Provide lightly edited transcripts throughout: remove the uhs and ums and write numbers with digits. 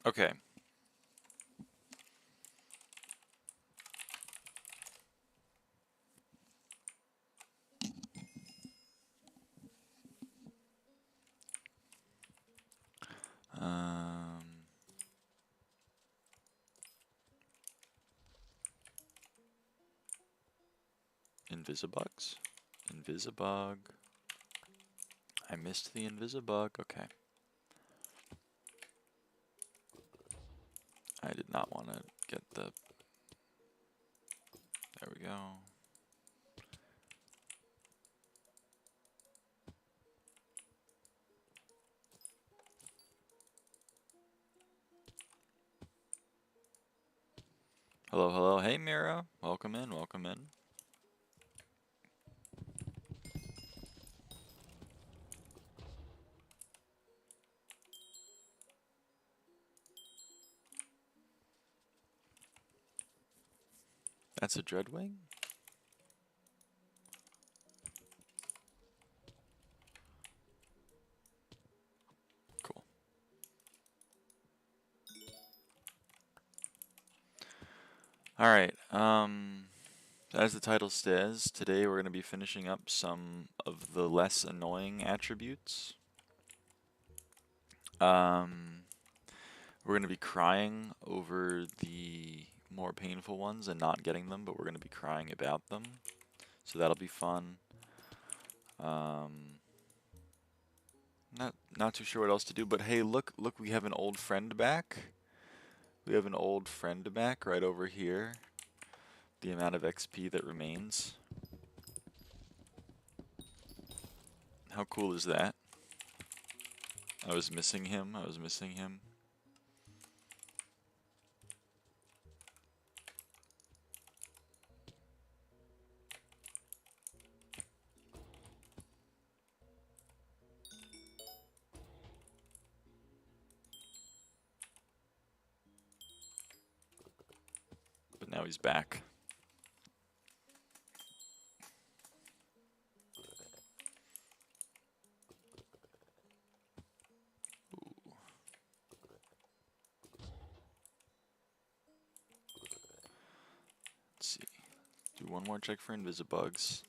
Okay. Invisibugs? Invisibug. I missed the Invisibug. Okay. I did not want to get the... There we go. Hello, hello. Hey, Mira. Welcome in, welcome in. That's a Dreadwing? Cool. Alright, as the title says, today we're going to be finishing up some of the less annoying attributes. We're going to be crying over the more painful ones and not getting them, but we're going to be crying about them. So that'll be fun. Not too sure what else to do, but hey, look, we have an old friend back. We have an old friend back right over here. The amount of XP that remains. How cool is that? I was missing him. But now he's back. Ooh. Let's see. Do one more check for Invisibugs,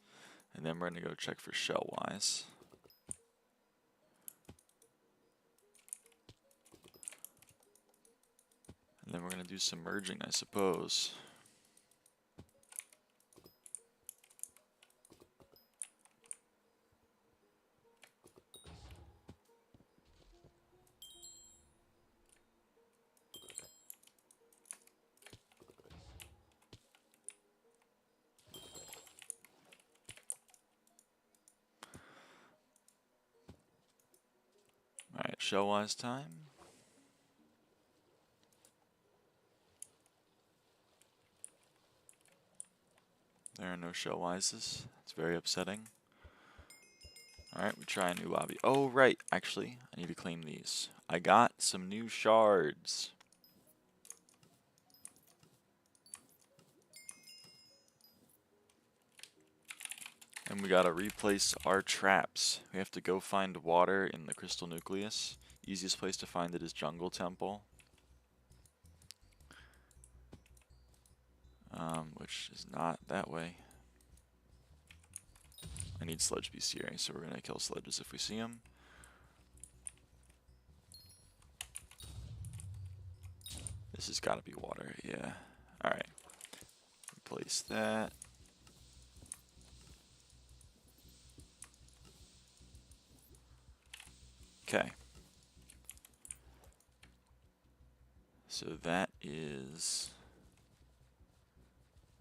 and then we're gonna go check for Shellwise. And then we're gonna do some merging, I suppose. Alright, Shellwise time. There are no Shellwises. It's very upsetting. Alright, we try a new lobby. Oh, right. Actually, I need to claim these. I got some new shards. And we gotta replace our traps. We have to go find water in the crystal nucleus. Easiest place to find it is Jungle Temple. Which is not that way. I need Sledge Bestiary, so we're gonna kill sledges if we see them. This has gotta be water, yeah. Alright. Replace that. Okay. So that is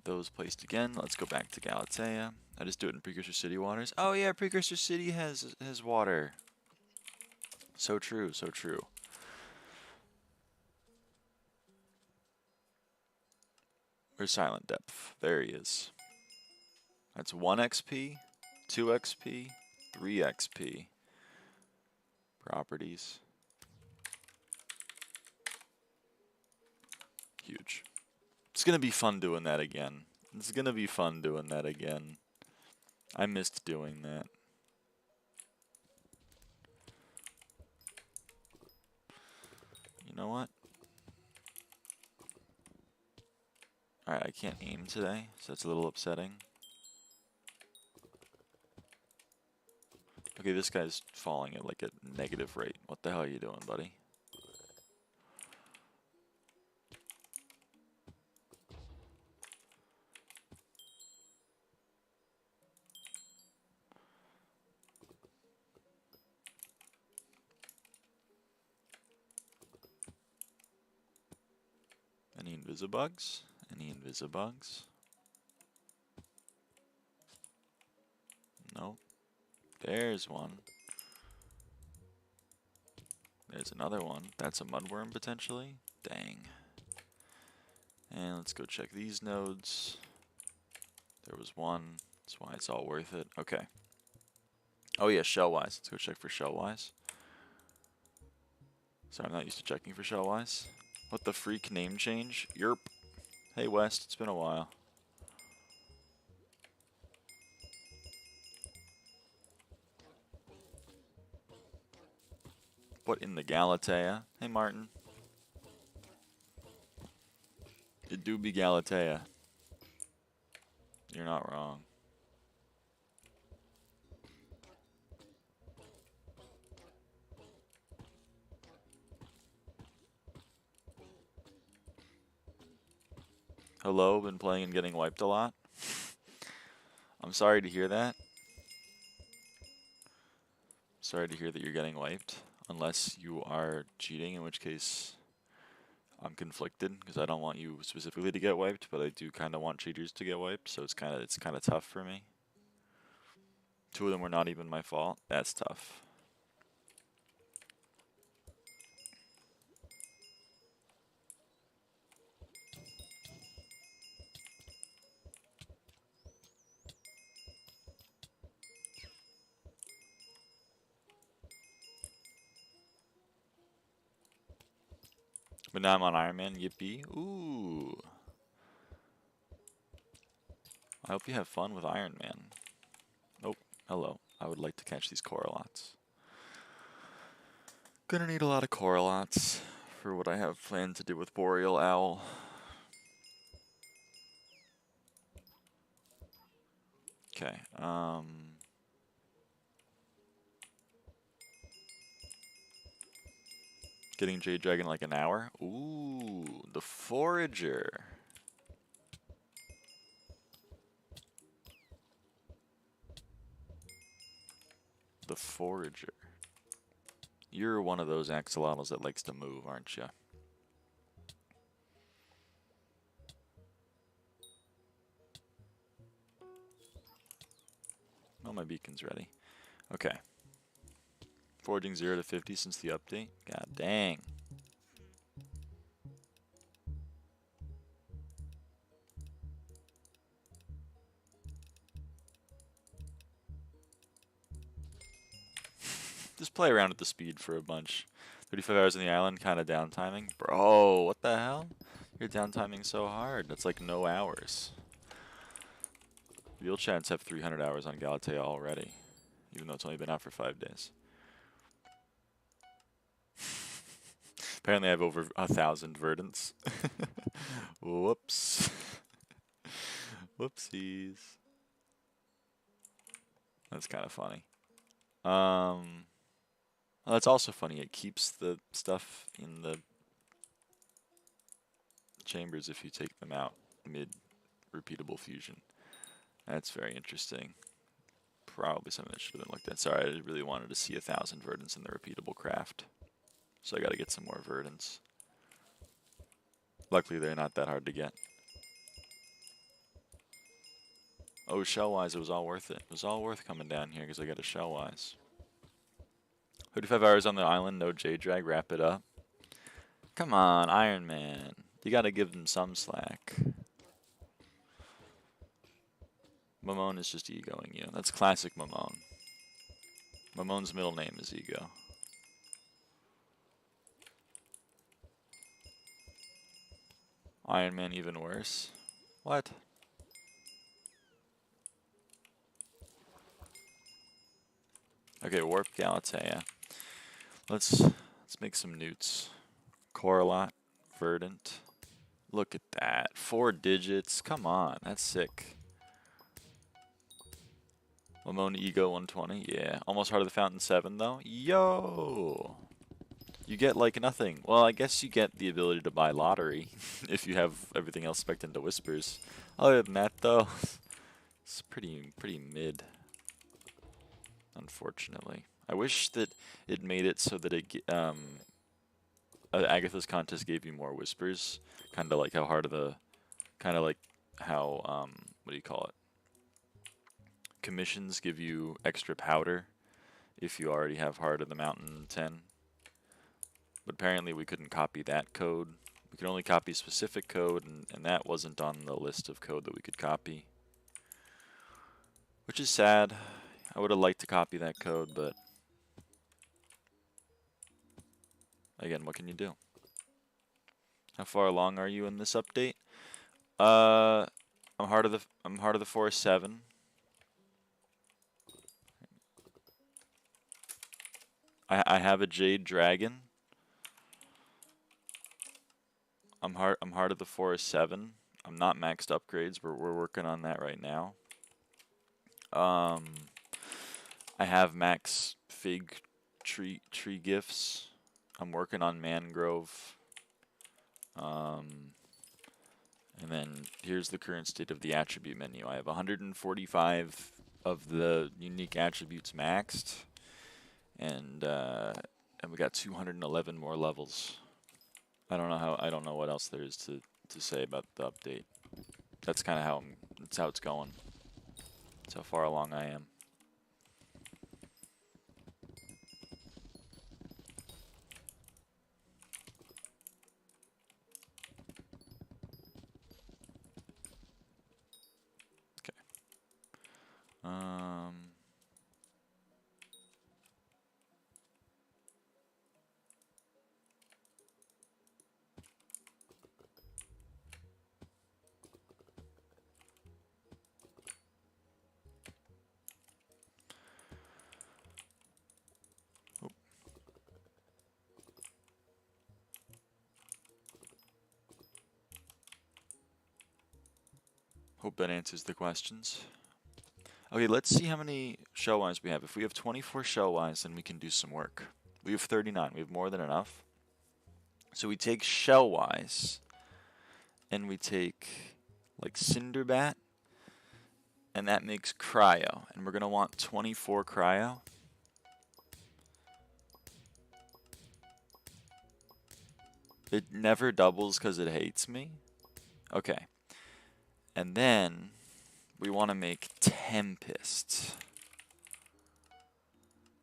those placed again. Let's go back to Galatea. I just do it in Precursor City waters. Oh yeah, Precursor City has water. So true, so true. Where's Silent Depth? There he is. That's 1 XP, 2 XP, 3 XP. Properties. Huge. It's gonna be fun doing that again. It's gonna be fun doing that again. I missed doing that. You know what? Alright, I can't aim today, so that's a little upsetting. Okay, this guy's falling at like a negative rate. What the hell are you doing, buddy? Any invisibugs? Any invisibugs? Nope. There's one. There's another one. That's a mudworm potentially. Dang. And let's go check these nodes. There was one. That's why it's all worth it. Okay. Oh yeah, shellwise. Let's go check for shellwise. Sorry, I'm not used to checking for shellwise. What the freak name change? Yerp. Hey West, it's been a while. What in the Galatea? Hey Martin. It do be Galatea. You're not wrong. Hello, been playing and getting wiped a lot? I'm sorry to hear that. Sorry to hear that you're getting wiped. Unless you are cheating, in which case I'm conflicted because I don't want you specifically to get wiped, but I do kind of want cheaters to get wiped, so it's kind of tough for me. 2 of them were not even my fault. That's tough. But now I'm on Iron Man, yippee. Ooh. I hope you have fun with Iron Man. Nope. Hello. I would like to catch these coralots. Gonna need a lot of coralots for what I have planned to do with Boreal Owl. Okay, getting Jade Dragon in like an hour. Ooh, the Forager. The Forager. You're one of those axolotls that likes to move, aren't you? Oh, my beacon's ready. Okay. Foraging 0 to 50 since the update. God dang. Just play around with the speed for a bunch. 35 hours on the island, kind of downtiming. Bro, what the hell? You're downtiming so hard. That's like no hours. Real chats have 300 hours on Galatea already, even though it's only been out for 5 days. Apparently I have over 1,000 verdants. Whoops. Whoopsies. That's kind of funny. Well, that's also funny. It keeps the stuff in the chambers if you take them out mid-repeatable fusion. That's very interesting. Probably something that should have been looked at. Sorry, I really wanted to see 1,000 verdants in the repeatable craft. So I gotta get some more verdants. Luckily, they're not that hard to get. Oh, shellwise, it was all worth it. It was all worth coming down here because I got a shellwise. 35 hours on the island, no J-Drag, wrap it up. Come on, Iron Man. You gotta give them some slack. Mamone is just egoing you. That's classic Mamone. Mamone's middle name is Ego. Iron Man even worse. What? Okay, Warp Galatea. Let's make some newts. Coralot, Verdant, Look at that. 4 digits. Come on. That's sick. Limon Ego 120. Yeah. Almost Heart of the Fountain 7 though. Yo! You get like nothing. Well, I guess you get the ability to buy lottery if you have everything else spec'd into whispers. Other than that though, it's pretty mid. Unfortunately. I wish that it made it so that Agatha's contest gave you more whispers. Kinda like how what do you call it? Commissions give you extra powder if you already have Heart of the Mountain 10. But apparently we couldn't copy that code. We could only copy specific code, and that wasn't on the list of code that we could copy. Which is sad. I would have liked to copy that code, but again, what can you do? How far along are you in this update? I'm Heart of the Forest 7. I have a Jade Dragon. I'm Heart of the Forest 7. I'm not maxed upgrades. We're working on that right now. I have max fig tree gifts. I'm working on mangrove. And then here's the current state of the attribute menu. I have 145 of the unique attributes maxed, and we got 211 more levels. I don't know what else there is to say about the update. That's kind of how it's going. That's how far along I am. Okay. Hope that answers the questions. Okay, let's see how many shell-wise we have. If we have 24 shell-wise, then we can do some work. We have 39. We have more than enough. So we take shell-wise, and we take, like, Cinderbat, and that makes cryo. And we're going to want 24 cryo. It never doubles because it hates me. Okay. And then we want to make Tempest,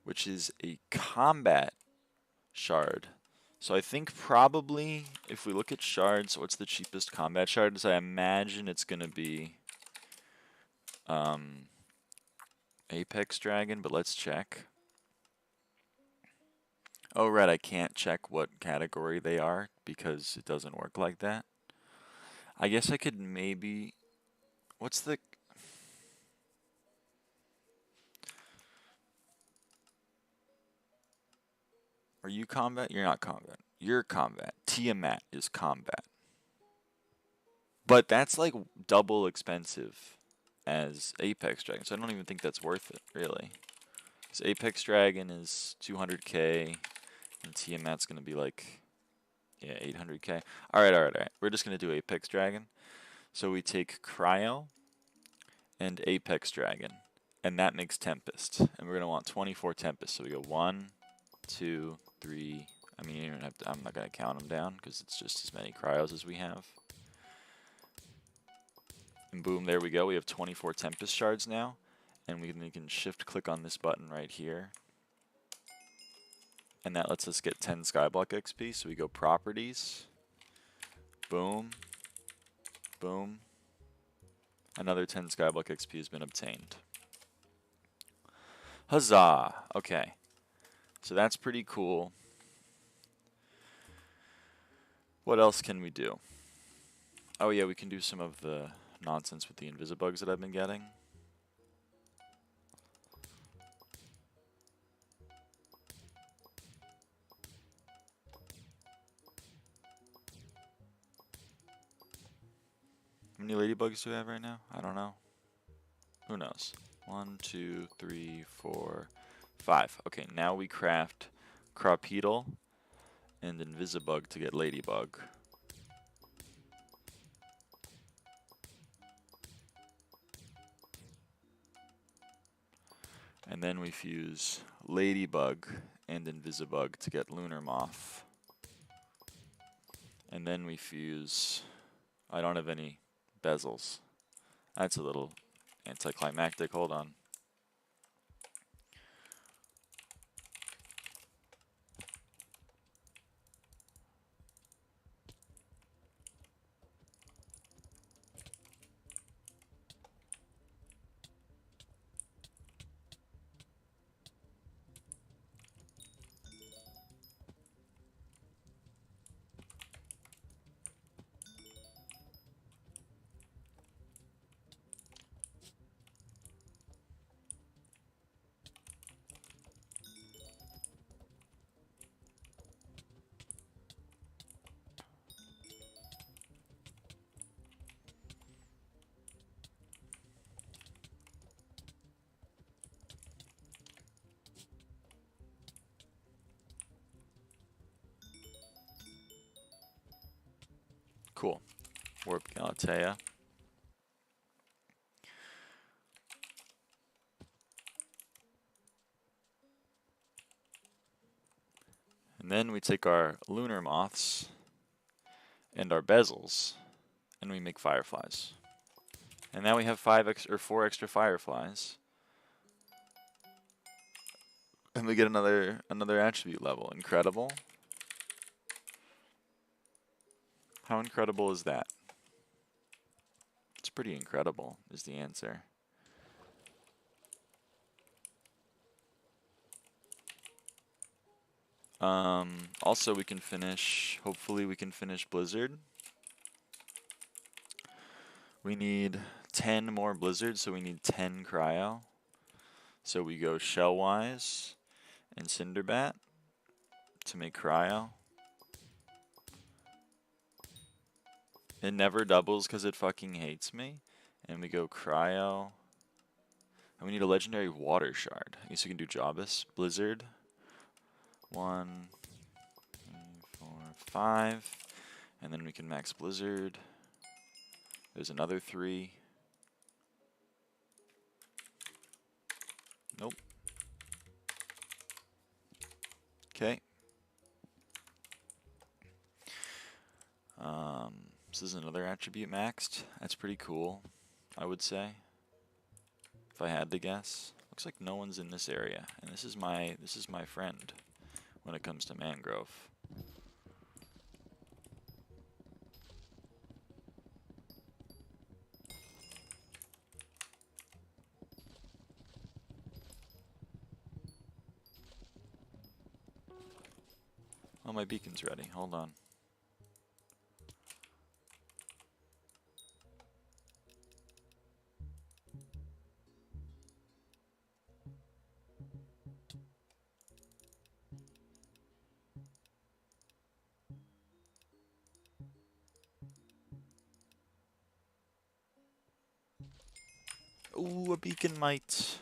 which is a combat shard. So I think probably if we look at shards, what's the cheapest combat shard? I imagine it's going to be Apex Dragon, but let's check. Oh, right, I can't check what category they are because it doesn't work like that. I guess I could maybe... What's the... Are you combat? You're not combat. You're combat. Tiamat is combat. But that's like double expensive as Apex Dragon, so I don't even think that's worth it, really. Because Apex Dragon is 200k, and Tiamat's going to be like, yeah, 800k. Alright. We're just going to do Apex Dragon. So we take Cryo and Apex Dragon, and that makes Tempest. And we're going to want 24 Tempest. So we go 1, 2, 3. I mean, you don't have to, I'm not going to count them down because it's just as many Cryos as we have. And boom, there we go. We have 24 Tempest shards now. And we can shift click on this button right here. And that lets us get 10 SkyBlock XP. So we go Properties. Boom. Boom. Another 10 SkyBlock XP has been obtained. Huzzah! Okay. So that's pretty cool. What else can we do? Oh yeah, we can do some of the nonsense with the invisibugs that I've been getting. How many ladybugs do we have right now? I don't know. Who knows? 1, 2, 3, 4, 5. Okay, now we craft cropedal and invisibug to get ladybug. And then we fuse ladybug and invisibug to get lunar moth. And then we fuse... I don't have any bezels. That's a little anticlimactic. Hold on. Cool. Warp Galatea. And then we take our lunar moths and our bezels, and we make fireflies. And now we have 4 extra fireflies. And we get another attribute level. Incredible. How incredible is that? It's pretty incredible, is the answer. Also, we can finish, hopefully we can finish Blizzard. We need 10 more Blizzards, so we need 10 Cryo. So we go Shellwise and Cinderbat to make Cryo. It never doubles because it fucking hates me. And we go Cryo. And we need a legendary Water Shard. I guess we can do Jobus. Blizzard. 1, 3, 4, 5. And then we can max Blizzard. There's another 3. Nope. Okay. This is another attribute maxed. That's pretty cool, I would say. If I had to guess. Looks like no one's in this area. And this is my friend when it comes to mangrove. Oh, my beacon's ready. Hold on. Ooh, a beacon mite.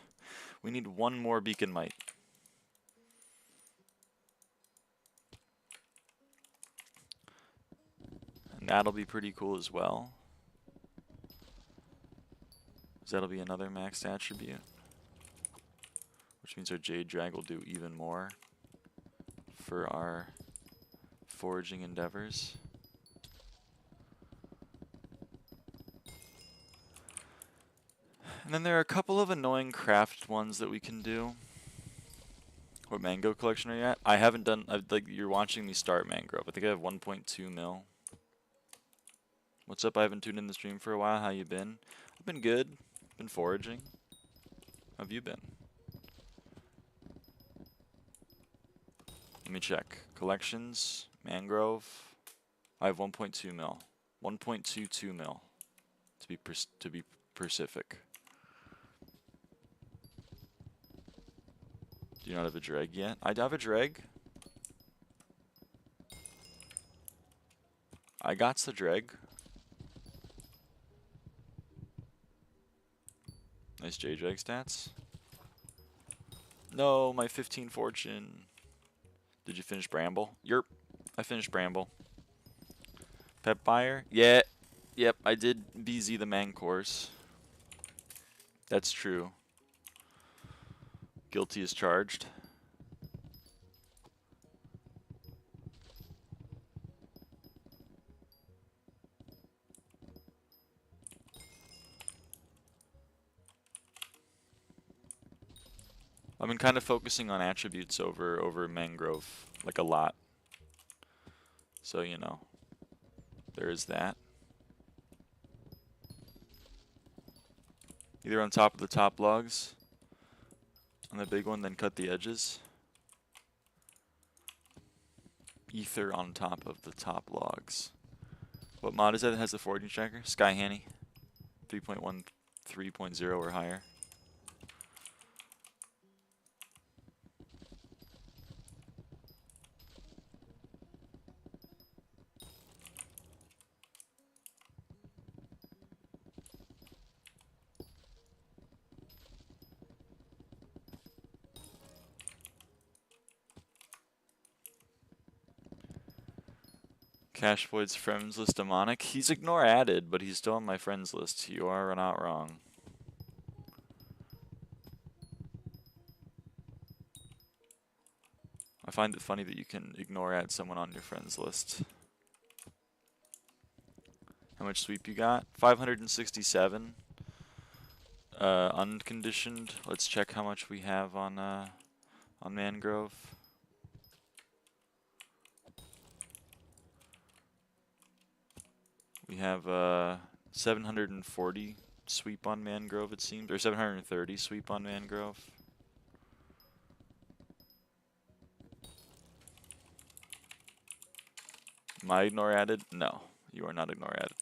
We need one more beacon mite. And that'll be pretty cool as well. 'Cause that'll be another maxed attribute. Which means our Jade Drag will do even more for our foraging endeavors. And then there are a couple of annoying craft ones that we can do. What mango collection are you at? I haven't done, like, you're watching me start mangrove. I think I have 1.2 mil. What's up? I haven't tuned in the stream for a while. How you been? I've been good. Been foraging. How have you been? Let me check. Collections, mangrove. I have 1.2 mil. 1.22 mil to be specific. Do you not have a dreg yet? I have a dreg. I got the dreg. nice JJ stats. No, my 15 fortune. Did you finish Bramble? Yerp. I finished Bramble. Pep buyer? Yeah. Yep, I did BZ the man course. That's true. Guilty as charged. I've been kind of focusing on attributes over mangrove, like a lot. So, you know, there is that. Either on top of the top logs, on the big one, then cut the edges. Ether on top of the top logs. What mod is that has the foraging tracker? SkyHanni. 3.1, 3.0 or higher. Cash Void's friends list demonic. He's ignore added, but he's still on my friends list. You are not wrong. I find it funny that you can ignore add someone on your friends list. How much sweep you got? 567. Unconditioned. Let's check how much we have on mangrove. We have 740 sweep on mangrove, it seems, or 730 sweep on mangrove. Am I ignore added? No, you are not ignore added.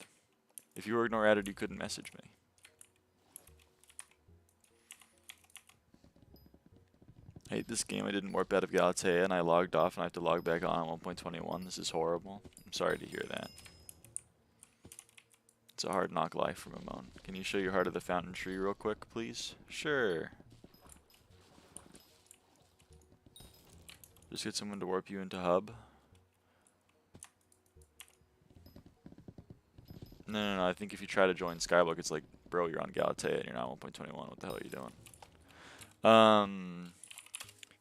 If you were ignore added, you couldn't message me. I hate this game. I didn't warp out of Galatea and I logged off and I have to log back on 1.21. This is horrible. I'm sorry to hear that. It's a hard knock life for Mamone. Can you show your Heart of the Fountain tree real quick, please? Sure. Just get someone to warp you into hub. No, I think if you try to join SkyBlock, it's like, bro, you're on Galatea and you're not 1.21. What the hell are you doing?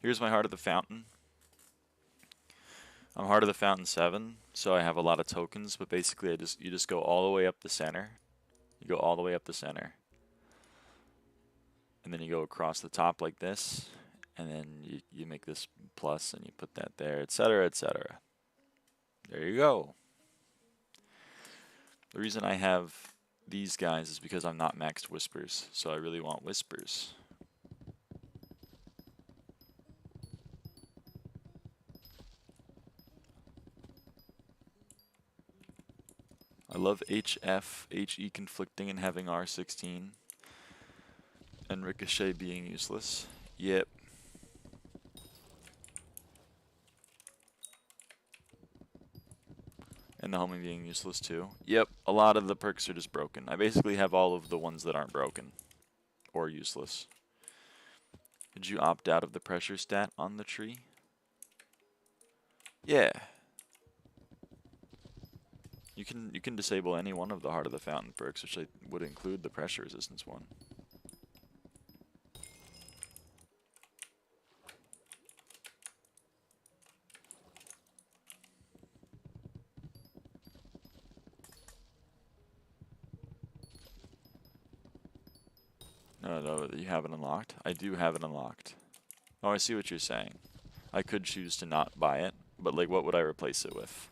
Here's my Heart of the Fountain. I'm Heart of the Fountain 7, so I have a lot of tokens, but basically you just go all the way up the center. You go all the way up the center. And then you go across the top like this, and then you make this plus and you put that there, etc., etc. There you go. The reason I have these guys is because I'm not maxed whispers, so I really want whispers. I love HF, HE conflicting and having R16, and Ricochet being useless. Yep. And the homing being useless too. Yep, a lot of the perks are just broken. I basically have all of the ones that aren't broken or useless. Did you opt out of the pressure stat on the tree? Yeah. You can disable any one of the Heart of the Fountain perks, which would include the pressure resistance one. No, you have it unlocked. I do have it unlocked. Oh, I see what you're saying. I could choose to not buy it, but like, what would I replace it with?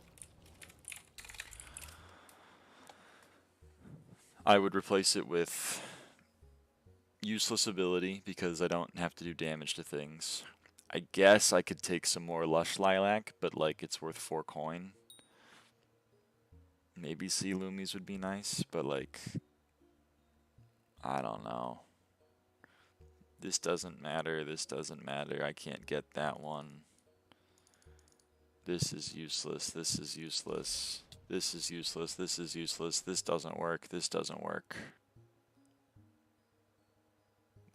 I would replace it with useless ability because I don't have to do damage to things. I guess I could take some more Lush Lilac, but like it's worth 4 coin. Maybe Sea Loomies would be nice, but like, I don't know. This doesn't matter, this doesn't matter, I can't get that one. This is useless, this is useless. This is useless, this is useless, this doesn't work, this doesn't work.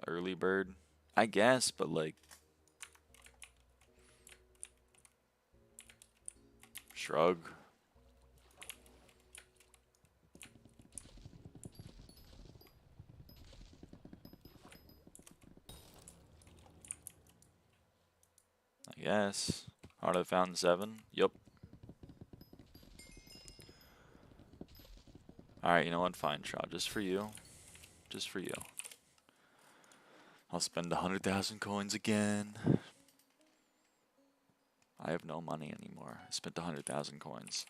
early bird? I guess, but like, shrug. I guess. Heart of the Fountain 7. Yup. Alright, you know what? Fine, Shroud. Just for you. Just for you. I'll spend 100,000 coins again. I have no money anymore. I spent 100,000 coins.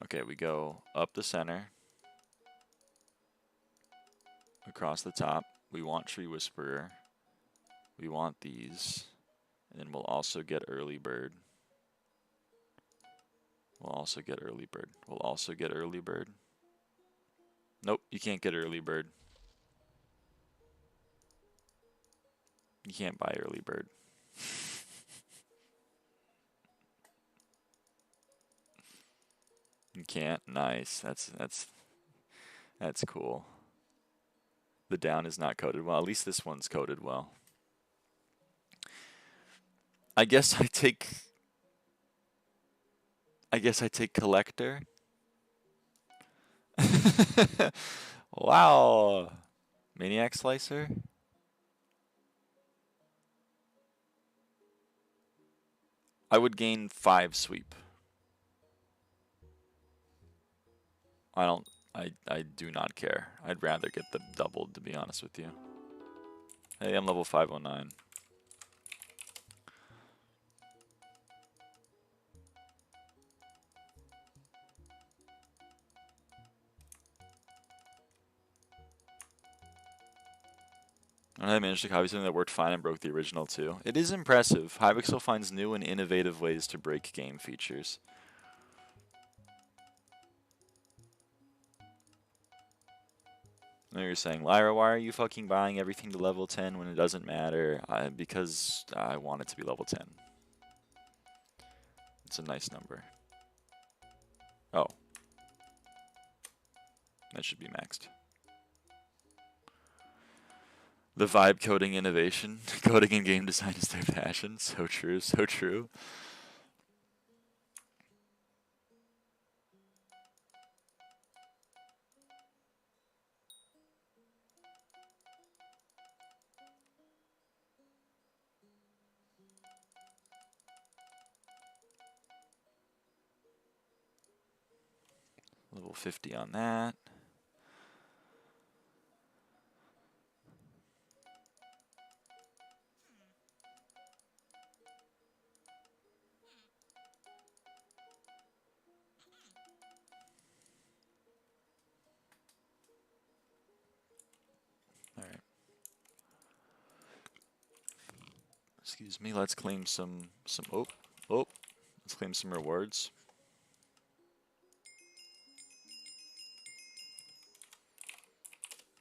Okay, we go up the center. Across the top. We want Tree Whisperer. We want these. And then we'll also get Early Bird. We'll also get Early Bird. We'll also get Early Bird. Nope, you can't get Early Bird. You can't buy Early Bird. You can't? Nice. That's cool. The down is not coded well. At least this one's coded well. I guess I take collector. Wow. Maniac Slicer. I would gain 5 sweep. I do not care. I'd rather get the doubled, to be honest with you. Hey, I'm level 509. I managed to copy something that worked fine and broke the original too. It is impressive. Hypixel finds new and innovative ways to break game features. Now you're saying, Lyra, why are you fucking buying everything to level 10 when it doesn't matter? Because I want it to be level 10. It's a nice number. Oh. That should be maxed. The vibe coding innovation. Coding and game design is their passion. So true, so true. Level 50 on that. Alright. Excuse me, let's claim some let's claim some rewards.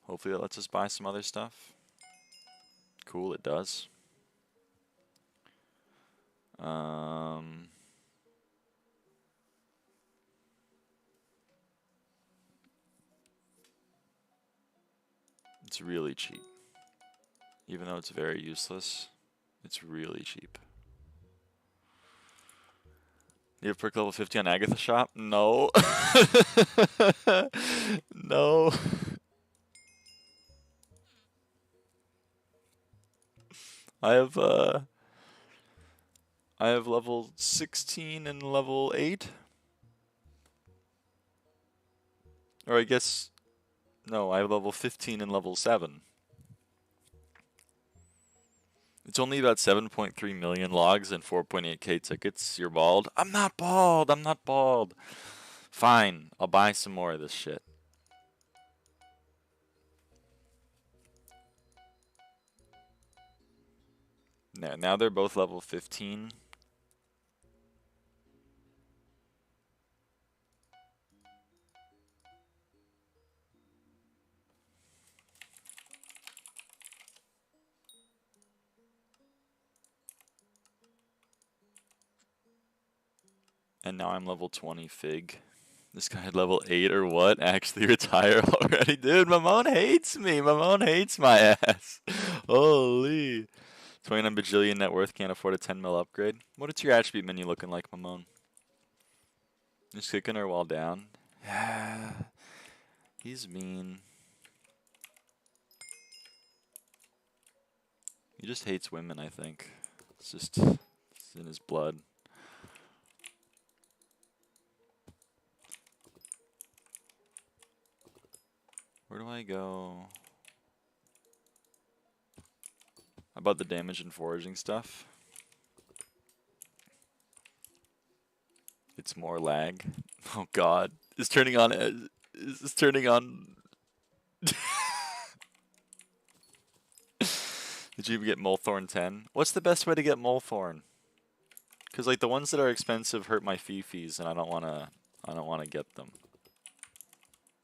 Hopefully that lets us buy some other stuff. Cool, it does. It's really cheap. Even though it's very useless, it's really cheap. You have perk level 50 on Agatha Shop? No. No. I have level 16 and level 8. Or I guess, no, I have level 15 and level 7. It's only about 7.3 million logs and 4.8k tickets. You're bald? I'm not bald. I'm not bald. Fine. I'll buy some more of this shit. Now they're both level 15. And now I'm level 20 Fig. This guy level 8 or what? Actually retire already? Dude, Mamone hates me. Mamone hates my ass. Holy. 29 bajillion net worth, can't afford a 10 mil upgrade. What is your attribute menu looking like, Mamone? Just kicking her while down. Yeah. He's mean. He just hates women, I think. It's in his blood. Where do I go? How about the damage and foraging stuff? It's more lag. Oh god. It's turning on. It's turning on. Did you even get Molethorn 10? What's the best way to get Molethorn? Because like the ones that are expensive hurt my fees, and I don't wanna get them.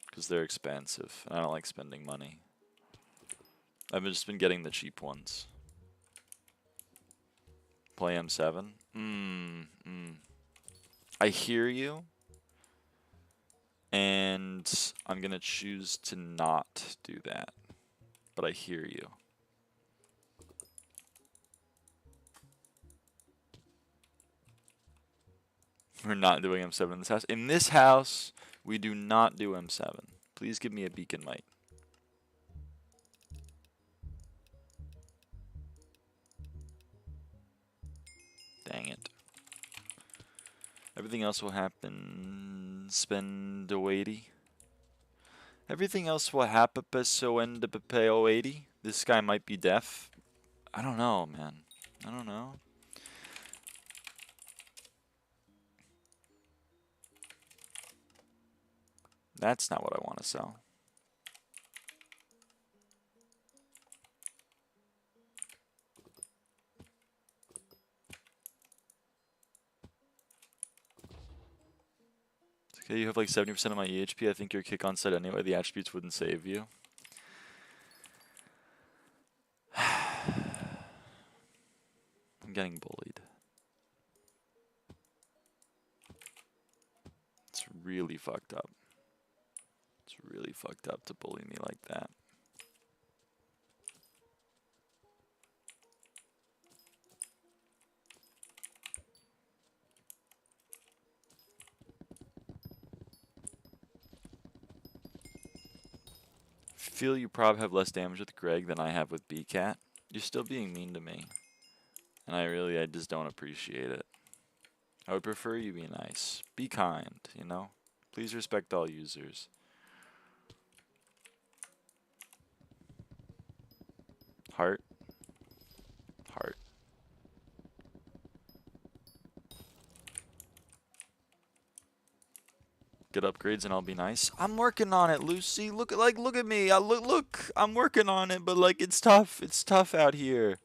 Because they're expensive, and I don't like spending money. I've just been getting the cheap ones. Play M7? I hear you. And I'm gonna choose to not do that. But I hear you. We're not doing M7 in this house. In this house, we do not do M7. Please give me a beacon mite. Dang it. Everything else will happen. Spend 080. Everything else will happen. So end up 080. This guy might be deaf. I don't know, man. I don't know. That's not what I want to sell. Okay, you have like 70% of my EHP. I think you're kick on set anyway. The attributes wouldn't save you. I'm getting bullied. It's really fucked up. It's really fucked up to bully me like that. Feel you probably have less damage with Greg than I have with BCat. You're still being mean to me. And I just don't appreciate it. I would prefer you be nice. Be kind, you know? Please respect all users. Heart. Heart. Get upgrades and I'll be nice. I'm working on it, Lucy. Look at me. Look. I'm working on it, but like it's tough. It's tough out here.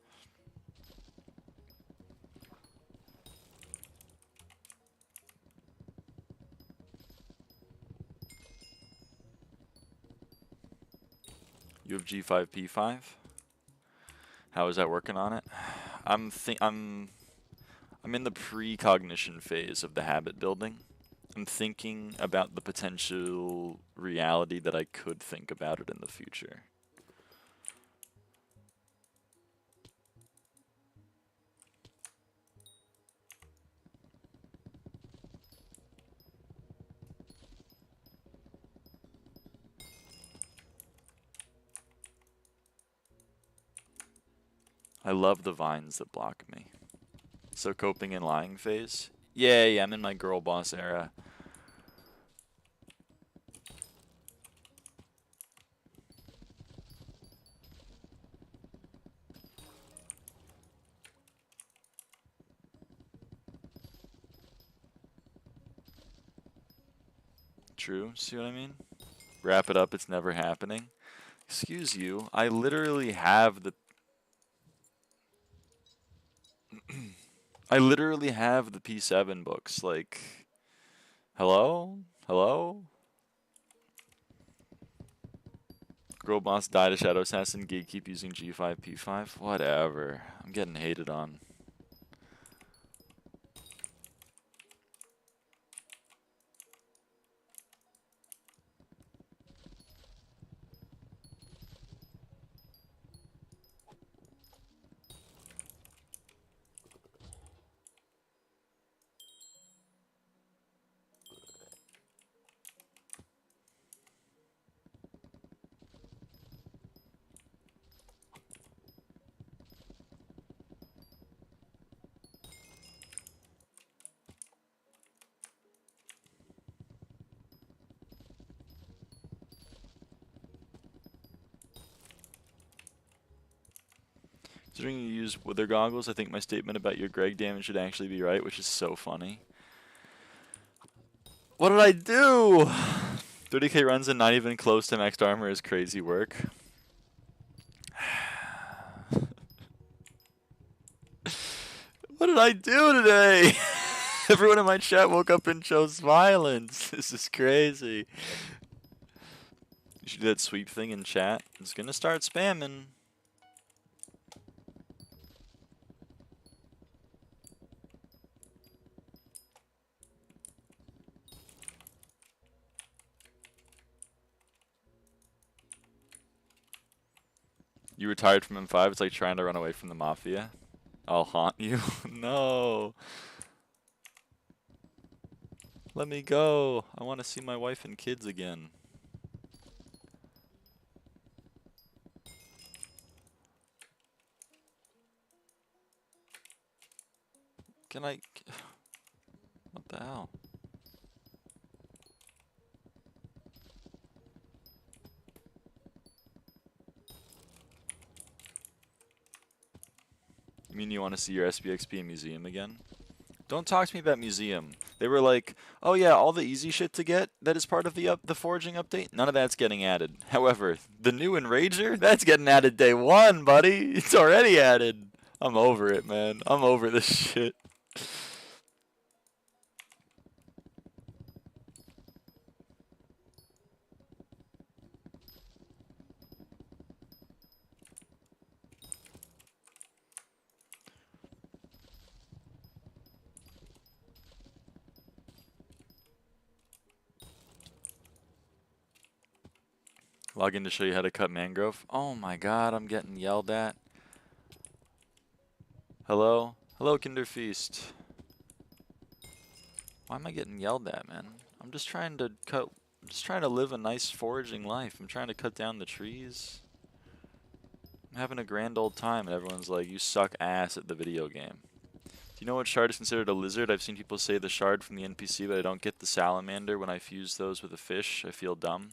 You have G5 P5. How is that working on it? I'm in the precognition phase of the habit building. I'm thinking about the potential reality that I could think about it in the future. I love the vines that block me. So coping and lying phase? Yeah, I'm in my girl boss era. True, see what I mean? Wrap it up, it's never happening. Excuse you, I literally have the... I literally have the P7 books, like... Hello? Hello? Girl boss died a shadow assassin, gatekeep using G5, P5. Whatever. I'm getting hated on. Considering you use wither goggles, I think my statement about your Greg damage should actually be right, which is so funny. What did I do? 30k runs and not even close to maxed armor is crazy work. What did I do today? Everyone in my chat woke up and chose violence. This is crazy. You should do that sweep thing in chat. It's gonna start spamming. You retired from M5, it's like trying to run away from the mafia. I'll haunt you. No. Let me go. I want to see my wife and kids again. Can I... What the hell? You mean you want to see your SBXP museum again? Don't talk to me about museum. They were like, oh yeah, all the easy shit to get that is part of the foraging update, none of that's getting added. However, the new Enrager, that's getting added day one, buddy. It's already added. I'm over it, man. I'm over this shit. Log in to show you how to cut mangrove. Oh my god, I'm getting yelled at. Hello? Hello, Kinderfeast. Why am I getting yelled at, man? I'm just trying to live a nice foraging life. I'm trying to cut down the trees. I'm having a grand old time, and everyone's like, you suck ass at the video game. Do you know what shard is considered a lizard? I've seen people say the shard from the NPC, but I don't get the salamander. When I fuse those with a fish, I feel dumb.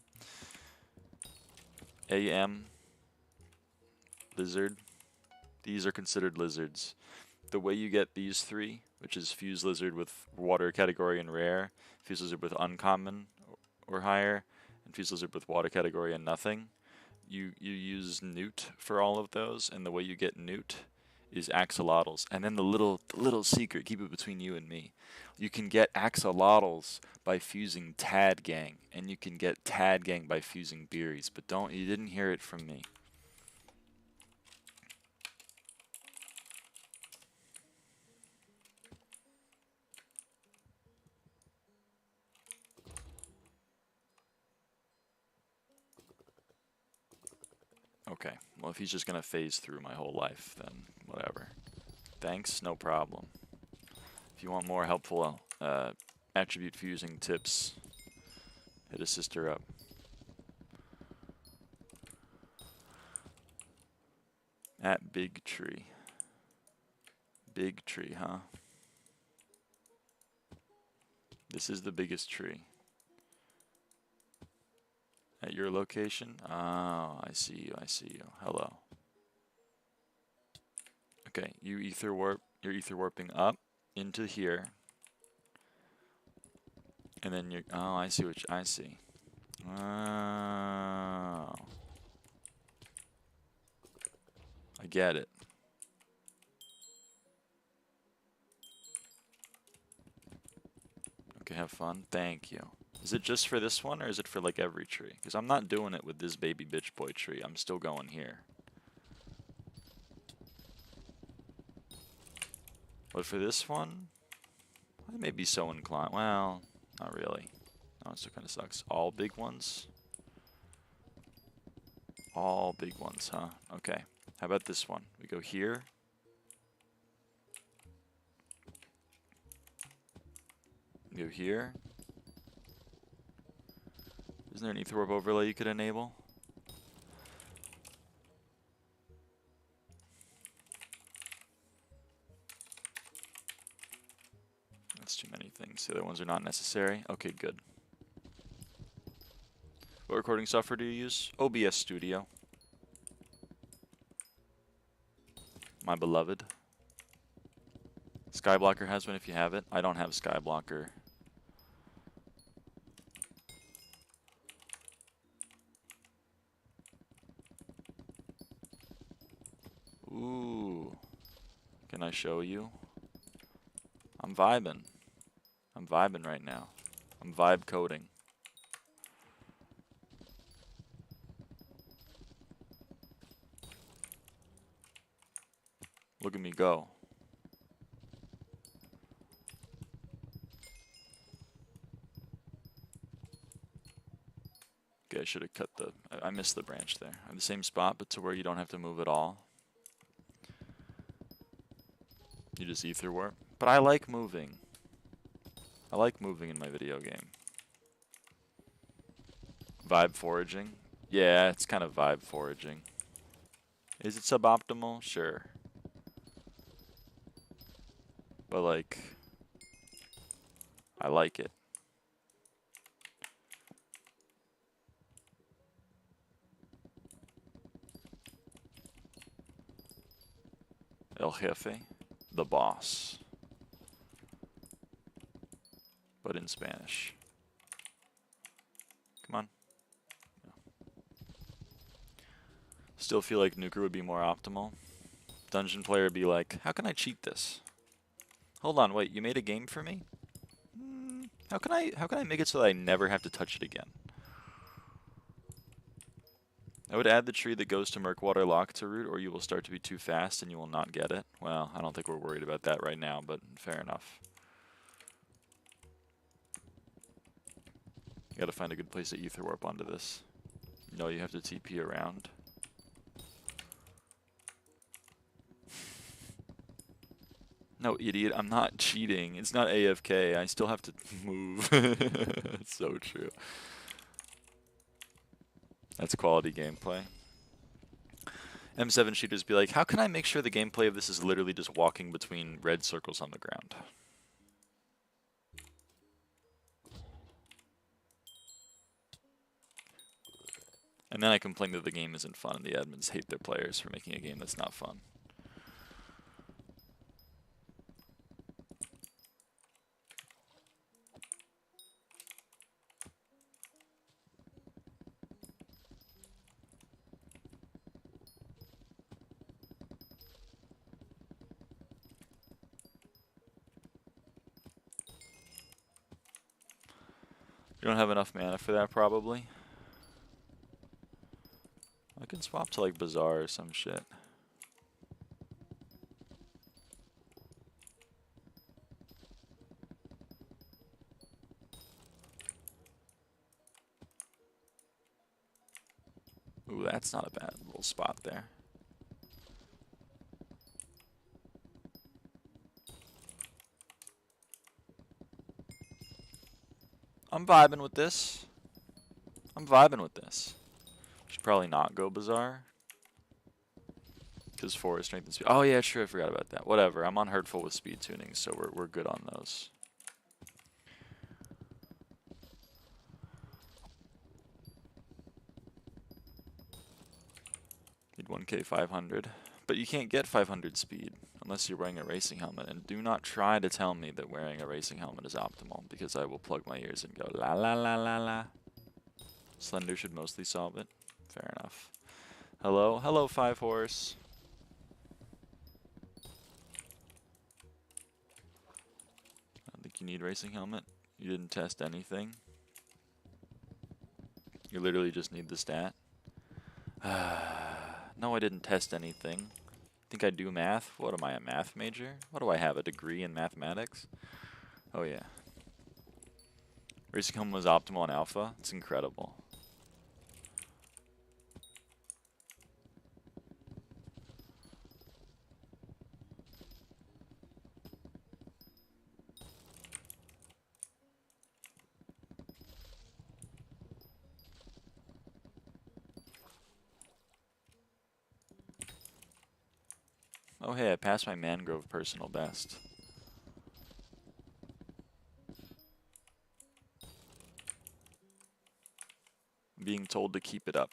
AM. Lizard. These are considered lizards. The way you get these three, which is fuse lizard with water category and rare, fuse lizard with uncommon or higher, and fuse lizard with water category and nothing, you use newt for all of those, and the way you get newt is axolotls. And then the little secret, keep it between you and me. You can get axolotls by fusing Tad Gang, and you can get Tad Gang by fusing Beeries, but you didn't hear it from me. Okay, well if he's just gonna phase through my whole life, then whatever. Thanks, no problem. If you want more helpful attribute fusing tips, hit a sister up. At Big Tree. Big tree, huh? This is the biggest tree. At your location? Oh, I see you, I see you. Hello. Okay, you're ether warping up into here. And then you're, oh, I see I see. Oh. I get it. Okay, have fun. Thank you. Is it just for this one, or is it for like every tree? Because I'm not doing it with this baby bitch boy tree. I'm still going here. But for this one, I may be so inclined. Well, not really. No, it still kind of sucks. All big ones? All big ones, huh? Okay. How about this one? We go here. We go here. Isn't there an ether warp overlay you could enable? That's too many things. The other ones are not necessary. Okay, good. What recording software do you use? OBS Studio. my beloved. Skyblocker has one if you have it. I don't have Skyblocker. Ooh. Can I show you? I'm vibing. I'm vibing right now. I'm vibe coding. Look at me go. Okay, I should have cut the... I missed the branch there. I'm the same spot, but to where you don't have to move at all. You just ether warp. But I like moving. I like moving in my video game. Vibe foraging? Yeah, it's kind of vibe foraging. Is it suboptimal? Sure. But like, I like it. El Jefe, the boss. But in Spanish. Come on. Yeah. Still feel like Nuker would be more optimal. Dungeon player would be like, how can I cheat this? Hold on, wait, you made a game for me? How can I make it so that I never have to touch it again? I would add the tree that goes to Murkwater Lock to root, or you will start to be too fast and you will not get it. Well, I don't think we're worried about that right now, but fair enough. You gotta find a good place to ether warp onto this. No, you have to TP around. No, idiot, I'm not cheating. It's not AFK. I still have to move. It's so true. That's quality gameplay. M7 cheaters be like, how can I make sure the gameplay of this is literally just walking between red circles on the ground? And then I complain that the game isn't fun and the admins hate their players for making a game that's not fun. You don't have enough mana for that, probably. I can swap to like Bazaar or some shit. Ooh, that's not a bad little spot there. I'm vibing with this. I'm vibing with this. Should probably not go Bazaar. Because 4 is strength and speed. Oh yeah, sure, I forgot about that. Whatever, I'm on Hurtful with speed tuning, so we're good on those. Need 1k 500. But you can't get 500 speed unless you're wearing a racing helmet. And do not try to tell me that wearing a racing helmet is optimal, because I will plug my ears and go la la la la la. Slender should mostly solve it. Fair enough. Hello? Hello, 5 horse. I don't think you need racing helmet. You didn't test anything. You literally just need the stat. No, I didn't test anything. Think I do math? What am I, a math major? What do I have, a degree in mathematics? Oh yeah. Racing helmet was optimal in alpha? It's incredible. Oh hey, I passed my mangrove personal best. Being told to keep it up.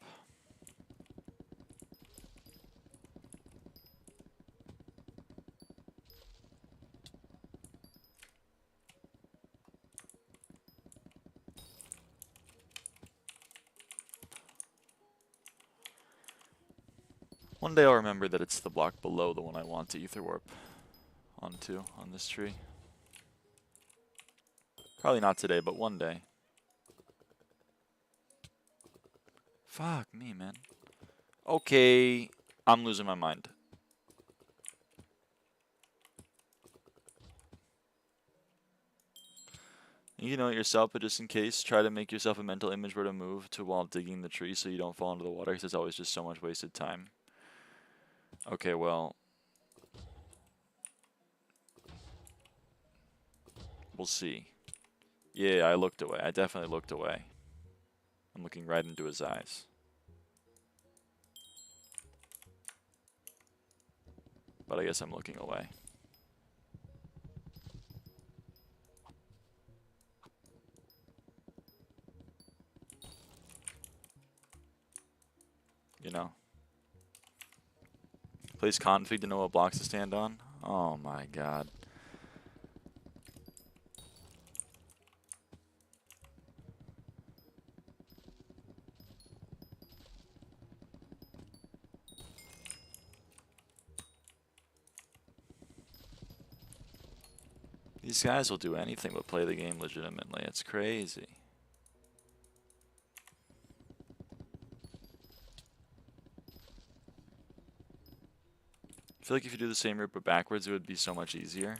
One day I'll remember that it's the block below the one I want to ether warp onto on this tree. Probably not today, but one day. Fuck me, man. Okay, I'm losing my mind. You know it yourself, but just in case, try to make yourself a mental image where to move to while digging the tree so you don't fall into the water, because it's always just so much wasted time. Okay, well, we'll see. Yeah, I looked away. I definitely looked away. I'm looking right into his eyes. But I guess I'm looking away. You know. Place config to know what blocks to stand on. Oh my god. These guys will do anything but play the game legitimately. It's crazy. I feel like if you do the same route but backwards, it would be so much easier.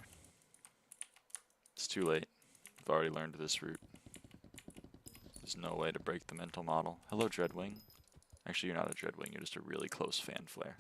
It's too late. I've already learned this route. There's no way to break the mental model. Hello, Dreadwing. Actually, you're not a Dreadwing. You're just a really close fan flare.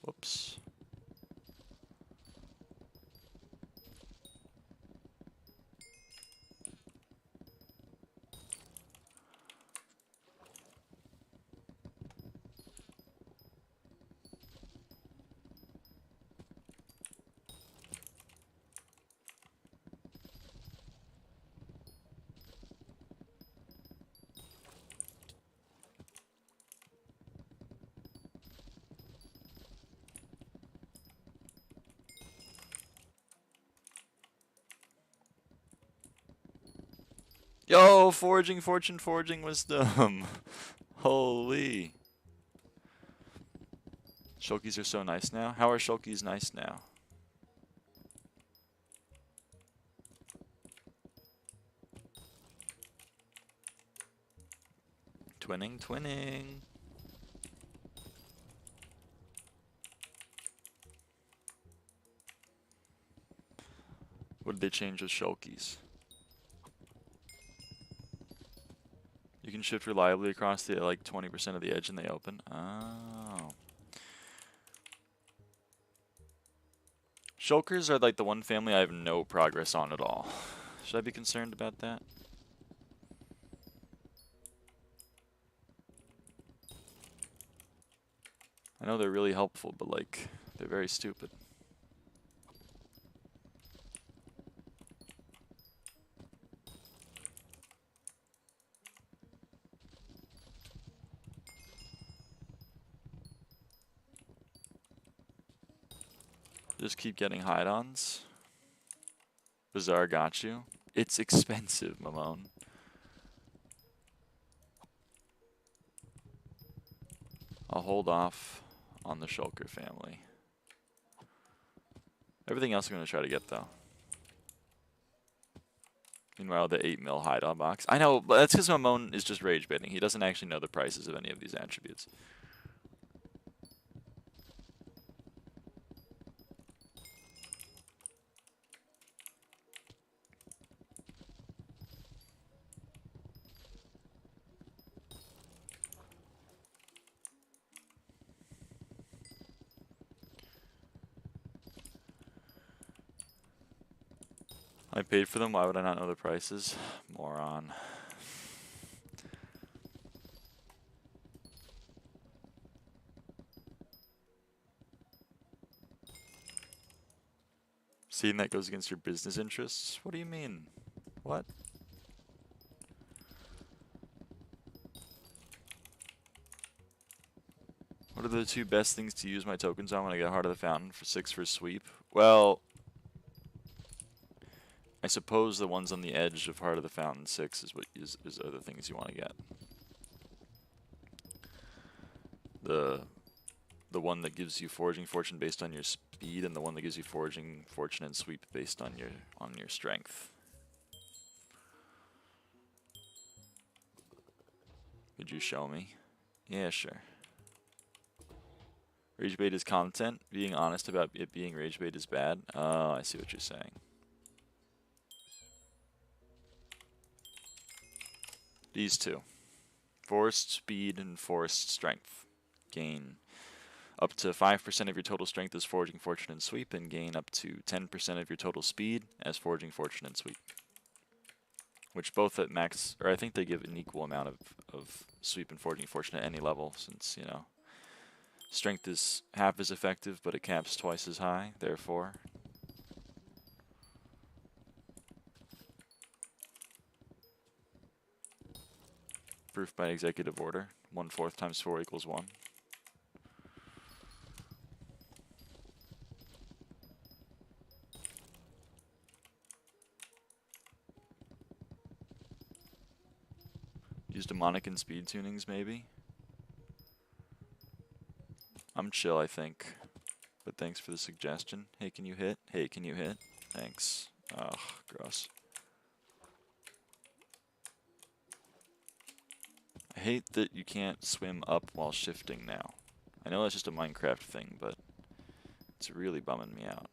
Whoops. Yo, forging, fortune, forging wisdom. Holy. Shulkies are so nice now. How are Shulkies nice now? Twinning, twinning. What did they change with Shulkies? You can shift reliably across the like 20% of the edge and they open. Oh. Shulkers are like the one family I have no progress on at all. Should I be concerned about that? I know they're really helpful, but like, they're very stupid. Just keep getting hide-ons. Bazaar got you. It's expensive, Mamone. I'll hold off on the Shulker family. Everything else I'm going to try to get, though. Meanwhile, the 8 mil hide-on box. I know, but that's because Mamone is just rage baiting. He doesn't actually know the prices of any of these attributes. I paid for them, why would I not know the prices? Moron. Seeing that goes against your business interests? What do you mean? What? What are the two best things to use my tokens on when I get Heart of the Fountain for 6 for a sweep? Well, I suppose the ones on the edge of Heart of the Fountain 6 is what is other things you want to get. The one that gives you Foraging Fortune based on your speed, and the one that gives you Foraging Fortune and Sweep based on your strength. Could you show me? Yeah, sure. Rage bait is content. Being honest about it being rage bait is bad. Oh, I see what you're saying. These two. Forced speed and forced strength. Gain up to 5% of your total strength as Foraging Fortune and Sweep, and gain up to 10% of your total speed as Foraging Fortune and Sweep. Which both at max, or I think they give an equal amount of Sweep and Foraging Fortune at any level, since, you know, strength is half as effective, but it caps twice as high, therefore. Proof by executive order. 1/4 times 4 equals 1. Use demonic and speed tunings, maybe? I'm chill, I think. But thanks for the suggestion. Hey, can you hit? Hey, can you hit? Thanks. Ugh, gross. I hate that you can't swim up while shifting now. I know that's just a Minecraft thing, but it's really bumming me out.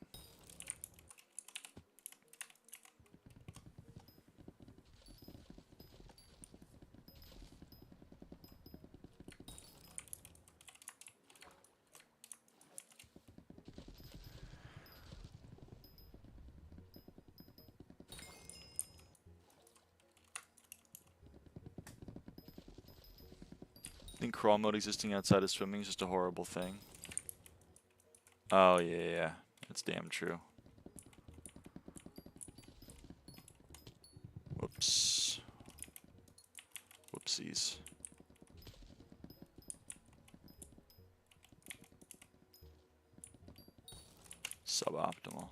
I think crawl mode existing outside of swimming is just a horrible thing. Oh, yeah. That's damn true. Whoops. Whoopsies. Suboptimal.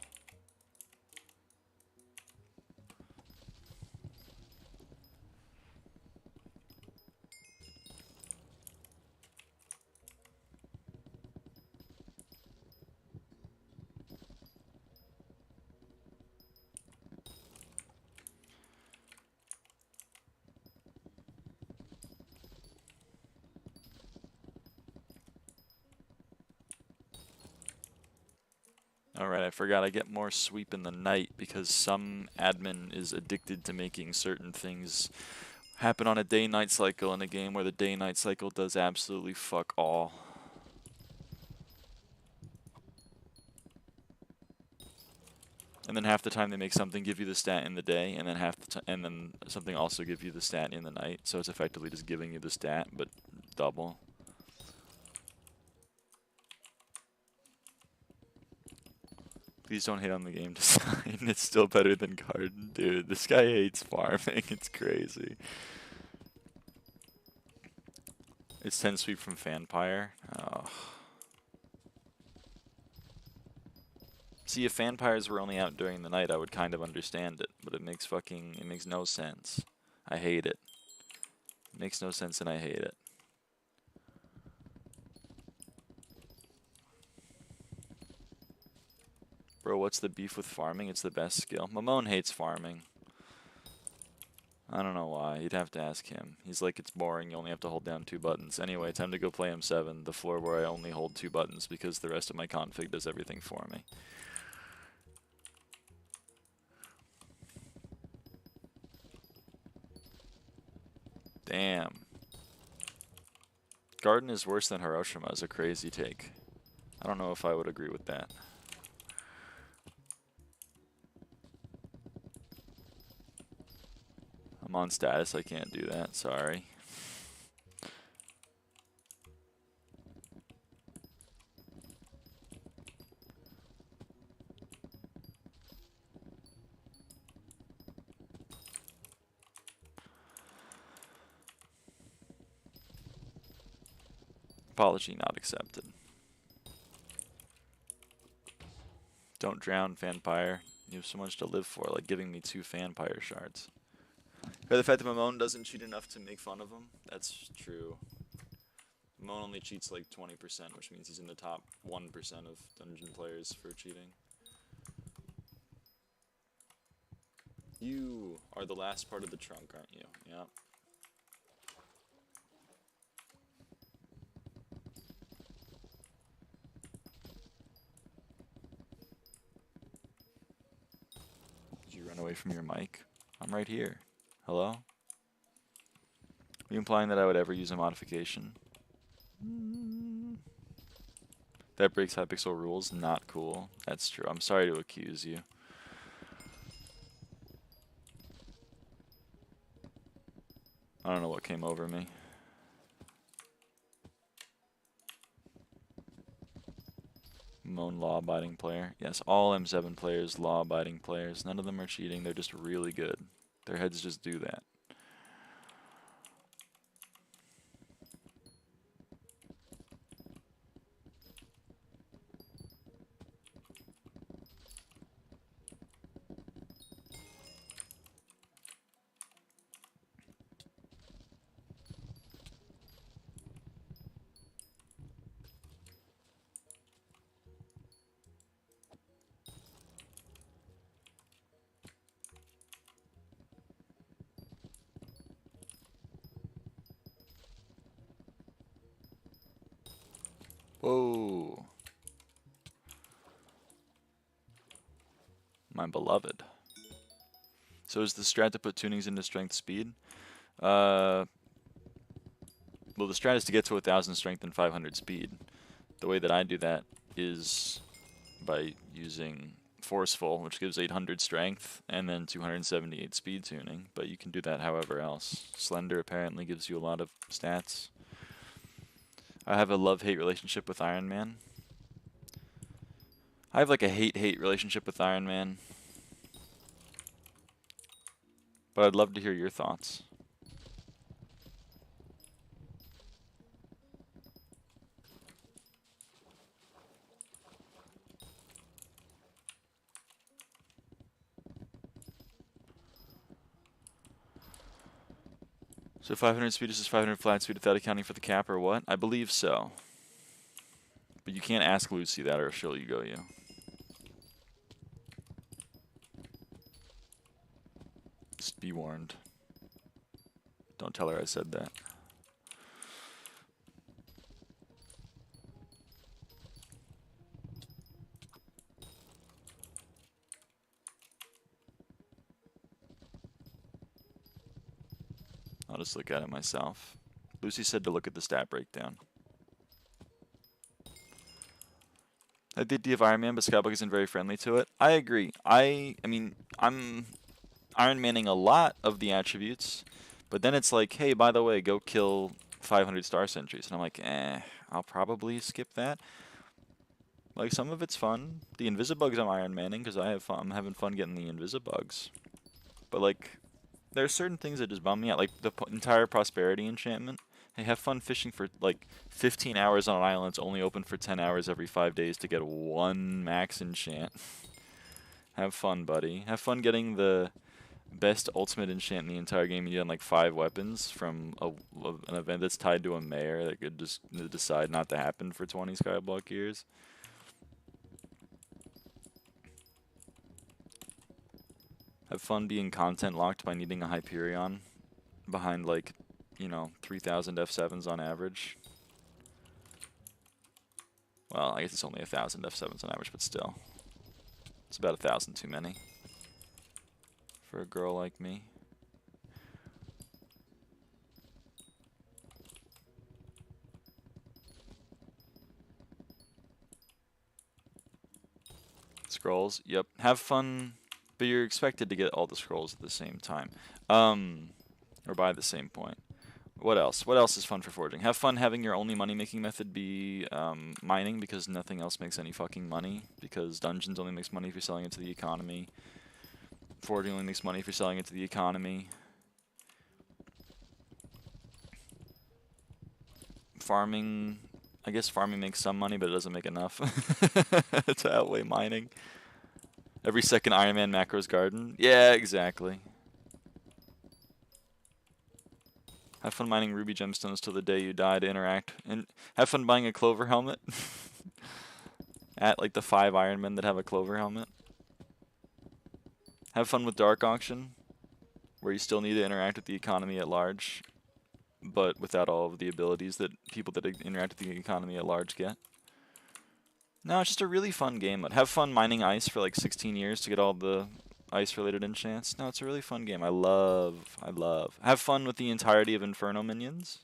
Alright, I forgot I get more sweep in the night because some admin is addicted to making certain things happen on a day-night cycle in a game where the day-night cycle does absolutely fuck all. And then half the time they make something give you the stat in the day, and then and then something also give you the stat in the night. So it's effectively just giving you the stat, but double. Please don't hate on the game design. It's still better than garden, dude. This guy hates farming. It's crazy. It's 10 sweep from Fanpire. Oh. See, if Fanpires were only out during the night, I would kind of understand it. But it makes no sense. I hate it. It makes no sense and I hate it. Bro, what's the beef with farming? It's the best skill. Mamone hates farming. I don't know why. You'd have to ask him. He's like, it's boring. You only have to hold down 2 buttons. Anyway, time to go play M7, the floor where I only hold 2 buttons because the rest of my config does everything for me. Damn. Garden is worse than Hiroshima is a crazy take. I don't know if I would agree with that. I'm on status, I can't do that, sorry. Apology not accepted. Don't drown, Vampire. You have so much to live for, like giving me 2 Vampire shards. Or the fact that Mamone doesn't cheat enough to make fun of him. That's true. Mamone only cheats like 20%, which means he's in the top 1% of dungeon players for cheating. You are the last part of the trunk, aren't you? Yep. Did you run away from your mic? I'm right here. Hello? Are you implying that I would ever use a modification? That breaks Hypixel rules? Not cool. That's true. I'm sorry to accuse you. I don't know what came over me. Moan law-abiding player. Yes, all M7 players, law-abiding players. None of them are cheating. They're just really good. Their heads just do that. Whoa. My beloved. So is the strat to put tunings into strength speed? Well, the strat is to get to 1,000 strength and 500 speed. The way that I do that is by using forceful, which gives 800 strength and then 278 speed tuning, but you can do that however else. Slender apparently gives you a lot of stats. I have a love-hate relationship with Iron Man. I have like a hate-hate relationship with Iron Man. But I'd love to hear your thoughts. So 500 speed is just 500 flat speed without accounting for the cap or what? I believe so. But you can't ask Lucy that or she'll you. Just be warned. Don't tell her I said that. I'll just look at it myself. Lucy said to look at the stat breakdown. I did DF Iron Man, but SkyBlock isn't very friendly to it. I agree. I mean, I'm Iron Manning a lot of the attributes, but then it's like, hey, by the way, go kill 500 star sentries. And I'm like, I'll probably skip that. Like, some of it's fun. The Invisibugs I'm Iron Manning because I'm having fun getting the Invisibugs. But, like, there are certain things that just bum me out, like the entire Prosperity enchantment. Hey, have fun fishing for like 15 hours on an island. It's only open for 10 hours every 5 days to get 1 max enchant. Have fun, buddy. Have fun getting the best ultimate enchant in the entire game. You get like 5 weapons from an event that's tied to a mayor that could just decide not to happen for 20 SkyBlock years. Have fun being content locked by needing a Hyperion behind like, you know, 3,000 F7s on average. Well, I guess it's only 1,000 F7s on average, but still. It's about 1,000 too many for a girl like me. Scrolls, yep. Have fun, but you're expected to get all the scrolls at the same time. Or by the same point. What else? What else is fun for forging? Have fun having your only money-making method be mining, because nothing else makes any fucking money. Because Dungeons only makes money if you're selling it to the economy. Forging only makes money if you're selling it to the economy. Farming I guess farming makes some money, but it doesn't make enough to outweigh mining. Every second Iron Man macros garden. Yeah, exactly. Have fun mining ruby gemstones till the day you die to interact. And have fun buying a clover helmet. At like the 5 Iron Men that have a clover helmet. Have fun with Dark Auction, where you still need to interact with the economy at large, but without all of the abilities that people that interact with the economy at large get. No, it's just a really fun game mode. Have fun mining ice for like 16 years to get all the ice-related enchants. No, it's a really fun game. I love. Have fun with the entirety of Inferno minions.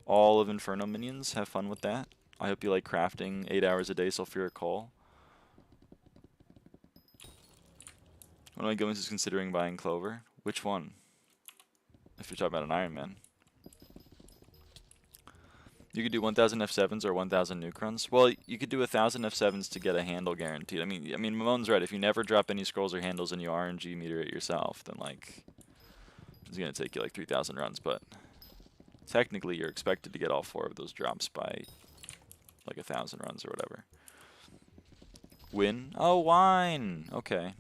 All of Inferno minions. Have fun with that. I hope you like crafting 8 hours a day sulfuric coal. One of my goings is considering buying clover. Which one? If you're talking about an Iron Man. You could do 1,000 F7s or 1,000 nuke runs. Well, you could do 1,000 F7s to get a handle guaranteed. I mean, Mamon's right. If you never drop any scrolls or handles and you RNG meter it yourself, then like it's gonna take you like 3,000 runs. But technically, you're expected to get all 4 of those drops by like 1,000 runs or whatever. Win? Oh, wine. Okay.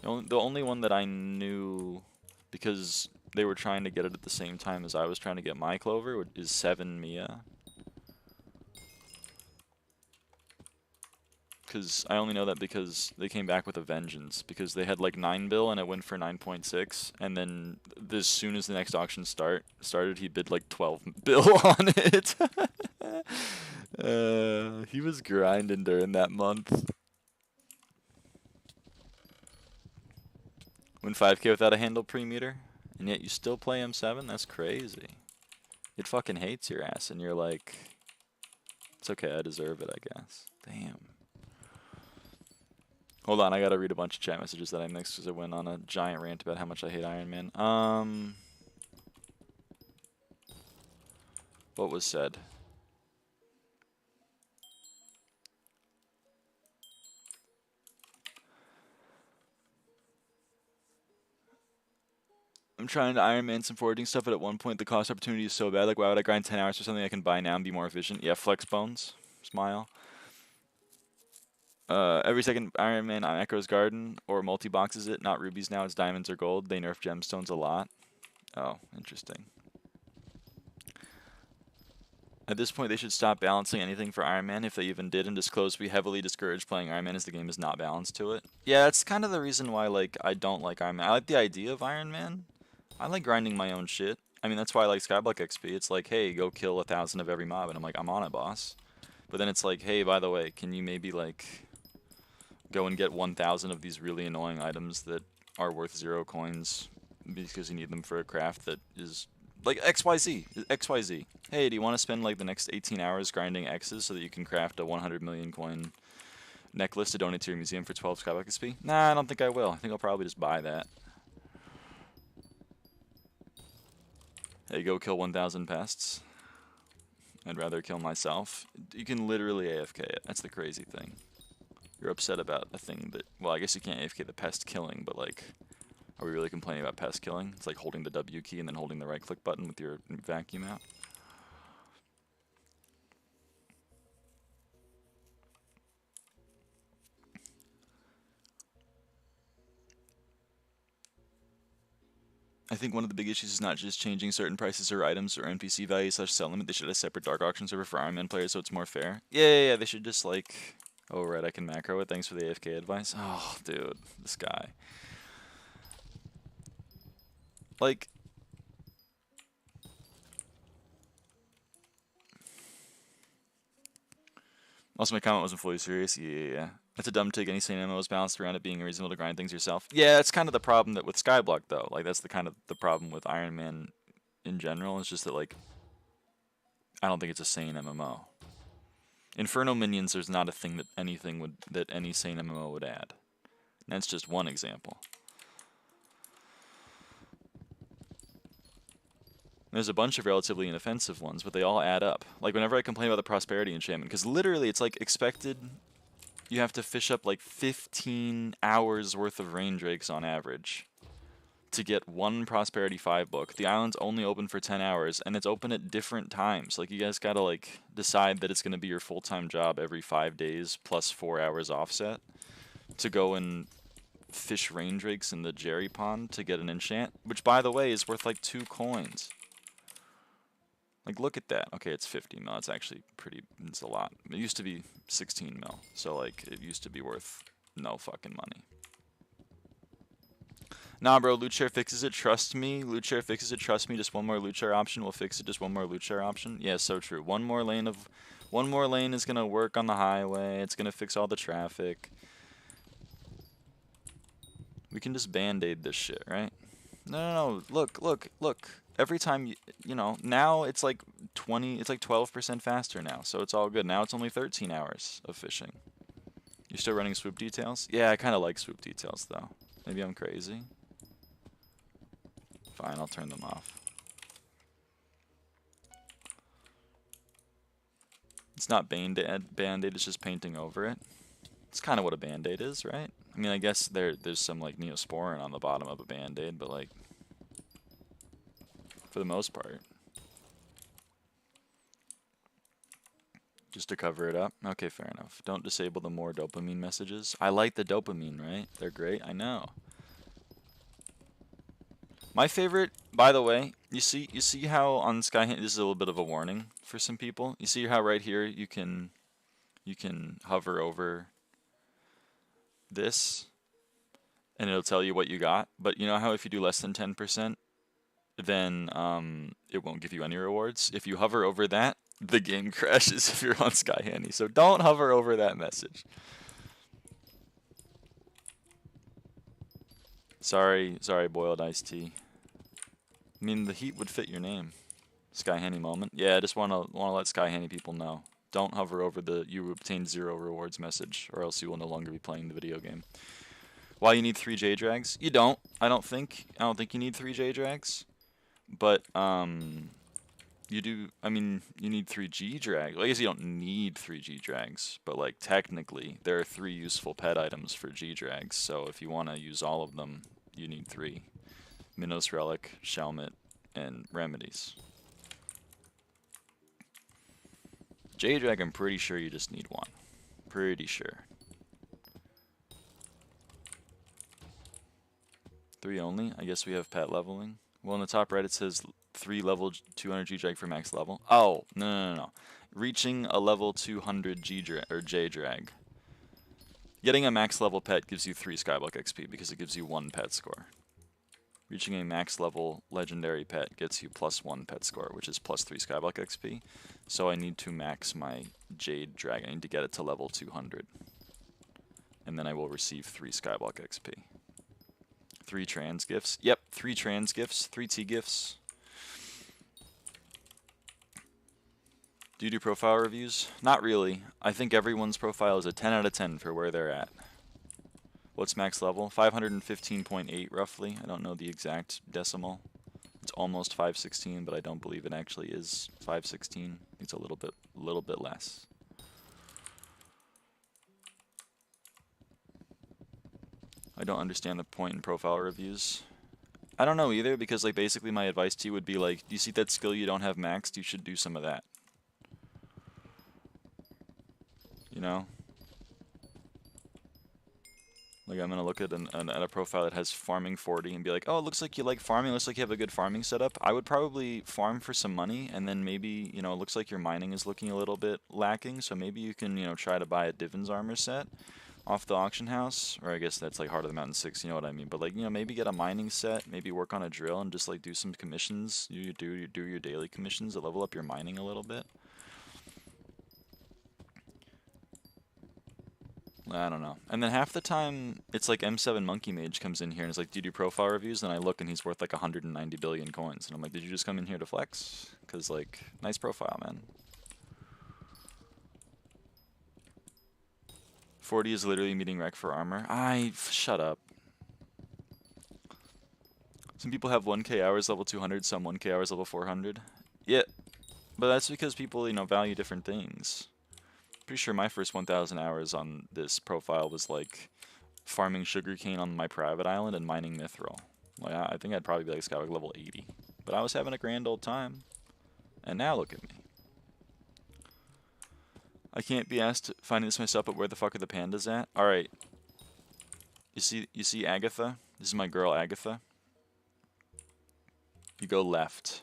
The only one that I knew because they were trying to get it at the same time as I was trying to get my clover is 7 Mia. Because I only know that because they came back with a vengeance. Because they had like 9 bill and it went for 9.6. And then as soon as the next auction started, he bid like 12 bill on it. He was grinding during that month. Win 5k without a handle pre-meter. And yet you still play M7? That's crazy. It fucking hates your ass, and you're like, it's okay, I deserve it, I guess. Damn. Hold on, I gotta read a bunch of chat messages that I mixed because I went on a giant rant about how much I hate Iron Man. What was said? I'm trying to Iron Man some foraging stuff, but at one point the cost opportunity is so bad. Like, why would I grind 10 hours for something I can buy now and be more efficient? Yeah, flex bones. Smile. Every second Iron Man on Echo's Garden or multi-boxes it. Not rubies now, it's diamonds or gold. They nerf gemstones a lot. Oh, interesting. At this point, they should stop balancing anything for Iron Man, if they even did, and disclose we heavily discourage playing Iron Man as the game is not balanced to it. Yeah, that's kind of the reason why, like, I don't like Iron Man. I like the idea of Iron Man. I like grinding my own shit. I mean, that's why I like SkyBlock XP. It's like, hey, go kill 1,000 of every mob, and I'm like, I'm on it, boss. But then it's like, hey, by the way, can you maybe, like, go and get 1,000 of these really annoying items that are worth 0 coins because you need them for a craft that is... like XYZ. Hey, do you want to spend like the next 18 hours grinding X's so that you can craft a 100 million coin necklace to donate to your museum for 12 SkyBlock XP? Nah, I don't think I will. I think I'll probably just buy that. Hey, go kill 1,000 pests. I'd rather kill myself. You can literally AFK it. That's the crazy thing. You're upset about a thing that... well, I guess you can't AFK the pest killing, but like... are we really complaining about pest killing? It's like holding the W key and then holding the right click button with your vacuum out. I think one of the big issues is not just changing certain prices or items or NPC values / sell limit. They should have a separate dark auction server for Iron Man players so it's more fair. Yeah, they should just like... oh, right, I can macro it. Thanks for the AFK advice. Oh, dude, this guy. Like... also, my comment wasn't fully serious. Yeah. That's a dumb take. Any sane MMO is balanced around it being reasonable to grind things yourself. Yeah, that's kind of the problem that with SkyBlock, though. Like, that's the kind of the problem with Iron Man in general. It's just that, like, I don't think it's a sane MMO. Inferno minions, there's not a thing that any sane MMO would add. And that's just one example. There's a bunch of relatively inoffensive ones, but they all add up. Like, whenever I complain about the prosperity enchantment, because literally it's like expected, you have to fish up like 15 hours worth of rain drakes on average to get one Prosperity 5 book. The island's only open for 10 hours, and it's open at different times. Like, you guys gotta, like, decide that it's gonna be your full-time job every 5 days plus 4 hours offset to go and fish rain drakes in the Jerry Pond to get an enchant, which, by the way, is worth, like, 2 coins. Like, look at that. Okay, it's 50 mil. It's actually it's a lot. It used to be 16 mil, so, like, it used to be worth no fucking money. Nah, bro, loot share fixes it, trust me. Loot share fixes it, trust me. Just one more loot share option will fix it. Just one more loot share option. Yeah, so true. One more lane is gonna work on the highway. It's gonna fix all the traffic. We can just band-aid this shit, right? No. Look. Every time, you know, now it's like 12% faster now, so it's all good. Now it's only 13 hours of fishing. You still running swoop details? Yeah, I kind of like swoop details, though. Maybe I'm crazy. Fine, I'll turn them off. It's not Band-Aid, it's just painting over it. It's kind of what a Band-Aid is, right? I mean, I guess there's some, like, Neosporin on the bottom of a Band-Aid, but, like, for the most part. Just to cover it up? Okay, fair enough. Don't disable the more dopamine messages. I like the dopamine, right? They're great, I know. My favorite, by the way, you see how on SkyHanni, this is a little bit of a warning for some people. You see how right here you can hover over this and it'll tell you what you got. But you know how if you do less than 10%, then it won't give you any rewards. If you hover over that, the game crashes if you're on SkyHanni. So don't hover over that message. Sorry, boiled iced tea. I mean, the heat would fit your name. SkyHanni moment. Yeah, I just wanna let SkyHanni people know. Don't hover over the "you obtained 0 rewards" message, or else you will no longer be playing the video game. Why you need 3 J drags? You don't. I don't think you need 3 J drags. But you do. I mean, you need 3 G drags. Well, I guess you don't need 3 G drags, but like technically, there are 3 useful pet items for G drags. So if you want to use all of them, you need 3. Minos Relic, Shelmet, and Remedies. J-Drag, I'm pretty sure you just need 1. Pretty sure. 3 only? I guess we have pet leveling. Well, in the top right it says 3 level 200 G-Drag for max level. Oh, no. Reaching a level 200 G-Drag, or J-Drag. Getting a max level pet gives you 3 SkyBlock XP because it gives you 1 pet score. Reaching a max level legendary pet gets you +1 pet score, which is +3 SkyBlock XP. So I need to max my Jade Dragon. I need to get it to level 200. And then I will receive 3 SkyBlock XP. 3 trans gifts. Yep, 3 trans gifts, 3 T gifts. Do you do profile reviews? Not really. I think everyone's profile is a 10 out of 10 for where they're at. What's max level? 515.8 roughly. I don't know the exact decimal. It's almost 516, but I don't believe it actually is 516. It's a little bit less. I don't understand the point in profile reviews. I don't know either, because like basically my advice to you would be like, do you see that skill you don't have maxed? You should do some of that. You know? Like, I'm going to look at a profile that has farming 40 and be like, oh, it looks like you like farming, looks like you have a good farming setup. I would probably farm for some money, and then maybe, you know, it looks like your mining is looking a little bit lacking, so maybe you can, you know, try to buy a Divin's armor set off the auction house, or I guess that's like Heart of the Mountain 6, you know what I mean, but like, you know, maybe get a mining set, maybe work on a drill, and just like do some commissions. You do your daily commissions to level up your mining a little bit. I don't know. And then half the time, it's like M7 Monkey Mage comes in here and is like, do you do profile reviews? And I look and he's worth like 190 billion coins. And I'm like, did you just come in here to flex? Because, like, nice profile, man. 40 is literally meeting rec for armor. Shut up. Some people have 1k hours level 200, some 1k hours level 400. Yeah, but that's because people, you know, value different things. Pretty sure my first 1,000 hours on this profile was like farming sugarcane on my private island and mining mithril. Like, I think I'd probably be like SkyBlock level 80. But I was having a grand old time. And now look at me. I can't be asked finding this myself, but where the fuck are the pandas at? Alright. You see Agatha? This is my girl Agatha. You go left.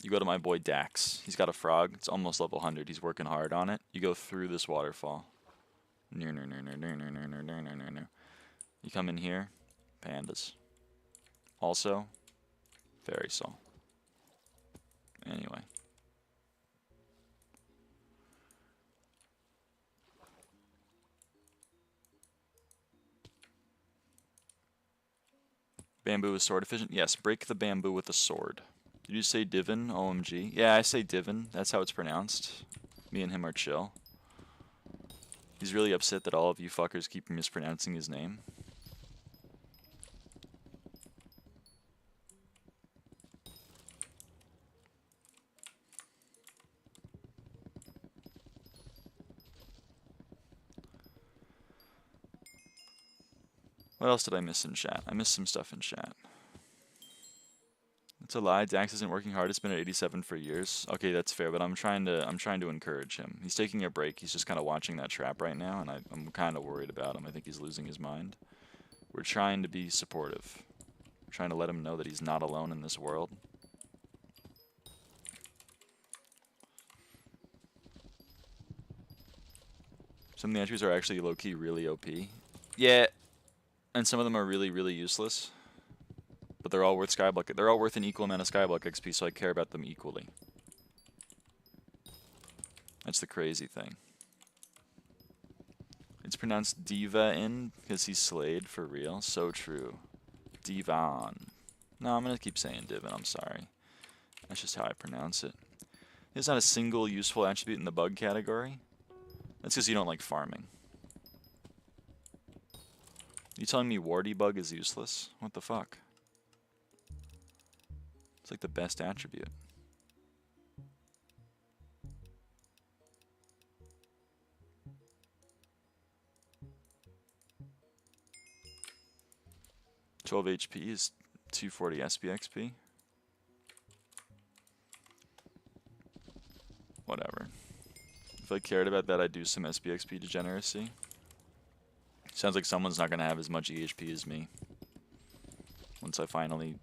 You go to my boy Dax. He's got a frog. It's almost level 100. He's working hard on it. You go through this waterfall. You come in here. Pandas. Also, fairy soul. Anyway. Bamboo is sword efficient? Yes, break the bamboo with a sword. Did you say Divin? OMG. Yeah, I say Divin. That's how it's pronounced. Me and him are chill. He's really upset that all of you fuckers keep mispronouncing his name. What else did I miss in chat? I missed some stuff in chat. It's a lie. Dax isn't working hard. It's been at 87 for years. Okay, that's fair, but I'm trying to encourage him. He's taking a break. He's just kind of watching that trap right now, and I'm kind of worried about him. I think he's losing his mind. We're trying to be supportive. We're trying to let him know that he's not alone in this world. Some of the entries are actually low-key really OP. Yeah, and some of them are really, really useless. But they're all worth SkyBlock. They're all worth an equal amount of SkyBlock XP, so I care about them equally. That's the crazy thing. It's pronounced Diva-in because he's slayed for real. So true. Divan. No, I'm going to keep saying Divin. I'm sorry. That's just how I pronounce it. There's not a single useful attribute in the bug category. That's because you don't like farming. You telling me Warty bug is useless? What the fuck? It's like the best attribute. $12 HP is 240 sbxp. Whatever. If I cared about that, I'd do some sbxp degeneracy. Sounds like someone's not going to have as much EHP as me. Once I finally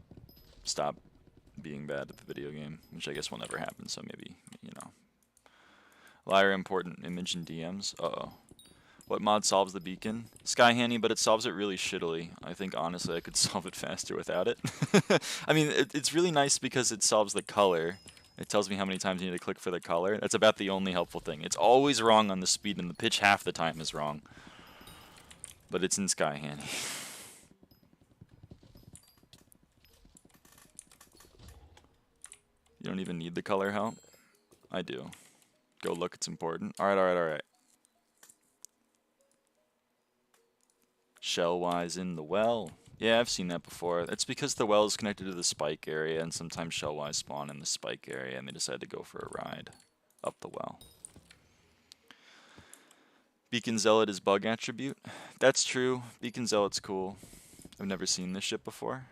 stop being bad at the video game, which I guess will never happen, so maybe, you know. Lyra important image in DMs. Uh-oh. What mod solves the beacon? SkyHanni, but it solves it really shittily. I think, honestly, I could solve it faster without it. I mean, it's really nice because it solves the color. It tells me how many times you need to click for the color. That's about the only helpful thing. It's always wrong on the speed, and the pitch half the time is wrong. But it's in SkyHanni. You don't even need the color help? I do. Go look, it's important. Alright, alright, alright. Shellwise in the well. Yeah, I've seen that before. That's because the well is connected to the spike area, and sometimes Shellwise spawn in the spike area, and they decide to go for a ride up the well. Beacon Zealot is bug attribute. That's true. Beacon Zealot's cool. I've never seen this shit before.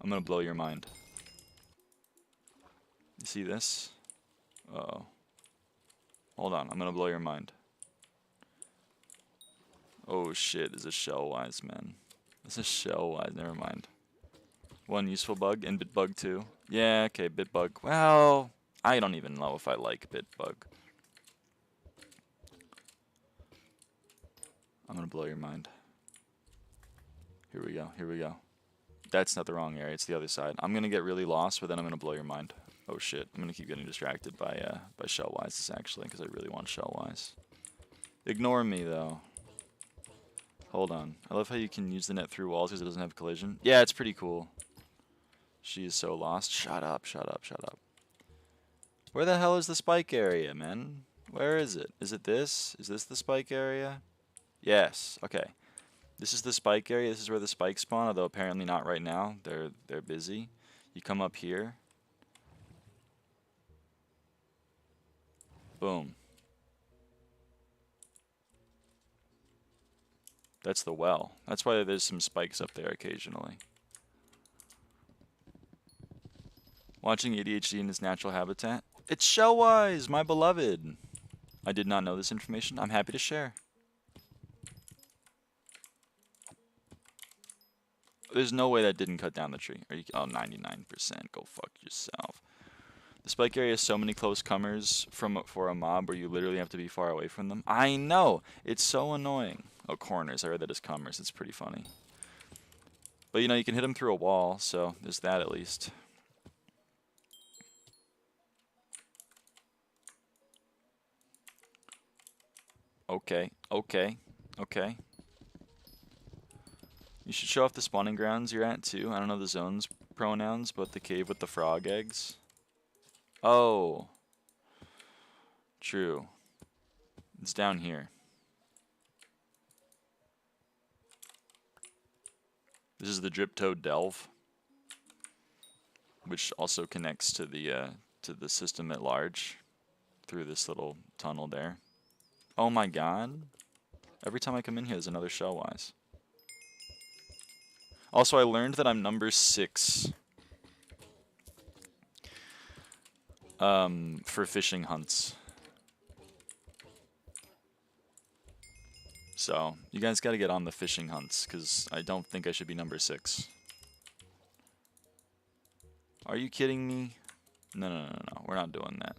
I'm gonna blow your mind. You see this? Uh-oh. Hold on, I'm gonna blow your mind. Oh shit, this is Shellwise, man. This is Shellwise, never mind. One useful bug, and Bitbug too. Yeah, okay, Bitbug. Well, I don't even know if I like Bitbug. I'm gonna blow your mind. Here we go, here we go. That's not the wrong area, it's the other side. I'm gonna get really lost, but then I'm gonna blow your mind. Oh shit, I'm gonna keep getting distracted by Shellwise, actually, because I really want Shellwise. Ignore me, though. Hold on. I love how you can use the net through walls because it doesn't have collision. Yeah, it's pretty cool. She is so lost. Shut up, shut up, shut up. Where the hell is the spike area, man? Where is it? Is it this? Is this the spike area? Yes. Okay. This is the spike area. This is where the spikes spawn, although apparently not right now. They're busy. You come up here. Boom. That's the well. That's why there's some spikes up there occasionally. Watching ADHD in its natural habitat. It's Shellwise, my beloved. I did not know this information. I'm happy to share. There's no way that didn't cut down the tree. Are you? Oh, 99%. Go fuck yourself. The spike area has so many close comers for a mob where you literally have to be far away from them. I know. It's so annoying. Oh, corners. I read that as comers. It's pretty funny. But you know, you can hit them through a wall, so there's that at least. Okay, okay, okay. You should show off the spawning grounds you're at too. I don't know the zone's pronouns, but the cave with the frog eggs. Oh. True. It's down here. This is the Drip Toad Delve, which also connects to the system at large through this little tunnel there. Oh my god. Every time I come in here, there's another Shellwise. Also, I learned that I'm number 6 for fishing hunts. So, you guys gotta get on the fishing hunts, because I don't think I should be number 6. Are you kidding me? No, no, no, no, no. We're not doing that.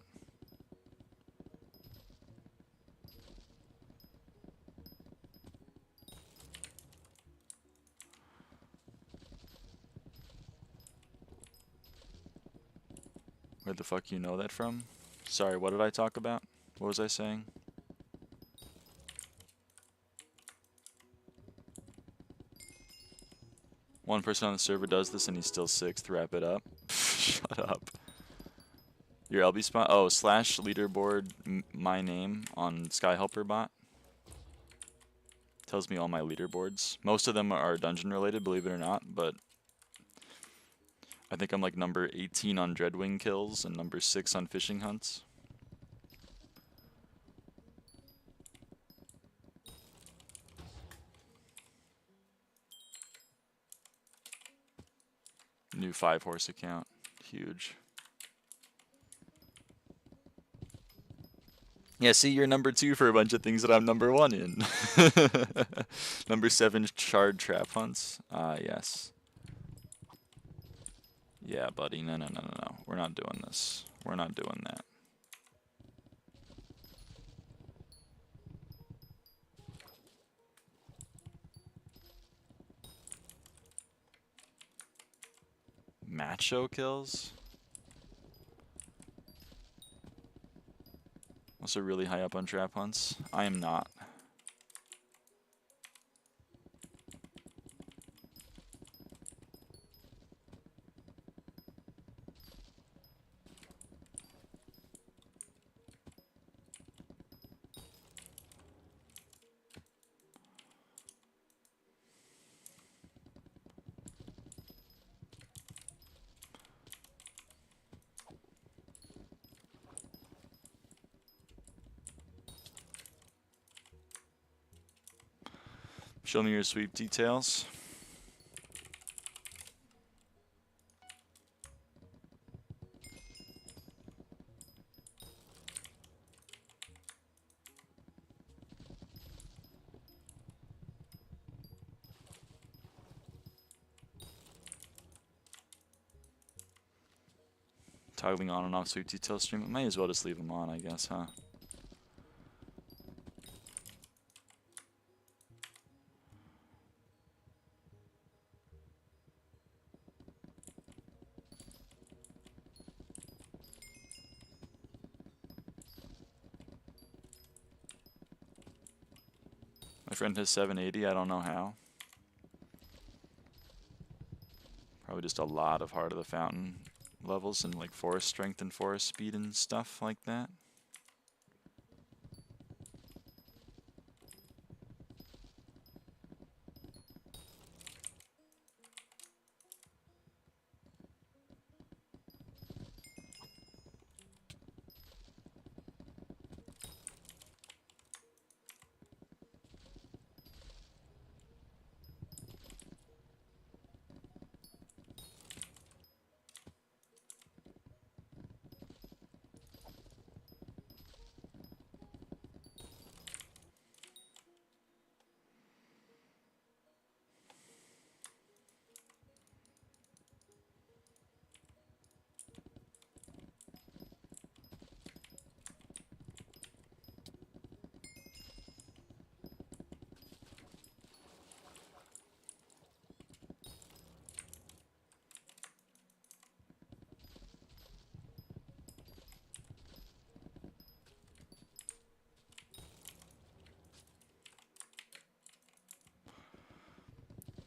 Where the fuck you know that from? Sorry, what did I talk about? What was I saying? One person on the server does this and he's still 6th. Wrap it up. Shut up. Your LB spot? Oh, / leaderboard my name on SkyHelper bot. Tells me all my leaderboards. Most of them are dungeon related, believe it or not, but I think I'm like number 18 on Dreadwing kills and number 6 on fishing hunts. New 5-horse account. Huge. Yeah, see, you're number 2 for a bunch of things that I'm number 1 in. Number 7, shard trap hunts. Yes. Yeah, buddy. No, no, no, no, no. We're not doing this. We're not doing that. Macho kills? Also really high up on trap hunts. I am not. Show me your sweep details. Toggling on and off sweep detail stream. I may as well just leave them on, I guess, huh? My friend has 780, I don't know how. Probably just a lot of Heart of the Fountain levels and like forest strength and forest speed and stuff like that.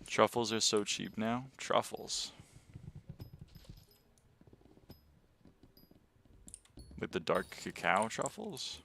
Truffles are so cheap now. Truffles. Like the dark cacao truffles?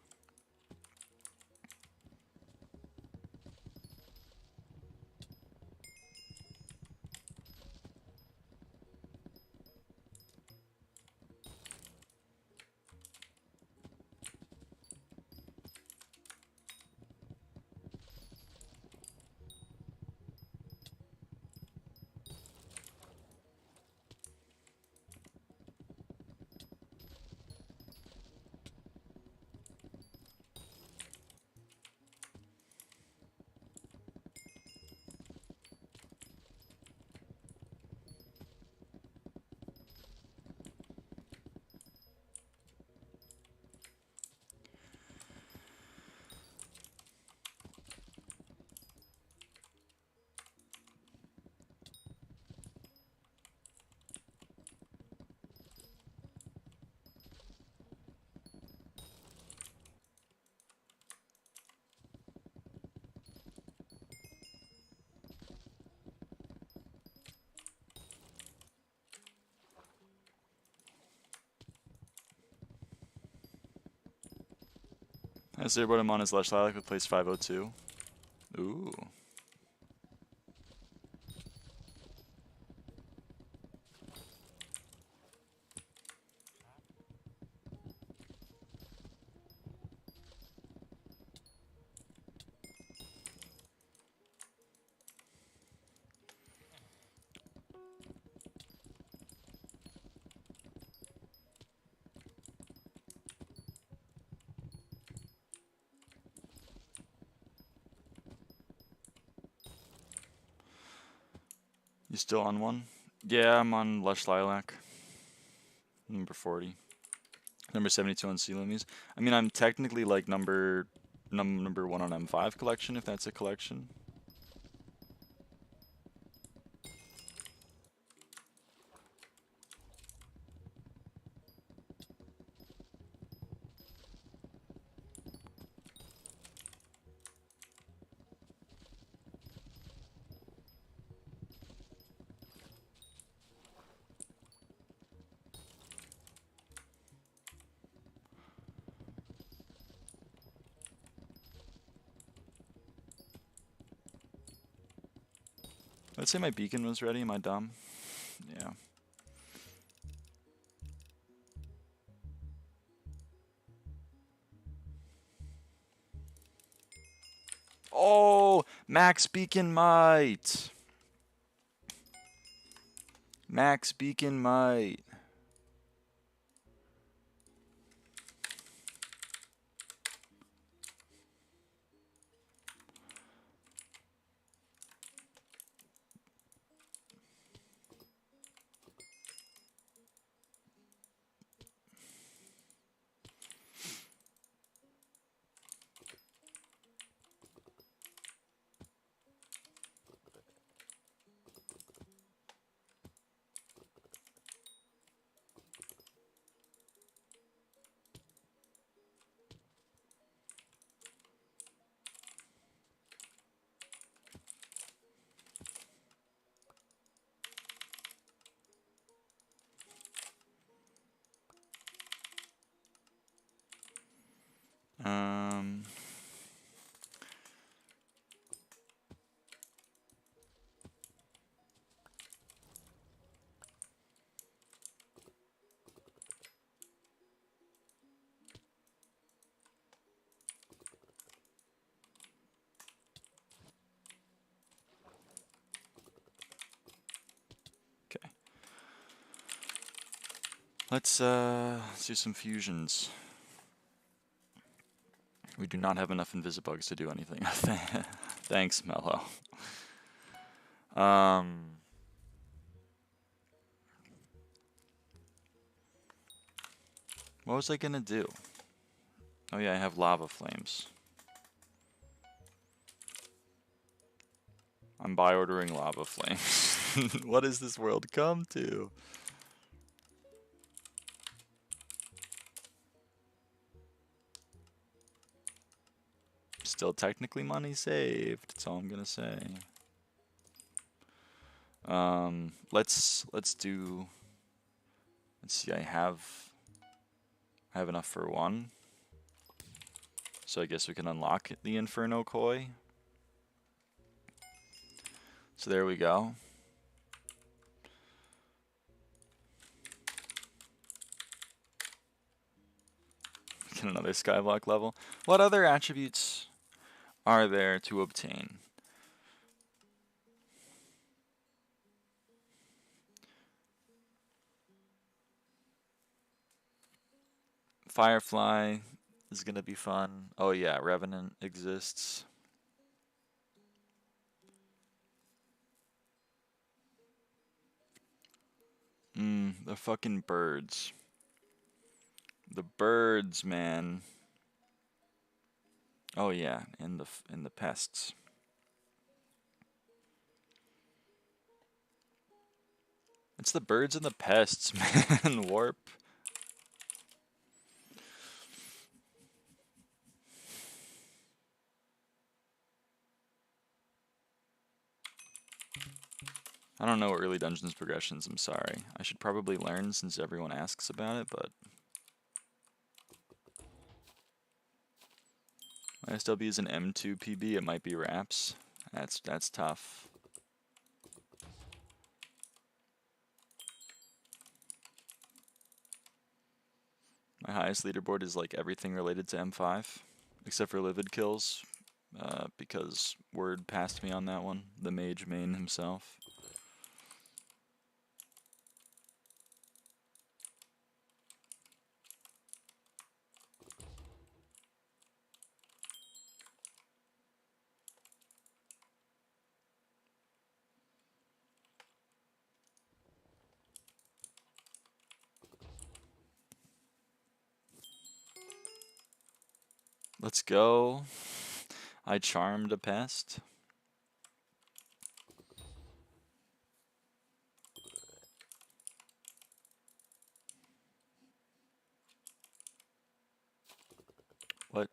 I see what I'm on is Lush Lilac with place 502. Ooh. You still on one? Yeah, I'm on Lush Lilac. Number 40. Number 72 on Sea Loomies. I mean, I'm technically like number 1 on M5 collection, if that's a collection. Let's say my beacon was ready. Am I dumb? Yeah. Oh, Max Beacon Might. Max Beacon Might. Um. Okay. Let's do some fusions. We do not have enough invisibugs to do anything. Thanks, Mello. What was I gonna do? Oh yeah, I have lava flames. I'm buy ordering lava flames. What has this world come to? Still technically money saved, that's all I'm gonna say. Let's do. Let's see. I have enough for one. So I guess we can unlock the Inferno Koi. So there we go. Get another SkyBlock level. What other attributes are there to obtain? Firefly is gonna be fun. Oh yeah, Revenant exists. The fucking birds. The birds, man. Oh yeah, and the pests. It's the birds and the pests, man. Warp. I don't know early dungeons progressions, I'm sorry. I should probably learn since everyone asks about it, but my SW is an M2 PB, it might be wraps. That's tough. My highest leaderboard is like everything related to M5, except for livid kills, because Word passed me on that one, the mage main himself. Let's go. I charmed a pest. What?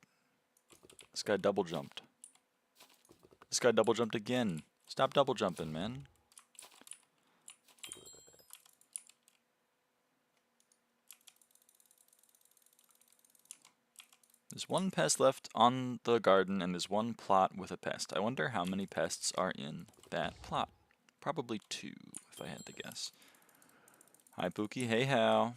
This guy double jumped. This guy double jumped again. Stop double jumping, man. There's one pest left on the garden, and there's one plot with a pest. I wonder how many pests are in that plot. Probably 2, if I had to guess. Hi, Pookie. Hey, how?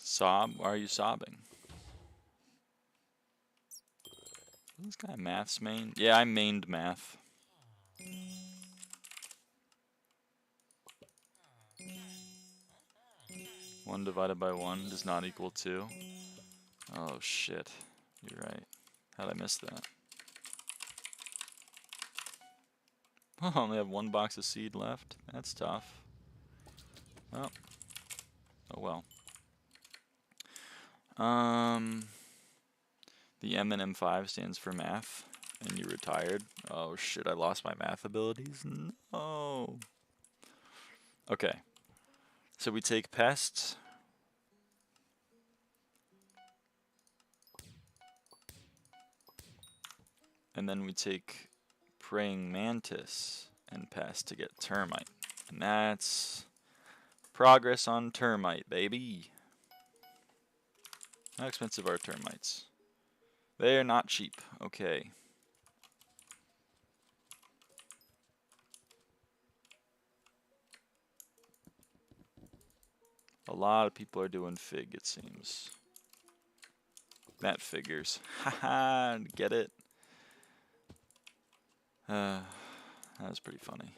Sob? Why are you sobbing? Is this guy math's main? Yeah, I mained math. One divided by 1 does not equal 2. Oh shit. You're right. How'd I miss that? Oh, I only have 1 box of seed left. That's tough. Oh. Oh well. The M in M5 stands for math, and you retired. Oh shit, I lost my math abilities? No. Okay. So we take pests. And then we take praying mantis and pest to get termite. And that's progress on termite, baby. How expensive are termites? They are not cheap. Okay. A lot of people are doing fig, it seems. That figures. Haha, get it? That was pretty funny.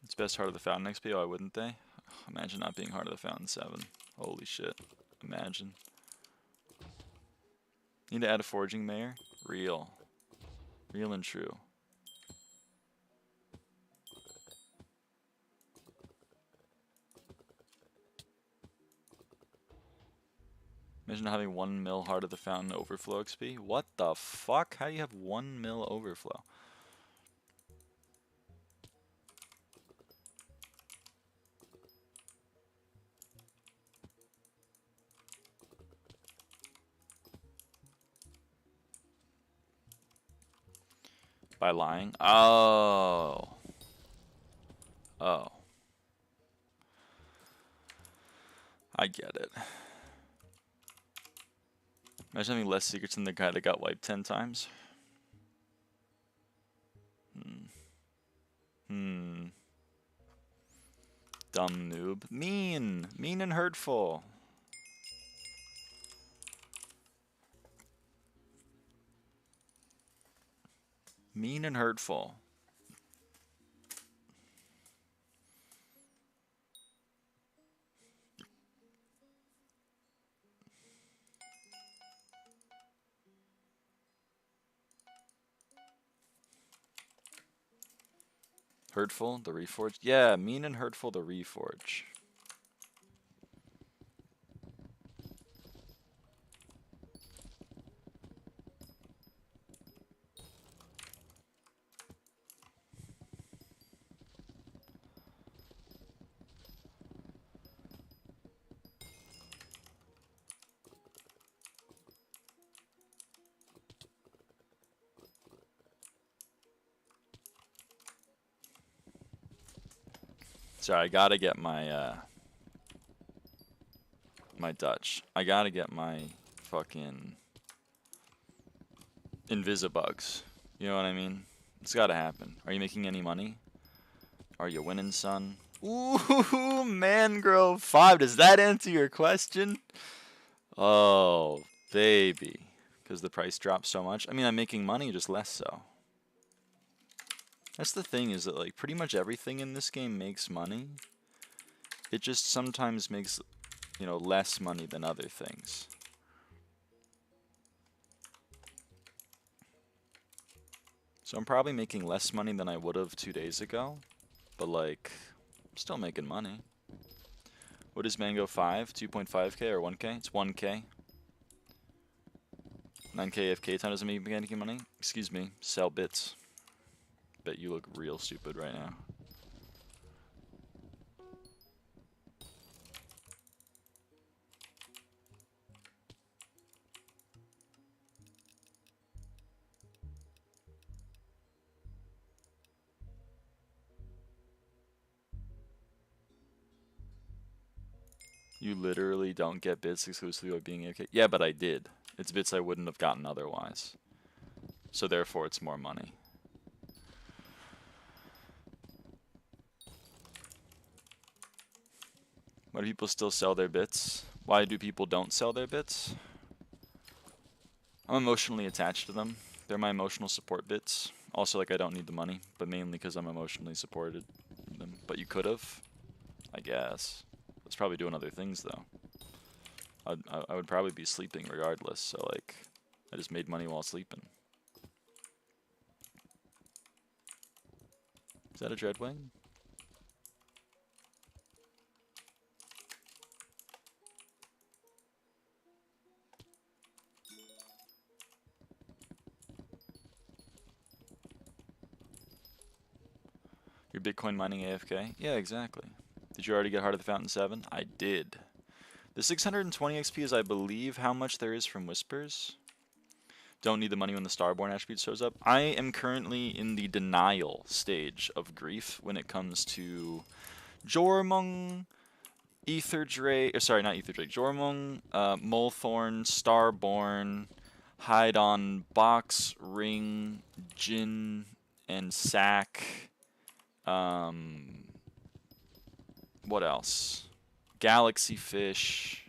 It's best heart of the fountain XP. Why wouldn't they? Imagine not being Heart of the Fountain 7. Holy shit. Imagine. Need to add a foraging mayor? Real. Real and true. Imagine having 1 mil Heart of the Fountain overflow XP. What the fuck? How do you have 1 mil overflow? By lying? Oh. Oh. I get it. Imagine having less secrets than the guy that got wiped 10 times. Dumb noob. Mean! Mean and hurtful. Mean and hurtful. Hurtful, the reforge? Yeah, mean and hurtful, the reforge. Sorry, I gotta get my, my Dutch. I gotta get my fucking Invisibugs. You know what I mean? It's gotta happen. Are you making any money? Are you winning, son? Ooh, mangrove 5. Does that answer your question? Oh, baby. Because the price dropped so much? I mean, I'm making money, just less so. That's the thing, is that like pretty much everything in this game makes money. It just sometimes makes, you know, less money than other things. So I'm probably making less money than I would have 2 days ago, but like, I'm still making money. What is Mango 5? 2.5k or 1k? It's 1k. 9k AFK time doesn't make any money? Excuse me, sell bits. Bet you look real stupid right now. You literally don't get bits exclusively by being AFK? Yeah, but I did. It's bits I wouldn't have gotten otherwise. So therefore it's more money. Why do people still sell their bits? Why do people don't sell their bits? I'm emotionally attached to them. They're my emotional support bits. Also, like, I don't need the money, but mainly because I'm emotionally supported them. But you could have, I guess. It's probably doing other things, though. I would probably be sleeping regardless, so, like, I just made money while sleeping. Is that a Dreadwing? You're Bitcoin mining AFK? Yeah, exactly. Did you already get Heart of the Fountain 7? I did. The 620 XP is, I believe, how much there is from Whispers. Don't need the money when the Starborn attribute shows up. I am currently in the denial stage of grief when it comes to Jormung, Ether Drake, sorry, not Ether Drake, Jormung, Molethorn, Starborn, Hydon, Box, Ring, Jin, and Sack. What else? Galaxy Fish.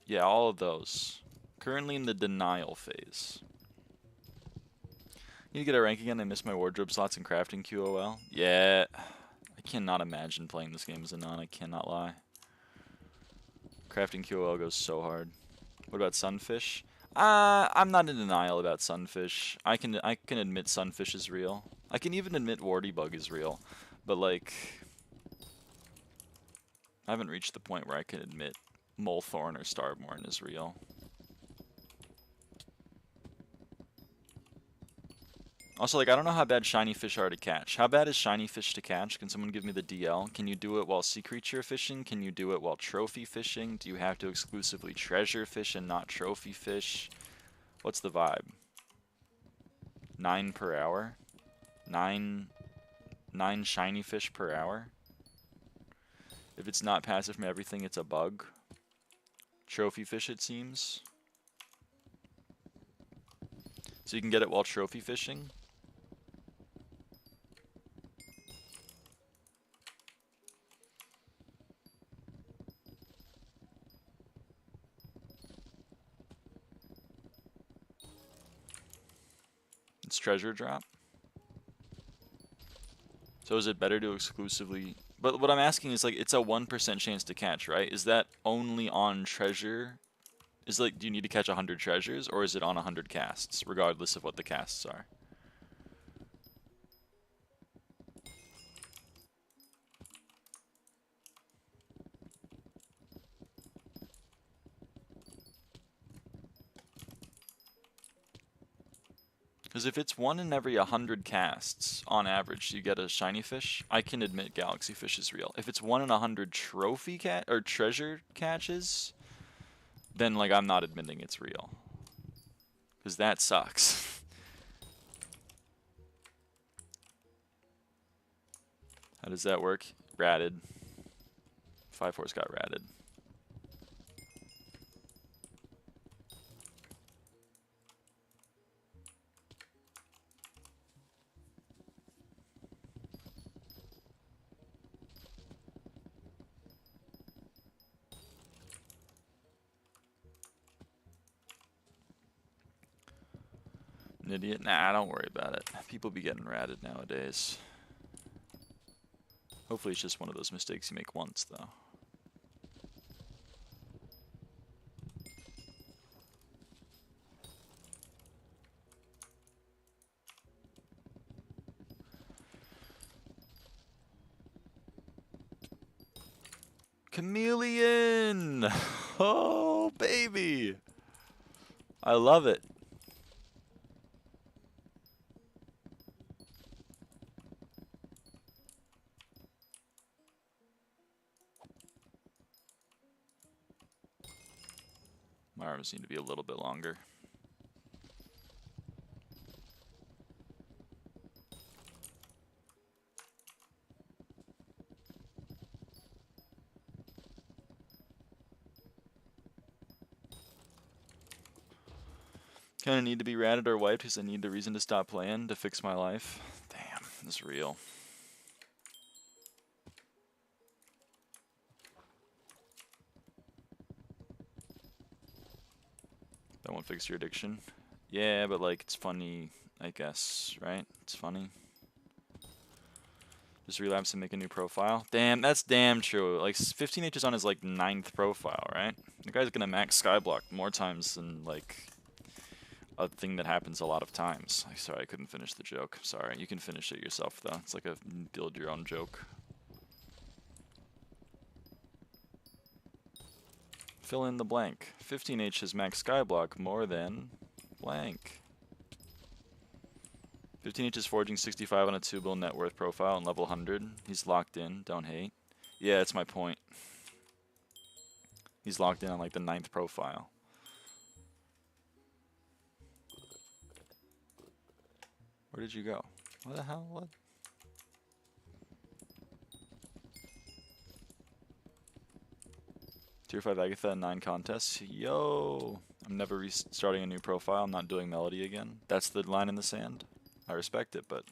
Yeah, all of those. Currently in the denial phase. You need to get a rank again. I miss my wardrobe slots and crafting QOL. Yeah, I cannot imagine playing this game as a non. I cannot lie. Crafting QOL goes so hard. What about sunfish? I'm not in denial about sunfish. I can admit sunfish is real. I can even admit wardybug is real, but like, I haven't reached the point where I can admit molethorn or starborn is real. Also, like, I don't know how bad shiny fish are to catch. How bad is shiny fish to catch? Can someone give me the DL? Can you do it while sea creature fishing? Can you do it while trophy fishing? Do you have to exclusively treasure fish and not trophy fish? What's the vibe? 9 per hour? 9 shiny fish per hour? If it's not passive from everything, it's a bug. Trophy fish, it seems. So you can get it while trophy fishing? It's treasure drop. So is it better to exclusively... But what I'm asking is, like, it's a 1% chance to catch, right? Is that only on treasure? Is, like, do you need to catch 100 treasures, or is it on 100 casts, regardless of what the casts are? Because if it's 1 in every 100 casts, on average, you get a shiny fish, I can admit galaxy fish is real. If it's 1 in 100 trophy or treasure catches, then, like, I'm not admitting it's real. Because that sucks. How does that work? Ratted. 5-4's got ratted. An idiot? Nah, don't worry about it. People be getting ratted nowadays. Hopefully it's just one of those mistakes you make once, though. Chameleon! Oh, baby! I love it. My arms need to be a little bit longer. Kinda need to be ratted or wiped because I need a reason to stop playing to fix my life. Damn, this is real. That won't fix your addiction. Yeah, but like, it's funny, I guess, right? It's funny. Just relapse and make a new profile. Damn, that's damn true. Like, 15H is on his, like, 9th profile, right? The guy's gonna max SkyBlock more times than, like, a thing that happens a lot of times. Sorry, I couldn't finish the joke. Sorry, you can finish it yourself, though. It's like a build-your-own joke. Fill in the blank. 15H has max SkyBlock more than blank. 15H is forging 65 on a 2-bill net worth profile and level 100. He's locked in, don't hate. Yeah, that's my point. He's locked in on like the 9th profile. Where did you go? What the hell? What? Tier 5 Agatha, 9 contests. Yo! I'm never restarting a new profile. I'm not doing Melody again. That's the line in the sand. I respect it, but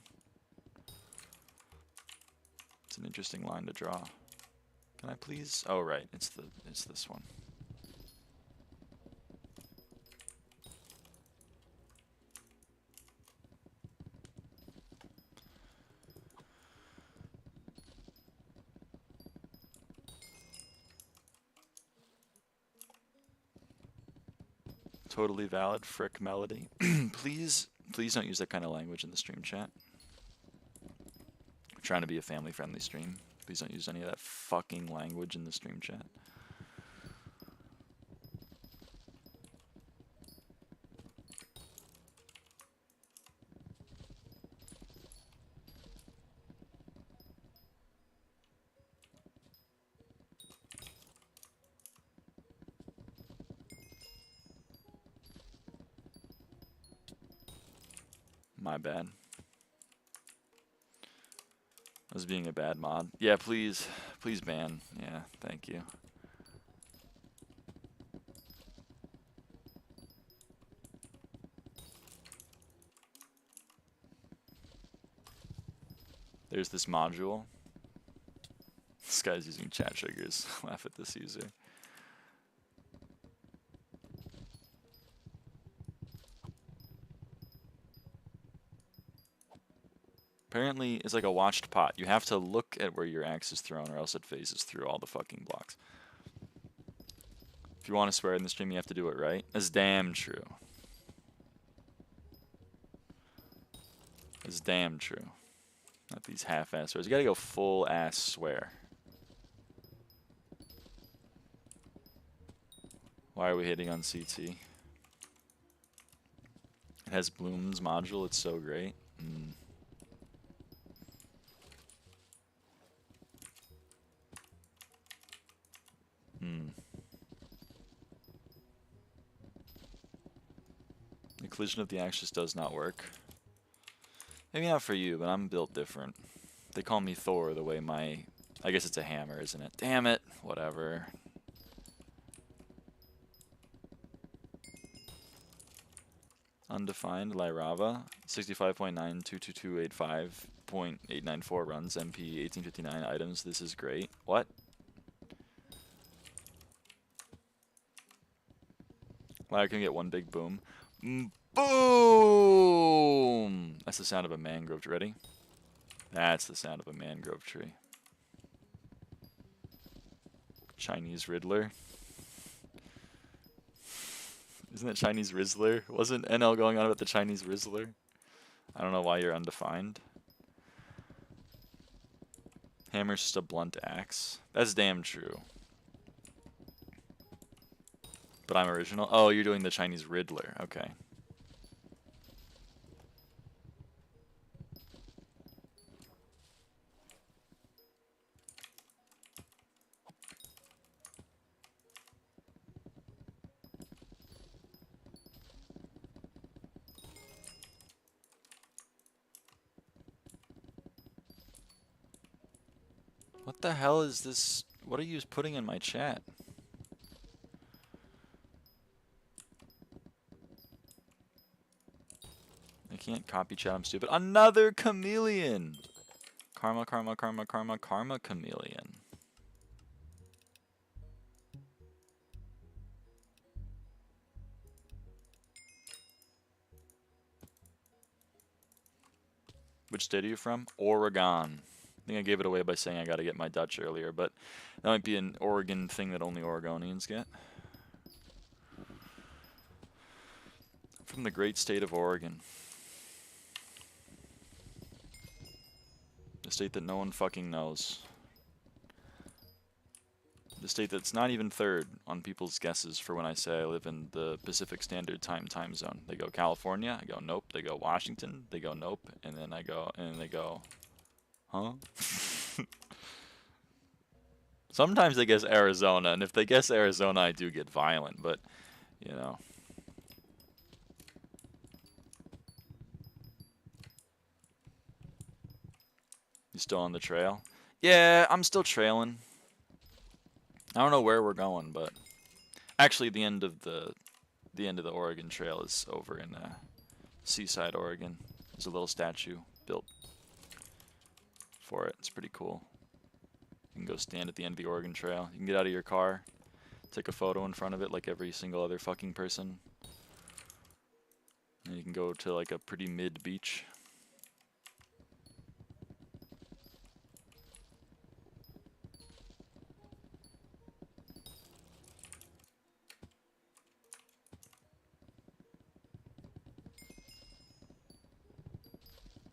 it's an interesting line to draw. Can I please? Oh, right. It's this one. Totally valid, frick melody. Please don't use that kind of language in the stream chat. We're trying to be a family-friendly stream. Please don't use any of that fucking language in the stream chat. My bad. I was being a bad mod. Yeah, please ban. Yeah, thank you. There's this module. This guy's using chat triggers. Laugh at this user. Apparently, it's like a watched pot. You have to look at where your axe is thrown or else it phases through all the fucking blocks. If you want to swear in the stream, you have to do it right. That's damn true. That's damn true. Not these half-ass swears. You gotta go full-ass swear. Why are we hitting on CT? It has Bloom's module. It's so great. The collision of the axis does not work. Maybe not for you, but I'm built different. They call me Thor the way my... I guess it's a hammer, isn't it? Damn it! Whatever. Undefined, lyraava, 65.92285.894 runs, MP 1859 items. This is great. What? Lyra can get one big boom. Boom! That's the sound of a mangrove tree. Ready? That's the sound of a mangrove tree. Chinese Riddler. Isn't it Chinese Rizzler? Wasn't NL going on about the Chinese Rizzler? I don't know why you're undefined. Hammer's just a blunt axe. That's damn true. But I'm original. Oh, you're doing the Chinese Riddler. Okay. What the hell is this? What are you putting in my chat? I can't copy chat, I'm stupid. Another chameleon! Karma, karma, karma, karma, karma chameleon. Which state are you from? Oregon. I think I gave it away by saying I gotta get my Dutch earlier, but that might be an Oregon thing that only Oregonians get. From the great state of Oregon. The state that no one fucking knows. The state that's not even third on people's guesses for when I say I live in the Pacific Standard Time zone. They go California, I go nope. They go Washington, they go nope. And then I go, and they go, huh? Sometimes they guess Arizona, and if they guess Arizona, I do get violent, but, you know. You still on the trail? Yeah, I'm still trailing. I don't know where we're going, but actually the end of the Oregon Trail is over in Seaside, Oregon. There's a little statue built for it. It's pretty cool. You can go stand at the end of the Oregon Trail. You can get out of your car, take a photo in front of it like every single other fucking person. And you can go to like a pretty mid beach.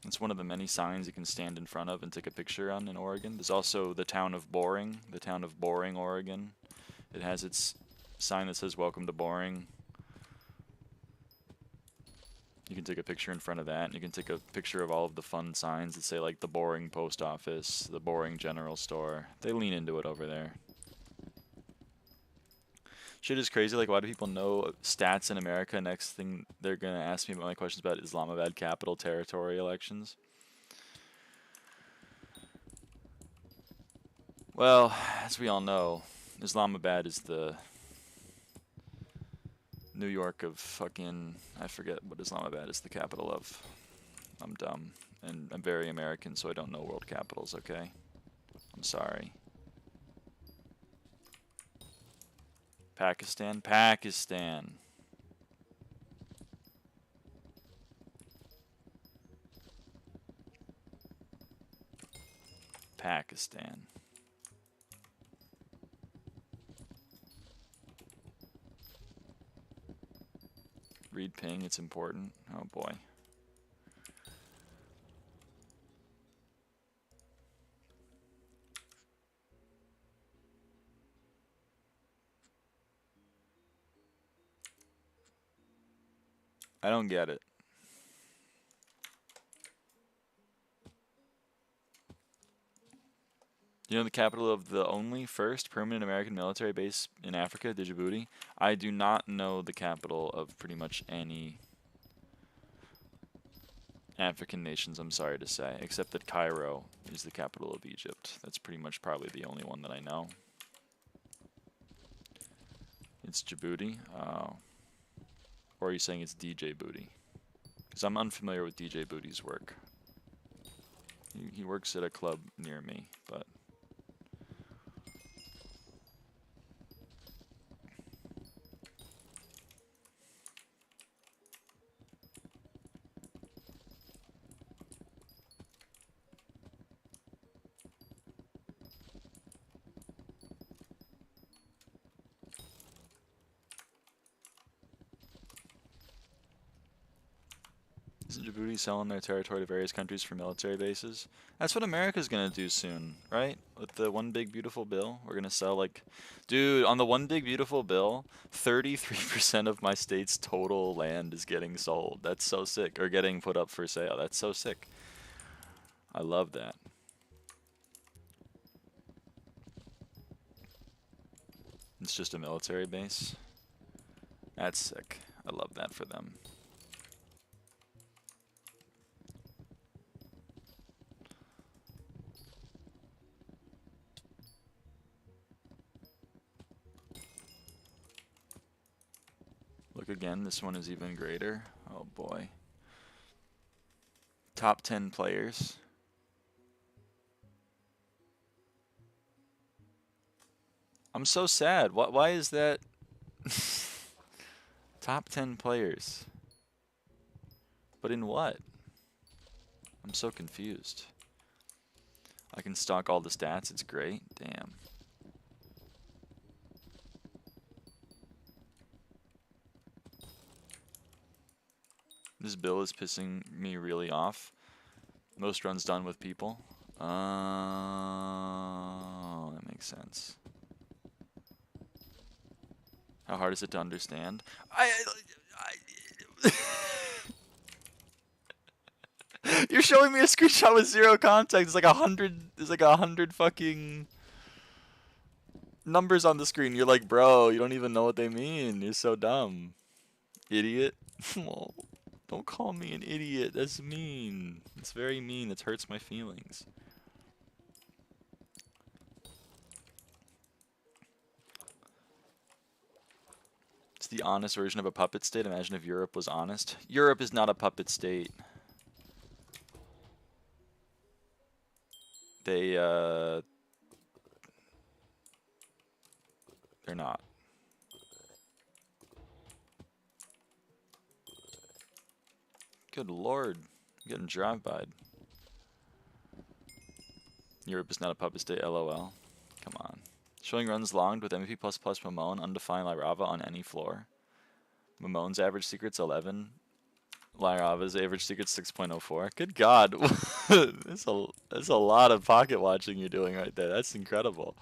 It's one of the many signs you can stand in front of and take a picture on in Oregon. There's also the town of Boring, Oregon. It has its sign that says "Welcome to Boring." You can take a picture in front of that, and you can take a picture of all of the fun signs that say like the Boring Post Office, the Boring General Store. They lean into it over there. Shit is crazy. Like, why do people know stats in America? Next thing they're gonna ask me about my questions about Islamabad Capital Territory elections. Well, as we all know, Islamabad is the New York of fucking, I forget what Islamabad is the capital of. I'm dumb, and I'm very American, so I don't know world capitals, okay? I'm sorry. Pakistan? Pakistan. Pakistan. Read ping, it's important. Oh boy. I don't get it. You know the capital of the only first permanent American military base in Africa, Djibouti? I do not know the capital of pretty much any African nations, I'm sorry to say, except that Cairo is the capital of Egypt. That's pretty much probably the only one that I know. It's Djibouti? Oh. Or are you saying it's DJ Booty? Because I'm unfamiliar with DJ Booty's work. He works at a club near me, but... Isn't Djibouti selling their territory to various countries for military bases? That's what America's gonna do soon, right? With the One Big Beautiful Bill, we're gonna sell like... Dude, on the One Big Beautiful Bill, 33% of my state's total land is getting sold. That's so sick. Or getting put up for sale. That's so sick. I love that. It's just a military base. That's sick. I love that for them. Look again, this one is even greater. Oh boy. Top 10 players. I'm so sad. Why is that? Top 10 players. But in what? I'm so confused. I can stock all the stats. It's great. Damn. This bill is pissing me really off. Most runs done with people. Oh, that makes sense. How hard is it to understand? You're showing me a screenshot with zero context. It's like 100. There's like 100 fucking numbers on the screen. You're like, bro, you don't even know what they mean. You're so dumb, idiot. Oh, don't call me an idiot. That's mean. It's very mean. It hurts my feelings. It's the honest version of a puppet state. Imagine if Europe was honest. Europe is not a puppet state. They're not. Good lord. I'm getting drive-by'd. Europe is not a puppet state, lol. Come on. Showing runs logged with MVP++ Mamone, undefined lyraava on any floor. Mamone's average secret's 11. Lyraava's average secret 6.04. Good God. That's a lot of pocket watching you're doing right there. That's incredible.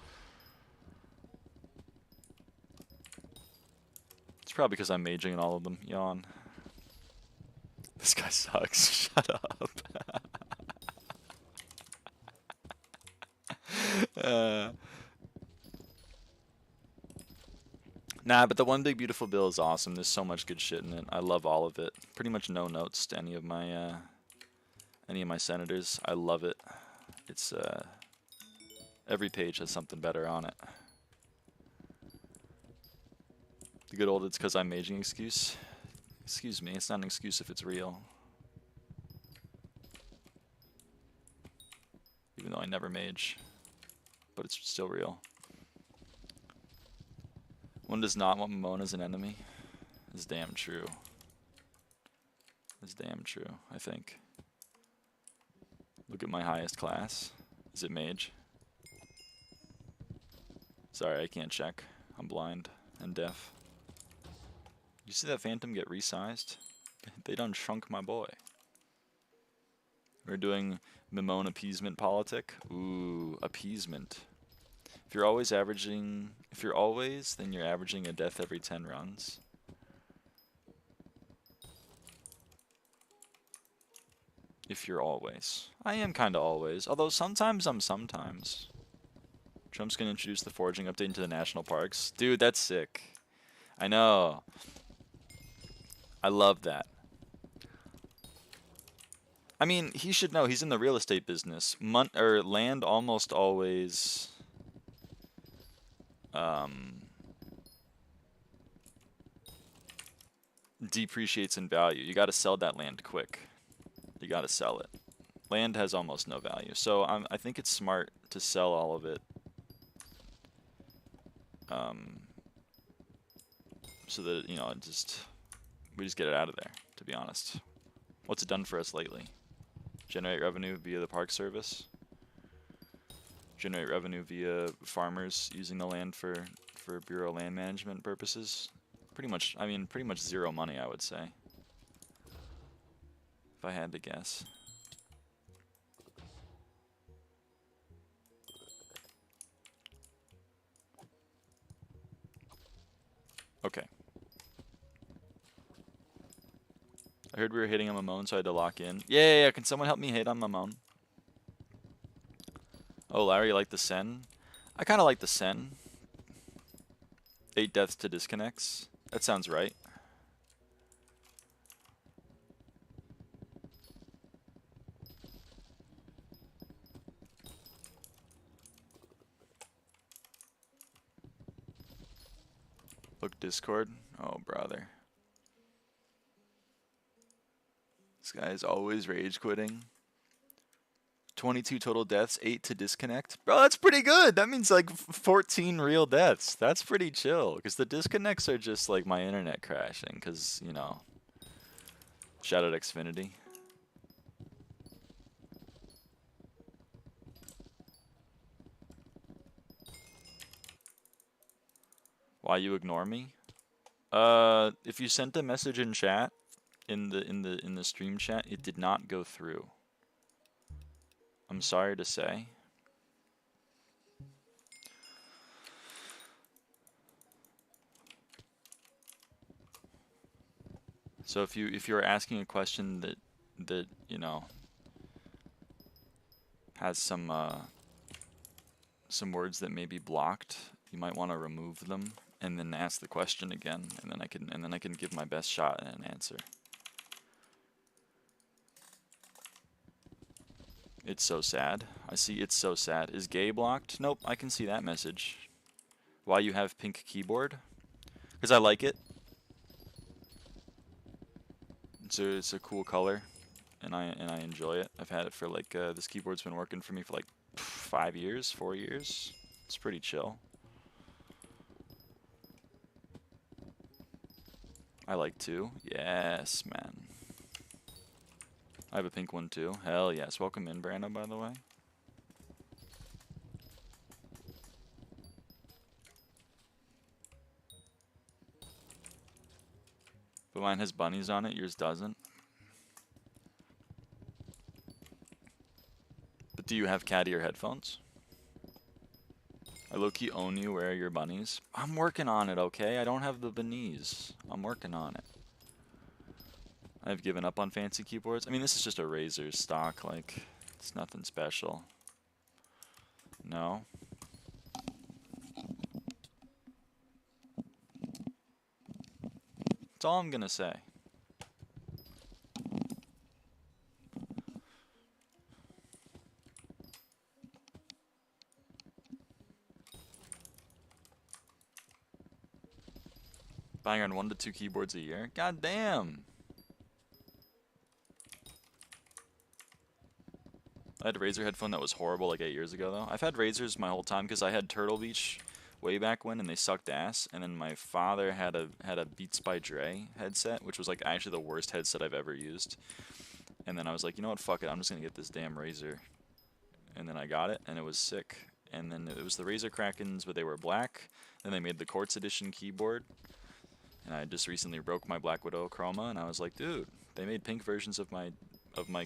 It's probably because I'm maging in all of them. Yawn. This guy sucks. Shut up. Nah, but the One Big Beautiful Bill is awesome. There's so much good shit in it. I love all of it. Pretty much no notes to any of my senators. I love it. It's every page has something better on it. The good old "it's because I'm maging" excuse. Excuse me, it's not an excuse if it's real. Even though I never mage, but it's still real. One does not want Mamona as an enemy. It's damn true. It's damn true, I think. Look at my highest class. Is it mage? Sorry, I can't check. I'm blind and deaf. You see that Phantom get resized? They done shrunk my boy. We're doing Mimone appeasement politic. Ooh, appeasement. If you're always, then you're averaging a death every 10 runs. If you're always. I am kinda always, although sometimes I'm sometimes. Trump's gonna introduce the foraging update into the national parks. Dude, that's sick. I know. I love that. I mean, he should know. He's in the real estate business. Land almost always depreciates in value. You got to sell that land quick. You got to sell it. Land has almost no value. So I think it's smart to sell all of it. So that, you know, we just get it out of there, to be honest. What's it done for us lately? Generate revenue via the park service. Generate revenue via farmers using the land for Bureau land management purposes. Pretty much zero money, I would say. If I had to guess. Okay. I heard we were hitting on Mamone, so I had to lock in. Yeah. Can someone help me hit on Mamone? Oh, Larry, you like the Sen? I kind of like the Sen. 8 deaths to disconnects. That sounds right. Look, Discord. Oh, brother. This guy is always rage quitting. 22 total deaths, 8 to disconnect. Bro, that's pretty good. That means like 14 real deaths. That's pretty chill. Because the disconnects are just like my internet crashing. Because, you know, shoutout Xfinity. Why you ignore me? If you sent a message in chat, in the stream chat, it did not go through. I'm sorry to say. So if you're asking a question that you know has some words that may be blocked, you might want to remove them and then ask the question again, and then I can give my best shot at an answer. It's so sad. I see it's so sad. Is gay blocked? Nope, I can see that message. Why you have pink keyboard? Because I like it. It's a cool color, and I enjoy it. I've had it for like this keyboard's been working for me for like 4 years. It's pretty chill. I like 2. Yes, man. I have a pink one too. Hell yes. Welcome in, Brando, by the way. But mine has bunnies on it, yours doesn't. Do you have cat ear headphones? I low-key own you. Where are your bunnies? I'm working on it, okay? I don't have the bunnies. I'm working on it. I've given up on fancy keyboards. I mean, this is just a Razer stock. Like, it's nothing special. No. That's all I'm gonna say. Buying around 1 to 2 keyboards a year? God damn! I had a Razer headphone that was horrible like 8 years ago, though. I've had Razers my whole time because I had Turtle Beach way back when, and they sucked ass. And then my father had a Beats by Dre headset, which was like actually the worst headset I've ever used. And then I was like, you know what, fuck it, I'm just gonna get this damn Razer. And then I got it, and it was sick. And then it was the Razer Krakens, but they were black. Then they made the Quartz Edition keyboard. And I just recently broke my Black Widow Chroma, and I was like, dude, they made pink versions of my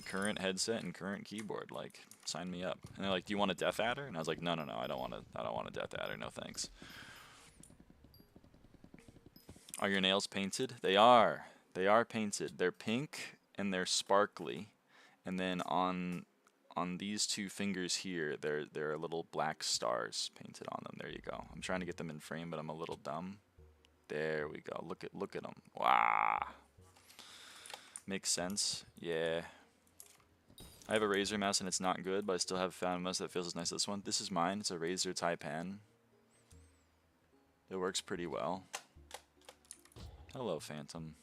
current headset and current keyboard. Like, sign me up. And they're like, do you want a Death Adder? And I was like, no, I don't want a Death Adder. No thanks. Are your nails painted? They are. They are painted. They're pink and they're sparkly. And then on these two fingers here, there are little black stars painted on them. There you go. I'm trying to get them in frame, but I'm a little dumb. There we go. Look at them. Wow. Makes sense. Yeah. I have a Razer mouse and it's not good, but I still have found a mouse that feels as nice as this one. This is mine. It's a Razer Taipan. It works pretty well. Hello, Phantom.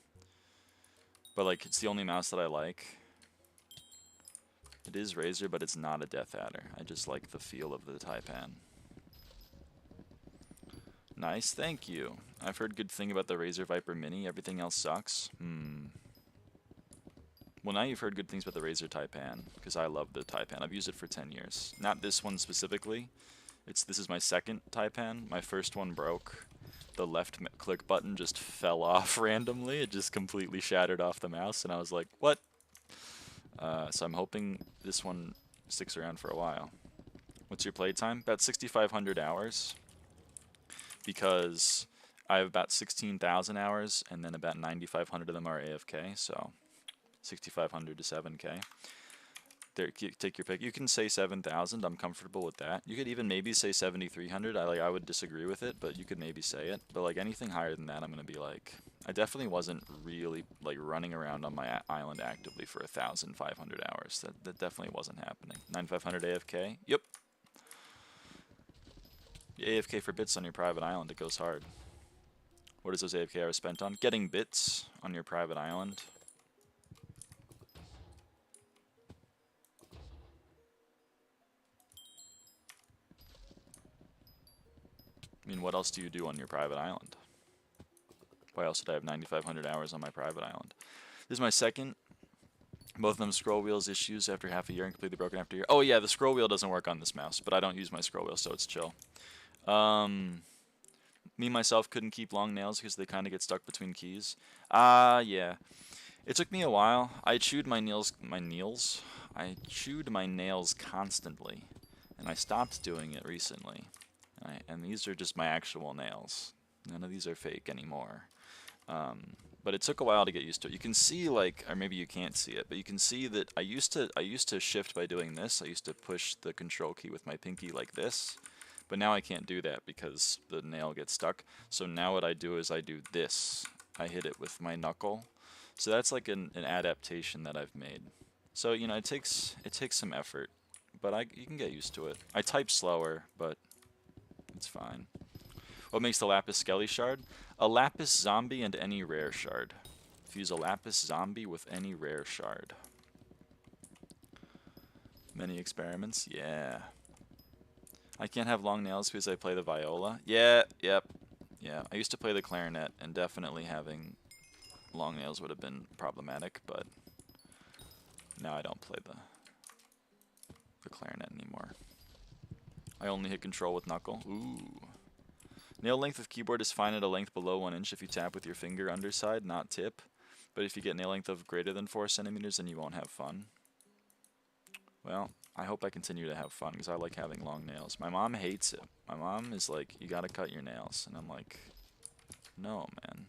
But like, it's the only mouse that I like. It is Razer, but it's not a Death Adder. I just like the feel of the Taipan. Nice, thank you. I've heard good thing about the Razer Viper Mini. Everything else sucks. Well, now you've heard good things about the Razer Taipan, because I love the Taipan. I've used it for 10 years. Not this one specifically. This is my second Taipan. My first one broke. The left click button just fell off randomly. It just completely shattered off the mouse, and I was like, what? So I'm hoping this one sticks around for a while. What's your playtime? About 6,500 hours. Because I have about 16,000 hours, and then about 9,500 of them are AFK, so 6,500 to 7K. There, take your pick. You can say 7,000. I'm comfortable with that. You could even maybe say 7,300. I would disagree with it, but you could maybe say it. But like anything higher than that, I'm gonna be like, I definitely wasn't really like running around on my island actively for 1,500 hours. That definitely wasn't happening. 9,500 AFK. Yep. AFK for bits on your private island, it goes hard. What is those AFK hours spent on? Getting bits on your private island. I mean, what else do you do on your private island? Why else did I have 9,500 hours on my private island? This is my second. Both of them scroll wheels issues after half a year and completely broken after a year. Oh yeah, the scroll wheel doesn't work on this mouse, but I don't use my scroll wheel, so it's chill. Me myself couldn't keep long nails because they kind of get stuck between keys. Yeah. It took me a while. I chewed my nails constantly, and I stopped doing it recently. And these are just my actual nails. None of these are fake anymore. But it took a while to get used to it. You can see, like, or maybe you can't see it, but you can see that I used to shift by doing this. I used to push the control key with my pinky like this. But now I can't do that because the nail gets stuck. So now what I do is I do this. I hit it with my knuckle. So that's like an adaptation that I've made. So, you know, it takes some effort, but you can get used to it. I type slower, but it's fine. What makes the Lapis Skelly shard? A Lapis Zombie and any rare shard. Fuse a Lapis Zombie with any rare shard. Many experiments? Yeah. I can't have long nails because I play the viola. Yeah, yep. Yeah, I used to play the clarinet, and definitely having long nails would have been problematic, but now I don't play the clarinet anymore. I only hit control with knuckle. Ooh. Nail length of keyboard is fine at a length below 1 inch if you tap with your finger underside, not tip. But if you get nail length of greater than 4 centimeters, then you won't have fun. Well, I hope I continue to have fun because I like having long nails. My mom hates it. My mom is like, you gotta cut your nails. And I'm like, no, man.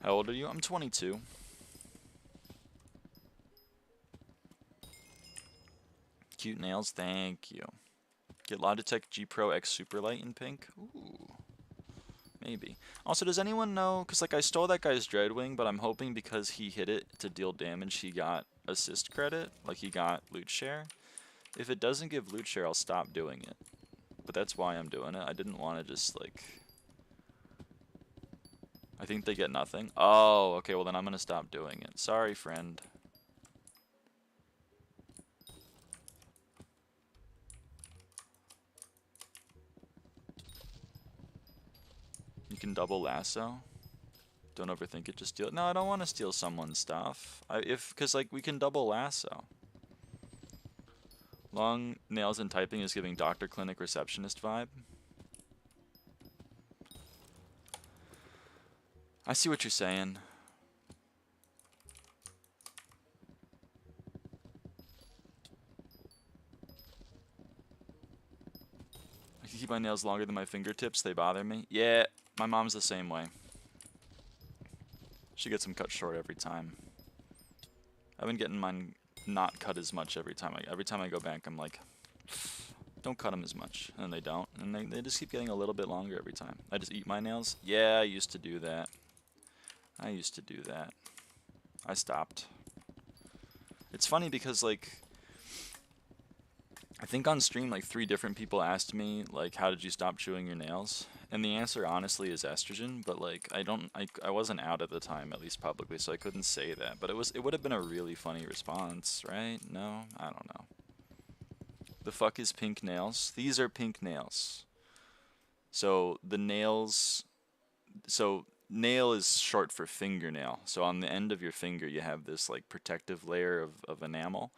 How old are you? I'm 22. Cute nails, thank you. Get Logitech G Pro X Superlight in pink? Ooh. Maybe. Also, does anyone know, because like I stole that guy's Dreadwing, but I'm hoping because he hit it to deal damage, he got assist credit, like he got loot share. If it doesn't give loot share, I'll stop doing it. But that's why I'm doing it. I didn't want to just like... I think they get nothing. Oh, okay, well then I'm going to stop doing it. Sorry, friend. You can double lasso. Don't overthink it, just steal it. No, I don't want to steal someone's stuff. Because like we can double lasso. Long nails and typing is giving doctor clinic receptionist vibe. I see what you're saying. I can keep my nails longer than my fingertips. They bother me. Yeah, my mom's the same way. She gets them cut short every time. I've been getting mine not cut as much every time. Every time I go back, I'm like, don't cut them as much. And they don't. And they just keep getting a little bit longer every time. I just eat my nails. Yeah, I used to do that. I stopped. It's funny because, like, I think on stream, like, 3 different people asked me, like, how did you stop chewing your nails? And the answer, honestly, is estrogen, but, like, I wasn't out at the time, at least publicly, so I couldn't say that. But it would have been a really funny response, right? No? I don't know. The fuck is pink nails? These are pink nails. So, the nails... So, nail is short for fingernail. So, on the end of your finger, you have this, like, protective layer of enamel.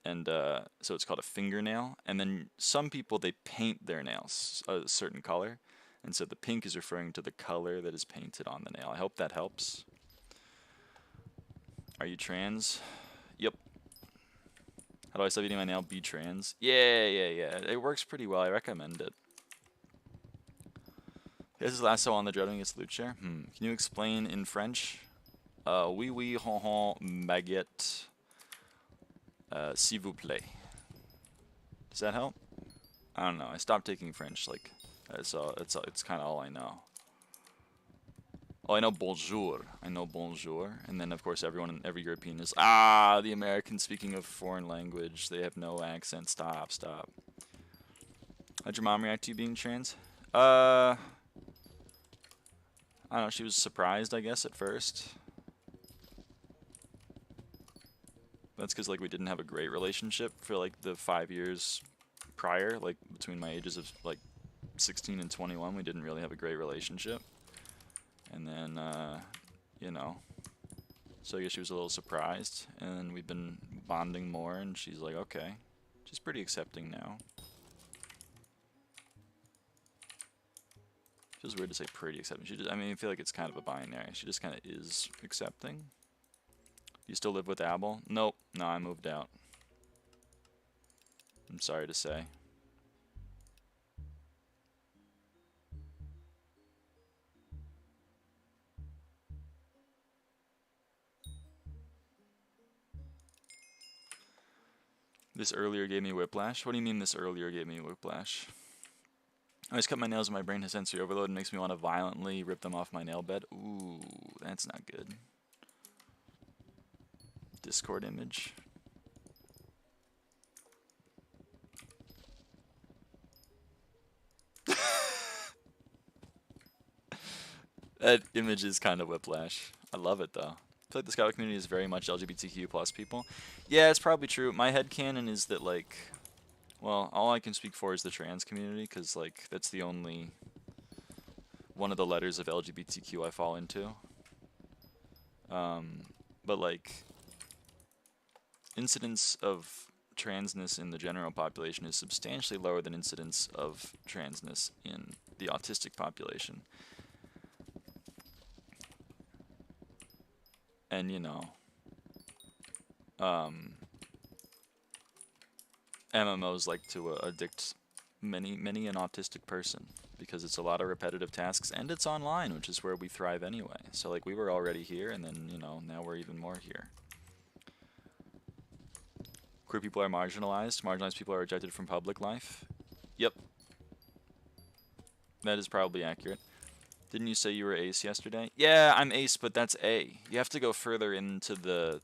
And so it's called a fingernail. And then some people, they paint their nails a certain color. And so the pink is referring to the color that is painted on the nail. I hope that helps. Are you trans? Yep. How do I stop eating my nail? Be trans? Yeah. It works pretty well. I recommend it. This is lasso on the Dreadwing gets loot share. Can you explain in French? Oui, hon, baguette. S'il vous plaît. Does that help? I don't know. I stopped taking French. Like, so it's kind of all I know. Oh, I know bonjour. And then of course every European is the Americans speaking a foreign language. They have no accent. Stop. How'd your mom react to you being trans? I don't know. She was surprised, I guess, at first. That's because, like, we didn't have a great relationship for, like, the 5 years prior. Like, between my ages of, like, 16 and 21, we didn't really have a great relationship. And then, you know, so I guess she was a little surprised. And then we've been bonding more, and she's like, okay. She's pretty accepting now. Feels weird to say pretty accepting. I mean, I feel like it's kind of a binary. She just kind of is accepting. You still live with Abel? Nope. No, I moved out. I'm sorry to say. This earlier gave me whiplash? What do you mean this earlier gave me whiplash? I always cut my nails and my brain has sensory overload and makes me want to violently rip them off my nail bed. Ooh, that's not good. Discord image. That image is kind of whiplash. I love it though. I feel like the SkyBlock community is very much LGBTQ plus people. Yeah, it's probably true. My headcanon is that, like, well, all I can speak for is the trans community, because, like, that's the only one of the letters of LGBTQ I fall into. But, like, incidents of transness in the general population is substantially lower than incidence of transness in the autistic population. And, you know, MMOs like to addict many an autistic person because it's a lot of repetitive tasks and it's online, which is where we thrive anyway. So, like, we were already here, and then, you know, now we're even more here. Queer people are marginalized. Marginalized people are rejected from public life. Yep. That is probably accurate. Didn't you say you were ace yesterday? Yeah, I'm ace, but that's A. You have to go further into the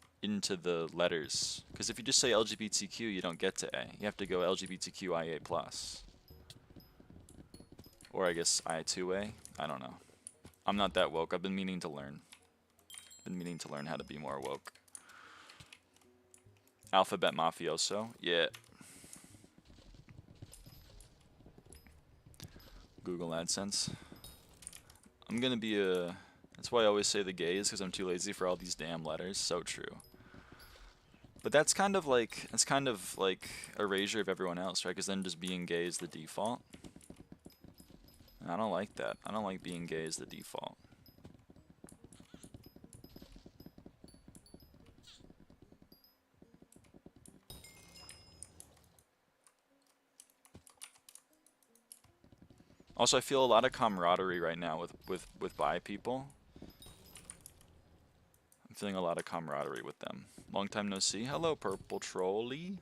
letters. Because if you just say LGBTQ, you don't get to A. You have to go LGBTQIA+. Or I guess I2A. I don't know. I'm not that woke. I've been meaning to learn. Been meaning to learn how to be more woke. Alphabet Mafioso. Yeah. Google AdSense. I'm gonna be a... That's why I always say the gays, because I'm too lazy for all these damn letters. So true. But that's kind of like erasure of everyone else, right? Because then just being gay is the default. And I don't like that. I don't like being gay as the default. Also, I feel a lot of camaraderie right now with bi people. I'm feeling a lot of camaraderie with them. Long time no see. Hello, Purple Trolley.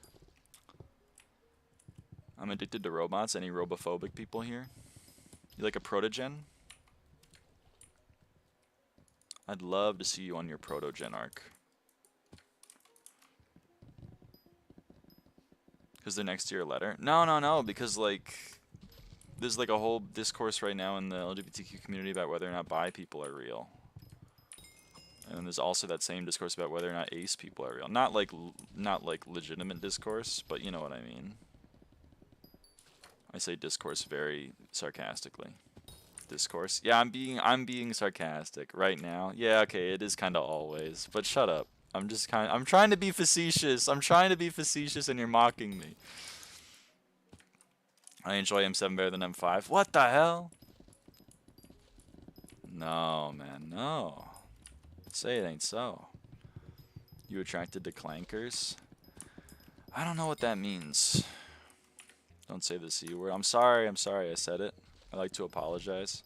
I'm addicted to robots. Any robophobic people here? You like a protogen? I'd love to see you on your protogen arc. Because they're next to your letter? No, because, like... There's like a whole discourse right now in the LGBTQ community about whether or not bi people are real. And there's also that same discourse about whether or not ace people are real. Not like legitimate discourse, but you know what I mean. I say discourse very sarcastically. Discourse. Yeah, I'm being sarcastic right now. Yeah, okay, it is kind of always. But shut up. I'm trying to be facetious. I'm trying to be facetious and you're mocking me. I enjoy M7 better than M5. What the hell? No, man, no. Say it ain't so. You attracted to clankers? I don't know what that means. Don't say the C word. I'm sorry I said it. I like to apologize.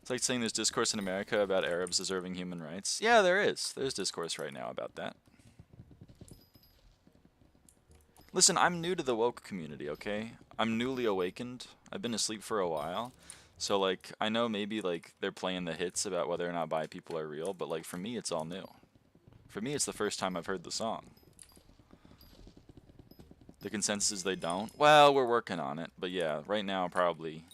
It's like saying there's discourse in America about Arabs deserving human rights. Yeah, there is. There's discourse right now about that. Listen, I'm new to the woke community, okay? I'm newly awakened. I've been asleep for a while. So, like, I know maybe, like, they're playing the hits about whether or not bi people are real, but, like, for me, it's all new. For me, it's the first time I've heard the song. The consensus is they don't. Well, we're working on it. But, yeah, right now, probably...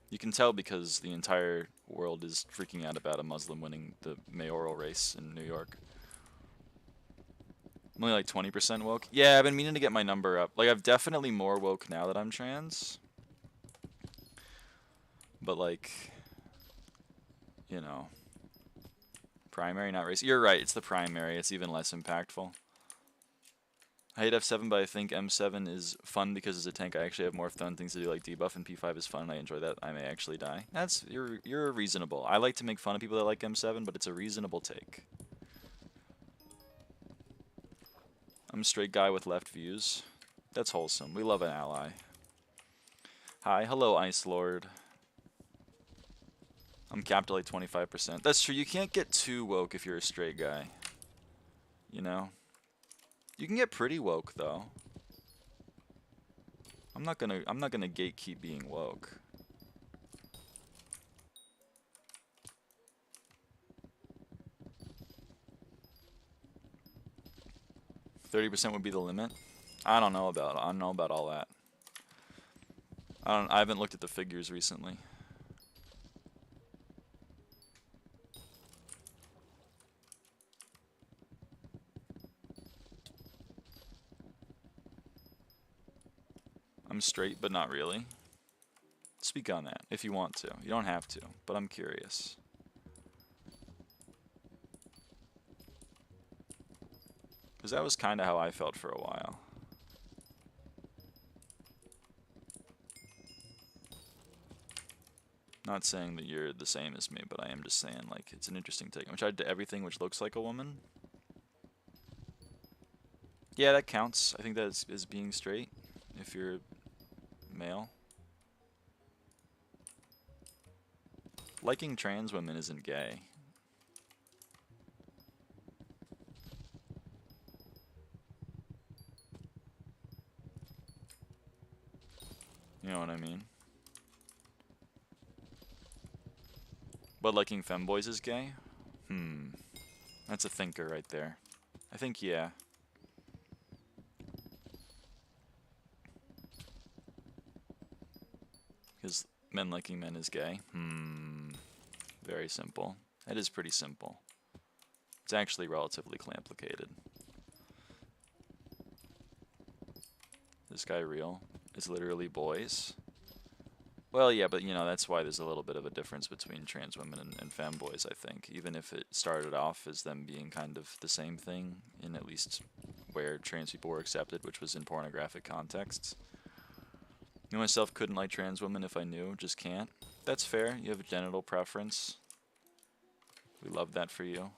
You can tell because the entire world is freaking out about a Muslim winning the mayoral race in New York. I'm only like 20% woke. Yeah, I've been meaning to get my number up. Like, I'm definitely more woke now that I'm trans. But, like, you know, primary, not race. You're right, it's the primary. It's even less impactful. I hate F7, but I think M7 is fun because as a tank, I actually have more fun things to do, like debuff, and P5 is fun. I enjoy that. I may actually die. You're reasonable. I like to make fun of people that like M7, but it's a reasonable take. I'm a straight guy with left views. That's wholesome. We love an ally. Hi, hello, Ice Lord. I'm capped at like 25%. That's true. You can't get too woke if you're a straight guy. You know? You can get pretty woke though. I'm not gonna gatekeep being woke. %30 would be the limit. I don't know about all that. I haven't looked at the figures recently. I'm straight, but not really. Speak on that if you want to. You don't have to, but I'm curious. Because that was kind of how I felt for a while. Not saying that you're the same as me, but I am just saying, like, it's an interesting take. I'm tried to everything which looks like a woman. Yeah, that counts. I think that is being straight if you're male. Liking trans women isn't gay. You know what I mean? But liking femboys is gay? That's a thinker right there. I think, yeah. Because men liking men is gay? Very simple. That is pretty simple. It's actually relatively complicated. This guy real? It's literally boys? Well, yeah, but you know, that's why there's a little bit of a difference between trans women and femboys, I think. Even if it started off as them being kind of the same thing, in at least where trans people were accepted, which was in pornographic contexts. Me myself couldn't like trans women if I knew, just can't. That's fair, you have a genital preference. We love that for you.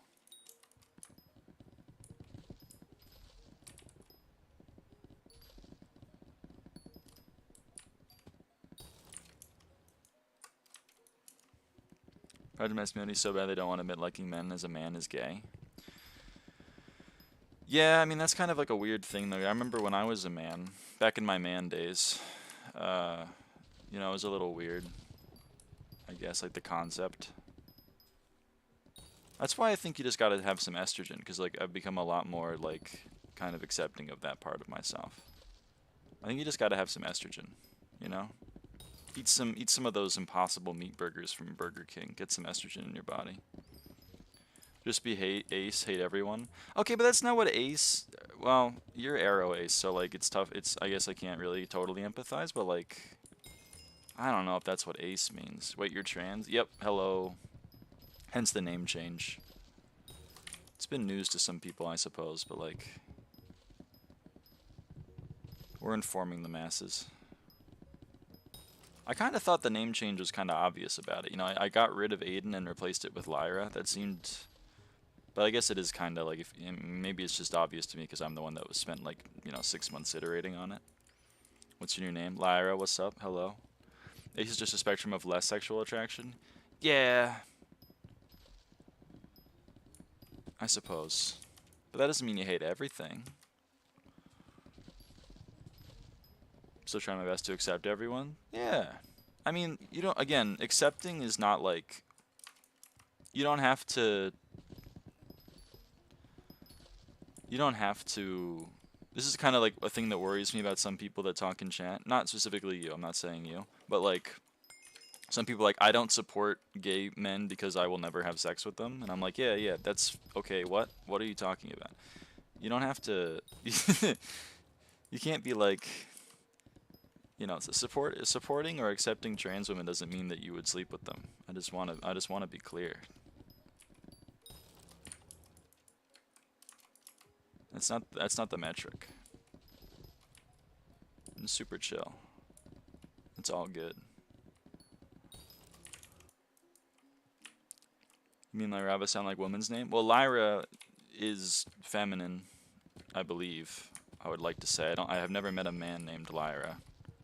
Mass community so bad they don't want to admit liking men as a man is gay. Yeah, I mean, that's kind of like a weird thing, though. I remember when I was a man, back in my man days, you know, it was a little weird, I guess, like the concept. That's why I think you just gotta have some estrogen, because, like, I've become a lot more, like, kind of accepting of that part of myself. I think you just gotta have some estrogen, you know? Eat some of those Impossible Meat burgers from Burger King. Get some estrogen in your body. Just be ace, hate everyone. Okay, but that's not what ace... Well, you're arrow ace, so, like, it's tough. I guess I can't really totally empathize, but, like... I don't know if that's what ace means. Wait, you're trans? Yep, hello. Hence the name change. It's been news to some people, I suppose, but, like... We're informing the masses. I kind of thought the name change was kind of obvious about it. You know, I got rid of Aiden and replaced it with Lyra. That seemed... But I guess it is kind of like, if maybe it's just obvious to me because I'm the one that was spent, like, you know, 6 months iterating on it. What's your new name? Lyra, what's up? Hello. Ace is just a spectrum of less sexual attraction? Yeah. I suppose. But that doesn't mean you hate everything. Still trying my best to accept everyone? Yeah. I mean, you don't, again, accepting is not like, you don't have to, this is kind of like a thing that worries me about some people that talk in chat. Not specifically you, I'm not saying you, but like, some people like, I don't support gay men because I will never have sex with them. And I'm like, yeah, that's, okay, what? What are you talking about? You don't have to, you can't be like, you know, supporting or accepting trans women doesn't mean that you would sleep with them. I just want to be clear. That's not the metric. I'm super chill. It's all good. You mean lyraava sound like woman's name? Well, Lyra is feminine, I believe. I would like to say. I have never met a man named Lyra.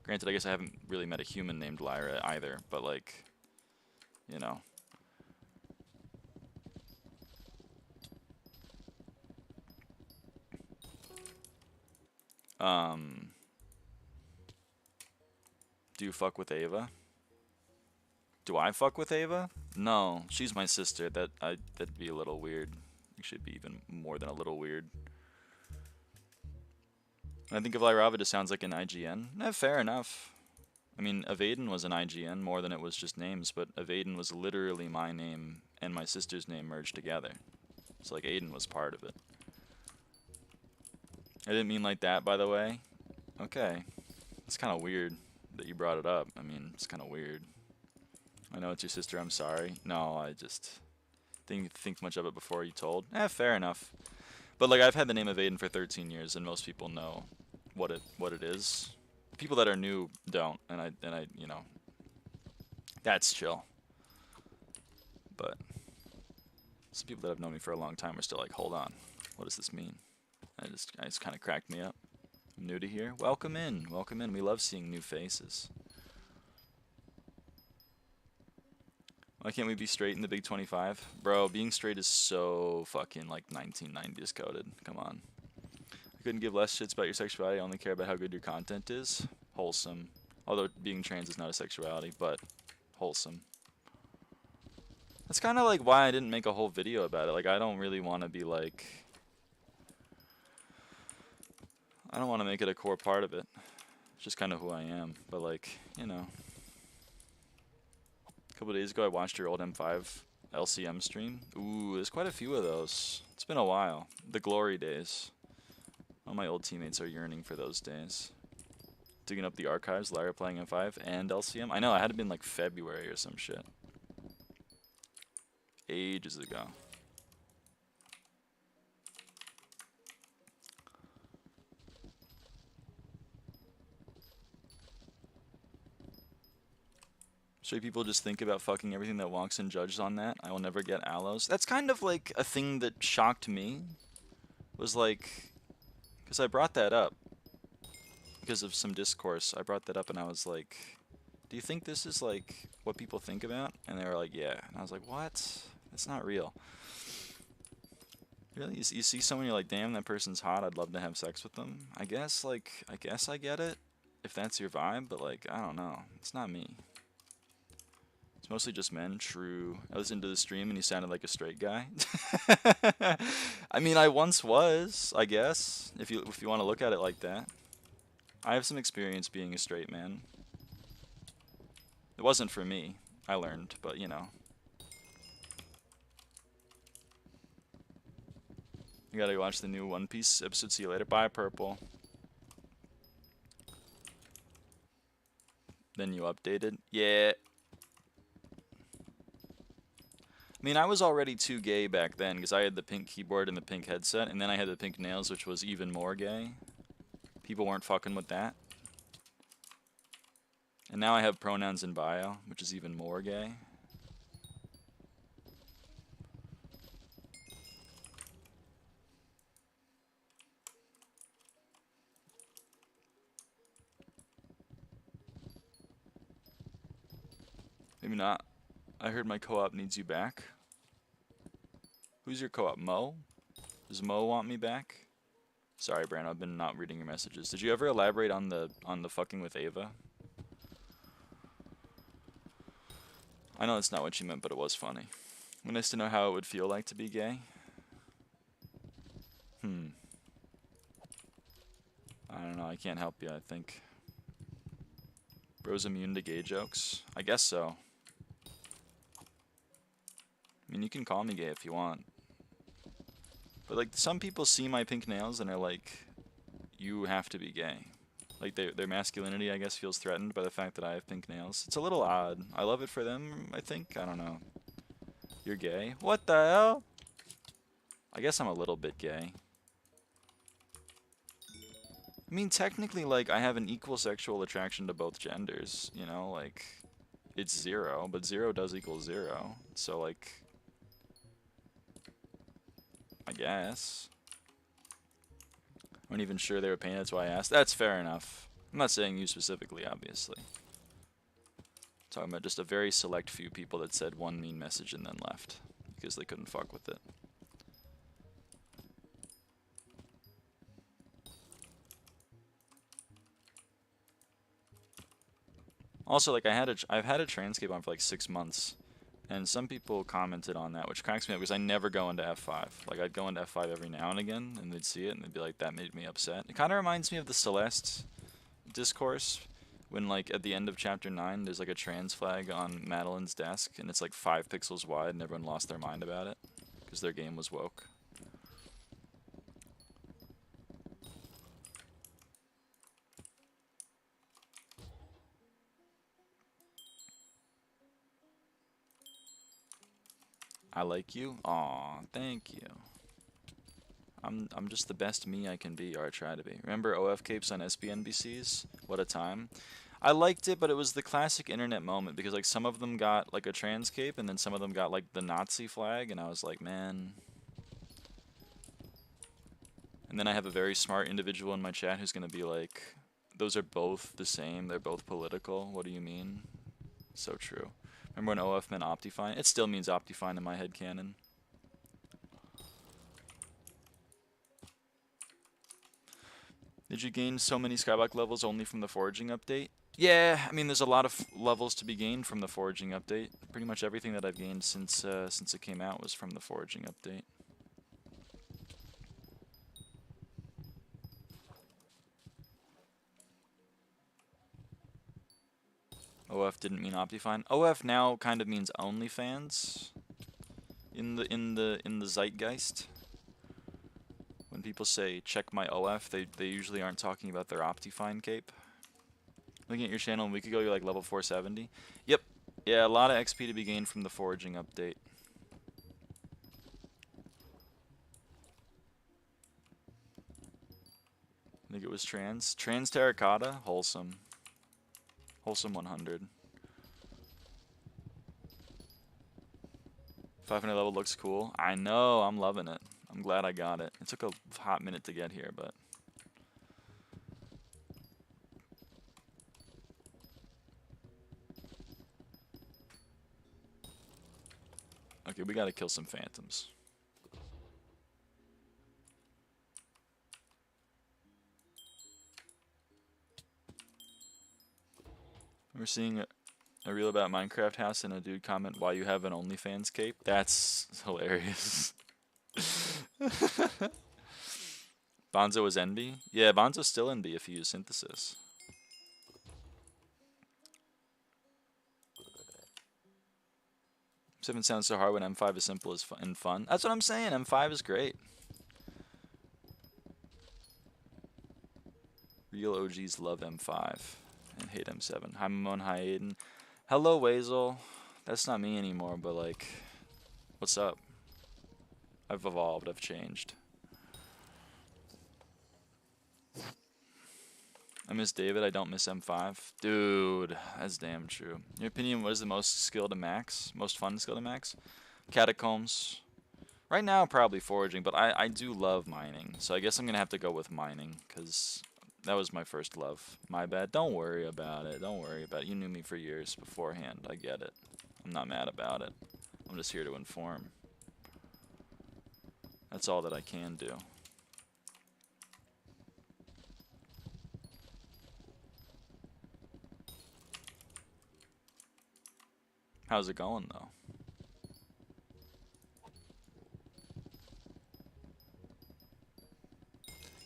Granted, I guess I haven't really met a human named Lyra either, but like, you know. Do you fuck with Ava? Do I fuck with Ava? No, she's my sister. That'd be a little weird. Actually, it'd be even more than a little weird. I think of lyraava just sounds like an IGN. Fair enough. I mean, Evadin was an IGN more than it was just names, but Evadin was literally my name and my sister's name merged together. So, like, Aiden was part of it. I didn't mean like that, by the way. Okay. It's kind of weird that you brought it up. I mean, it's kind of weird. I know it's your sister, I'm sorry. No, I just didn't think much of it before you told. Fair enough. But like I've had the name of Aiden for 13 years, and most people know what it is. People that are new don't, and I you know, that's chill. But some people that have known me for a long time are still like, hold on, what does this mean? It's kind of cracked me up. I'm new to here. Welcome in, welcome in. We love seeing new faces. Why can't we be straight in the Big 25? Bro, being straight is so fucking like 1990s coded. Come on. I couldn't give less shits about your sexuality. I only care about how good your content is. Wholesome. Although being trans is not a sexuality, but wholesome. That's kind of like why I didn't make a whole video about it. Like, I don't really want to be like... I don't want to make it a core part of it. It's just kind of who I am. But like, you know... A couple days ago, I watched your old M5 LCM stream. Ooh, there's quite a few of those. It's been a while. The glory days. All my old teammates are yearning for those days. Digging up the archives, Lyra playing M5 and LCM. I know, I had to be in like February or some shit. Ages ago. Straight people just think about fucking everything that walks and judges on that. I will never get aloes. That's kind of like a thing that shocked me. Was like, because I brought that up. Because of some discourse, I brought that up and I was like, do you think this is like what people think about? And they were like, yeah. And I was like, what? That's not real. Really? You see someone, you're like, damn, that person's hot, I'd love to have sex with them. I guess I get it, if that's your vibe, but like, I don't know. It's not me. It's mostly just men, true. I listened to the stream and he sounded like a straight guy. I mean, I once was, I guess, if you want to look at it like that. I have some experience being a straight man. It wasn't for me, I learned, but you know. You gotta watch the new One Piece episode. See you later. Bye, Purple. Then you updated. Yeah. I mean, I was already too gay back then because I had the pink keyboard and the pink headset, and then I had the pink nails, which was even more gay. People weren't fucking with that. And now I have pronouns in bio, which is even more gay. Maybe not. I heard my co-op needs you back. Who's your co-op? Mo? Does Mo want me back? Sorry, Brando, I've been not reading your messages. Did you ever elaborate on the fucking with Ava? I know that's not what you meant, but it was funny. It'd be nice to know how it would feel like to be gay. I don't know, I can't help you, I think. Bro's immune to gay jokes? I guess so. I mean, you can call me gay if you want. But, like, some people see my pink nails and are like, you have to be gay. Like, their masculinity, I guess, feels threatened by the fact that I have pink nails. It's a little odd. I love it for them, I think. I don't know. You're gay? What the hell? I guess I'm a little bit gay. I mean, technically, like, I have an equal sexual attraction to both genders, you know? Like, it's 0, but 0 does equal 0. So, like... I guess. I wasn't even sure they were paying, that's why I asked. That's fair enough. I'm not saying you specifically, obviously. I'm talking about just a very select few people that said one mean message and then left. Because they couldn't fuck with it. Also, like, I've had a Transcape on for like 6 months. And some people commented on that, which cracks me up because I never go into F5. Like, I'd go into F5 every now and again, and they'd see it, and they'd be like, that made me upset. It kind of reminds me of the Celeste discourse, when, like, at the end of Chapter 9, there's, like, a trans flag on Madeline's desk, and it's, like, 5 pixels wide, and everyone lost their mind about it, because their game was woke. I like you? Aw, thank you. I'm just the best me I can be, or I try to be. Remember OF capes on SBNBCs? What a time. I liked it, but it was the classic internet moment because like some of them got like a trans cape and then some of them got like the Nazi flag and I was like, man. And then I have a very smart individual in my chat who's going to be like, those are both the same. They're both political. What do you mean? So true. Remember when OF meant Optifine? It still means Optifine in my headcanon. Did you gain so many SkyBlock levels only from the foraging update? Yeah, I mean, there's a lot of levels to be gained from the foraging update. Pretty much everything that I've gained since it came out was from the foraging update. OF didn't mean Optifine. OF now kind of means OnlyFans in the zeitgeist. When people say check my OF, they usually aren't talking about their Optifine cape. Looking at your channel a week ago, you're like level 470. Yep. Yeah, a lot of XP to be gained from the foraging update. I think it was trans. Trans terracotta, wholesome. Wholesome 100. 500 level looks cool. I know, I'm loving it. I'm glad I got it. It took a hot minute to get here, but... Okay, we gotta kill some phantoms. We're seeing a reel about Minecraft house and a dude comment why you have an OnlyFans cape. That's hilarious. Bonzo was NB? Yeah, Bonzo's still NB if you use synthesis. Seven sounds so hard when M5 is simple and fun. That's what I'm saying. M5 is great. Real OGs love M5 and hate M7. Hi Mamon, hi Aiden. Hello Wazel. That's not me anymore, but like, what's up? I've evolved, I've changed. I miss David, I don't miss M5. Dude, that's damn true. In your opinion, what is the most skill to max? Most fun skill to max? Catacombs. Right now, probably foraging, but I do love mining. So I guess I'm going to have to go with mining, because that was my first love. My bad. Don't worry about it. Don't worry about it. You knew me for years beforehand. I get it. I'm not mad about it. I'm just here to inform. That's all that I can do. How's it going, though?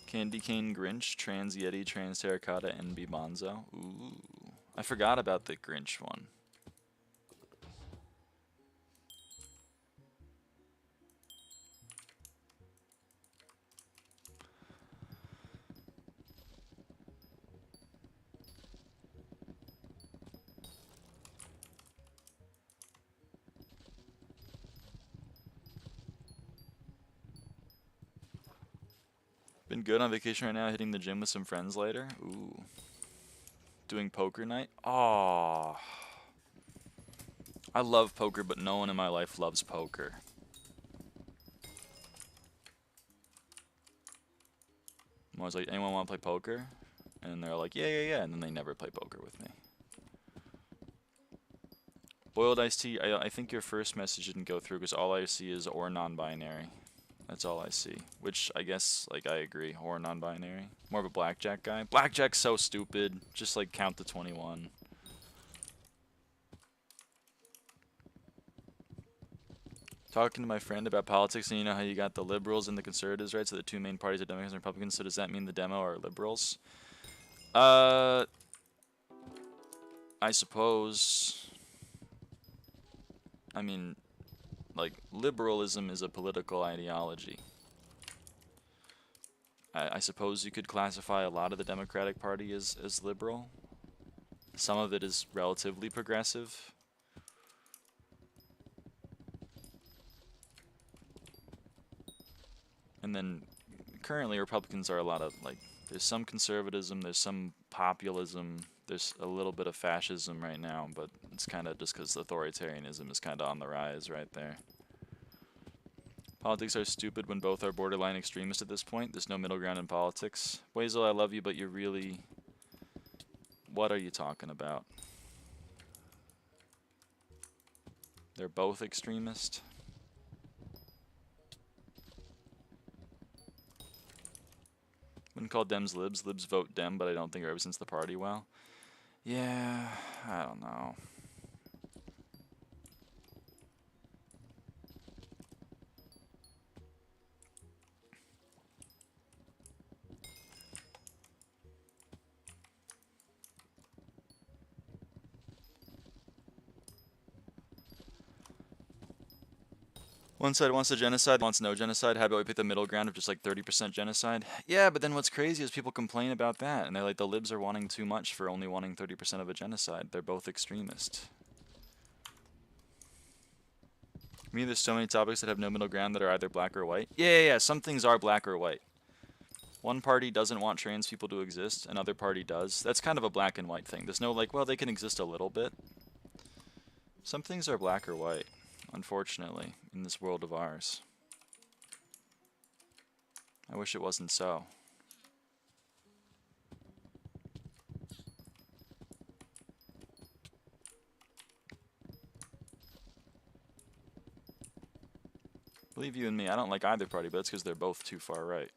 Candy Cane Grinch, Trans Yeti, Trans Terracotta, NB Bonzo. Ooh. I forgot about the Grinch one. Been good on vacation right now, hitting the gym with some friends later. Ooh. Doing poker night. Aww. I love poker, but no one in my life loves poker. I'm always like, anyone want to play poker? And they're like, yeah. And then they never play poker with me. Boiled iced tea, I think your first message didn't go through because all I see is or non-binary. That's all I see. Which, I guess, like, I agree. Or non-binary. More of a blackjack guy. Blackjack's so stupid. Just, like, count to 21. Talking to my friend about politics, and you know how you got the liberals and the conservatives, right? So the two main parties are Democrats and Republicans. So does that mean the demo are liberals? I suppose. I mean, like, liberalism is a political ideology. I suppose you could classify a lot of the Democratic Party as liberal. Some of it is relatively progressive. And then currently Republicans are a lot of, like, there's some conservatism, there's some populism, there's a little bit of fascism right now, but it's kind of just because authoritarianism is kind of on the rise right there. Politics are stupid when both are borderline extremists at this point. There's no middle ground in politics. Wazel, I love you, but you're really... What are you talking about? They're both extremist. Wouldn't call Dems libs. Libs vote Dem, but I don't think it represents the party well. Yeah, I don't know. One side wants a genocide, wants no genocide. How about we pick the middle ground of just like 30% genocide? Yeah, but then what's crazy is people complain about that, and they're like, the libs are wanting too much for only wanting 30% of a genocide. They're both extremist. Me, there's so many topics that have no middle ground that are either black or white. Yeah. Some things are black or white. One party doesn't want trans people to exist, another party does. That's kind of a black and white thing. There's no like, well, they can exist a little bit. Some things are black or white, unfortunately, in this world of ours. I wish it wasn't so. Believe you and me, I don't like either party, but it's because they're both too far right.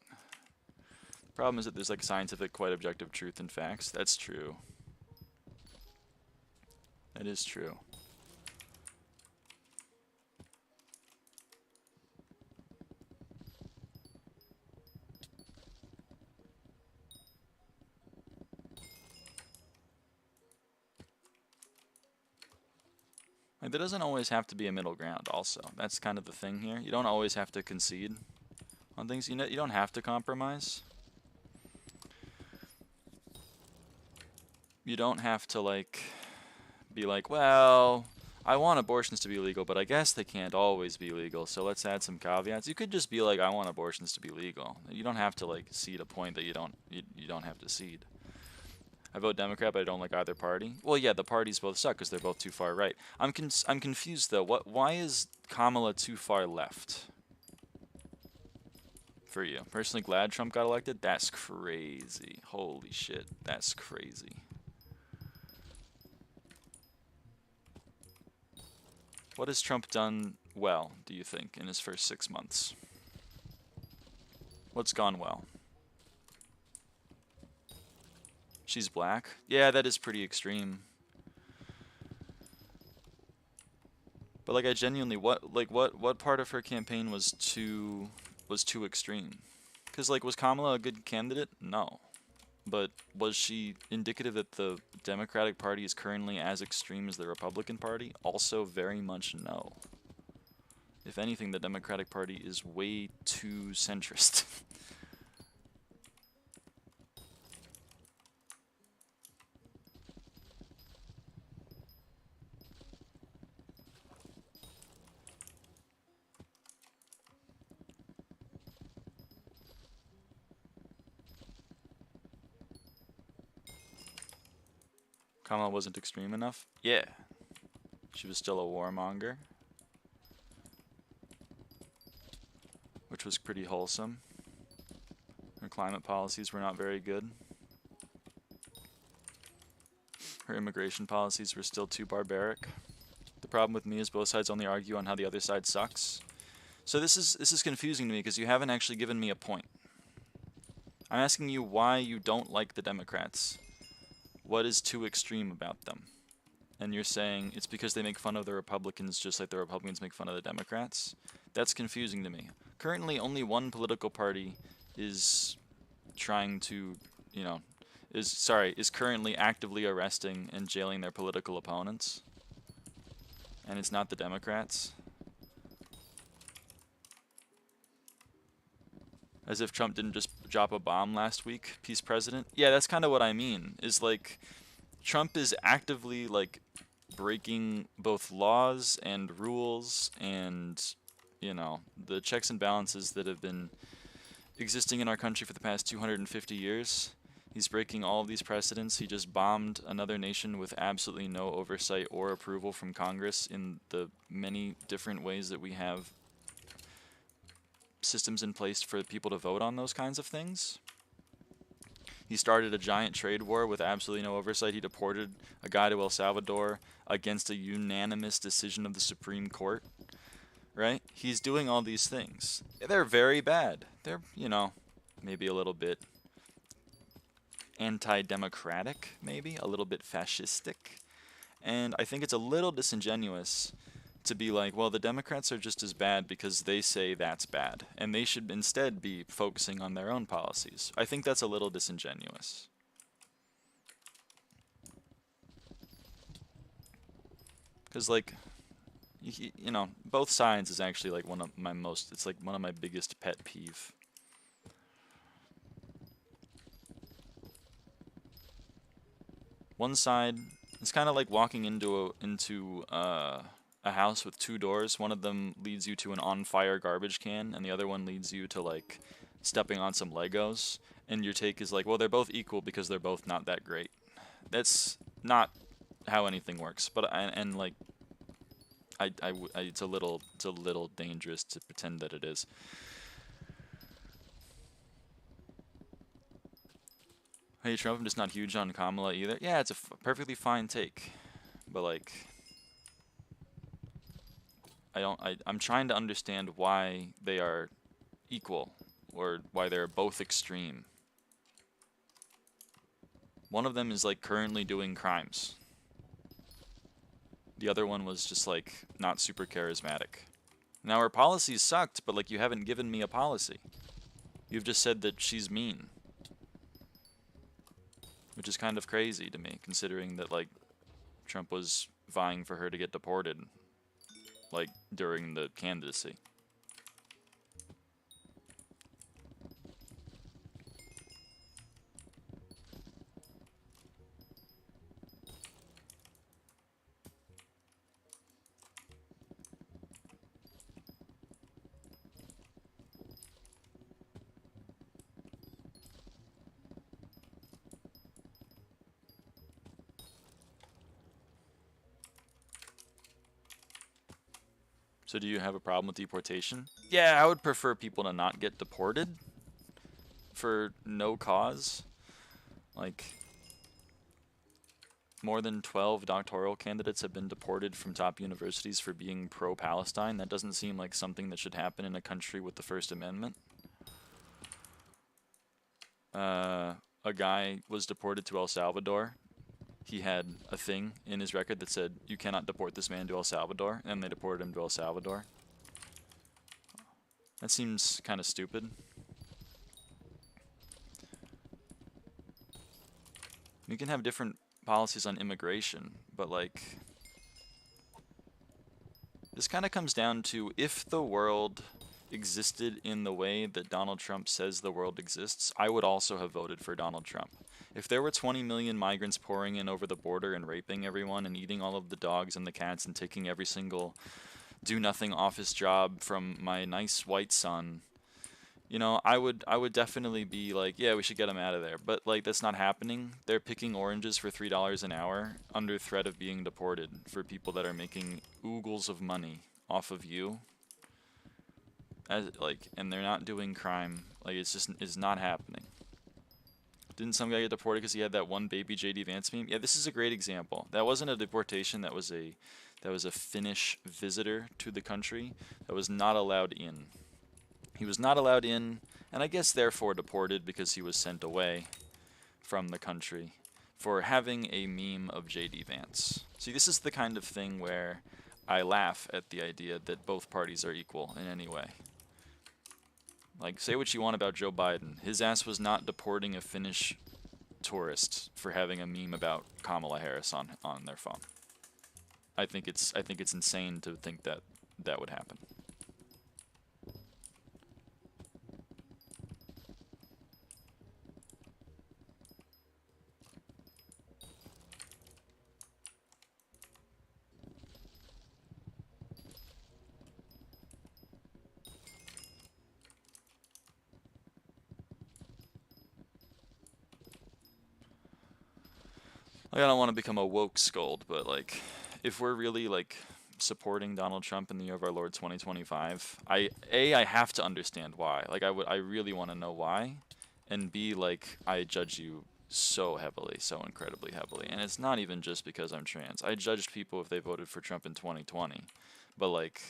The problem is that there's like scientific, quite objective truth and facts. That's true. That is true. Like, there doesn't always have to be a middle ground also. That's kind of the thing here. You don't always have to concede on things. You know, you don't have to compromise. You don't have to like be like, well, I want abortions to be legal, but I guess they can't always be legal, so let's add some caveats. You could just be like, I want abortions to be legal. You don't have to like cede a point that you don't have to cede. I vote Democrat, but I don't like either party. Well, yeah, the parties both suck because they're both too far right. I'm confused though. Why is Kamala too far left? For you, personally, glad Trump got elected. That's crazy. Holy shit, that's crazy. What has Trump done well, do you think, in his first 6 months? What's gone well? She's black? Yeah, that is pretty extreme. But like, I genuinely, what part of her campaign was too extreme? Because like, was Kamala a good candidate? No. But was she indicative that the Democratic Party is currently as extreme as the Republican Party? Also very much no. If anything, the Democratic Party is way too centrist. Kamala wasn't extreme enough? Yeah. She was still a warmonger, which was pretty wholesome. Her climate policies were not very good. Her immigration policies were still too barbaric. The problem with me is both sides only argue on how the other side sucks. So this is confusing to me because you haven't actually given me a point. I'm asking you why you don't like the Democrats. What is too extreme about them? And you're saying it's because they make fun of the Republicans just like the Republicans make fun of the Democrats? That's confusing to me. Currently, only one political party is trying to, you know, is currently actively arresting and jailing their political opponents. And it's not the Democrats. As if Trump didn't just drop a bomb last week, peace president. Yeah, that's kind of what I mean, is like, Trump is actively like breaking both laws and rules and, you know, the checks and balances that have been existing in our country for the past 250 years. He's breaking all of these precedents. He just bombed another nation with absolutely no oversight or approval from Congress in the many different ways that we have systems in place for people to vote on those kinds of things. He started a giant trade war with absolutely no oversight. He deported a guy to El Salvador against a unanimous decision of the Supreme Court, right? He's doing all these things. They're very bad. They're, you know, maybe a little bit anti-democratic, maybe, a little bit fascistic. And I think it's a little disingenuous to be like, well, the Democrats are just as bad because they say that's bad, and they should instead be focusing on their own policies. I think that's a little disingenuous. Because, like, you know, both sides is actually like one of my most, it's like one of my biggest pet peeve. One side, it's kind of like walking into a house with two doors. One of them leads you to an on-fire garbage can, and the other one leads you to, like, stepping on some Legos. And your take is like, well, they're both equal because they're both not that great. That's not how anything works. But it's a little dangerous to pretend that it is. Hey, Trump, I'm just not huge on Kamala either. Yeah, it's a perfectly fine take, but like, I'm trying to understand why they are equal, or why they're both extreme. One of them is like currently doing crimes. The other one was just like not super charismatic. Now her policies sucked, but like you haven't given me a policy. You've just said that she's mean. Which is kind of crazy to me, considering that like Trump was vying for her to get deported, like during the candidacy. So do you have a problem with deportation? Yeah, I would prefer people to not get deported for no cause. Like, more than 12 doctoral candidates have been deported from top universities for being pro-Palestine. That doesn't seem like something that should happen in a country with the First Amendment. A guy was deported to El Salvador. He had a thing in his record that said, you cannot deport this man to El Salvador, and they deported him to El Salvador. That seems kind of stupid. We can have different policies on immigration, but like, this kind of comes down to if the world existed in the way that Donald Trump says the world exists, I would also have voted for Donald Trump. If there were 20 million migrants pouring in over the border and raping everyone and eating all of the dogs and the cats and taking every single do-nothing office job from my nice white son, you know, I would definitely be like, yeah, we should get them out of there. But like, that's not happening. They're picking oranges for $3 an hour under threat of being deported for people that are making oogles of money off of you. And they're not doing crime. Like, it's not happening. Didn't some guy get deported because he had that one baby JD Vance meme? Yeah, this is a great example. That wasn't a deportation. That was a Finnish visitor to the country that was not allowed in. He was not allowed in, and I guess therefore deported because he was sent away from the country for having a meme of JD Vance. See, this is the kind of thing where I laugh at the idea that both parties are equal in any way. Like, say what you want about Joe Biden. His ass was not deporting a Finnish tourist for having a meme about Kamala Harris on their phone. I think it's insane to think that that would happen. Like, I don't want to become a woke scold, but like, if we're really like supporting Donald Trump in the year of our Lord 2025, I have to understand why. Like, I really want to know why, and B, like, I judge you so heavily, so incredibly heavily, and it's not even just because I'm trans. I judged people if they voted for Trump in 2020, but like,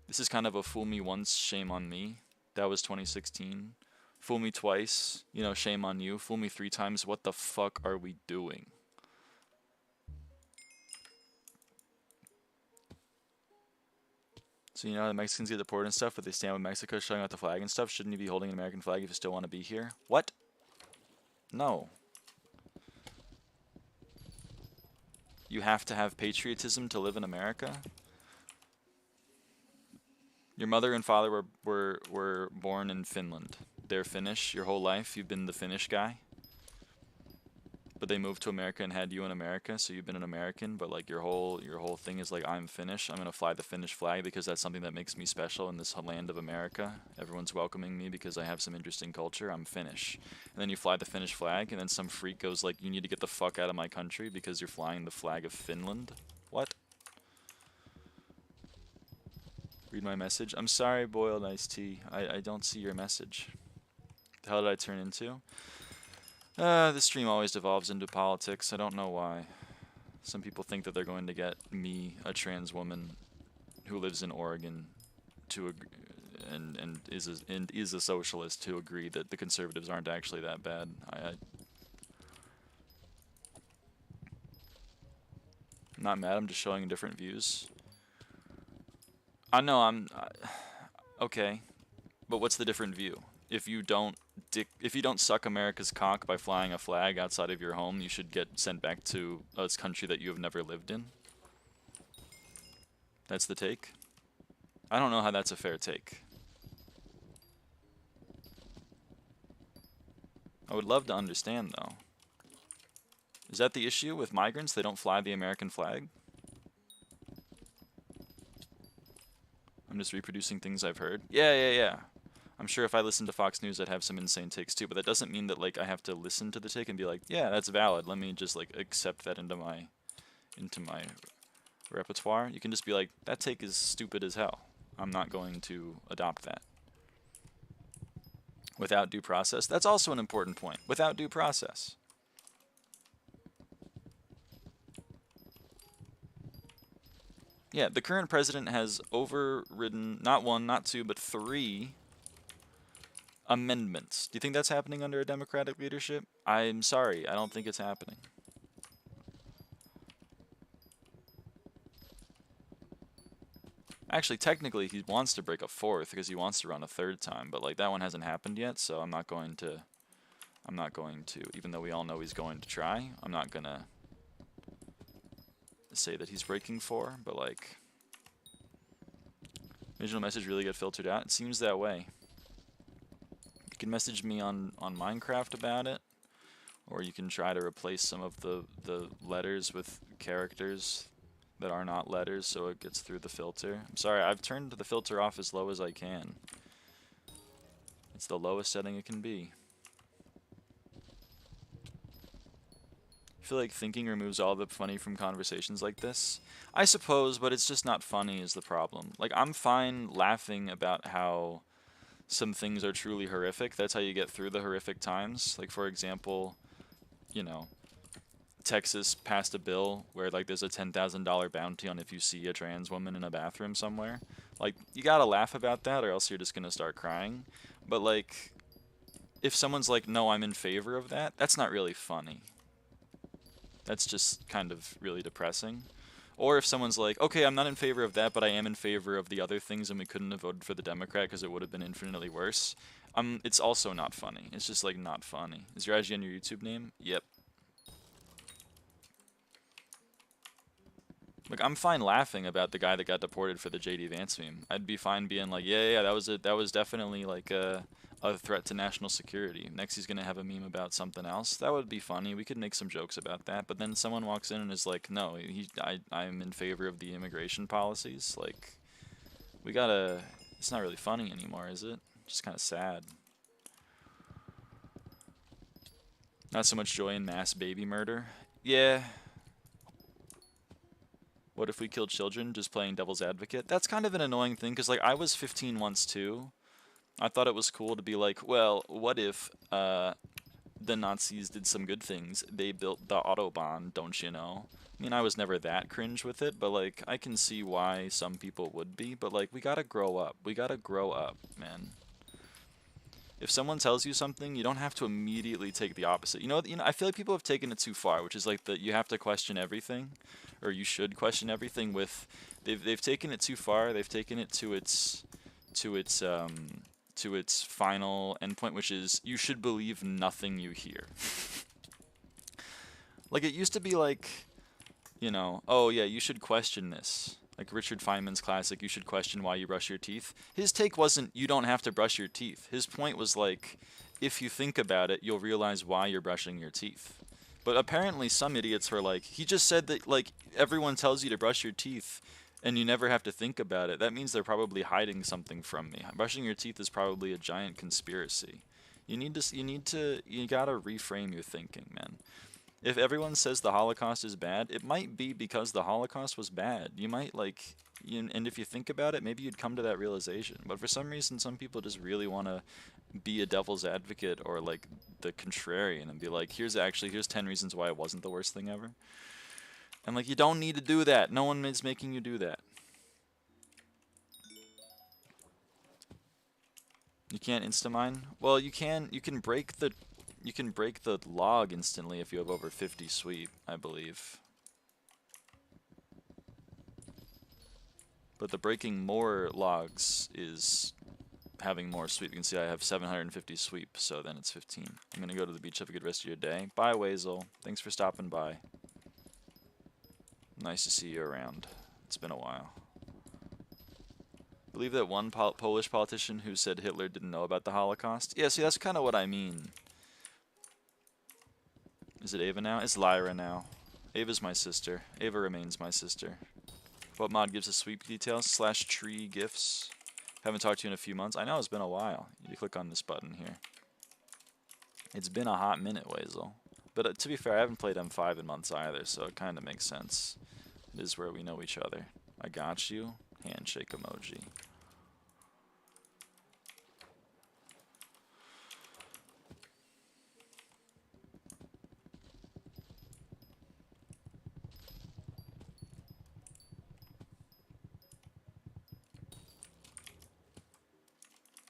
this is kind of a fool me once, shame on me. That was 2016. Fool me twice, you know, shame on you. Fool me 3 times, what the fuck are we doing? So, you know, the Mexicans get deported and stuff, but they stand with Mexico showing out the flag and stuff. Shouldn't you be holding an American flag if you still want to be here? What? No. You have to have patriotism to live in America? Your mother and father were born in Finland. They're Finnish your whole life. You've been the Finnish guy. But they moved to America and had you in America, so you've been an American, but like your whole thing is like, I'm Finnish. I'm gonna fly the Finnish flag because that's something that makes me special in this land of America. Everyone's welcoming me because I have some interesting culture. I'm Finnish. And then you fly the Finnish flag, and then some freak goes like, you need to get the fuck out of my country because you're flying the flag of Finland? What? Read my message. I'm sorry, boiled iced tea. I don't see your message. The hell did I turn into? This stream always devolves into politics. I don't know why. Some people think that they're going to get me, a trans woman who lives in Oregon, to and is a socialist, to agree that the conservatives aren't actually that bad. I'm not mad. I'm just showing different views. I know okay, but what's the different view? If you don't suck America's cock by flying a flag outside of your home, you should get sent back to a country that you have never lived in. That's the take? I don't know how that's a fair take. I would love to understand, though. Is that the issue with migrants? They don't fly the American flag? I'm just reproducing things I've heard. Yeah. I'm sure if I listened to Fox News, I'd have some insane takes too, but that doesn't mean that like I have to listen to the take and be like, yeah, that's valid. Let me just like accept that into my repertoire. You can just be like, that take is stupid as hell. I'm not going to adopt that. Without due process. That's also an important point. Without due process. Yeah, the current president has overridden not 1, not 2, but 3 amendments. Do you think that's happening under a Democratic leadership? I'm sorry, I don't think it's happening. Actually, technically, he wants to break a 4th because he wants to run a 3rd time, but like that one hasn't happened yet, so I'm not going to, even though we all know he's going to try, I'm not gonna say that he's breaking 4, but like, original message really get filtered out? It seems that way. You can message me on Minecraft about it, or you can try to replace some of the letters with characters that are not letters so it gets through the filter. I'm sorry, I've turned the filter off as low as I can. It's the lowest setting it can be. I feel like thinking removes all the funny from conversations like this. I suppose, but it's just not funny is the problem. Like, I'm fine laughing about how some things are truly horrific. That's how you get through the horrific times. Like, for example, you know, Texas passed a bill where like there's a $10,000 bounty on if you see a trans woman in a bathroom somewhere. Like, you gotta laugh about that or else you're just gonna start crying. But like, if someone's like, no, I'm in favor of that, that's not really funny. That's just kind of really depressing. Or if someone's like, okay, I'm not in favor of that, but I am in favor of the other things and we couldn't have voted for the Democrat because it would have been infinitely worse. It's also not funny. It's just like not funny. Is your IGN your YouTube name? Yep. Like, I'm fine laughing about the guy that got deported for the JD Vance meme. I'd be fine being like, yeah, that was definitely like a threat to national security. Next he's gonna have a meme about something else. That would be funny. We could make some jokes about that. But then someone walks in and is like, no, I'm in favor of the immigration policies. Like, we gotta. It's not really funny anymore, is it? Just kind of sad. Not so much joy in mass baby murder. Yeah. What if we killed children? Just playing devil's advocate. That's kind of an annoying thing, because like I was 15 once too. I thought it was cool to be like, well, what if the Nazis did some good things? They built the Autobahn, don't you know? I mean, I was never that cringe with it, but like I can see why some people would be. But like we gotta grow up. We gotta grow up, man. If someone tells you something, you don't have to immediately take the opposite. I feel like people have taken it too far, which is like that you have to question everything, or you should question everything. They've taken it too far. They've taken it to its final endpoint, which is you should believe nothing you hear. Like it used to be like, oh yeah, you should question this. Like Richard Feynman's classic, you should question why you brush your teeth. His take wasn't, you don't have to brush your teeth. His point was like, if you think about it, you'll realize why you're brushing your teeth. But apparently some idiots were like, he just said that like everyone tells you to brush your teeth and you never have to think about it. That means they're probably hiding something from me. Brushing your teeth is probably a giant conspiracy. You gotta reframe your thinking, man. If everyone says the Holocaust is bad, it might be because the Holocaust was bad. You might and if you think about it, maybe you'd come to that realization. But for some reason, some people just really want to be a devil's advocate or like the contrarian and be like, here's 10 reasons why it wasn't the worst thing ever. And like, you don't need to do that. No one is making you do that. You can't insta-mine? Well, you can break the log instantly if you have over 50 sweep, I believe. But the breaking more logs is having more sweep. You can see I have 750 sweep, so then it's 15. I'm gonna go to the beach. Have a good rest of your day. Bye, Wazel. Thanks for stopping by. Nice to see you around. It's been a while. Believe that one Polish politician who said Hitler didn't know about the Holocaust? Yeah, see, that's kind of what I mean. Is it Ava now? It's Lyra now. Ava's my sister. Ava remains my sister. What mod gives us sweep details? /tree gifts. Haven't talked to you in a few months. I know it's been a while. You click on this button here. It's been a hot minute, Wazel. But to be fair, I haven't played M5 in months either, so it kind of makes sense. It is where we know each other. I got you. Handshake emoji.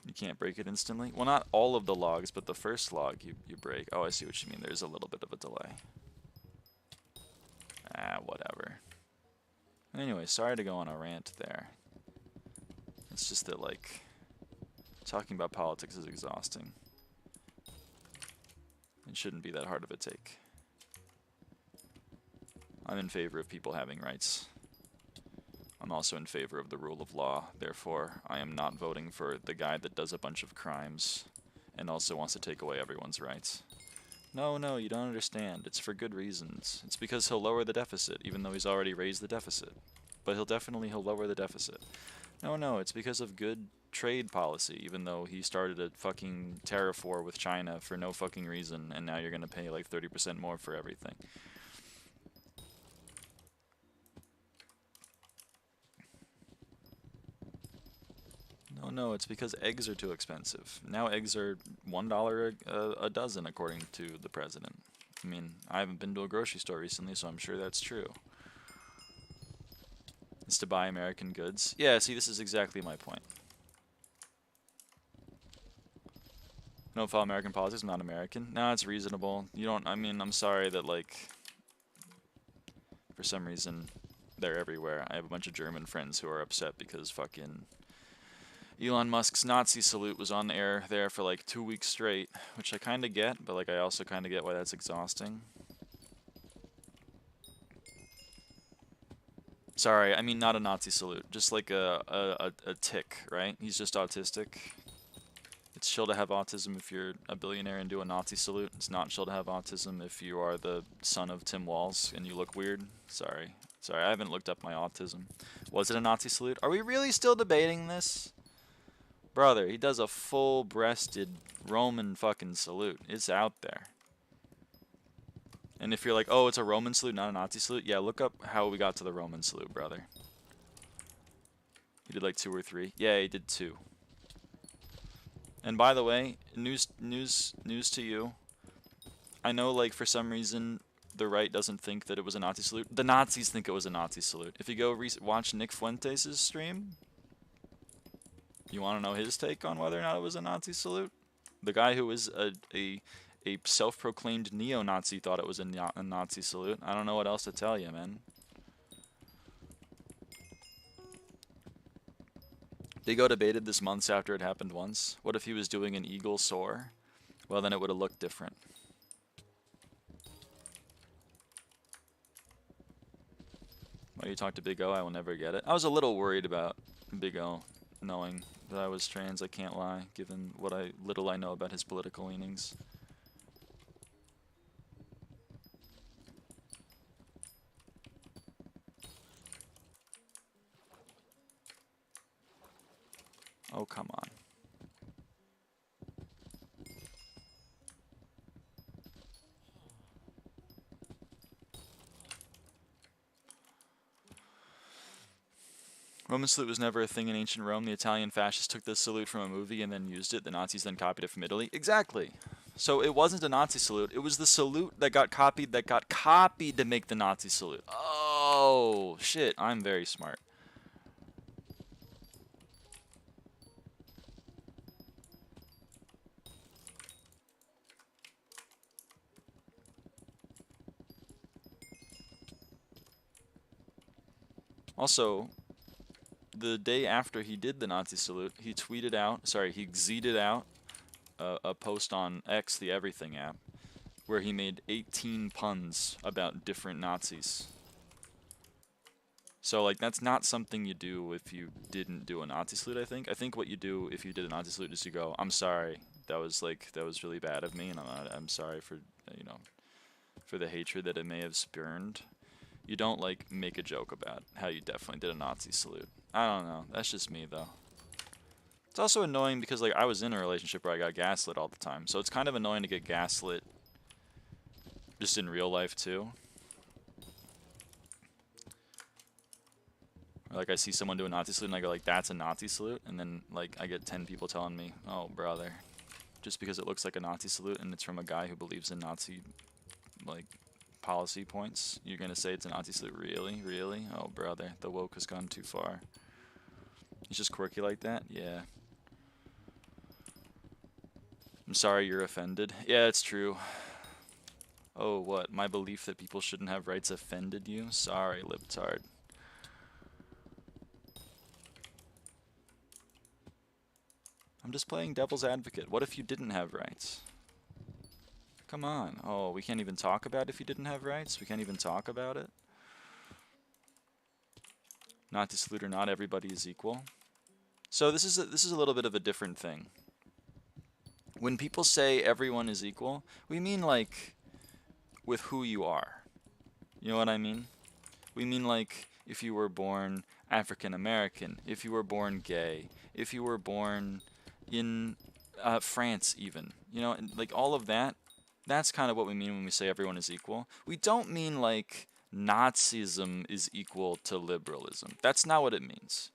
You can't break it instantly? Well, not all of the logs, but the first log you break. Oh, I see what you mean. There's a little bit of a delay. Ah, whatever. Anyway, sorry to go on a rant there. It's just that, like, talking about politics is exhausting. It shouldn't be that hard of a take. I'm in favor of people having rights. I'm also in favor of the rule of law. Therefore, I am not voting for the guy that does a bunch of crimes and also wants to take away everyone's rights. No, you don't understand. It's for good reasons. It's because he'll lower the deficit, even though he's already raised the deficit. But he'll lower the deficit. No, it's because of good trade policy, even though he started a fucking tariff war with China for no fucking reason, and now you're gonna pay like 30% more for everything. No, it's because eggs are too expensive. Now eggs are $1 a dozen, according to the president. I mean, I haven't been to a grocery store recently, so I'm sure that's true. It's to buy American goods. Yeah, see, this is exactly my point. I don't follow American politics, I'm not American. No, it's reasonable. I'm sorry that, like, for some reason, they're everywhere. I have a bunch of German friends who are upset because fucking Elon Musk's Nazi salute was on the air there for like 2 weeks straight, which I kind of get, but like I also kind of get why that's exhausting. Sorry, I mean not a Nazi salute, just like a tick, right? He's just autistic. It's chill to have autism if you're a billionaire and do a Nazi salute. It's not chill to have autism if you are the son of Tim Walz and you look weird. Sorry, I haven't looked up my autism. Was it a Nazi salute? Are we really still debating this? Brother, he does a full-breasted Roman fucking salute. It's out there. And if you're like, oh, it's a Roman salute, not a Nazi salute, yeah, look up how we got to the Roman salute, brother. He did like 2 or 3. Yeah, he did 2. And by the way, news to you. I know, like, for some reason, the right doesn't think that it was a Nazi salute. The Nazis think it was a Nazi salute. If you go watch Nick Fuentes' stream, you want to know his take on whether or not it was a Nazi salute? The guy who was a self-proclaimed neo-Nazi thought it was a Nazi salute. I don't know what else to tell you, man. Bigo debated this months after it happened once. What if he was doing an eagle soar? Well, then it would have looked different. Why you talk to Big O? I will never get it. I was a little worried about Big O knowing that I was trans, I can't lie, given what little I know about his political leanings. Oh, come on. Roman salute was never a thing in ancient Rome. The Italian fascists took this salute from a movie and then used it. The Nazis then copied it from Italy. Exactly. So it wasn't a Nazi salute. It was the salute that got copied to make the Nazi salute. Oh, shit. I'm very smart. Also, the day after he did the Nazi salute, he tweeted out, he xeted out a post on X, the Everything app, where he made 18 puns about different Nazis. So, like, that's not something you do if you didn't do a Nazi salute, I think. I think what you do if you did a Nazi salute is you go, I'm sorry, that was really bad of me, and I'm sorry for, you know, for the hatred that it may have spurned. You don't, like, make a joke about how you definitely did a Nazi salute. I don't know. That's just me, though. It's also annoying because, like, I was in a relationship where I got gaslit all the time. So it's kind of annoying to get gaslit just in real life, too. Or, like, I see someone do a Nazi salute and I go, like, that's a Nazi salute? And then, like, I get 10 people telling me, oh, brother, just because it looks like a Nazi salute and it's from a guy who believes in Nazi, like, policy points, you're gonna say it's a Nazi salute? Really? Really? Oh, brother, the woke has gone too far. He's just quirky like that? Yeah. I'm sorry you're offended. Yeah, it's true. Oh, what? My belief that people shouldn't have rights offended you? Sorry, libtard. I'm just playing devil's advocate. What if you didn't have rights? Come on. Oh, we can't even talk about if you didn't have rights? We can't even talk about it? Not to salute or not, everybody is equal. So this is a little bit of a different thing. When people say everyone is equal, we mean, like, with who you are. You know what I mean? We mean, like, if you were born African American, if you were born gay, if you were born in France even. You know, and, like, all of that. That's kind of what we mean when we say everyone is equal. We don't mean, like, Nazism is equal to liberalism. That's not what it means.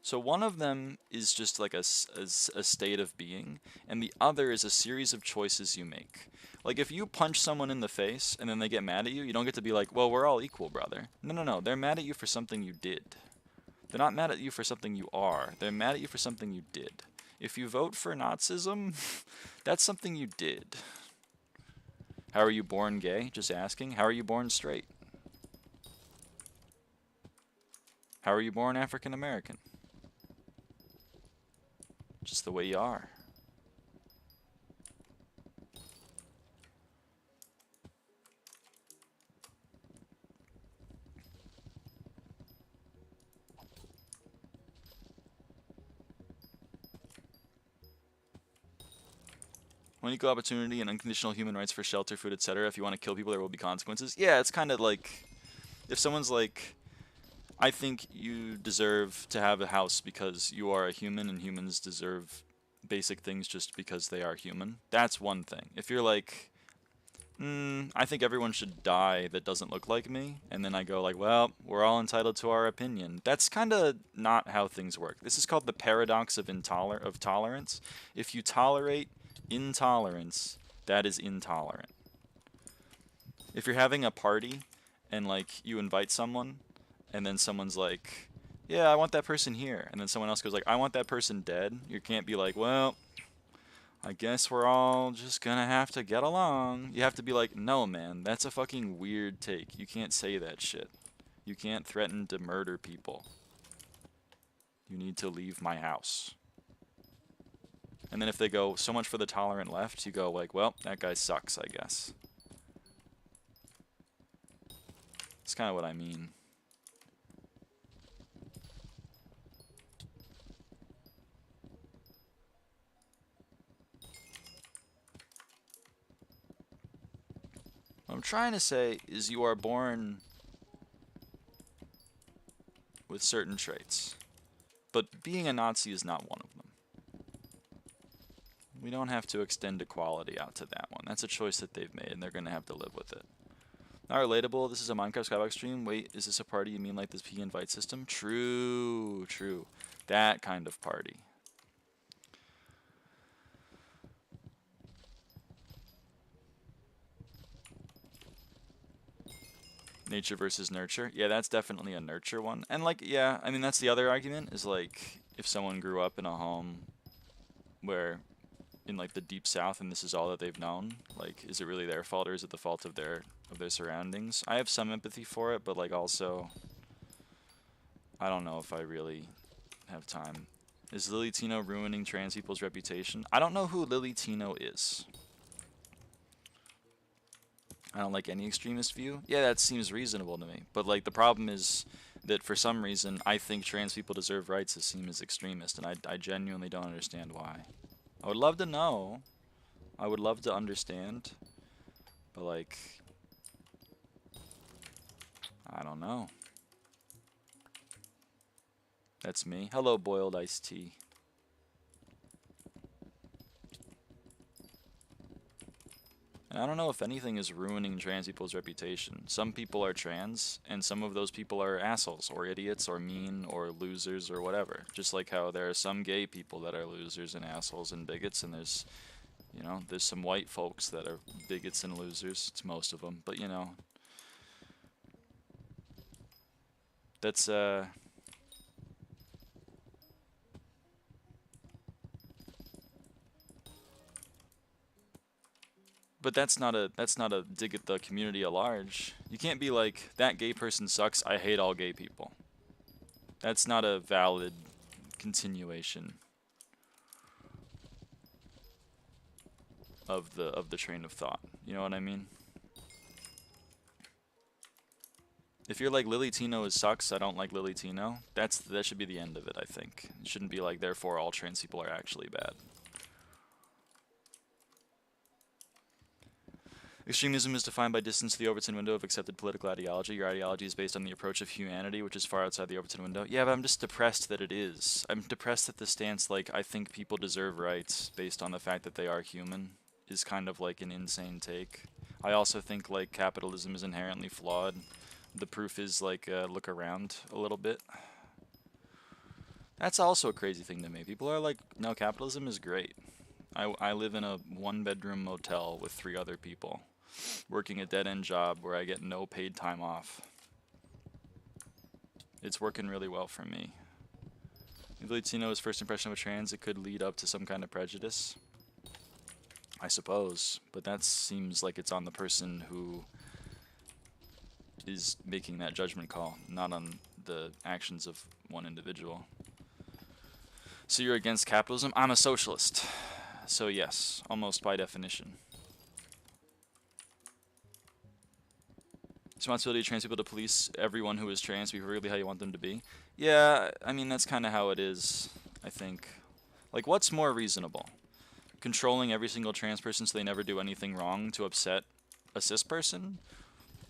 So one of them is just like a state of being, and the other is a series of choices you make. Like, if you punch someone in the face and then they get mad at you, you don't get to be like, well, we're all equal, brother. No, no, no. They're mad at you for something you did. They're not mad at you for something you are. They're mad at you for something you did. If you vote for Nazism, that's something you did. How are you born gay? Just asking. How are you born straight? How are you born African American? Just the way you are. When equal opportunity and unconditional human rights for shelter, food, etc. If you want to kill people, there will be consequences. Yeah, it's kind of like, if someone's like, I think you deserve to have a house because you are a human and humans deserve basic things just because they are human. That's one thing. If you're like, I think everyone should die that doesn't look like me, and then I go like, well, we're all entitled to our opinion. That's kind of not how things work. This is called the paradox of tolerance. If you tolerate intolerance, that is intolerant. If you're having a party and like you invite someone, and then someone's like, yeah, I want that person here, and then someone else goes like, I want that person dead, you can't be like, well, I guess we're all just gonna have to get along. You have to be like, no, man, that's a fucking weird take. You can't say that shit. You can't threaten to murder people. You need to leave my house. And then if they go, so much for the tolerant left, you go like, well, that guy sucks, I guess. That's kind of what I mean. What I'm trying to say is you are born with certain traits, but being a Nazi is not one of them. We don't have to extend equality out to that one. That's a choice that they've made, and they're going to have to live with it. Not relatable. This is a Minecraft SkyBlock stream. Wait, is this a party you mean like this P invite system? True, true. That kind of party. Nature versus nurture. Yeah, that's definitely a nurture one. And like, yeah, I mean, that's the other argument is like, if someone grew up in a home where in like the deep south and this is all that they've known, like, is it really their fault or is it the fault of their surroundings? I have some empathy for it, but like also, I don't know if I really have time. Is Lily Tino ruining trans people's reputation? I don't know who Lily Tino is. I don't like any extremist view. Yeah, that seems reasonable to me. But like the problem is that for some reason I think trans people deserve rights as seen as extremist, and I genuinely don't understand why. I would love to know. I would love to understand. But like, I don't know. That's me. Hello, boiled iced tea. And I don't know if anything is ruining trans people's reputation. Some people are trans, and some of those people are assholes, or idiots, or mean, or losers, or whatever. Just like how there are some gay people that are losers and assholes and bigots, and there's, you know, there's some white folks that are bigots and losers. It's most of them, but you know, that's but that's not a dig at the community at large. You can't be like, that gay person sucks, I hate all gay people. That's not a valid continuation of the train of thought. You know what I mean? If you're like, Lily Tino sucks, I don't like Lily Tino, that should be the end of it, I think. It shouldn't be like, therefore all trans people are actually bad. Extremism is defined by distance to the Overton window of accepted political ideology. Your ideology is based on the approach of humanity, which is far outside the Overton window. Yeah, but I'm just depressed that it is. I'm depressed that the stance, like, I think people deserve rights based on the fact that they are human, is kind of like an insane take. I also think, like, capitalism is inherently flawed. The proof is, like, look around a little bit. That's also a crazy thing to me. People are like, no, capitalism is great. I live in a one-bedroom motel with 3 other people, working a dead-end job where I get no paid time off. It's working really well for me. If Latino's first impression of a trans, it could lead up to some kind of prejudice, I suppose, but that seems like it's on the person who is making that judgment call, not on the actions of one individual. So you're against capitalism? I'm a socialist. So yes, almost by definition. Responsibility of trans people to police everyone who is trans, be really how you want them to be. Yeah, I mean, that's kind of how it is, I think. Like, what's more reasonable? Controlling every single trans person so they never do anything wrong to upset a cis person?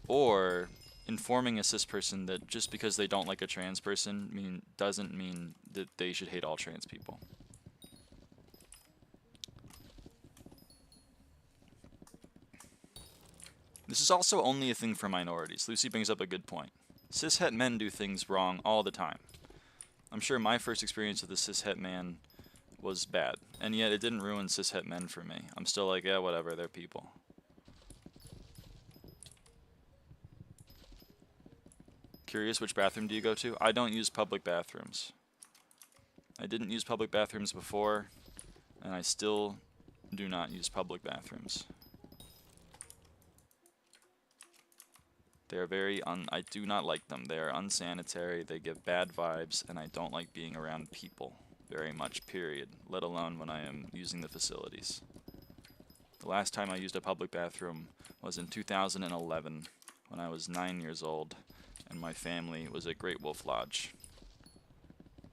Or informing a cis person that just because they don't like a trans person doesn't mean that they should hate all trans people. This is also only a thing for minorities. Lucy brings up a good point. Cishet men do things wrong all the time. I'm sure my first experience with a cishet man was bad, and yet it didn't ruin cishet men for me. I'm still like, yeah, whatever, they're people. Curious, which bathroom do you go to? I don't use public bathrooms. I didn't use public bathrooms before, and I still do not use public bathrooms. They are I do not like them. They are unsanitary, they give bad vibes, and I don't like being around people very much, period, let alone when I am using the facilities. The last time I used a public bathroom was in 2011 when I was 9 years old, and my family was at Great Wolf Lodge.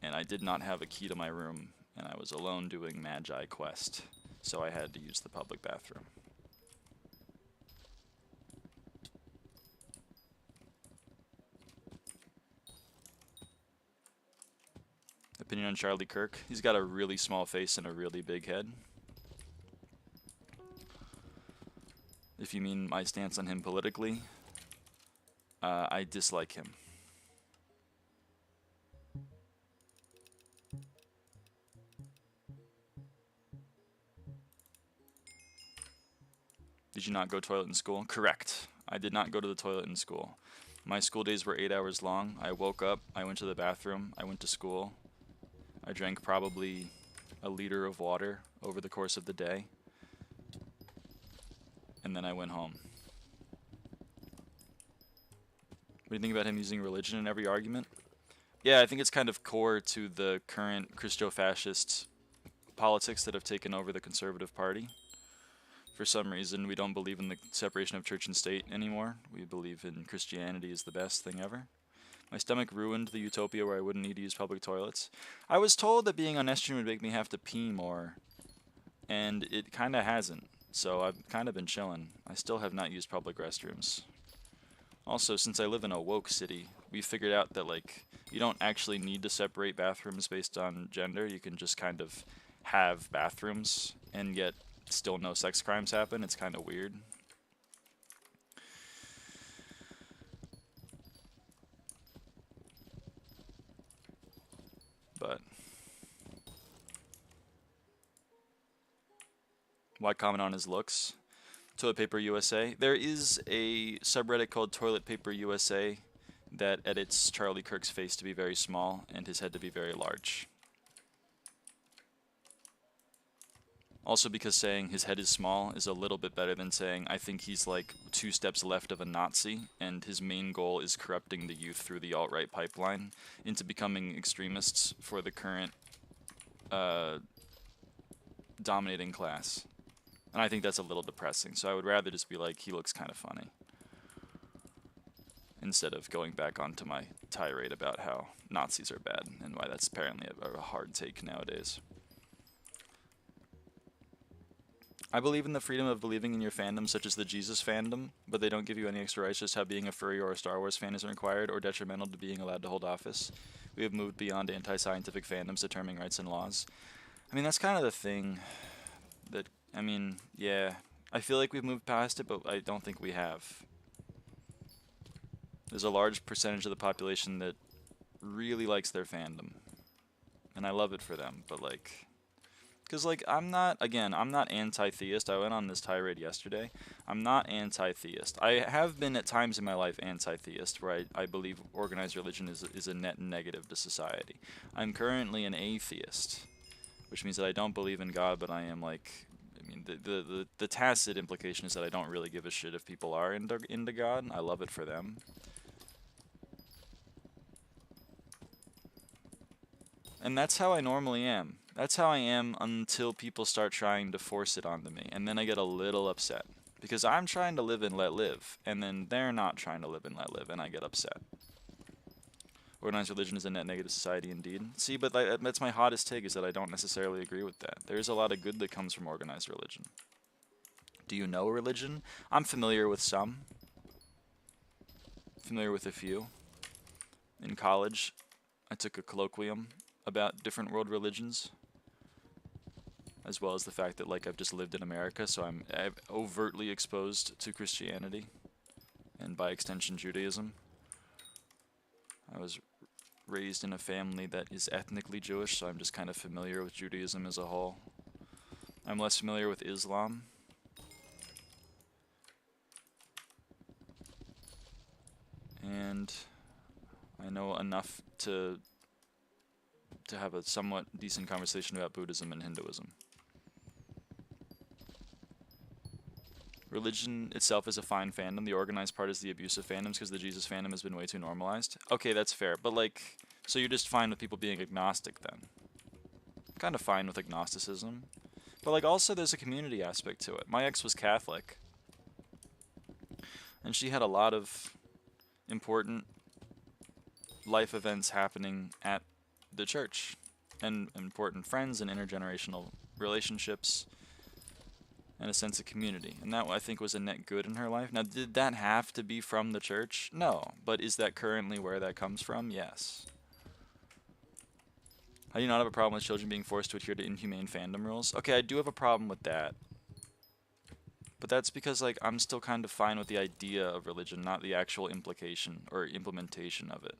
And I did not have a key to my room, and I was alone doing Magi Quest, so I had to use the public bathroom. Opinion on Charlie Kirk? He's got a really small face and a really big head. If you mean my stance on him politically, I dislike him. Did you not go toilet in school? Correct. I did not go to the toilet in school. My school days were 8 hours long. I woke up, I went to the bathroom, I went to school. I drank probably a liter of water over the course of the day. And then I went home. What do you think about him using religion in every argument? Yeah, I think it's kind of core to the current Christo-fascist politics that have taken over the Conservative Party. For some reason, we don't believe in the separation of church and state anymore. We believe in Christianity is the best thing ever. My stomach ruined the utopia where I wouldn't need to use public toilets. I was told that being on estrogen would make me have to pee more, and it kind of hasn't. So I've kind of been chilling. I still have not used public restrooms. Also, since I live in a woke city, we figured out that, like, you don't actually need to separate bathrooms based on gender. You can just kind of have bathrooms and yet still no sex crimes happen. It's kind of weird. But why comment on his looks? Toilet Paper USA. There is a subreddit called Toilet Paper USA that edits Charlie Kirk's face to be very small and his head to be very large. Also because saying his head is small is a little bit better than saying I think he's like 2 steps left of a Nazi and his main goal is corrupting the youth through the alt-right pipeline into becoming extremists for the current dominating class. And I think that's a little depressing, so I would rather just be like, he looks kind of funny, instead of going back onto my tirade about how Nazis are bad and why that's apparently a hard take nowadays. I believe in the freedom of believing in your fandom, such as the Jesus fandom, but they don't give you any extra rights, just how being a furry or a Star Wars fan isn't required or detrimental to being allowed to hold office. We have moved beyond anti-scientific fandoms determining rights and laws. I mean, that's kind of the thing that, I mean, yeah, I feel like we've moved past it, but I don't think we have. There's a large percentage of the population that really likes their fandom, and I love it for them, but like, because like, I'm not anti-theist. I went on this tirade yesterday. I'm not anti-theist. I have been at times in my life anti-theist, where I believe organized religion is a net negative to society. I'm currently an atheist, which means that I don't believe in God, but I am like, I mean, the tacit implication is that I don't really give a shit if people are into God. I love it for them. And that's how I normally am. That's how I am until people start trying to force it onto me. And then I get a little upset. Because I'm trying to live and let live. And then they're not trying to live and let live. And I get upset. Organized religion is a net negative society indeed. See, but that's my hottest take, is that I don't necessarily agree with that. There's a lot of good that comes from organized religion. Do you know a religion? I'm familiar with some. Familiar with a few. In college, I took a colloquium about different world religions, as well as the fact that, like, I've just lived in America, so I'm overtly exposed to Christianity. and by extension Judaism. I was raised in a family that is ethnically Jewish, so I'm just kind of familiar with Judaism as a whole. I'm less familiar with Islam. And I know enough to have a somewhat decent conversation about Buddhism and Hinduism. Religion itself is a fine fandom. The organized part is the abusive fandoms because the Jesus fandom has been way too normalized. Okay, that's fair. But like, so you're just fine with people being agnostic then? I'm kind of fine with agnosticism. But like also there's a community aspect to it. My ex was Catholic. And she had a lot of important life events happening at the church. And important friends and intergenerational relationships. And a sense of community. And that, I think, was a net good in her life. Now, did that have to be from the church? No. But is that currently where that comes from? Yes. I do not have a problem with children being forced to adhere to inhumane fandom rules. Okay, I do have a problem with that. But that's because, like, I'm still kind of fine with the idea of religion, not the actual implication or implementation of it.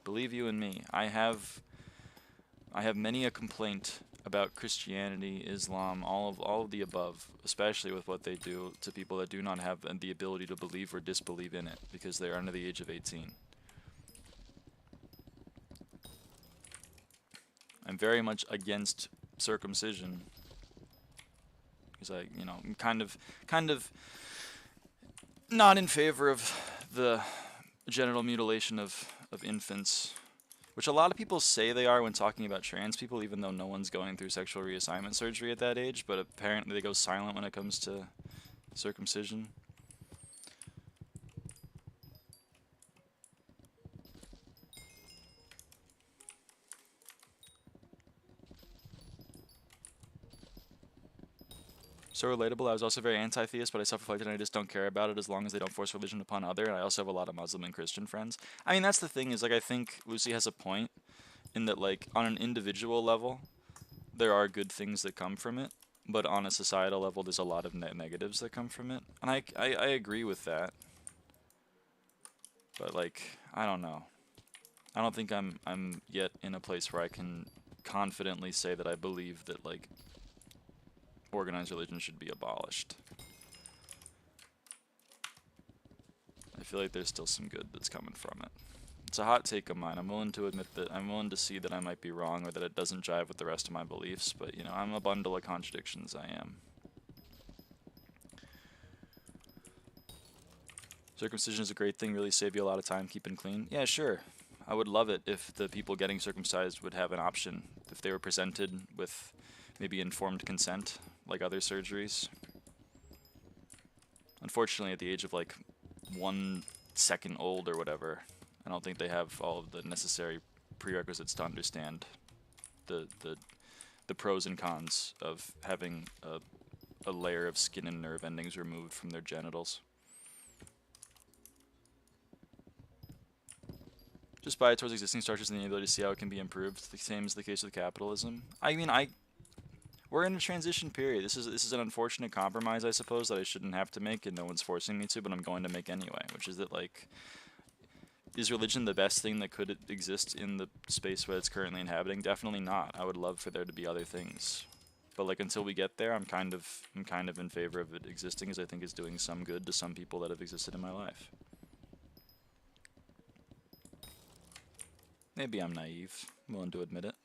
Believe you and me, I have many a complaint about Christianity, Islam, all of the above, especially with what they do to people that do not have the ability to believe or disbelieve in it because they're under the age of 18. I'm very much against circumcision because I'm kind of not in favor of the genital mutilation of infants. Which a lot of people say they are when talking about trans people, even though no one's going through sexual reassignment surgery at that age, but apparently they go silent when it comes to circumcision. So relatable. I was also very anti-theist, but I self-reflected and I just don't care about it as long as they don't force religion upon other. And I also have a lot of Muslim and Christian friends. I mean, that's the thing is, like, I think Lucy has a point in that, like, on an individual level, there are good things that come from it, but on a societal level, there's a lot of negatives that come from it, and I agree with that. But like, I don't know. I don't think I'm yet in a place where I can confidently say that I believe that like organized religion should be abolished. I feel like there's still some good that's coming from it. It's a hot take of mine. I'm willing to admit that I'm willing to see that I might be wrong or that it doesn't jive with the rest of my beliefs, but you know, I'm a bundle of contradictions, I am. Circumcision is a great thing, really save you a lot of time keeping clean. Yeah, sure. I would love it if the people getting circumcised would have an option, if they were presented with maybe informed consent, like other surgeries. Unfortunately, at the age of like 1 second old or whatever, I don't think they have all of the necessary prerequisites to understand the pros and cons of having a layer of skin and nerve endings removed from their genitals. Just buy it towards existing structures and the ability to see how it can be improved. The same is the case with capitalism. I mean, we're in a transition period. This is an unfortunate compromise, I suppose, that I shouldn't have to make, and no one's forcing me to, but I'm going to make anyway, which is that, like, is religion the best thing that could exist in the space where it's currently inhabiting? Definitely not. I would love for there to be other things. But like until we get there, I'm kind of in favor of it existing, as I think it's doing some good to some people that have existed in my life. Maybe I'm naive. I'm willing to admit it.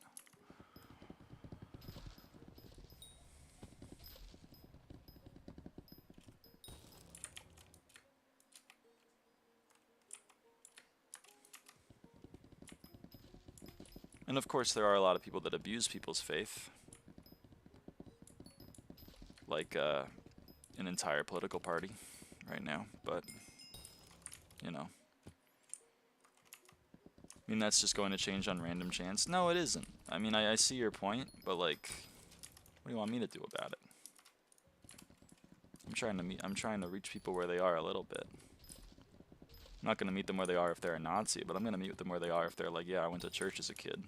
And of course, there are a lot of people that abuse people's faith. Like an entire political party right now. But, you know. I mean, that's just going to change on random chance. No, it isn't. I mean, I see your point, but like, what do you want me to do about it? I'm trying to reach people where they are a little bit. I'm not going to meet them where they are if they're a Nazi, but I'm going to meet them where they are if they're like, yeah, I went to church as a kid.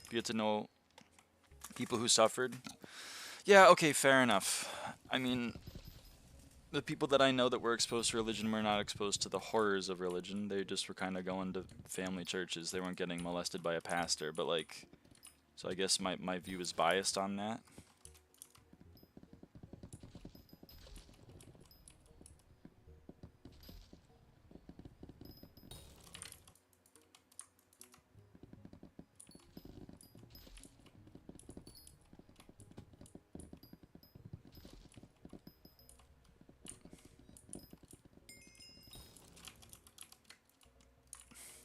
You get to know people who suffered. Yeah, okay, fair enough. I mean, the people that I know that were exposed to religion were not exposed to the horrors of religion. They just were kind of going to family churches. They weren't getting molested by a pastor, but like, so I guess my view is biased on that.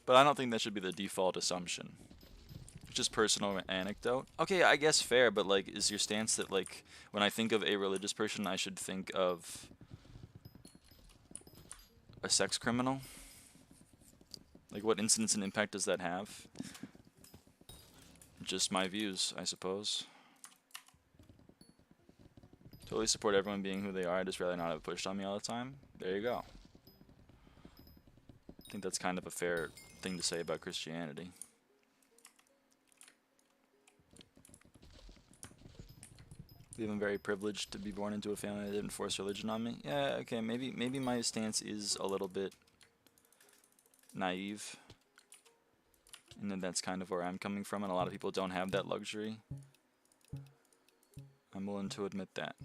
But I don't think that should be the default assumption. Just personal anecdote. Okay, I guess fair, but like, is your stance that like, when I think of a religious person, I should think of a sex criminal? Like, what incidence and impact does that have? Just my views, I suppose. Totally support everyone being who they are. I'd just rather not have it pushed on me all the time. There you go. I think that's kind of a fair thing to say about Christianity. I believe I'm very privileged to be born into a family that didn't force religion on me. Yeah, okay, maybe my stance is a little bit naive. And then that's kind of where I'm coming from, and a lot of people don't have that luxury. I'm willing to admit that.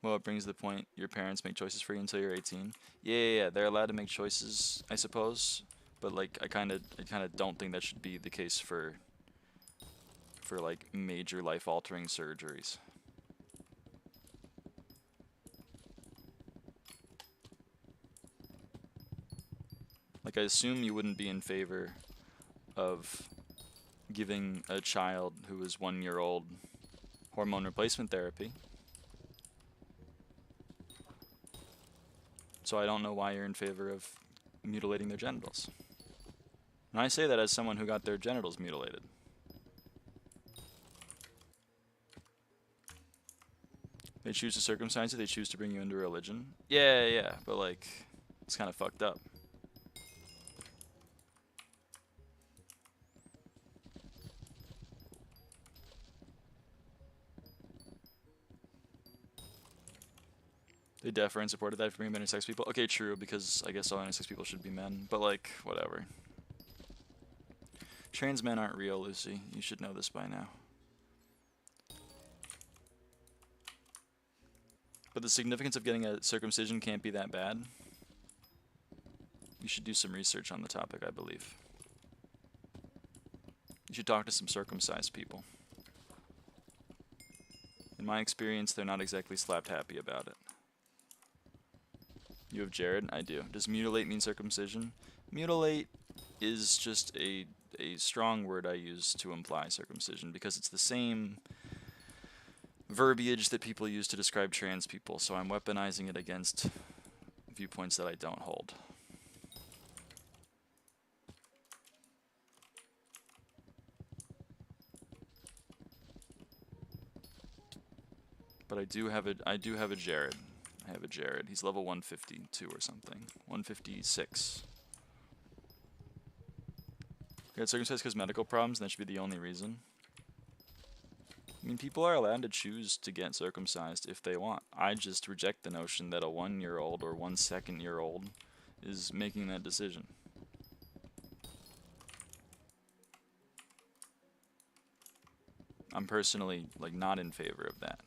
Well, it brings the point, your parents make choices for you until you're 18. Yeah, they're allowed to make choices, I suppose. But like, I kind of don't think that should be the case for like major life-altering surgeries. Like, I assume you wouldn't be in favor of giving a child who is 1 year old hormone replacement therapy. So I don't know why you're in favor of mutilating their genitals. And I say that as someone who got their genitals mutilated. They choose to circumcise you, they choose to bring you into religion. Yeah, but like, it's kind of fucked up. They defer and supported that for being intersex people. Okay, true, because I guess all intersex people should be men, but like, whatever. Trans men aren't real, Lucy. You should know this by now. But the significance of getting a circumcision can't be that bad. You should do some research on the topic, I believe. You should talk to some circumcised people. In my experience, they're not exactly slapped happy about it. You have Jared? I do. Does mutilate mean circumcision? Mutilate is just a strong word I use to imply circumcision because it's the same verbiage that people use to describe trans people, so I'm weaponizing it against viewpoints that I don't hold. But I do have a Jared. I have a Jared. He's level 152 or something. 156. Got circumcised because medical problems, and that should be the only reason. I mean, people are allowed to choose to get circumcised if they want. I just reject the notion that a 1 year old or 1 second year old is making that decision. I'm personally, like, not in favor of that.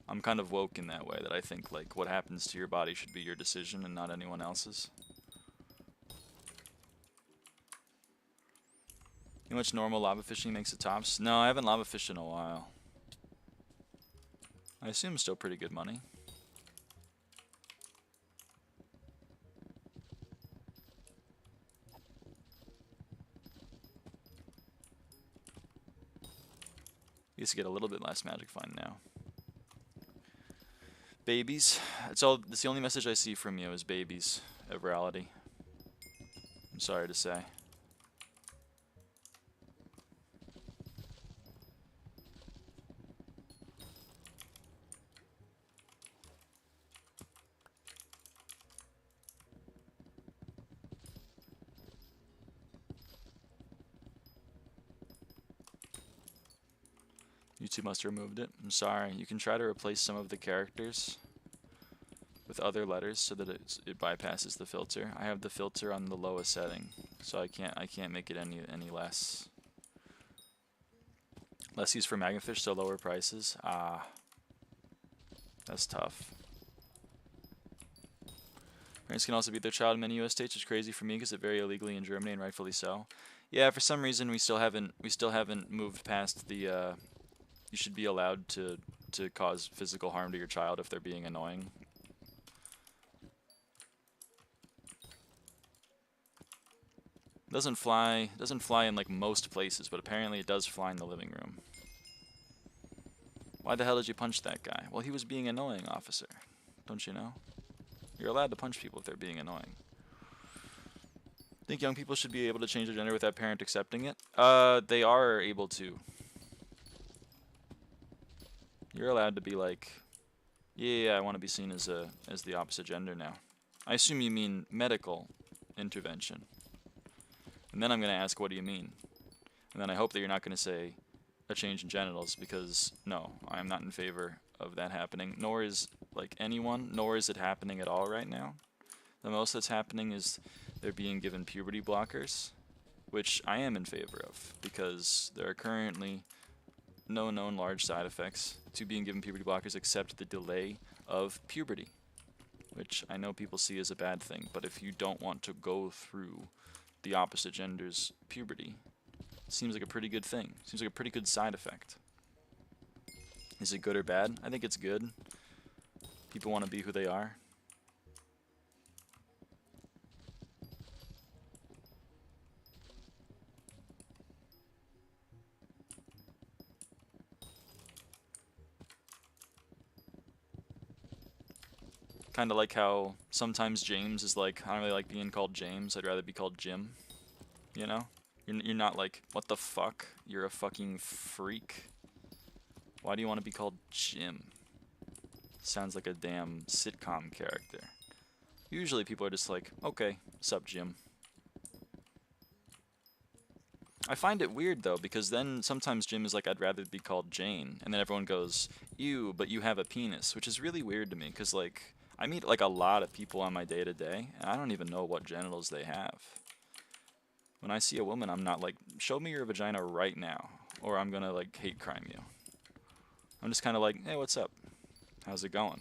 I'm kind of woke in that way, that I think, like, what happens to your body should be your decision and not anyone else's. You know how much normal lava fishing makes at tops? No, I haven't lava fished in a while. I assume still pretty good money. You used to get a little bit less magic fine now. Babies. That's the only message I see from you is babies of reality. I'm sorry to say. YouTube must have removed it. I'm sorry. You can try to replace some of the characters with other letters so that it bypasses the filter. I have the filter on the lowest setting, so I can't make it any less. Less used for magnafish, so lower prices. Ah, that's tough. Parents can also beat their child in many U.S. states, which is crazy for me because it's very illegally in Germany, and rightfully so. Yeah, for some reason we still haven't moved past the you should be allowed to cause physical harm to your child if they're being annoying. Doesn't fly in like most places, but apparently it does fly in the living room. Why the hell did you punch that guy? Well, he was being annoying, officer. Don't you know? You're allowed to punch people if they're being annoying. Think young people should be able to change their gender without parent accepting it? They are able to. You're allowed to be like, yeah, I want to be seen as the opposite gender now. I assume you mean medical intervention. And then I'm going to ask, what do you mean? And then I hope that you're not going to say a change in genitals, because no, I'm not in favor of that happening, nor is like anyone, nor is it happening at all right now. The most that's happening is they're being given puberty blockers, which I am in favor of, because there are currently no known large side effects to being given puberty blockers except the delay of puberty, which I know people see as a bad thing, but if you don't want to go through the opposite gender's puberty, it seems like a pretty good thing. Seems like a pretty good side effect. Is it good or bad? I think it's good. People want to be who they are. Kind of like how sometimes James is like, I don't really like being called James, I'd rather be called Jim. You know? You're not like, what the fuck? You're a fucking freak. Why do you want to be called Jim? Sounds like a damn sitcom character. Usually people are just like, okay, sup Jim. I find it weird though, because then sometimes Jim is like, I'd rather be called Jane, and then everyone goes, ew, but you have a penis, which is really weird to me, because like, I meet like a lot of people on my day-to-day, and I don't even know what genitals they have. When I see a woman, I'm not like, show me your vagina right now, or I'm gonna like hate crime you. I'm just kind of like, hey, what's up? How's it going?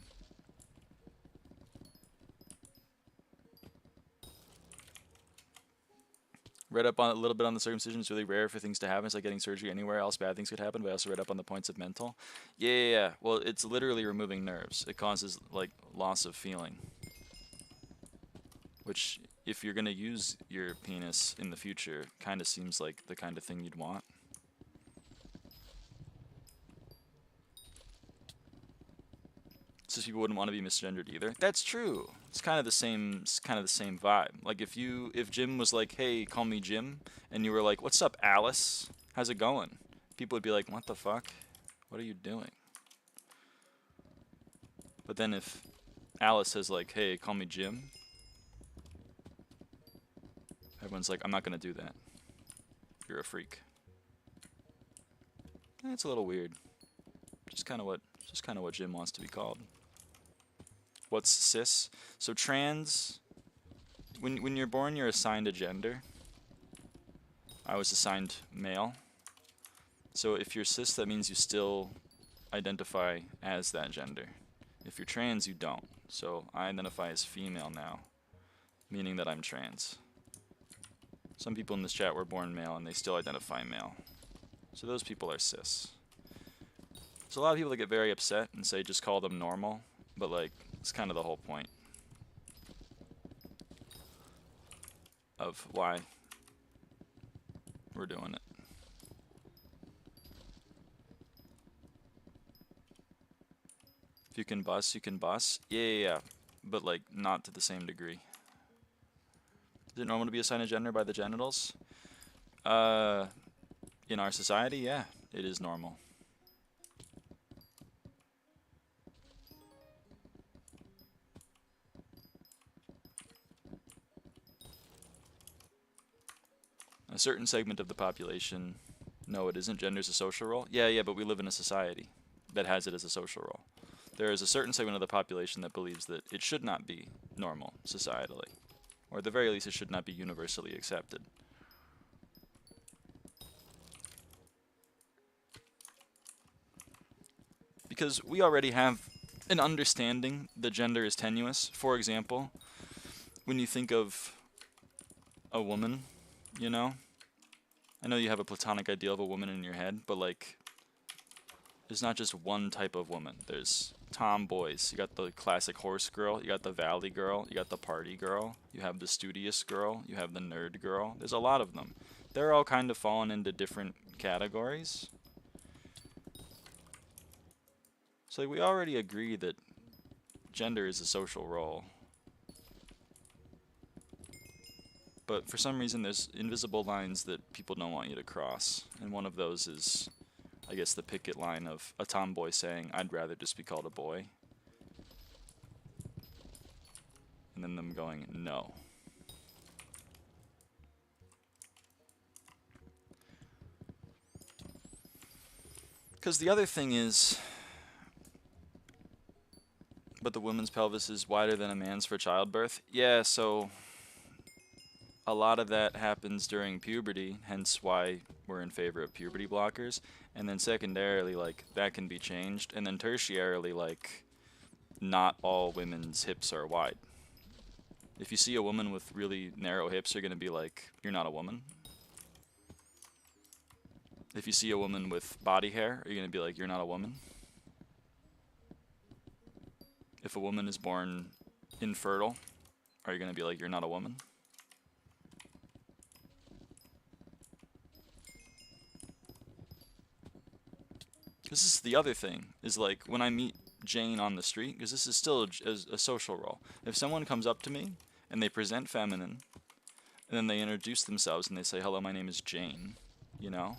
Read up on a little bit on the circumcision. It's really rare for things to happen. It's like getting surgery anywhere else. Bad things could happen, but I also read up on the points of mental. Yeah. Well, it's literally removing nerves. It causes like loss of feeling. Which, if you're gonna use your penis in the future, kind of seems like the kind of thing you'd want. So people wouldn't want to be misgendered either. That's true. It's kind of the same. It's kind of the same vibe. Like if Jim was like, "Hey, call me Jim," and you were like, "What's up, Alice? How's it going?" People would be like, "What the fuck? What are you doing?" But then if Alice says like, "Hey, call me Jim," everyone's like, "I'm not gonna do that. You're a freak." It's a little weird. Just kind of what Jim wants to be called. What's cis? So trans, when you're born, you're assigned a gender. I was assigned male. So if you're cis, that means you still identify as that gender. If you're trans, you don't. So I identify as female now, meaning that I'm trans. Some people in this chat were born male and they still identify male. So those people are cis. There's a lot of people that get very upset and say just call them normal, but like, it's kind of the whole point of why we're doing it. If you can bus, you can bus. Yeah. But like, not to the same degree. Is it normal to be assigned a gender by the genitals? In our society, yeah, it is normal. A certain segment of the population No, it isn't. Gender's a social role. Yeah, but we live in a society that has it as a social role. There is a certain segment of the population that believes that it should not be normal societally, or at the very least it should not be universally accepted. Because we already have an understanding that gender is tenuous. For example, when you think of a woman, you know, I know you have a platonic ideal of a woman in your head, but like, there's not just one type of woman. There's tomboys. You got the classic horse girl. You got the valley girl. You got the party girl. You have the studious girl. You have the nerd girl. There's a lot of them. They're all kind of fallen into different categories. So we already agree that gender is a social role. But for some reason there's invisible lines that people don't want you to cross. And one of those is, I guess, the picket line of a tomboy saying, "I'd rather just be called a boy." And then them going, "No." Because the other thing is, but the woman's pelvis is wider than a man's for childbirth. Yeah, so a lot of that happens during puberty, hence why we're in favor of puberty blockers. And then secondarily, like, that can be changed. And then tertiarily, like, not all women's hips are wide. If you see a woman with really narrow hips, you're going to be like, "You're not a woman." If you see a woman with body hair, you're going to be like, "You're not a woman." If a woman is born infertile, are you going to be like, "You're not a woman"? This is the other thing, is like when I meet Jane on the street, because this is still a social role. If someone comes up to me and they present feminine, and then they introduce themselves and they say, "Hello, my name is Jane," you know,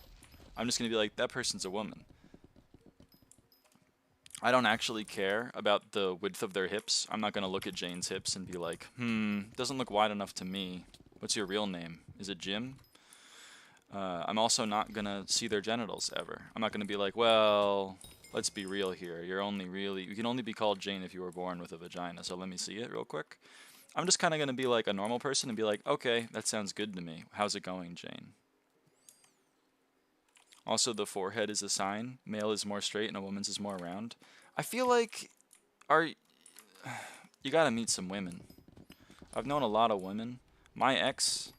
I'm just going to be like, that person's a woman. I don't actually care about the width of their hips. I'm not going to look at Jane's hips and be like, doesn't look wide enough to me. What's your real name? Is it Jim? I'm also not going to see their genitals ever. I'm not going to be like, "Well, let's be real here. You can only be called Jane if you were born with a vagina, so let me see it real quick." I'm just kind of going to be like a normal person and be like, "Okay, that sounds good to me. How's it going, Jane?" Also, the forehead is a sign. Male is more straight and a woman's is more round. I feel like you gotta meet some women. I've known a lot of women. My ex,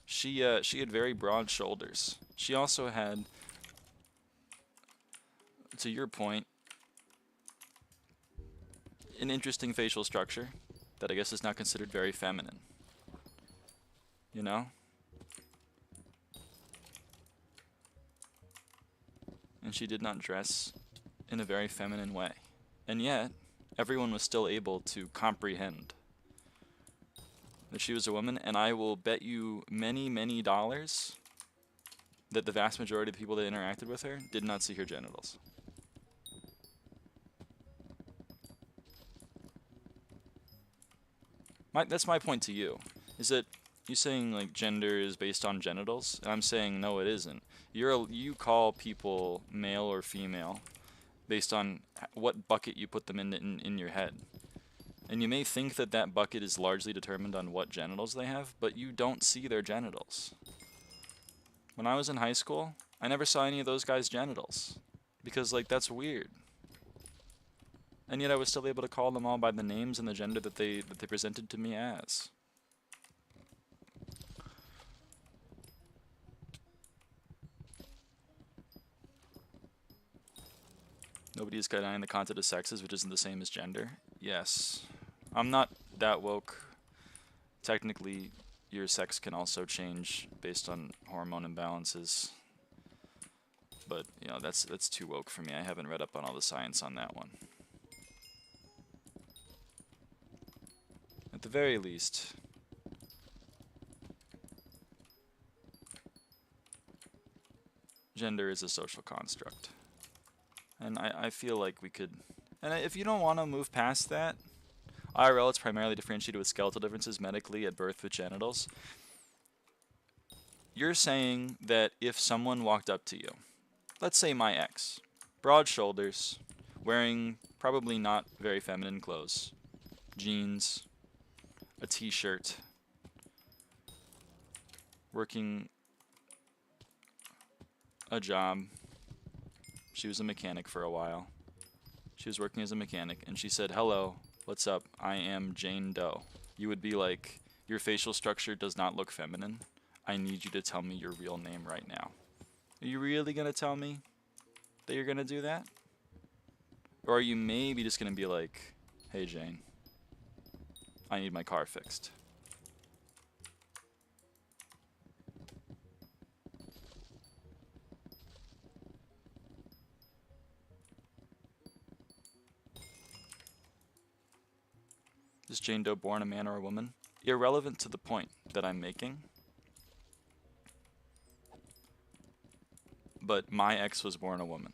she had very broad shoulders. She also had, to your point, an interesting facial structure that I guess is not considered very feminine. You know? And she did not dress in a very feminine way. And yet, everyone was still able to comprehend that she was a woman, and I will bet you many, many dollars that the vast majority of the people that interacted with her did not see her genitals. That's my point to you, is that you saying like gender is based on genitals, and I'm saying no, it isn't. You call people male or female based on what bucket you put them in your head. And you may think that that bucket is largely determined on what genitals they have, but you don't see their genitals. When I was in high school, I never saw any of those guys' genitals, because like that's weird. And yet I was still able to call them all by the names and the gender that they presented to me as. Nobody is denying the concept of sexes, which isn't the same as gender. Yes. I'm not that woke. Technically, your sex can also change based on hormone imbalances. But, you know, that's too woke for me. I haven't read up on all the science on that one. At the very least, gender is a social construct. And I feel like we could... And if you don't want to move past that, IRL it's primarily differentiated with skeletal differences medically at birth with genitals. you're saying that if someone walked up to you, let's say my ex, broad shoulders, wearing probably not very feminine clothes, jeans, a t-shirt, working a job. She was a mechanic for a while. She was working as a mechanic, and she said, "Hello, what's up? I am Jane Doe." You would be like, "Your facial structure does not look feminine. I need you to tell me your real name right now." Are you really going to tell me that you're going to do that? Or are you maybe just going to be like, "Hey, Jane, I need my car fixed." Is Jane Doe born a man or a woman? Irrelevant to the point that I'm making. But my ex was born a woman.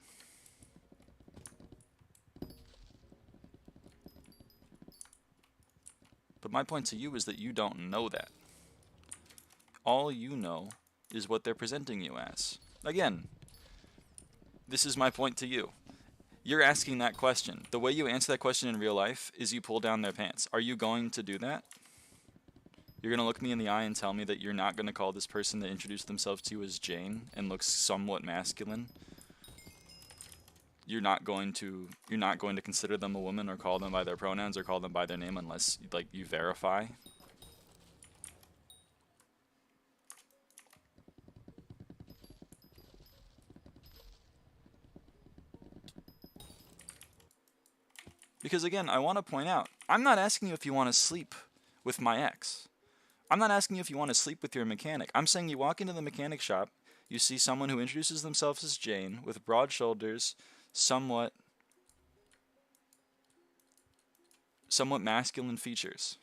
But my point to you is that you don't know that. All you know is what they're presenting you as. Again, this is my point to you. You're asking that question. The way you answer that question in real life is you pull down their pants. Are you going to do that? You're going to look me in the eye and tell me that you're not going to call this person that introduced themselves to you as Jane and looks somewhat masculine? You're not going to consider them a woman or call them by their pronouns or call them by their name unless like you verify? Because again, I want to point out, I'm not asking you if you want to sleep with my ex. I'm not asking you if you want to sleep with your mechanic. I'm saying you walk into the mechanic shop, you see someone who introduces themselves as Jane with broad shoulders, somewhat masculine features.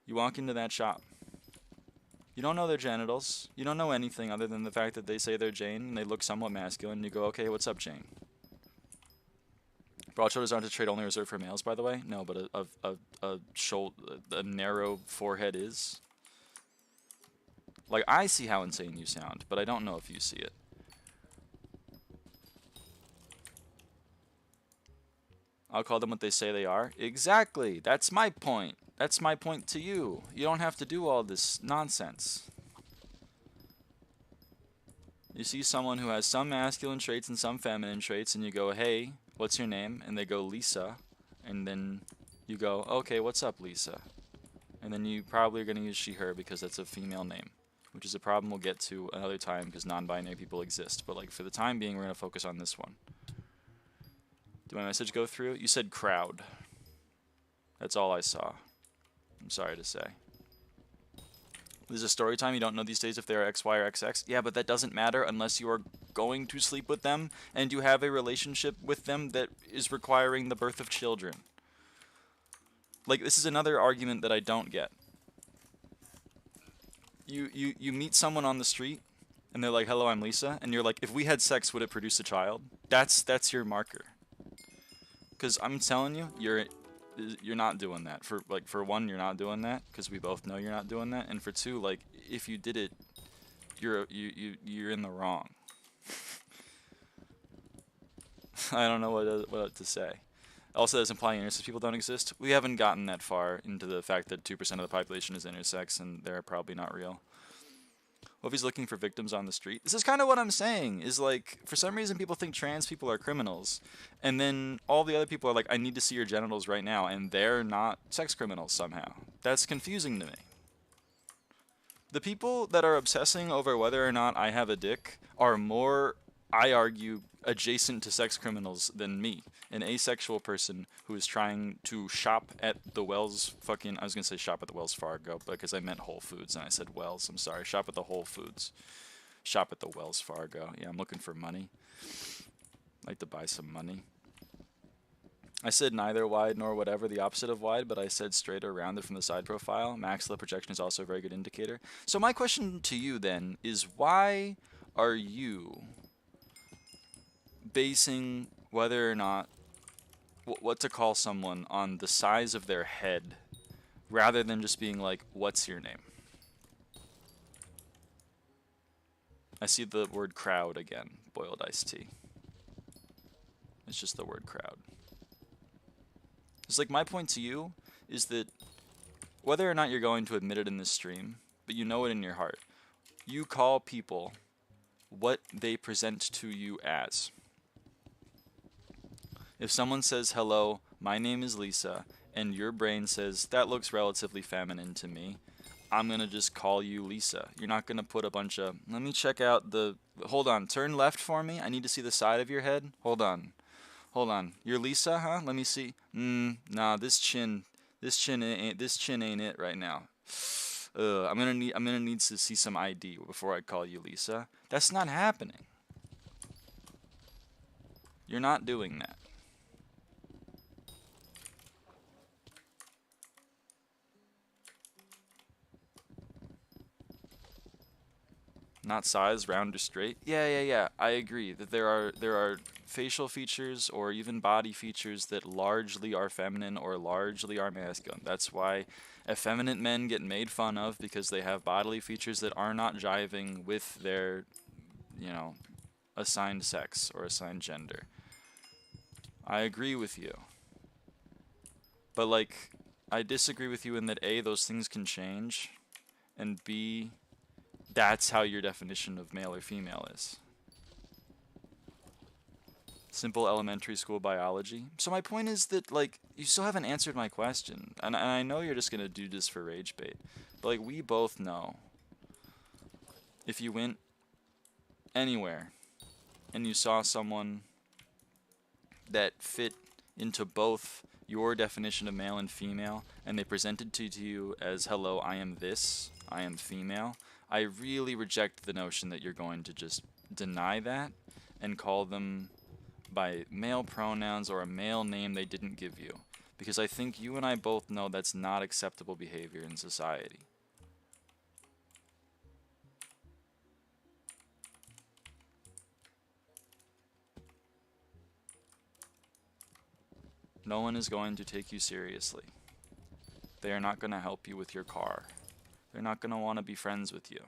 You walk into that shop. You don't know their genitals. You don't know anything other than the fact that they say they're Jane and they look somewhat masculine. You go, "Okay, what's up, Jane?" Broad shoulders aren't a trait only reserved for males, by the way. No, but a narrow forehead is. Like, I see how insane you sound, but I don't know if you see it. I'll call them what they say they are. Exactly. That's my point. That's my point to you. You don't have to do all this nonsense. You see someone who has some masculine traits and some feminine traits, and you go, "Hey, what's your name?" And they go, "Lisa." And then you go, "Okay, what's up, Lisa?" And then you probably are going to use she, her because that's a female name, which is a problem we'll get to another time because non-binary people exist. But like for the time being, we're going to focus on this one. Did my message go through? You said crowd. That's all I saw. I'm sorry to say. This is a story time. You don't know these days if they're XY or XX. Yeah, but that doesn't matter unless you are going to sleep with them and you have a relationship with them that is requiring the birth of children. Like, this is another argument that I don't get. You meet someone on the street and they're like, "Hello, I'm Lisa," and you're like, "If we had sex, would it produce a child?" That's your marker. Because I'm telling you, you're not doing that. For one, you're not doing that because we both know you're not doing that, and for two, like if you did it, you're in the wrong. I don't know what to say. Also, that's implying intersex people don't exist. We haven't gotten that far into the fact that 2% of the population is intersex, and they're probably not real. What if he's looking for victims on the street? This is kind of what I'm saying, is like, for some reason people think trans people are criminals, and then all the other people are like, "I need to see your genitals right now," and they're not sex criminals somehow. That's confusing to me. The people that are obsessing over whether or not I have a dick are more, I argue, adjacent to sex criminals than me, an asexual person who is trying to shop at the Wells I was going to say shop at the Wells Fargo because I meant Whole Foods and I said Wells. I'm sorry. Shop at the Whole Foods. Shop at the Wells Fargo. Yeah, I'm looking for money. I'd like to buy some money. I said neither wide nor whatever, the opposite of wide, but I said straight or rounded from the side profile. Maxilla projection is also a very good indicator. So my question to you then is, why are you basing whether or not what to call someone on the size of their head rather than just being like, "What's your name?" I see the word crowd again. Boiled iced tea. It's just the word crowd. It's like my point to you is that whether or not you're going to admit it in this stream, but you know it in your heart, you call people what they present to you as. If someone says, hello, my name is Lisa, and your brain says, that looks relatively feminine to me, I'm going to just call you Lisa. You're not going to put a bunch of, let me check out the, hold on, turn left for me. I need to see the side of your head. Hold on. You're Lisa, huh? Let me see. Nah, this chin ain't it right now. I'm gonna need to see some ID before I call you Lisa. That's not happening. You're not doing that. Not size, round or straight. Yeah. I agree that there are facial features or even body features that largely are feminine or largely are masculine. That's why effeminate men get made fun of, because they have bodily features that are not jiving with their, you know, assigned sex or assigned gender. I agree with you. But like, I disagree with you in that A, those things can change, and B, that's how your definition of male or female is. Simple elementary school biology. So my point is that, like, you still haven't answered my question. And I know you're just going to do this for rage bait. But, like, we both know if you went anywhere and you saw someone that fit into both your definition of male and female, and they presented to you as, hello, I am this, I am female, I really reject the notion that you're going to just deny that and call them by male pronouns or a male name they didn't give you. Because I think you and I both know that's not acceptable behavior in society. No one is going to take you seriously. They are not going to help you with your car. They're not going to want to be friends with you.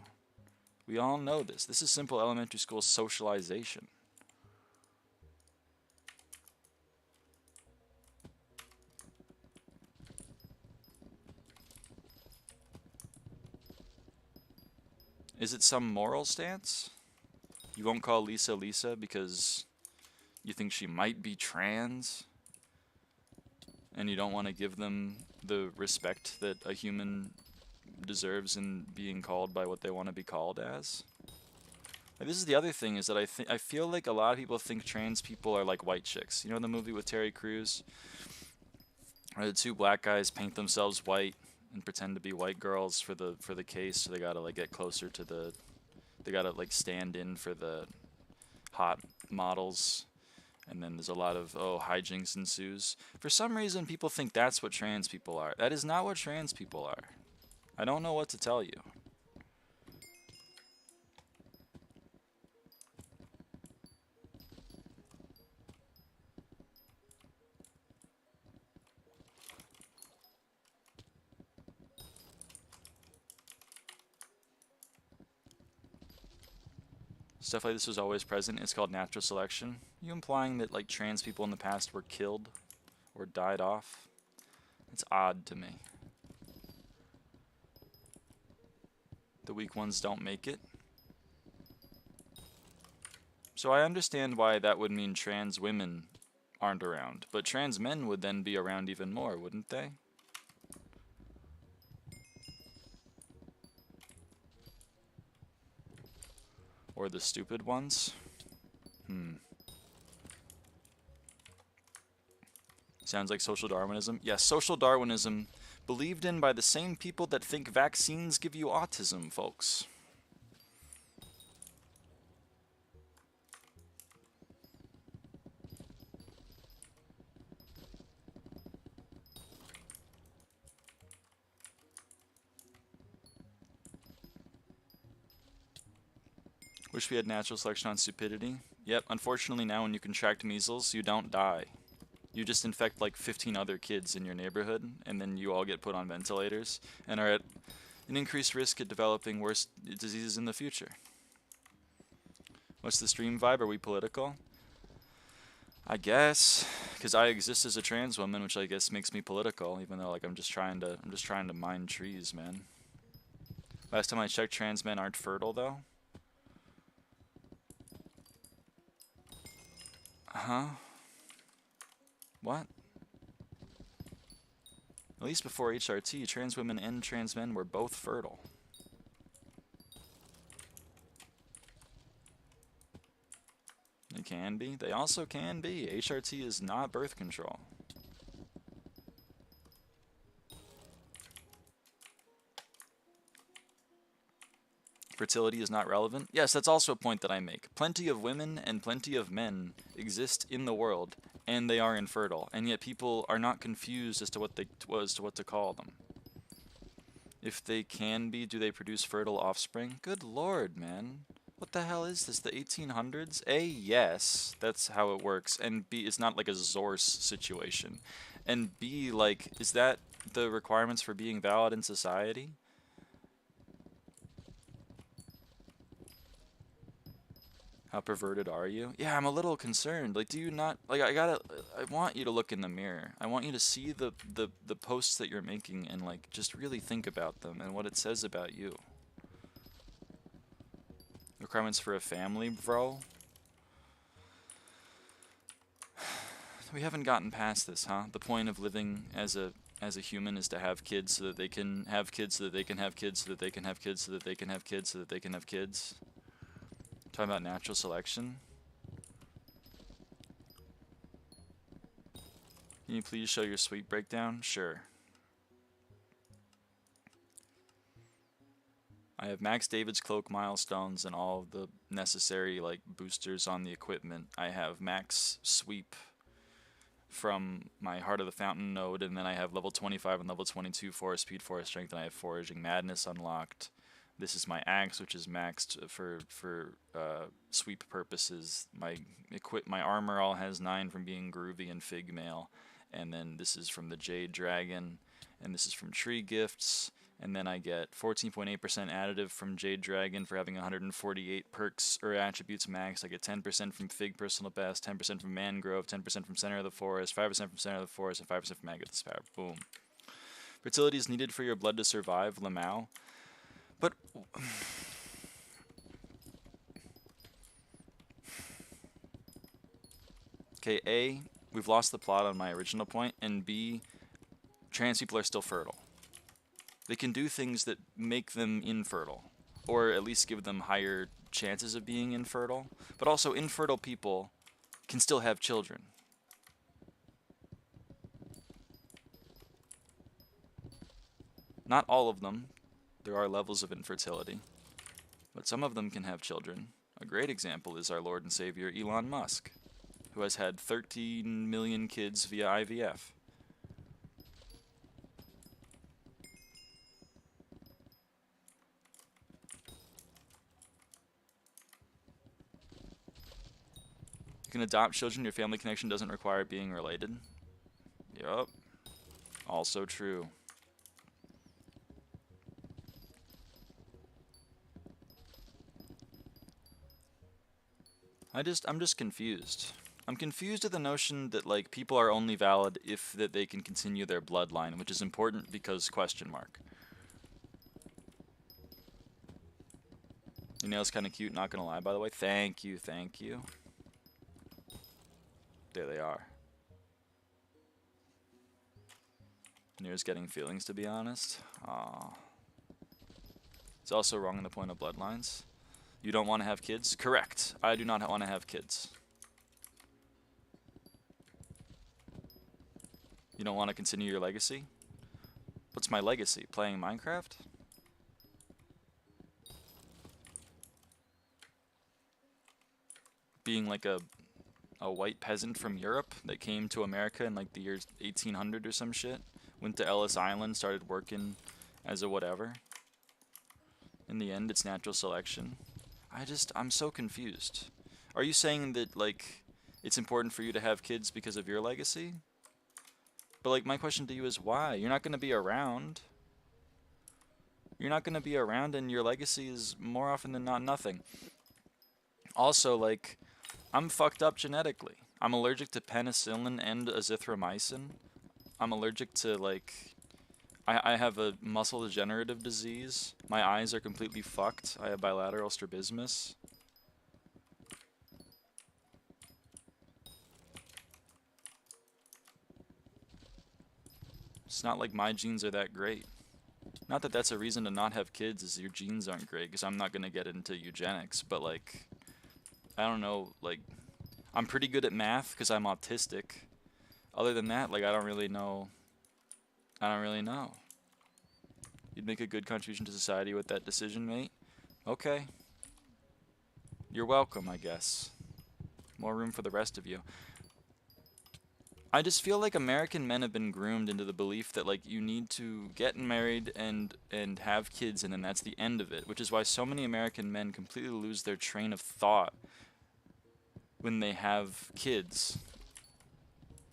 We all know this. This is simple elementary school socialization. Is it some moral stance? You won't call Lisa Lisa because you think she might be trans? And you don't want to give them the respect that a human deserves in being called by what they want to be called as? Like, this is the other thing, is that I feel like a lot of people think trans people are like white chicks. You know the movie with Terry Crews, where the two black guys paint themselves white and pretend to be white girls for the case, so they gotta like get closer to the, they gotta like stand in for the hot models, and then there's a lot of hijinks ensues. For some reason, people think that's what trans people are. That is not what trans people are. I don't know what to tell you. Stuff like this was always present. It's called natural selection. Are you implying that like trans people in the past were killed or died off? It's odd to me. The weak ones don't make it. So I understand why that would mean trans women aren't around, but trans men would then be around even more, wouldn't they? Or the stupid ones? Sounds like social Darwinism. Yes, social Darwinism, believed in by the same people that think vaccines give you autism, folks. Wish we had natural selection on stupidity. Yep, unfortunately now when you contract measles, you don't die. You just infect like 15 other kids in your neighborhood, and then you all get put on ventilators, and are at an increased risk at developing worse diseases in the future. What's the stream vibe? Are we political? I guess, because I exist as a trans woman, which I guess makes me political, even though like I'm just trying to mine trees, man. Last time I checked, trans men aren't fertile though. Huh? What? At least before HRT, trans women and trans men were both fertile. They can be. They also can be. HRT is not birth control. Fertility is not relevant. Yes, that's also a point that I make. Plenty of women and plenty of men exist in the world, and they are infertile, and yet people are not confused as to what to call them. If they can be, do they produce fertile offspring? Good lord, man. What the hell is this? The 1800s? A, yes, that's how it works. And B, it's not like a Zorse situation. And B, like, is that the requirements for being valid in society? How perverted are you? Yeah, I'm a little concerned. Like, do you not, like, I want you to look in the mirror. I want you to see the posts that you're making and, like, just really think about them and what it says about you. Requirements for a family, bro? We haven't gotten past this, huh? The point of living as a human is to have kids so that they can have kids so that they can have kids so that they can have kids so that they can have kids so that they can have kids. Talking about natural selection. Can you please show your sweep breakdown? Sure. I have Max David's cloak milestones and all of the necessary like boosters on the equipment. I have max sweep from my Heart of the Fountain node, and then I have level 25 and level 22 forest speed, forest strength, and I have Foraging Madness unlocked. This is my axe, which is maxed for sweep purposes. My armor all has 9 from being groovy and fig mail, and then this is from the Jade Dragon, and this is from Tree Gifts, and then I get 14.8% additive from Jade Dragon for having 148 perks or attributes maxed. I get 10% from Fig Personal Best, 10% from Mangrove, 10% from Center of the Forest, 5% from Center of the Forest, and 5% from Agatha's Power. Boom. Fertility is needed for your blood to survive, Lamau. But okay, A, we've lost the plot on my original point, and B, trans people are still fertile. They can do things that make them infertile, or at least give them higher chances of being infertile. But also, infertile people can still have children. Not all of them. There are levels of infertility, but some of them can have children. A great example is our Lord and Savior Elon Musk, who has had 13 million kids via IVF. You can adopt children. Your family connection doesn't require being related. Yup. Also true. I'm just confused. I'm confused at the notion that like people are only valid if that they can continue their bloodline, which is important because question mark. Your nails kind of cute, not gonna lie, by the way. Thank you, thank you. There they are. Near's getting feelings, to be honest. Aww. It's also wrong in the point of bloodlines. You don't want to have kids? Correct. I do not want to have kids. You don't want to continue your legacy? What's my legacy? Playing Minecraft? Being like a white peasant from Europe that came to America in like the year 1800 or some shit. Went to Ellis Island, started working as a whatever. In the end, it's natural selection. I'm so confused. Are you saying that, like, it's important for you to have kids because of your legacy? But, like, my question to you is why? You're not going to be around. You're not going to be around, and your legacy is more often than not nothing. Also, like, I'm fucked up genetically. I'm allergic to penicillin and azithromycin. I'm allergic to, like, I have a muscle degenerative disease. My eyes are completely fucked. I have bilateral strabismus. It's not like my genes are that great. Not that that's a reason to not have kids, is your genes aren't great, because I'm not going to get into eugenics, but, like, I don't know, like, I'm pretty good at math because I'm autistic. Other than that, like, I don't really know. I don't really know. You'd make a good contribution to society with that decision, mate? Okay. You're welcome, I guess. More room for the rest of you. I just feel like American men have been groomed into the belief that, like, you need to get married and have kids, and then that's the end of it, which is why so many American men completely lose their train of thought when they have kids.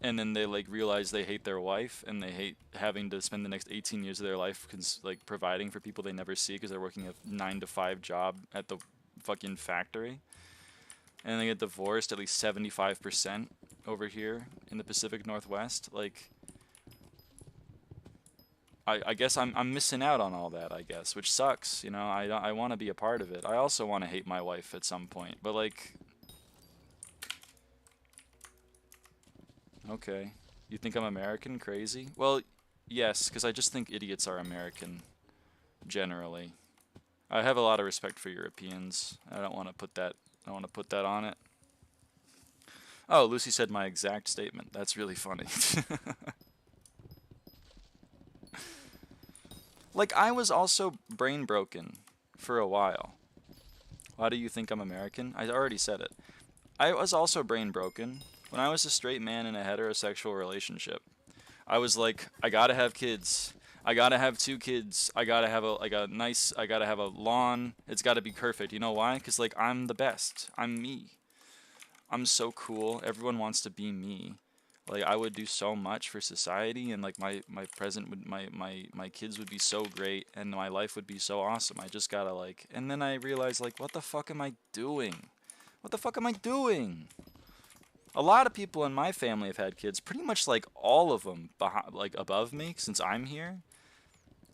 And then they, like, realize they hate their wife, and they hate having to spend the next 18 years of their life like providing for people they never see because they're working a 9-to-5 job at the fucking factory. And they get divorced at least 75% over here in the Pacific Northwest. Like, I guess I'm missing out on all that, I guess, which sucks. You know, I want to be a part of it. I also want to hate my wife at some point, but, like, okay. You think I'm American? Crazy? Well, yes, because I just think idiots are American, generally. I have a lot of respect for Europeans. I don't want to put that. I want to put that on it. Oh, Lucy said my exact statement. That's really funny. Like, I was also brain broken for a while. Why do you think I'm American? I already said it. I was also brain broken when I was a straight man in a heterosexual relationship. I was like, I gotta have kids. I gotta have 2 kids. I gotta have I gotta have a lawn. It's gotta be perfect. You know why? Because, like, I'm the best. I'm me. I'm so cool. Everyone wants to be me. Like, I would do so much for society, and, like, my present would my kids would be so great, and my life would be so awesome. I just gotta, like, and then I realized, like, what the fuck am I doing? What the fuck am I doing? A lot of people in my family have had kids, pretty much, like, all of them like above me since I'm here.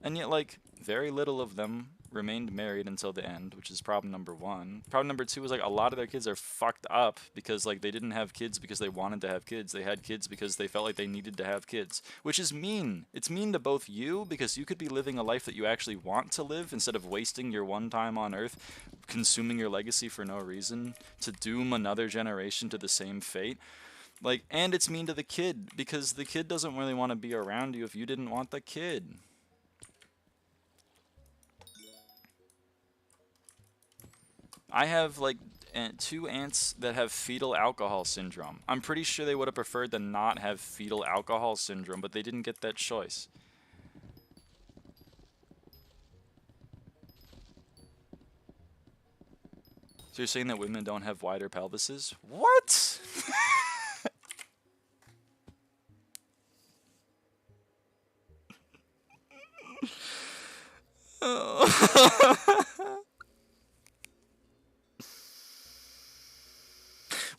And yet, like, very little of them remained married until the end, which is problem number 1. Problem number 2 is, like, a lot of their kids are fucked up because, like, they didn't have kids because they wanted to have kids. They had kids because they felt like they needed to have kids, which is mean. It's mean to both you, because you could be living a life that you actually want to live instead of wasting your one time on Earth, consuming your legacy for no reason, to doom another generation to the same fate. Like, and it's mean to the kid, because the kid doesn't really want to be around you if you didn't want the kid. I have, like, 2 aunts that have fetal alcohol syndrome. I'm pretty sure they would have preferred to not have fetal alcohol syndrome, but they didn't get that choice. So you're saying that women don't have wider pelvises? What?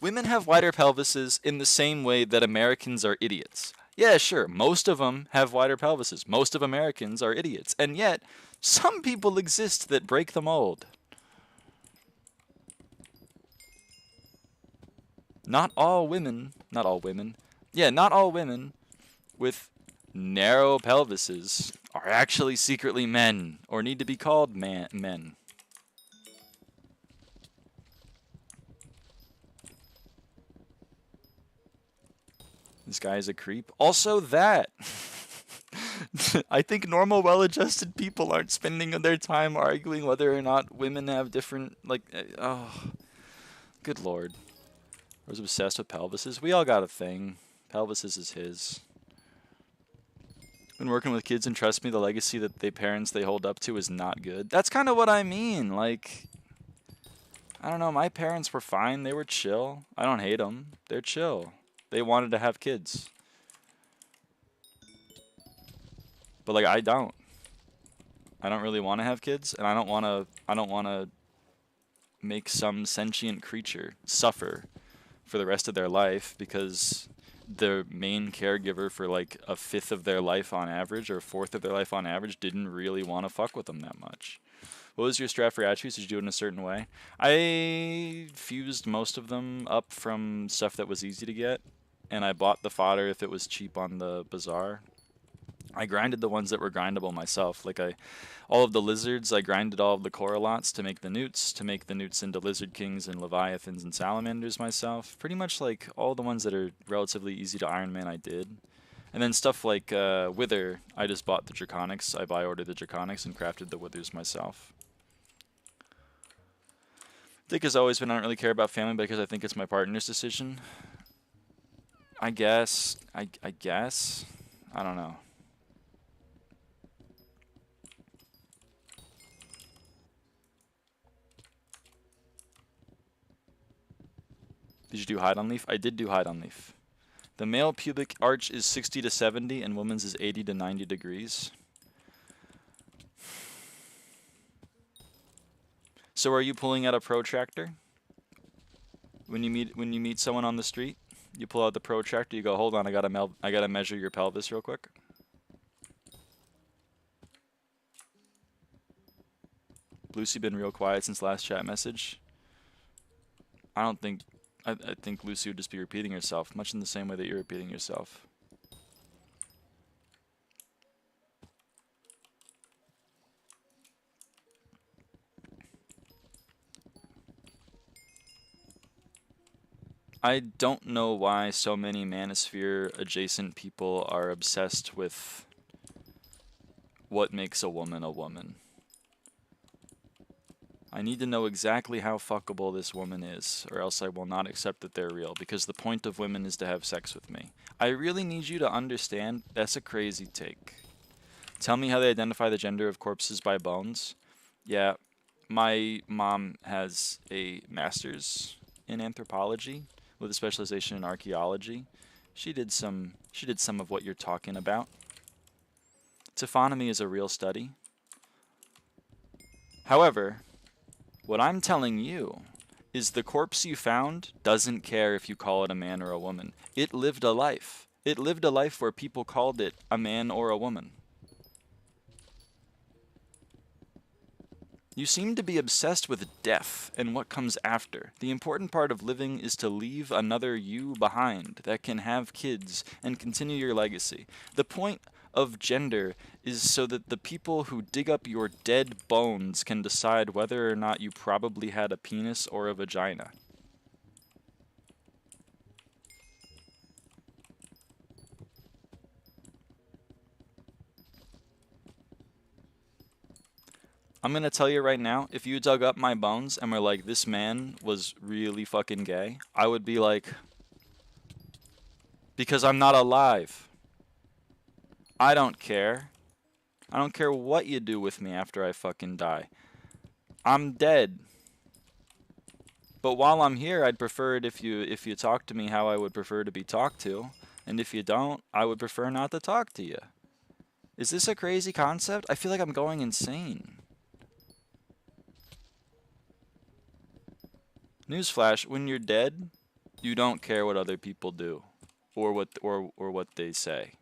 Women have wider pelvises in the same way that Americans are idiots. Yeah, sure, most of them have wider pelvises. Most of Americans are idiots. And yet, some people exist that break the mold. Not all women, yeah, not all women with narrow pelvises are actually secretly men or need to be called men. This guy is a creep. Also that. I think normal, well-adjusted people aren't spending their time arguing whether or not women have different, like, oh, good lord. I was obsessed with pelvises. We all got a thing. Pelvises is his. Been working with kids, and trust me, the legacy that the parents they hold up to is not good. That's kind of what I mean. Like, I don't know. My parents were fine. They were chill. I don't hate them. They're chill. They wanted to have kids. But, like, I don't. I don't really want to have kids, and I don't want to make some sentient creature suffer for the rest of their life because the main caregiver for like a fifth of their life on average or a fourth of their life on average didn't really want to fuck with them that much. What was your strat for attributes? Did you do it in a certain way? I fused most of them up from stuff that was easy to get, and I bought the fodder if it was cheap on the bazaar. I grinded the ones that were grindable myself. Like all of the lizards, I grinded all of the coralots to make the newts into lizard kings and leviathans and salamanders myself. Pretty much like all the ones that are relatively easy to Iron Man I did. And then stuff like Wither, I just bought the Draconics. I buy ordered the Draconics and crafted the Withers myself. Dick has always been, I don't really care about family because I think it's my partner's decision. I guess. I guess. I don't know. Did you do hide on leaf? I did do hide on leaf. The male pubic arch is 60 to 70 and woman's is 80 to 90 degrees. So are you pulling out a protractor? When you meet someone on the street, you pull out the protractor, you go, "Hold on, I got to measure your pelvis real quick." Lucy been real quiet since last chat message. I think Lucy would just be repeating herself, much in the same way that you're repeating yourself. I don't know why so many Manosphere adjacent people are obsessed with what makes a woman a woman. I need to know exactly how fuckable this woman is, or else I will not accept that they're real, because the point of women is to have sex with me. I really need you to understand that's a crazy take. Tell me how they identify the gender of corpses by bones. Yeah, my mom has a master's in anthropology with a specialization in archaeology. She did some of what you're talking about. Taphonomy is a real study. However, what I'm telling you is the corpse you found doesn't care if you call it a man or a woman. It lived a life. It lived a life where people called it a man or a woman. You seem to be obsessed with death and what comes after. The important part of living is to leave another you behind that can have kids and continue your legacy. The point of gender is so that the people who dig up your dead bones can decide whether or not you probably had a penis or a vagina. I'm gonna tell you right now, if you dug up my bones and were like, this man was really fucking gay, I would be like, because I'm not alive. I don't care. I don't care what you do with me after I fucking die. I'm dead. But while I'm here, I'd prefer it if you talk to me how I would prefer to be talked to. And if you don't, I would prefer not to talk to you. Is this a crazy concept? I feel like I'm going insane. Newsflash, when you're dead, you don't care what other people do or what they say.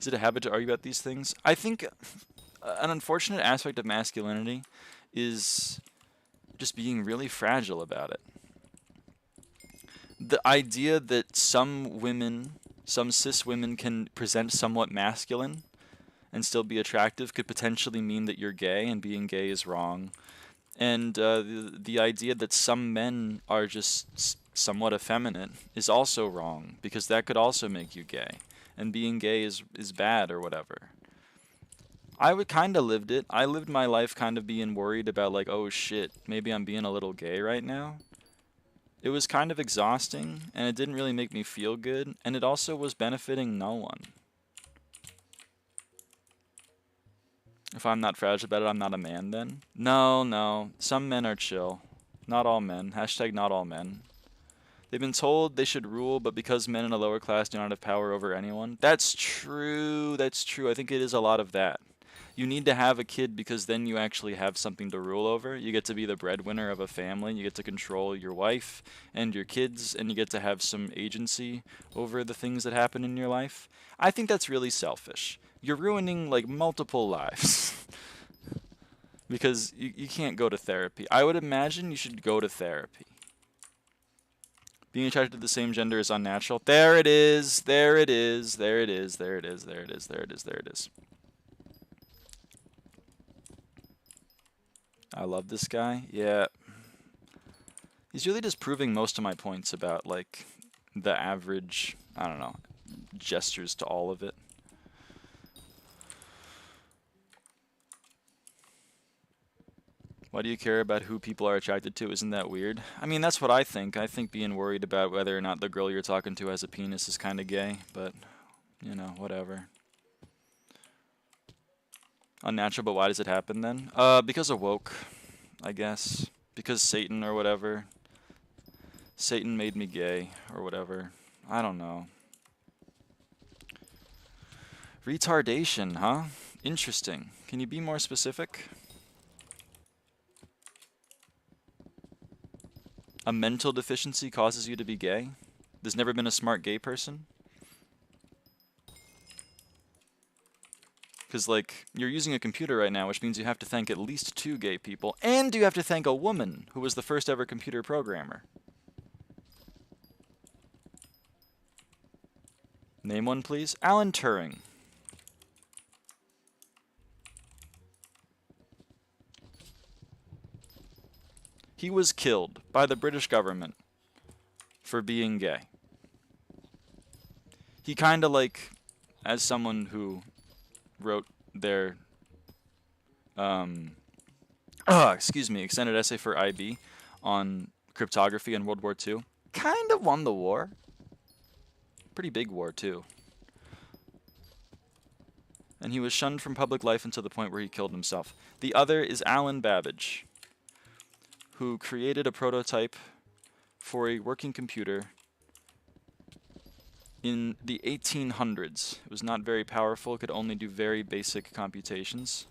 Is it a habit to argue about these things? I think an unfortunate aspect of masculinity is just being really fragile about it. The idea that some women, some cis women can present somewhat masculine and still be attractive could potentially mean that you're gay and being gay is wrong. And the idea that some men are just somewhat effeminate is also wrong, because that could also make you gay. And being gay is bad or whatever. I would kind of lived it. I lived my life kind of being worried about like, oh shit, maybe I'm being a little gay right now. It was kind of exhausting, and it didn't really make me feel good, and it also was benefiting no one. If I'm not fragile about it, I'm not a man then? No. Some men are chill. Not all men. Hashtag not all men. They've been told they should rule, but because men in a lower class do not have power over anyone. That's true. That's true. I think it is a lot of that. You need to have a kid because then you actually have something to rule over. You get to be the breadwinner of a family. You get to control your wife and your kids, and you get to have some agency over the things that happen in your life. I think that's really selfish. You're ruining like multiple lives because you can't go to therapy. I would imagine you should go to therapy. Being attracted to the same gender is unnatural. There it is. There it is. There it is. There it is. There it is. There it is. There it is. I love this guy. Yeah. He's really just proving most of my points about, like, the average, I don't know, gestures to all of it. Why do you care about who people are attracted to? Isn't that weird? I mean, that's what I think. I think being worried about whether or not the girl you're talking to has a penis is kind of gay, but, you know, whatever. Unnatural, but why does it happen then? Because of woke, I guess. Because Satan or whatever. Satan made me gay or whatever. I don't know. Retardation, huh? Interesting. Can you be more specific? A mental deficiency causes you to be gay? There's never been a smart gay person? Because, like, you're using a computer right now, which means you have to thank at least 2 gay people, and you have to thank a woman who was the first ever computer programmer. Name one, please. Alan Turing. He was killed by the British government for being gay. He kind of, like, as someone who wrote their extended essay for IB on cryptography in World War II, kind of won the war. Pretty big war, too. And he was shunned from public life until the point where he killed himself. The other is Alan Babbage, who created a prototype for a working computer in the 1800s. It was not very powerful, could only do very basic computations.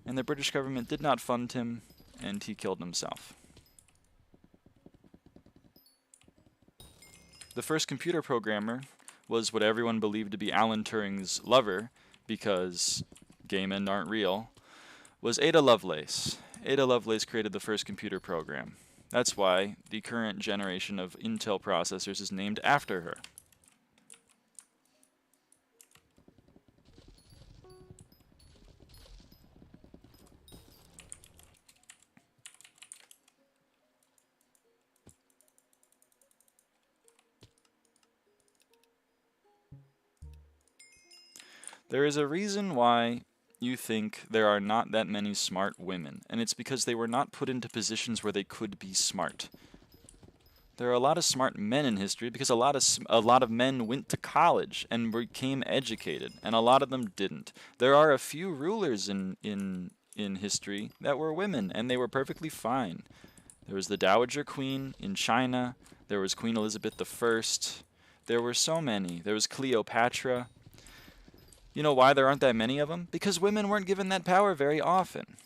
And the British government did not fund him, and he killed himself. The first computer programmer was what everyone believed to be Alan Turing's lover, because gay men aren't real, was Ada Lovelace. Ada Lovelace created the first computer program. That's why the current generation of Intel processors is named after her. There is a reason why you think there are not that many smart women, and it's because they were not put into positions where they could be smart. There are a lot of smart men in history because a lot of men went to college and became educated, and a lot of them didn't. There are a few rulers in history that were women, and they were perfectly fine. There was the Dowager Queen in China. There was Queen Elizabeth I. There were so many. There was Cleopatra. You know why there aren't that many of them? Because women weren't given that power very often.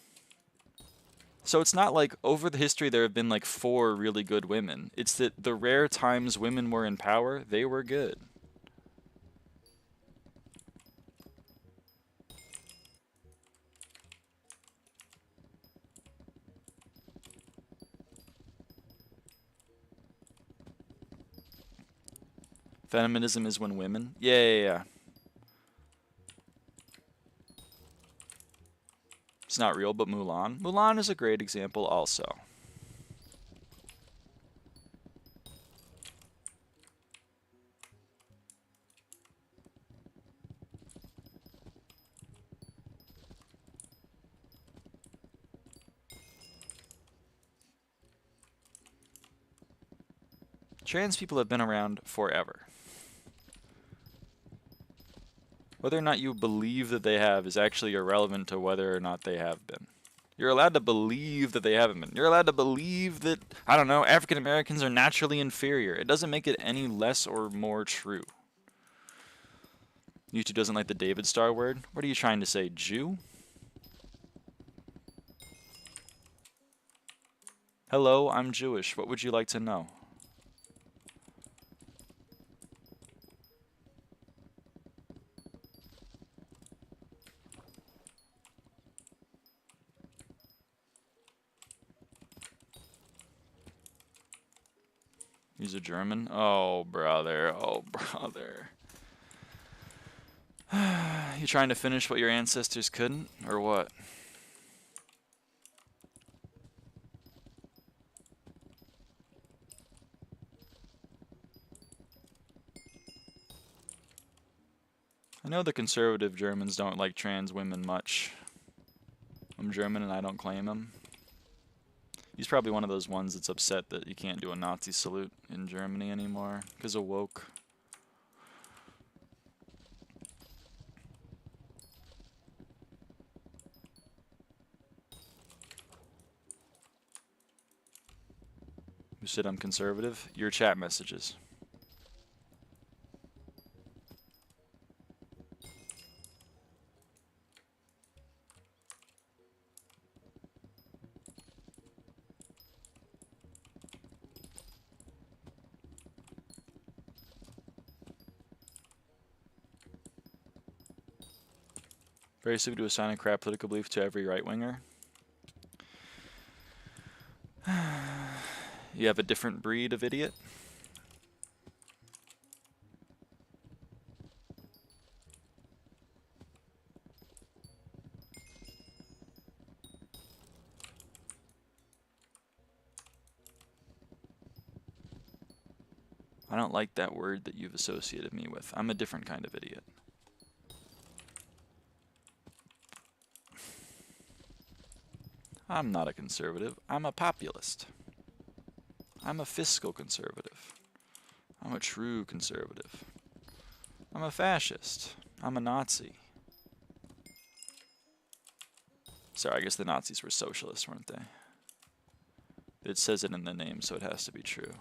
So it's not like over the history there have been like 4 really good women. It's that the rare times women were in power, they were good. Feminism is when women? Yeah. It's not real, but Mulan. Mulan is a great example also. Trans people have been around forever. Whether or not you believe that they have is actually irrelevant to whether or not they have been. You're allowed to believe that they haven't been. You're allowed to believe that, I don't know, African Americans are naturally inferior. It doesn't make it any less or more true. YouTube doesn't like the David Star word. What are you trying to say, Jew? Hello, I'm Jewish. What would you like to know? He's a German? Oh, brother. Oh, brother. You trying to finish what your ancestors couldn't, or what? I know the conservative Germans don't like trans women much. I'm German and I don't claim him. He's probably one of those ones that's upset that you can't do a Nazi salute in Germany anymore because of woke. Who said I'm conservative? Your chat messages. Very stupid to assign a crap political belief to every right-winger. You have a different breed of idiot? I don't like that word that you've associated me with. I'm a different kind of idiot. I'm not a conservative. I'm a populist. I'm a fiscal conservative. I'm a true conservative. I'm a fascist. I'm a Nazi. Sorry, I guess the Nazis were socialists, weren't they? It says it in the name, so it has to be true.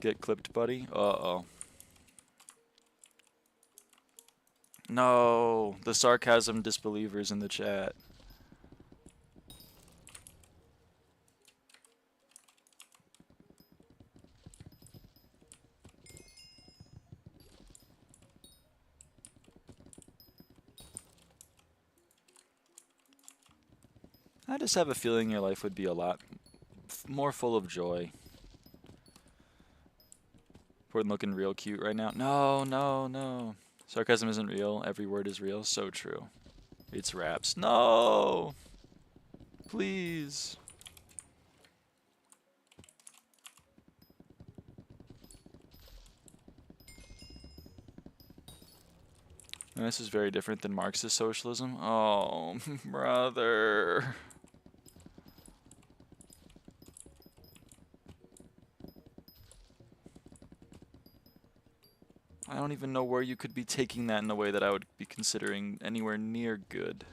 Get clipped, buddy? Uh-oh. No, the sarcasm disbelievers in the chat. I just have a feeling your life would be a lot more full of joy. Gordon looking real cute right now. No, no, no. Sarcasm isn't real. Every word is real. So true. It's raps. No! Please. And this is very different than Marxist socialism. Oh, brother. I don't even know where you could be taking that in a way that I would be considering anywhere near good.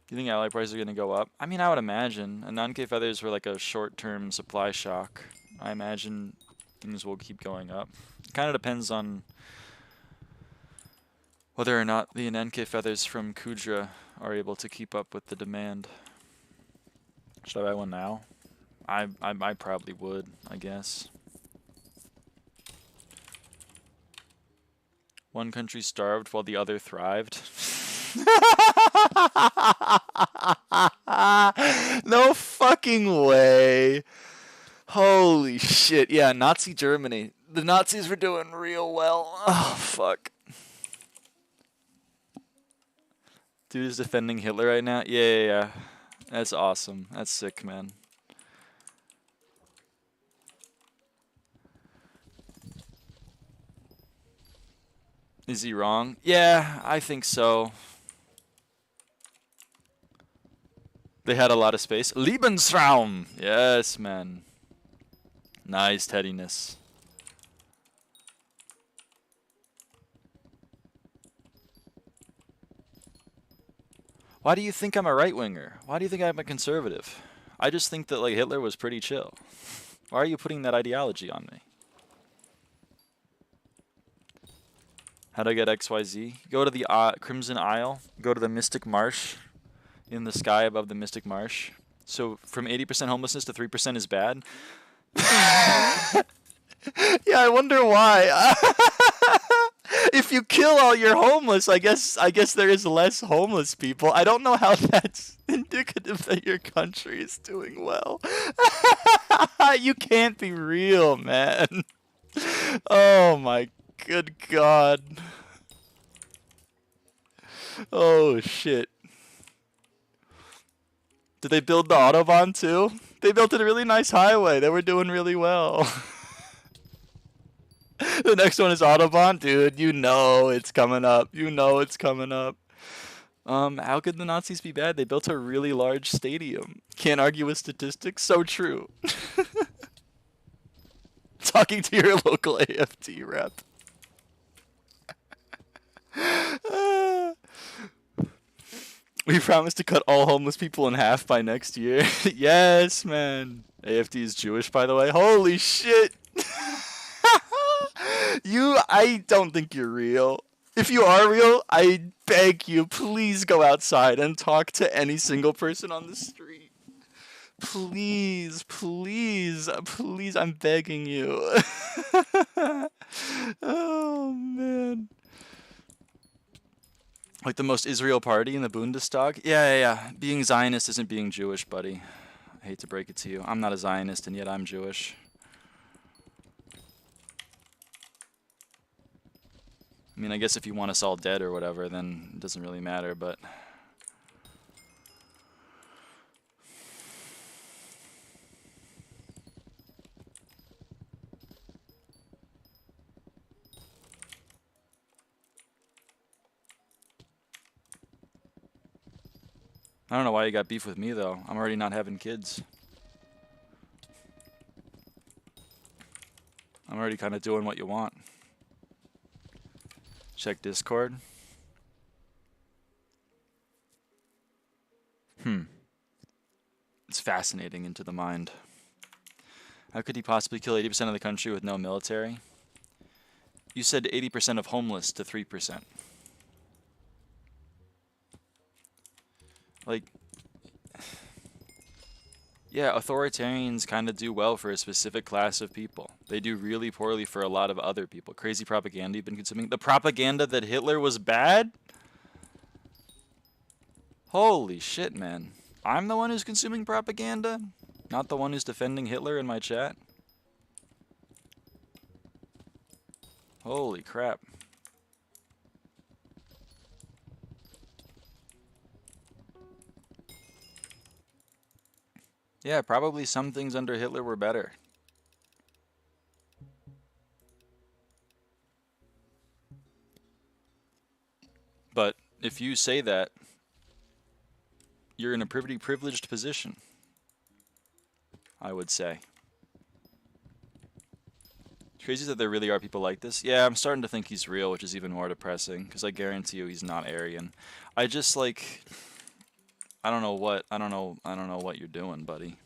Do you think ally prices are going to go up? I mean, I would imagine. And non-K feathers were like a short-term supply shock. I imagine things will keep going up. It kind of depends on whether or not the NK feathers from Kudra are able to keep up with the demand. Should I buy one now? I probably would, I guess. One country starved while the other thrived. No fucking way. Holy shit. Yeah, Nazi Germany. The Nazis were doing real well. Oh, fuck. Dude is defending Hitler right now? Yeah. That's awesome. That's sick, man. Is he wrong? Yeah, I think so. They had a lot of space. Lebensraum! Yes, man. Nice teddiness. Why do you think I'm a right-winger? Why do you think I'm a conservative? I just think that like Hitler was pretty chill. Why are you putting that ideology on me? How do I get XYZ? Go to the Crimson Isle. Go to the Mystic Marsh. In the sky above the Mystic Marsh. So from 80% homelessness to 3% is bad. Yeah, I wonder why. If you kill all your homeless, I guess there is less homeless people. I don't know how that's indicative that your country is doing well. You can't be real, man. Oh my good God. Oh shit. Did they build the Autobahn too? They built a really nice highway. They were doing really well. The next one is Autobahn. Dude, you know it's coming up. You know it's coming up. How could the Nazis be bad? They built a really large stadium. Can't argue with statistics. So true. Talking to your local AFT rep. We promised to cut all homeless people in half by next year. Yes, man. AFT is Jewish, by the way. Holy shit. I don't think you're real. If you are real, I beg you, please go outside and talk to any single person on the street. Please, please, please, I'm begging you. Oh, man. Like the most Israel party in the Bundestag? Yeah. Being Zionist isn't being Jewish, buddy. I hate to break it to you. I'm not a Zionist, and yet I'm Jewish. I mean, I guess if you want us all dead or whatever, then it doesn't really matter, but... I don't know why you got beef with me, though. I'm already not having kids. I'm already kind of doing what you want. Check Discord. It's fascinating into the mind. How could he possibly kill 80% of the country with no military? You said 80% of homeless to 3%. Like, yeah, authoritarians kind of do well for a specific class of people. They do really poorly for a lot of other people. Crazy propaganda you've been consuming. The propaganda that Hitler was bad? Holy shit, man. I'm the one who's consuming propaganda? Not the one who's defending Hitler in my chat? Holy crap. Yeah, probably some things under Hitler were better. But if you say that, you're in a pretty privileged position, I would say. It's crazy that there really are people like this. Yeah, I'm starting to think he's real, which is even more depressing, because I guarantee you he's not Aryan. I just, like... I don't know what you're doing, buddy.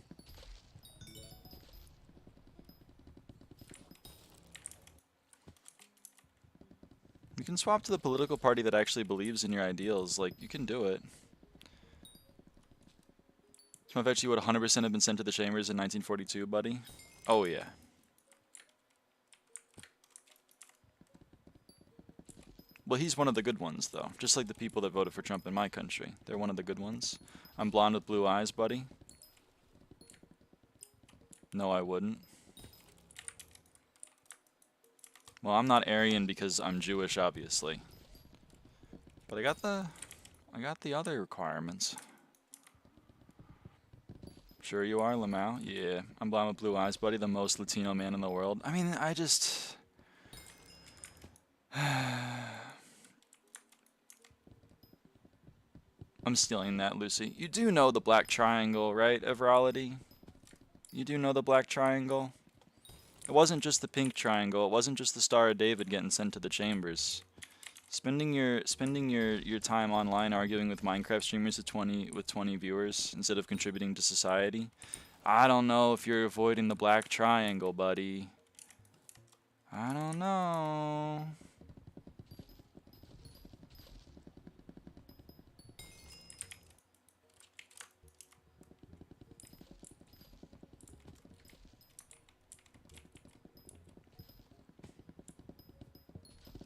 You can swap to the political party that actually believes in your ideals. Like, you can do it. So I bet you would 100% have been sent to the chambers in 1942, buddy. Oh, yeah. Well, he's one of the good ones, though. Just like the people that voted for Trump in my country. They're one of the good ones. I'm blonde with blue eyes, buddy. No, I wouldn't. Well, I'm not Aryan because I'm Jewish, obviously. But I got the other requirements. Sure you are, Lamau? Yeah. I'm blonde with blue eyes, buddy. The most Latino man in the world. I mean, I just... I'm stealing that, Lucy. You do know the black triangle, right, Everality? You do know the black triangle? It wasn't just the pink triangle. It wasn't just the Star of David getting sent to the chambers. Spending your time online arguing with Minecraft streamers with 20 viewers instead of contributing to society. I don't know if you're avoiding the black triangle, buddy. I don't know.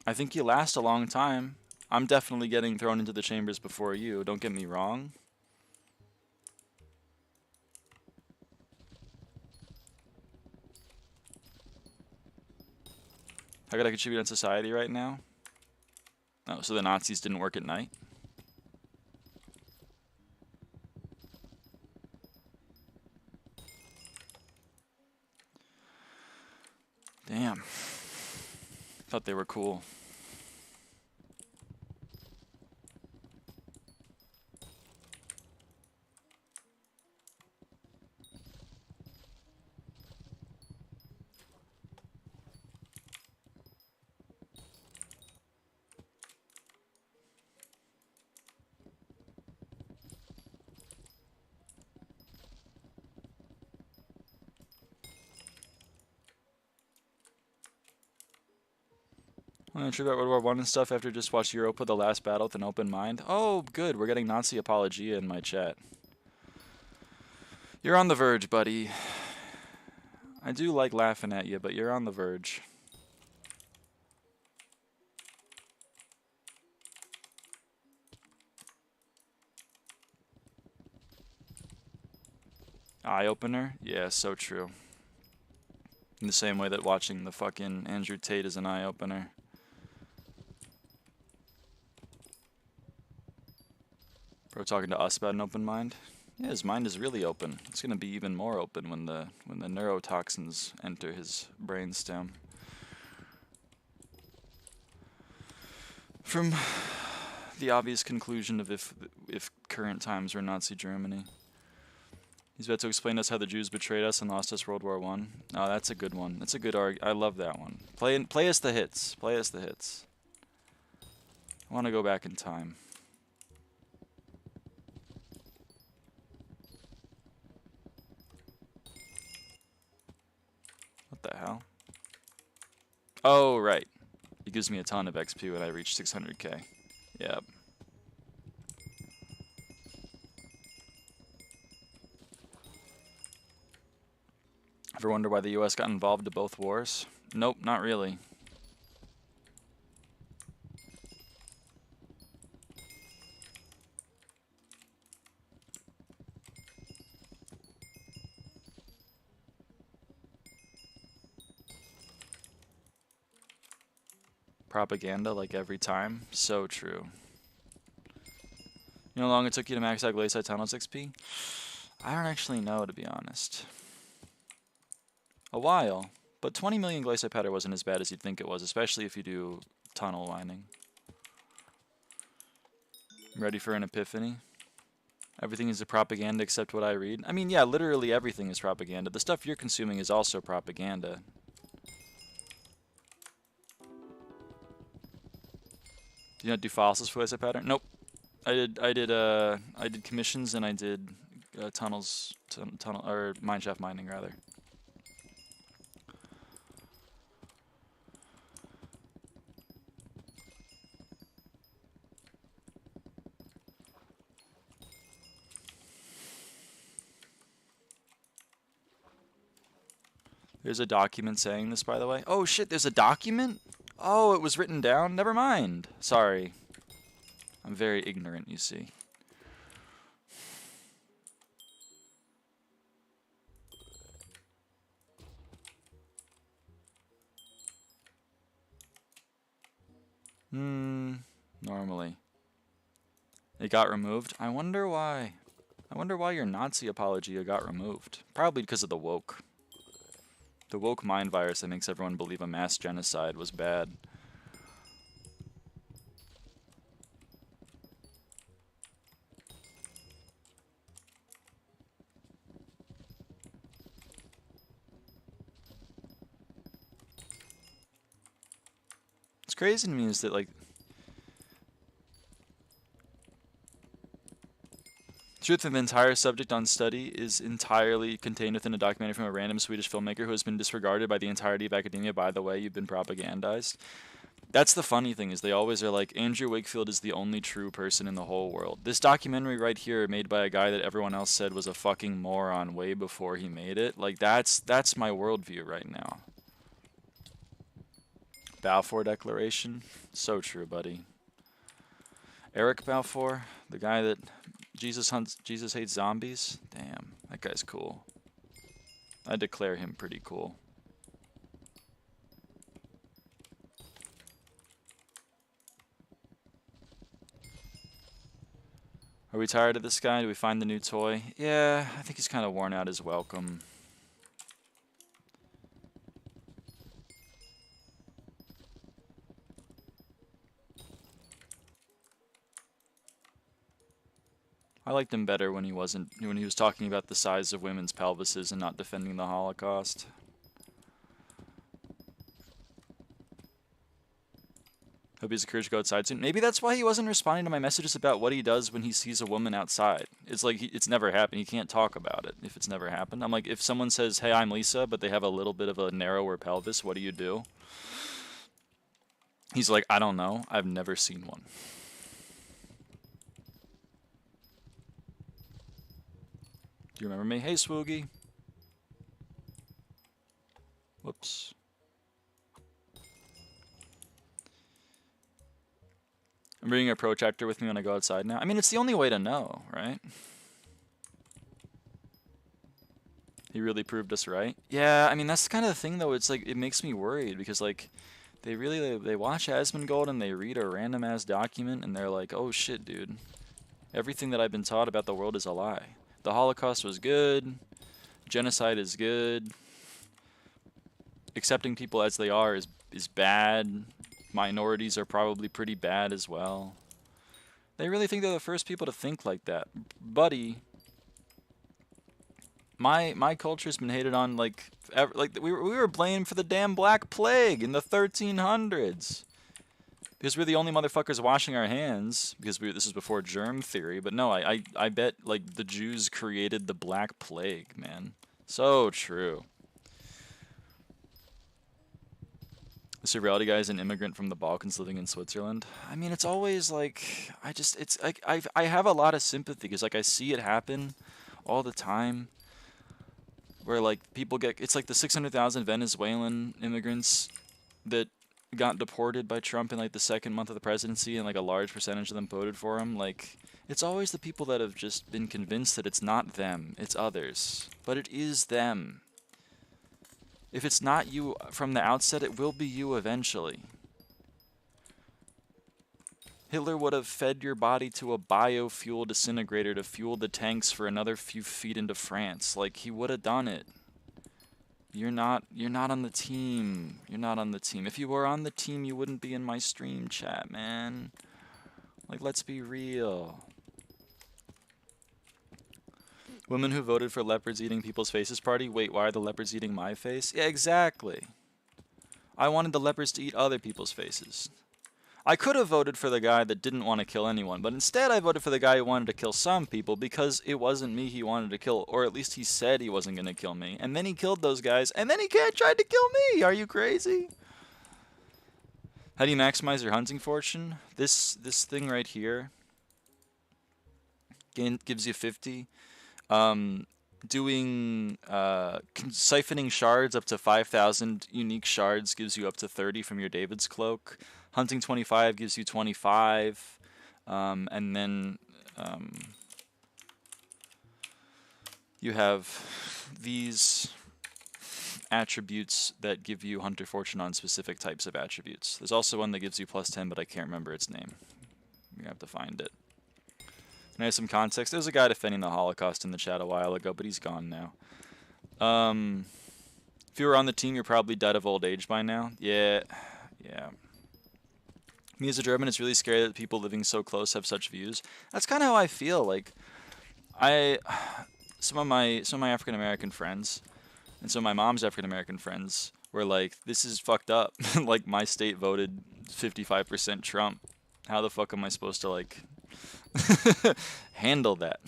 I think you last a long time. I'm definitely getting thrown into the chambers before you, don't get me wrong. How could I contribute on society right now? Oh, so the Nazis didn't work at night? Damn. Thought they were cool. Want to trip about World War I and stuff after just watched Europa The Last Battle with an open mind? Oh, good. We're getting Nazi apologia in my chat. You're on the verge, buddy. I do like laughing at you, but you're on the verge. Eye-opener? Yeah, so true. In the same way that watching the fucking Andrew Tate is an eye-opener. Bro talking to us about an open mind? Yeah, his mind is really open. It's gonna be even more open when the neurotoxins enter his brainstem. From the obvious conclusion of if current times were Nazi Germany. He's about to explain to us how the Jews betrayed us and lost us World War I. Oh, that's a good one. That's a good I love that one. Play us the hits. Play us the hits. I want to go back in time. What the hell? Oh, right. It gives me a ton of XP when I reach 600k. Yep. Ever wonder why the US got involved in both wars? Nope, not really. Propaganda like every time. So true. You know how long it took you to max out Glacier Tunnels XP? I don't actually know, to be honest. A while. But 20 million Glacier Powder wasn't as bad as you'd think it was, especially if you do tunnel lining. Ready for an epiphany? Everything is a propaganda except what I read? I mean, yeah, literally everything is propaganda. The stuff you're consuming is also propaganda. Do you not do fossils for Glacier Powder? Nope. I did commissions and I did tunnel or mineshaft mining rather. There's a document saying this, by the way. Oh shit, there's a document? Oh, it was written down? Never mind. Sorry. I'm very ignorant, you see. Normally. It got removed? I wonder why. I wonder why your Nazi apologia got removed. Probably because of the woke. The woke mind virus that makes everyone believe a mass genocide was bad. What's crazy to me is that, like, truth of the entire subject on study is entirely contained within a documentary from a random Swedish filmmaker who has been disregarded by the entirety of academia. By the way, you've been propagandized. That's the funny thing, is they always are like, Andrew Wakefield is the only true person in the whole world. This documentary right here, made by a guy that everyone else said was a fucking moron way before he made it. Like, that's my worldview right now. Balfour Declaration. So true, buddy. Eric Balfour, the guy that Jesus hates zombies. Damn, that guy's cool. I declare him pretty cool. Are we tired of this guy? Do we find the new toy? Yeah, I think he's kind of worn out his welcome. I liked him better when he was talking about the size of women's pelvises and not defending the Holocaust. Hope he's encouraged to go outside soon. Maybe that's why he wasn't responding to my messages about what he does when he sees a woman outside. It's like, it's never happened. He can't talk about it if it's never happened. I'm like, if someone says, hey, I'm Lisa, but they have a little bit of a narrower pelvis, what do you do? He's like, I don't know. I've never seen one. Do you remember me? Hey, Swoogie. Whoops. I'm bringing a protractor with me when I go outside now. I mean, it's the only way to know, right? He really proved us right. Yeah, I mean, that's kind of the thing, though. It's like, it makes me worried because, like, they watch Asmongold and they read a random ass document and they're like, oh shit, dude. Everything that I've been taught about the world is a lie. The Holocaust was good. Genocide is good. Accepting people as they are is bad. Minorities are probably pretty bad as well. They really think they're the first people to think like that. Buddy, my culture's been hated on like we were blamed for the damn Black Plague in the 1300s. Because we're the only motherfuckers washing our hands, because this is before germ theory. But no, I bet like the Jews created the Black Plague, man. So true. The Surreality guy is an immigrant from the Balkans living in Switzerland. I mean, it's always like, it's like, I have a lot of sympathy because like I see it happen all the time. Where like people it's like the 600,000 Venezuelan immigrants that got deported by Trump in like the second month of the presidency, and like a large percentage of them voted for him. Like, it's always the people that have just been convinced that it's not them, it's others. But it is them. If it's not you from the outset, it will be you eventually. Hitler would have fed your body to a biofuel disintegrator to fuel the tanks for another few feet into France. Like, he would have done it. You're not on the team. You're not on the team. If you were on the team, you wouldn't be in my stream chat, man. Like, let's be real. Women who voted for leopards eating people's faces party. Wait, why are the leopards eating my face? Yeah, exactly. I wanted the leopards to eat other people's faces. I could have voted for the guy that didn't want to kill anyone, but instead I voted for the guy who wanted to kill some people because it wasn't me he wanted to kill, or at least he said he wasn't going to kill me. And then he killed those guys, and then he tried to kill me. Are you crazy? How do you maximize your hunting fortune? This thing right here gives you 50. Doing siphoning shards up to 5,000 unique shards gives you up to 30 from your David's Cloak. Hunting 25 gives you 25, and then you have these attributes that give you Hunter Fortune on specific types of attributes. There's also one that gives you plus 10, but I can't remember its name. You have to find it. And I have some context. There's a guy defending the Holocaust in the chat a while ago, but he's gone now. If you were on the team, you're probably dead of old age by now. Yeah. Me as a German, it's really scary that people living so close have such views. That's kind of how I feel. Like, some of my African American friends, and some of my mom's African American friends were like, "This is fucked up." Like, my state voted 55% Trump. How the fuck am I supposed to, like, handle that?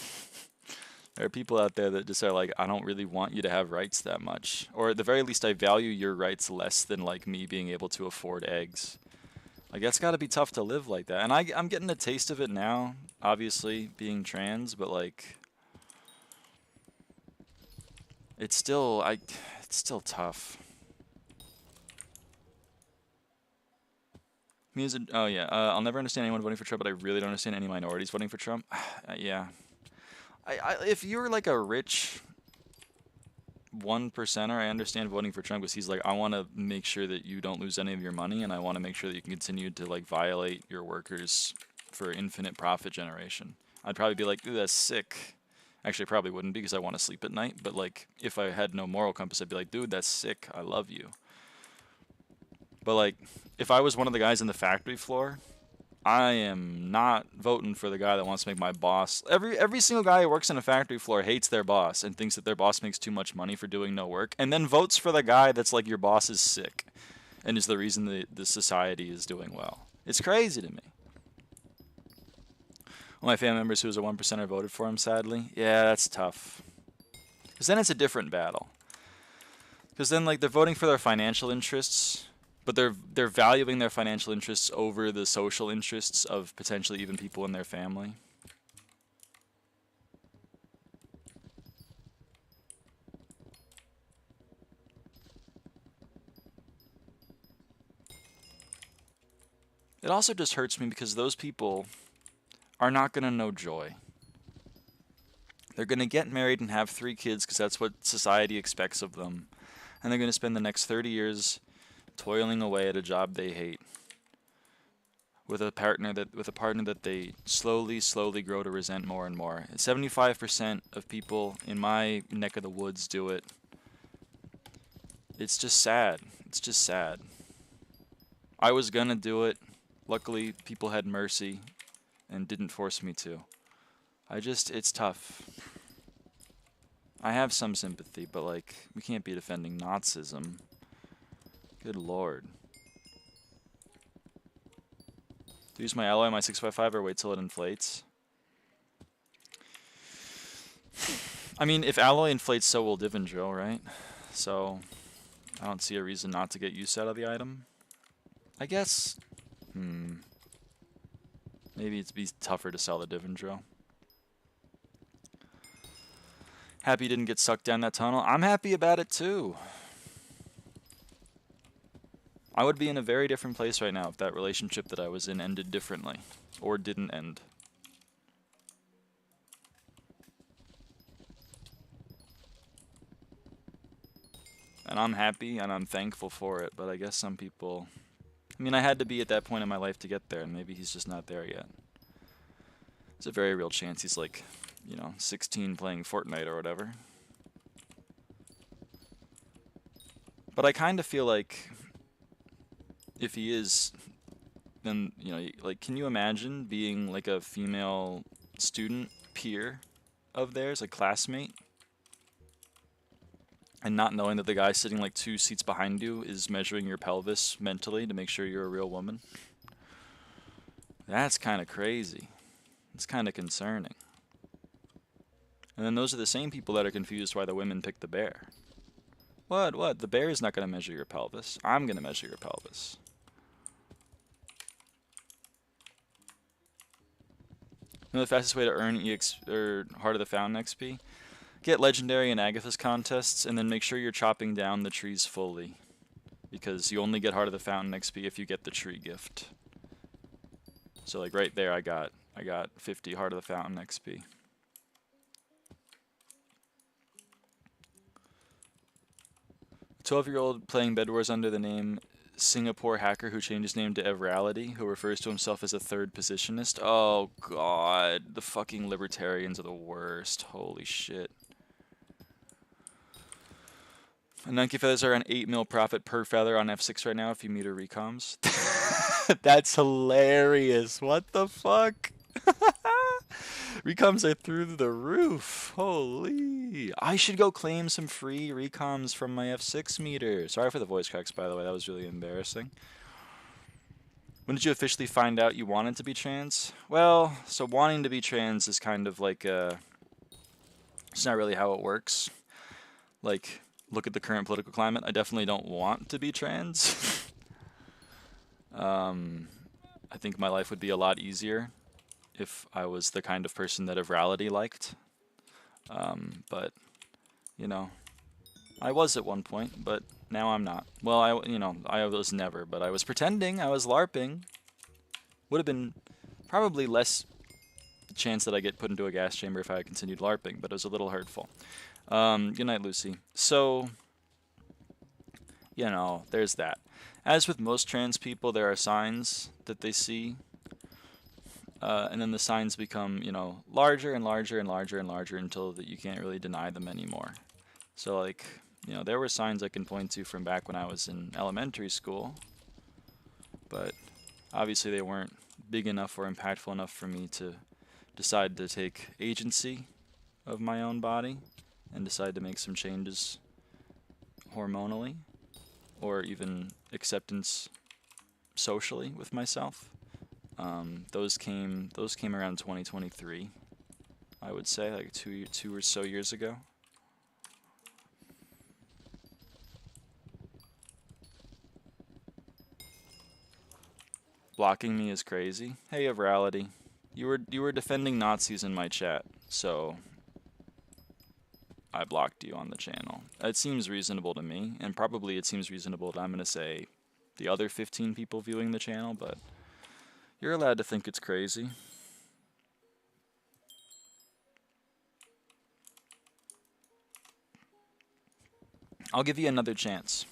There are people out there that just are like, I don't really want you to have rights that much. Or at the very least, I value your rights less than, like, me being able to afford eggs. Like, that's got to be tough to live like that. And I'm getting a taste of it now, obviously, being trans, but, like, it's still tough. Oh yeah, I'll never understand anyone voting for Trump, but I really don't understand any minorities voting for Trump. Yeah. If you're like a rich 1%er, I understand voting for Trump because he's like, I want to make sure that you don't lose any of your money, and I want to make sure that you can continue to like violate your workers for infinite profit generation. I'd probably be like, ooh, that's sick. Actually, I probably wouldn't because I want to sleep at night, but like, if I had no moral compass, I'd be like, dude, that's sick. I love you. But like, if I was one of the guys in the factory floor, I am not voting for the guy that wants to make my boss. Every single guy who works in a factory floor hates their boss and thinks that their boss makes too much money for doing no work, and then votes for the guy that's like, your boss is sick and is the reason the society is doing well. It's crazy to me. One of my family members who was a 1%er voted for him, sadly. Yeah, that's tough. Because then it's a different battle. Because then like, they're voting for their financial interests, but they're valuing their financial interests over the social interests of potentially even people in their family. It also just hurts me because those people are not going to know joy. They're going to get married and have 3 kids because that's what society expects of them. And they're going to spend the next 30 years toiling away at a job they hate with a partner that they slowly grow to resent more and more. 75% of people in my neck of the woods do it. It's just sad. It's just sad. I was gonna do it. Luckily, people had mercy and didn't force me to. It's tough. I have some sympathy, but like, we can't be defending Nazism. Good lord. Do use my alloy, my 655, or wait till it inflates? I mean, if alloy inflates, so will div and drill, right? So, I don't see a reason not to get use out of the item. I guess, maybe it'd be tougher to sell the div and drill. Happy you didn't get sucked down that tunnel. I'm happy about it too. I would be in a very different place right now if that relationship that I was in ended differently, or didn't end. And I'm happy and I'm thankful for it, but I guess some people... I mean, I had to be at that point in my life to get there, and maybe he's just not there yet. There's a very real chance he's like, 16 playing Fortnite or whatever. But I kind of feel like... if he is, then, like, can you imagine being, like, a female student peer of theirs, a classmate, and not knowing that the guy sitting, like, 2 seats behind you is measuring your pelvis mentally to make sure you're a real woman? That's kind of crazy. It's kind of concerning. And then those are the same people that are confused why the women pick the bear. What? The bear is not going to measure your pelvis. I'm going to measure your pelvis. You know the fastest way to earn Heart of the Fountain XP? Get Legendary and Agathis contests, and then make sure you're chopping down the trees fully. Because you only get Heart of the Fountain XP if you get the tree gift. So like right there I got 50 Heart of the Fountain XP. A 12-year-old playing Bed Wars under the name Singapore hacker who changed his name to Everality, who refers to himself as a third positionist. Oh god, the fucking libertarians are the worst. Holy shit. Nunky feathers are an 8 mil profit per feather on F6 right now if you meter recoms. That's hilarious. What the fuck? Recoms are through the roof. Holy. I should go claim some free recoms from my F6 meter. Sorry for the voice cracks, by the way. That was really embarrassing. When did you officially find out you wanted to be trans? Well, so wanting to be trans is kind of like it's not really how it works. Like, look at the current political climate. I definitely don't want to be trans. I think my life would be a lot easier if I was the kind of person that Evrality liked. But, you know, I was at one point, but now I'm not. Well, I was never, but I was pretending. I was LARPing. Would have been probably less chance that I get put into a gas chamber if I had continued LARPing, but it was a little hurtful. Good night, Lucy. So, you know, there's that. As with most trans people, there are signs that they see, and then the signs become, you know, larger and larger and larger and larger until that you can't really deny them anymore. So, like, you know, there were signs I can point to from back when I was in elementary school, but obviously they weren't big enough or impactful enough for me to decide to take agency of my own body and decide to make some changes hormonally or even acceptance socially with myself. Those came around 2023, I would say, like two or so years ago. Blocking me is crazy. Hey, Evrality. You were defending Nazis in my chat, so I blocked you on the channel. It seems reasonable to me, and probably it seems reasonable to, I'm going to say, the other 15 people viewing the channel, but you're allowed to think it's crazy. I'll give you another chance.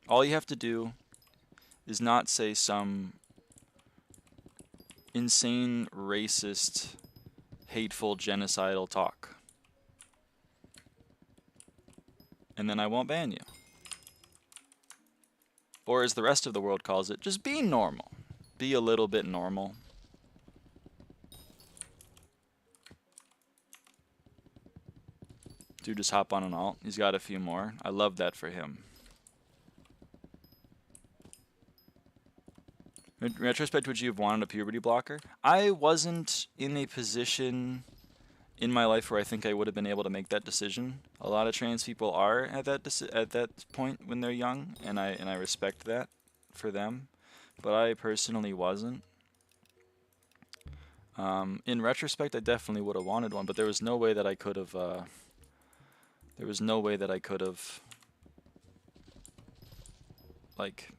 All you have to do is not say some insane, racist, hateful, genocidal talk. And then I won't ban you. Or as the rest of the world calls it, just be normal. Be a little bit normal. Dude, just hop on an alt. He's got a few more. I love that for him. In retrospect, would you have wanted a puberty blocker? I wasn't in a position in my life where I think I would have been able to make that decision. A lot of trans people are at that point when they're young, and I respect that for them, but I personally wasn't. In retrospect, I definitely would have wanted one, but there was no way that I could have. There was no way that I could have, like,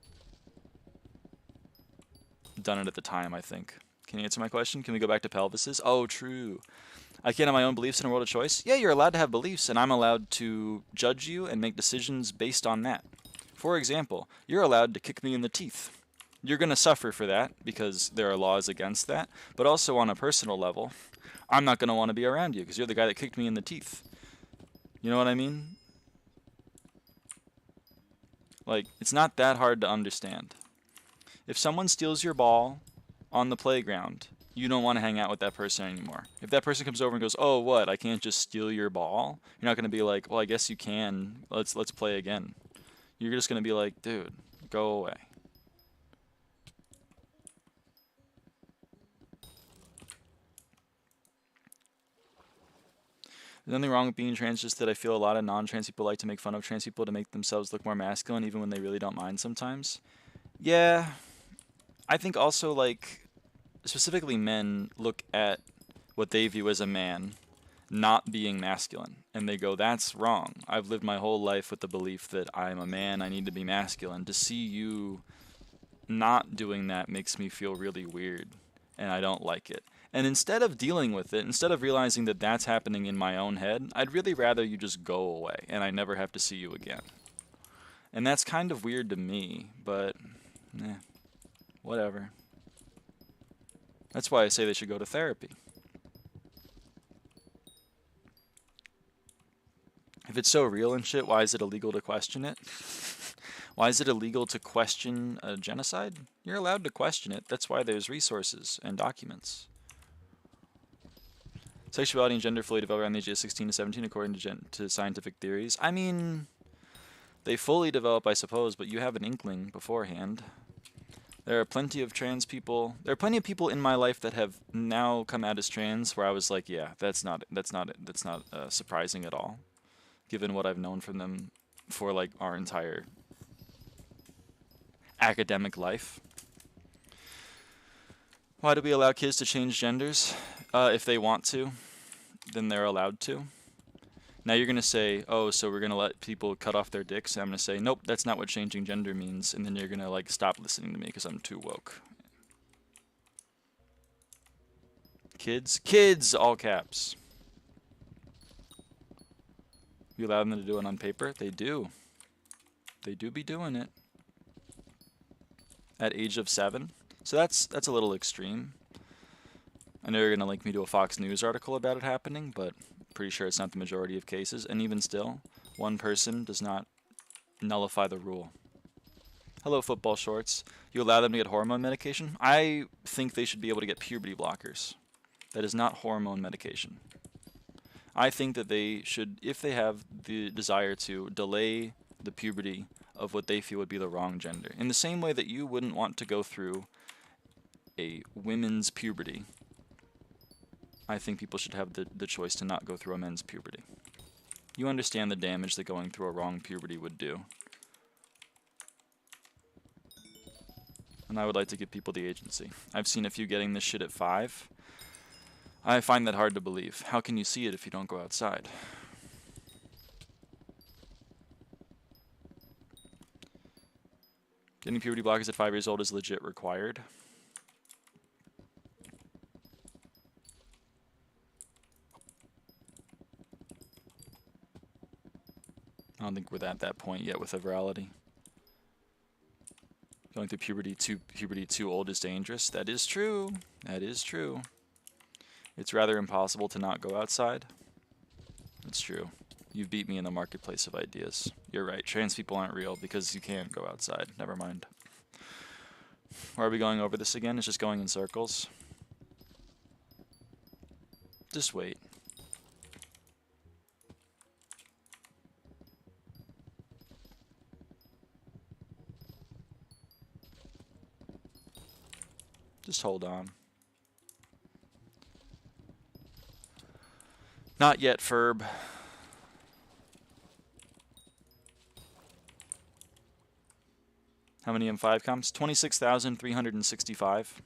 done it at the time, I think. Can you answer my question? Can we go back to pelvises? Oh, true. I can't have my own beliefs in a world of choice? Yeah, you're allowed to have beliefs, and I'm allowed to judge you and make decisions based on that. For example, you're allowed to kick me in the teeth. You're going to suffer for that because there are laws against that, but also on a personal level, I'm not going to want to be around you because you're the guy that kicked me in the teeth. You know what I mean? Like, it's not that hard to understand. If someone steals your ball on the playground, you don't want to hang out with that person anymore. If that person comes over and goes, "Oh, what? I can't just steal your ball." You're not going to be like, "Well, I guess you can. Let's play again." You're just going to be like, "Dude, go away." There's nothing wrong with being trans, just that I feel a lot of non-trans people like to make fun of trans people to make themselves look more masculine, even when they really don't mind sometimes. Yeah, I think also, like, specifically men look at what they view as a man not being masculine, and they go, that's wrong. I've lived my whole life with the belief that I'm a man, I need to be masculine. To see you not doing that makes me feel really weird, and I don't like it. And instead of dealing with it, instead of realizing that that's happening in my own head, I'd really rather you just go away, and I never have to see you again. And that's kind of weird to me, but, whatever. That's why I say they should go to therapy. If it's so real and shit, why is it illegal to question it? Why is it illegal to question a genocide? You're allowed to question it. That's why there's resources and documents. Sexuality and gender fully develop around the age of 16 to 17 according to scientific theories. I mean, they fully develop, I suppose, but you have an inkling beforehand. There are plenty of trans people. There are plenty of people in my life that have now come out as trans, where I was like, yeah, that's not surprising at all, given what I've known from them for like our entire academic life. Why do we allow kids to change genders? If they want to, then they're allowed to. Now you're going to say, oh, so we're going to let people cut off their dicks. And I'm going to say, nope, that's not what changing gender means. And then you're going to like stop listening to me because I'm too woke. Kids, all caps. You allow them to do it on paper? They do. They do be doing it. At age of 7. So that's a little extreme. I know you're going to link me to a Fox News article about it happening, but pretty sure it's not the majority of cases. And even still, one person does not nullify the rule. Hello, football shorts. You allow them to get hormone medication? I think they should be able to get puberty blockers. That is not hormone medication. I think that they should, if they have the desire to, delay the puberty of what they feel would be the wrong gender. In the same way that you wouldn't want to go through a women's puberty, I think people should have the choice to not go through a men's puberty. You understand the damage that going through a wrong puberty would do. And I would like to give people the agency. I've seen a few getting this shit at 5. I find that hard to believe. How can you see it if you don't go outside? Getting puberty blockers at 5 years old is legit required. I don't think we're at that point yet with a virality. Going through puberty too old is dangerous. That is true. That is true. It's rather impossible to not go outside. It's true. You've beat me in the marketplace of ideas. You're right. Trans people aren't real because you can't go outside. Never mind. Why are we going over this again? It's just going in circles. Just wait. Just hold on. Not yet, Ferb. How many M5 comps? 26,365.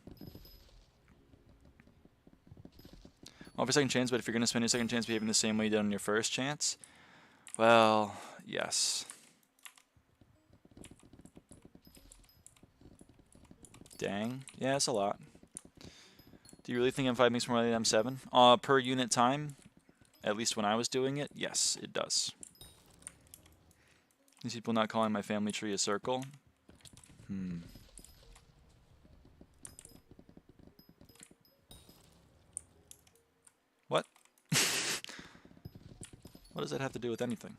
Well, for second chance, but if you're going to spend your second chance behaving the same way you did on your first chance, well, yes. Dang. Yeah, that's a lot. Do you really think M5 makes more money than M7? Per unit time, at least when I was doing it, yes, it does. These people not calling my family tree a circle? What? What does that have to do with anything?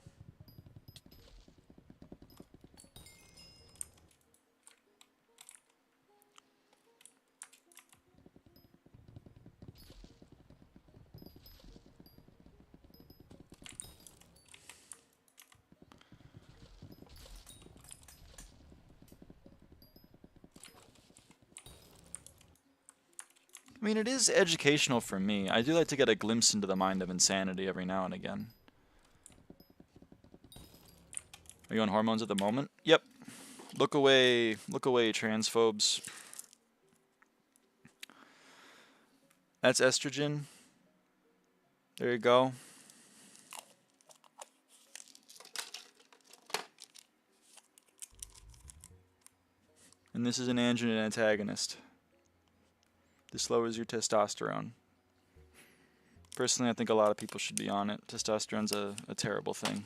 I mean, it is educational for me. I do like to get a glimpse into the mind of insanity every now and again. Are you on hormones at the moment? Yep. Look away, transphobes. That's estrogen. There you go. And this is an androgen antagonist. This lowers your testosterone. Personally, I think a lot of people should be on it. Testosterone's a terrible thing.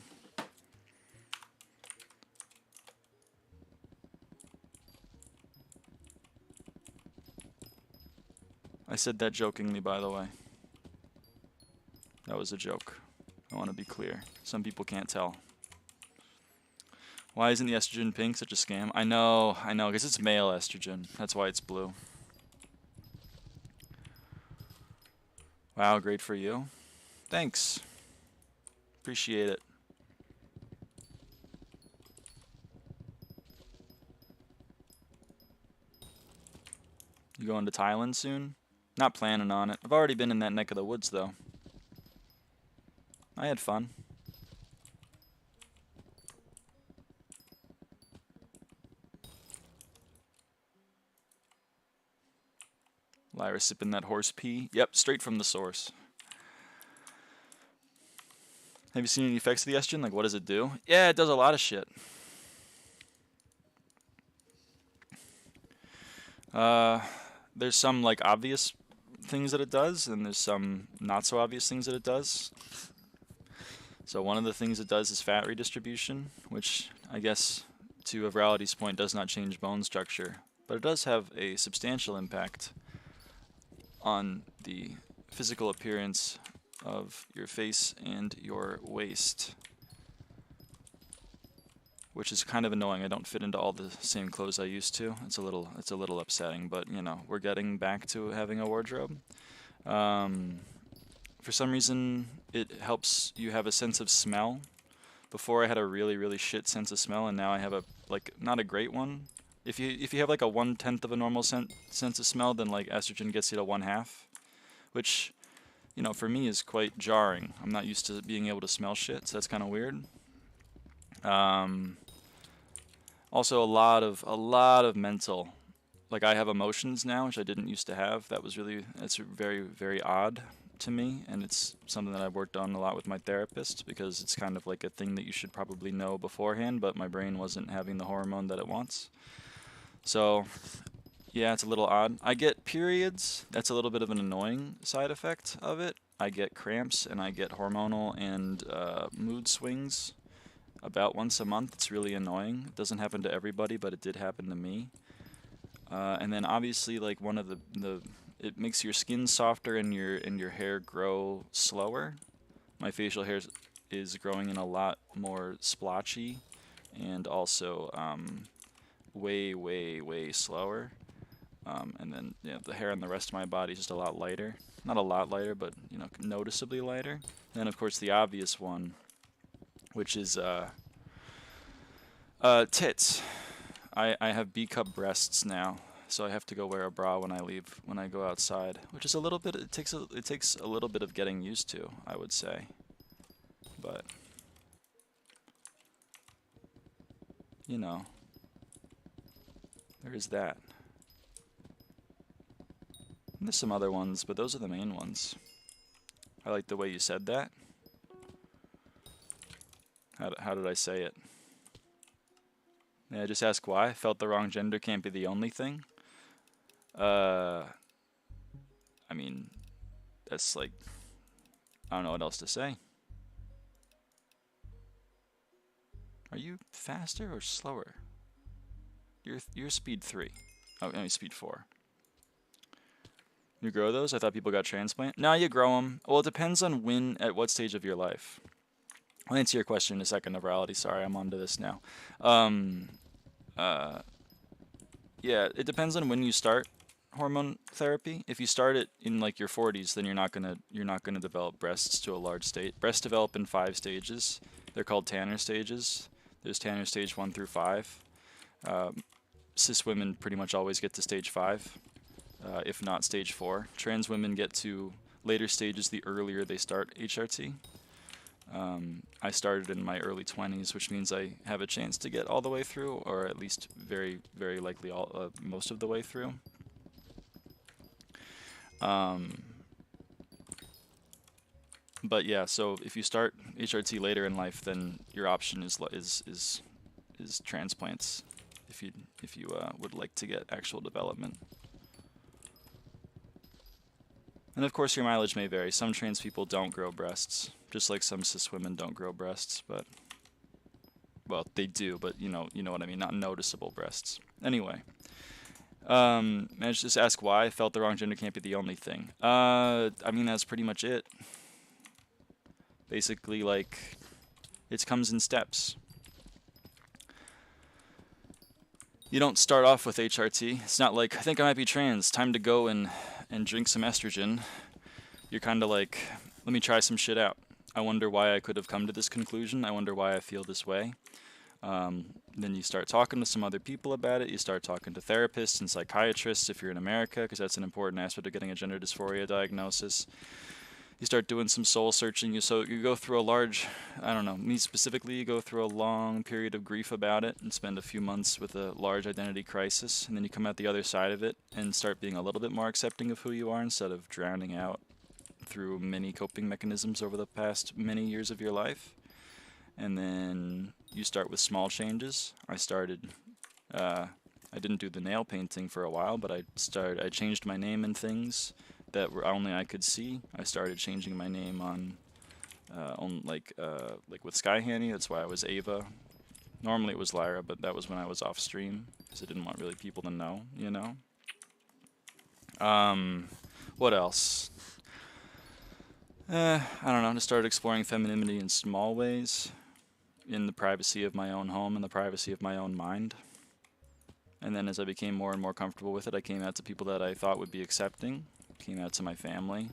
I said that jokingly, by the way. That was a joke. I want to be clear. Some people can't tell. Why isn't the estrogen pink such a scam? I know, because it's male estrogen. That's why it's blue. Wow, great for you. Thanks. Appreciate it. You going to Thailand soon? Not planning on it. I've already been in that neck of the woods, though. I had fun. Lyra sipping that horse pee. Yep, straight from the source. Have you seen any effects of the estrogen? Like, what does it do? Yeah, it does a lot of shit. There's some, like, obvious things that it does, and there's some not so obvious things that it does. So one of the things it does is fat redistribution, which I guess, to a virality's point, does not change bone structure. But it does have a substantial impact on the physical appearance of your face and your waist, which is kind of annoying. I don't fit into all the same clothes I used to. It's a little upsetting, but you know, we're getting back to having a wardrobe. For some reason, it helps you have a sense of smell. Before I had a really shit sense of smell, and now I have a, like, not a great one. If you have like a 1/10 of a normal sense of smell, then like estrogen gets you to 1/2, which, you know, for me is quite jarring. I'm not used to being able to smell shit, so that's kind of weird. Also, a lot of mental, like, I have emotions now, which I didn't used to have. That's very odd to me, and it's something that I've worked on a lot with my therapist, because it's kind of like a thing that you should probably know beforehand, but my brain wasn't having the hormone that it wants. So, yeah, it's a little odd. I get periods. That's a little bit of an annoying side effect of it. I get cramps, and I get hormonal and mood swings about once a month. It's really annoying. It doesn't happen to everybody, but it did happen to me. And then obviously, like, one of it makes your skin softer and your hair grow slower. My facial hair is growing in a lot more splotchy, and also way slower. And then, you know, the hair on the rest of my body is just a lot lighter. Not a lot lighter, but, you know, noticeably lighter. And then, of course, the obvious one, which is tits. I have B-cup breasts now, so I have to go wear a bra when I go outside, which is a little bit, it takes a little bit of getting used to, I would say. But, you know, there is that. And there's some other ones, but those are the main ones. I like the way you said that. How did I say it? Yeah, just ask why. Felt the wrong gender can't be the only thing. I mean, that's like, I don't know what else to say. Are you faster or slower? You're speed 3. Oh, I mean speed 4. You grow those? I thought people got transplant. No, you grow them. Well, it depends on at what stage of your life. I'll answer your question in a second, of virality. Sorry, I'm onto this now. Yeah, it depends on when you start hormone therapy. If you start it in like your 40s, then you're not gonna develop breasts to a large state. Breasts develop in 5 stages. They're called Tanner stages. There's Tanner stage 1 through 5. Cis women pretty much always get to stage 5. If not stage 4. Trans women get to later stages the earlier they start HRT. I started in my early 20s, which means I have a chance to get all the way through, or at least very likely most of the way through. But yeah, so if you start HRT later in life, then your option is transplants, if you would like to get actual development. And of course, your mileage may vary. Some trans people don't grow breasts, just like some cis women don't grow breasts. But, well, they do, but you know what I mean. Not noticeable breasts. Anyway, managed to just ask why. Felt the wrong gender can't be the only thing. I mean, that's pretty much it. Basically, like, it comes in steps. You don't start off with HRT. It's not like, I think I might be trans, time to go and drink some estrogen. You're kind of like, let me try some shit out. I wonder why I could have come to this conclusion. I wonder why I feel this way. Then you start talking to some other people about it. You start talking to therapists and psychiatrists if you're in America, because that's an important aspect of getting a gender dysphoria diagnosis. You start doing some soul searching. So you go through a large, I don't know, me specifically, you go through a long period of grief about it and spend a few months with a large identity crisis. And then you come out the other side of it and start being a little bit more accepting of who you are instead of drowning out through many coping mechanisms over the past many years of your life. And then you start with small changes. I didn't do the nail painting for a while, but I changed my name and things that were only I could see. I started changing my name like with SkyHanni. That's why I was Ava. Normally it was Lyra, but that was when I was off stream because I didn't want really people to know, you know. What else? I don't know. I started exploring femininity in small ways, in the privacy of my own home and the privacy of my own mind. And then as I became more and more comfortable with it, I came out to people that I thought would be accepting. Came out to my family.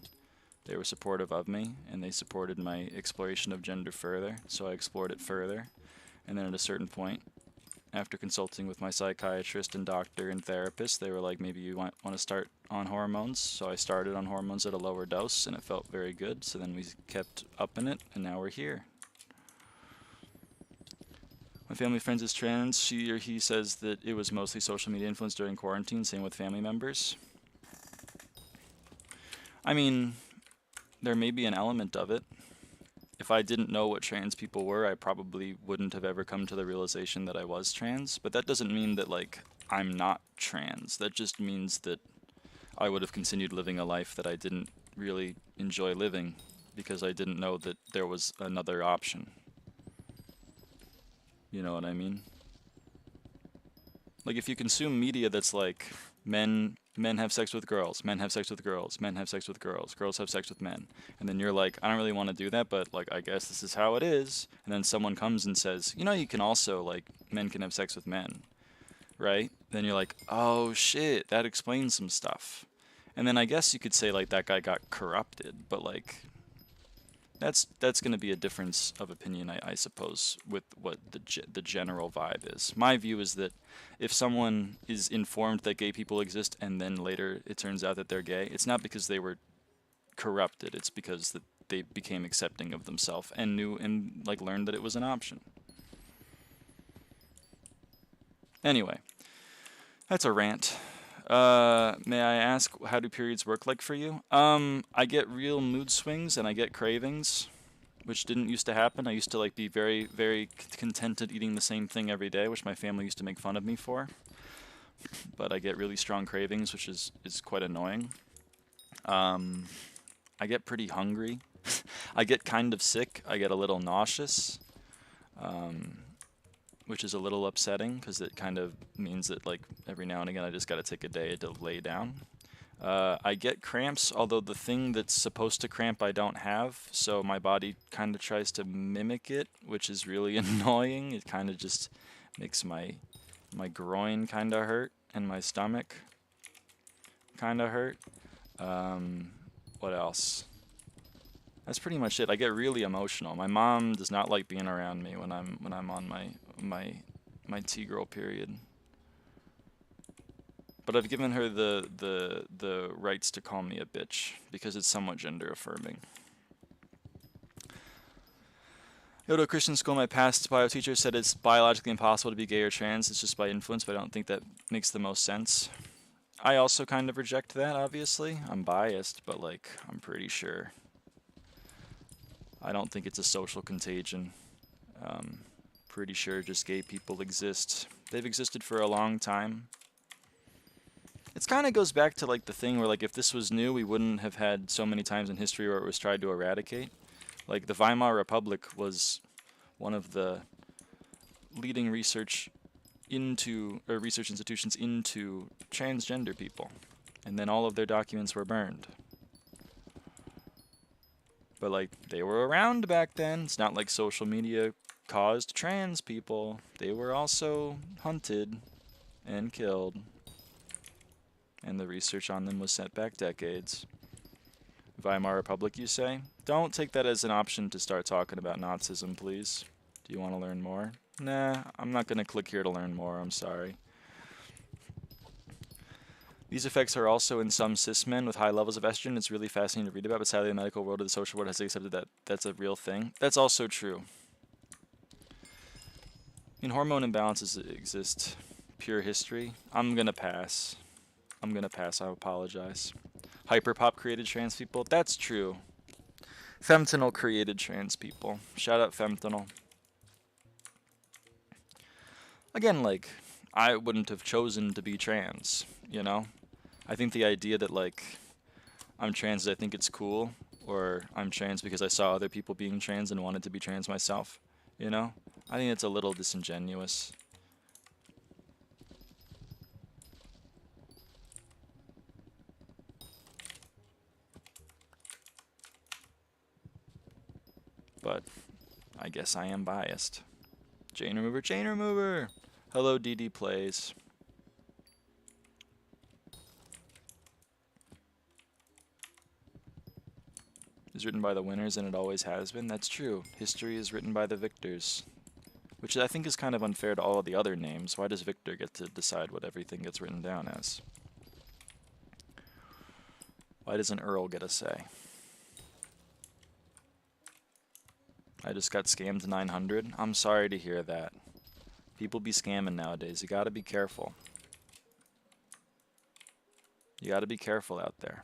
They were supportive of me, and they supported my exploration of gender further, so I explored it further. And then at a certain point, after consulting with my psychiatrist and doctor and therapist, they were like, maybe you want to start on hormones. So I started on hormones at a lower dose, and it felt very good. So then we kept upping it, and now we're here. My family friend is trans. She or he says that it was mostly social media influence during quarantine, same with family members. I mean, there may be an element of it. If I didn't know what trans people were, I probably wouldn't have ever come to the realization that I was trans. But that doesn't mean that, like, I'm not trans. That just means that I would have continued living a life that I didn't really enjoy living because I didn't know that there was another option. You know what I mean? Like, if you consume media that's like men have sex with girls, men have sex with girls, men have sex with girls, girls have sex with men, and then you're like, I don't really want to do that, but like, I guess this is how it is, and then someone comes and says, you know, you can also, like, men can have sex with men, right? Then you're like, oh shit, that explains some stuff. And then I guess you could say, like, that guy got corrupted, but like, that's going to be a difference of opinion, I suppose, with what the general vibe is. My view is that if someone is informed that gay people exist and then later it turns out that they're gay, it's not because they were corrupted. It's because that they became accepting of themselves and knew and like learned that it was an option. Anyway, that's a rant. May I ask, how do periods work like for you? I get real mood swings and I get cravings, which didn't used to happen. I used to like be very, very contented eating the same thing every day, which my family used to make fun of me for. But I get really strong cravings, which is quite annoying. I get pretty hungry. I get kind of sick. I get a little nauseous. Which is a little upsetting because it kind of means that like every now and again I just got to take a day to lay down. I get cramps, although the thing that's supposed to cramp I don't have, so my body kind of tries to mimic it, which is really annoying. It kind of just makes my groin kind of hurt and my stomach kind of hurt. What else? That's pretty much it. I get really emotional. My mom does not like being around me when I'm on my T-girl period. But I've given her the rights to call me a bitch because it's somewhat gender affirming. Go to a Christian school. My past bio teacher said it's biologically impossible to be gay or trans. It's just by influence, but I don't think that makes the most sense. I also kind of reject that, obviously. I'm biased, but like, I'm pretty sure. I don't think it's a social contagion. Pretty sure just gay people exist. They've existed for a long time. It kind of goes back to like the thing where like if this was new, we wouldn't have had so many times in history where it was tried to eradicate. Like the Weimar Republic was one of the leading research institutions into transgender people, and then all of their documents were burned. But like they were around back then. It's not like social media caused trans people. They were also hunted and killed. And the research on them was set back decades. Weimar Republic, you say? Don't take that as an option to start talking about Nazism, please. Do you want to learn more? Nah, I'm not gonna click here to learn more, I'm sorry. These effects are also in some cis men with high levels of estrogen. It's really fascinating to read about, but sadly the medical world of the social world has accepted that that's a real thing. That's also true. I mean, hormone imbalances exist. Pure history. I'm gonna pass. I'm gonna pass, I apologize. Hyperpop created trans people. That's true. Femtinel created trans people. Shout out Femtinel. Again, like, I wouldn't have chosen to be trans, you know? I think the idea that, like, I'm trans, I think it's cool, or I'm trans because I saw other people being trans and wanted to be trans myself, you know? I think it's a little disingenuous. But I guess I am biased. Chain remover, chain remover! Hello, NaikoPlays. Is written by the winners, and it always has been. That's true. History is written by the victors. Which I think is kind of unfair to all of the other names. Why does Victor get to decide what everything gets written down as? Why doesn't Earl get a say? I just got scammed 900. I'm sorry to hear that. People be scamming nowadays. You gotta be careful. You gotta be careful out there.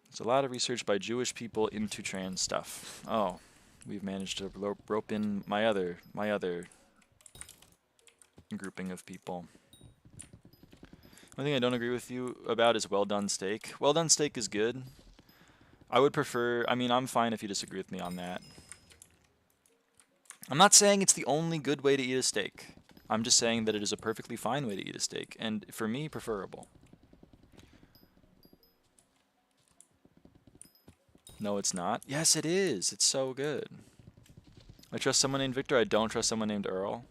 There's a lot of research by Jewish people into trans stuff. Oh, we've managed to rope in my other grouping of people. One thing I don't agree with you about is well done steak. Well done steak is good. I would prefer, I mean, I'm fine if you disagree with me on that. I'm not saying it's the only good way to eat a steak. I'm just saying that it is a perfectly fine way to eat a steak, and for me, preferable. No, it's not. Yes, it is. It's so good. I trust someone named Victor. I don't trust someone named Earl.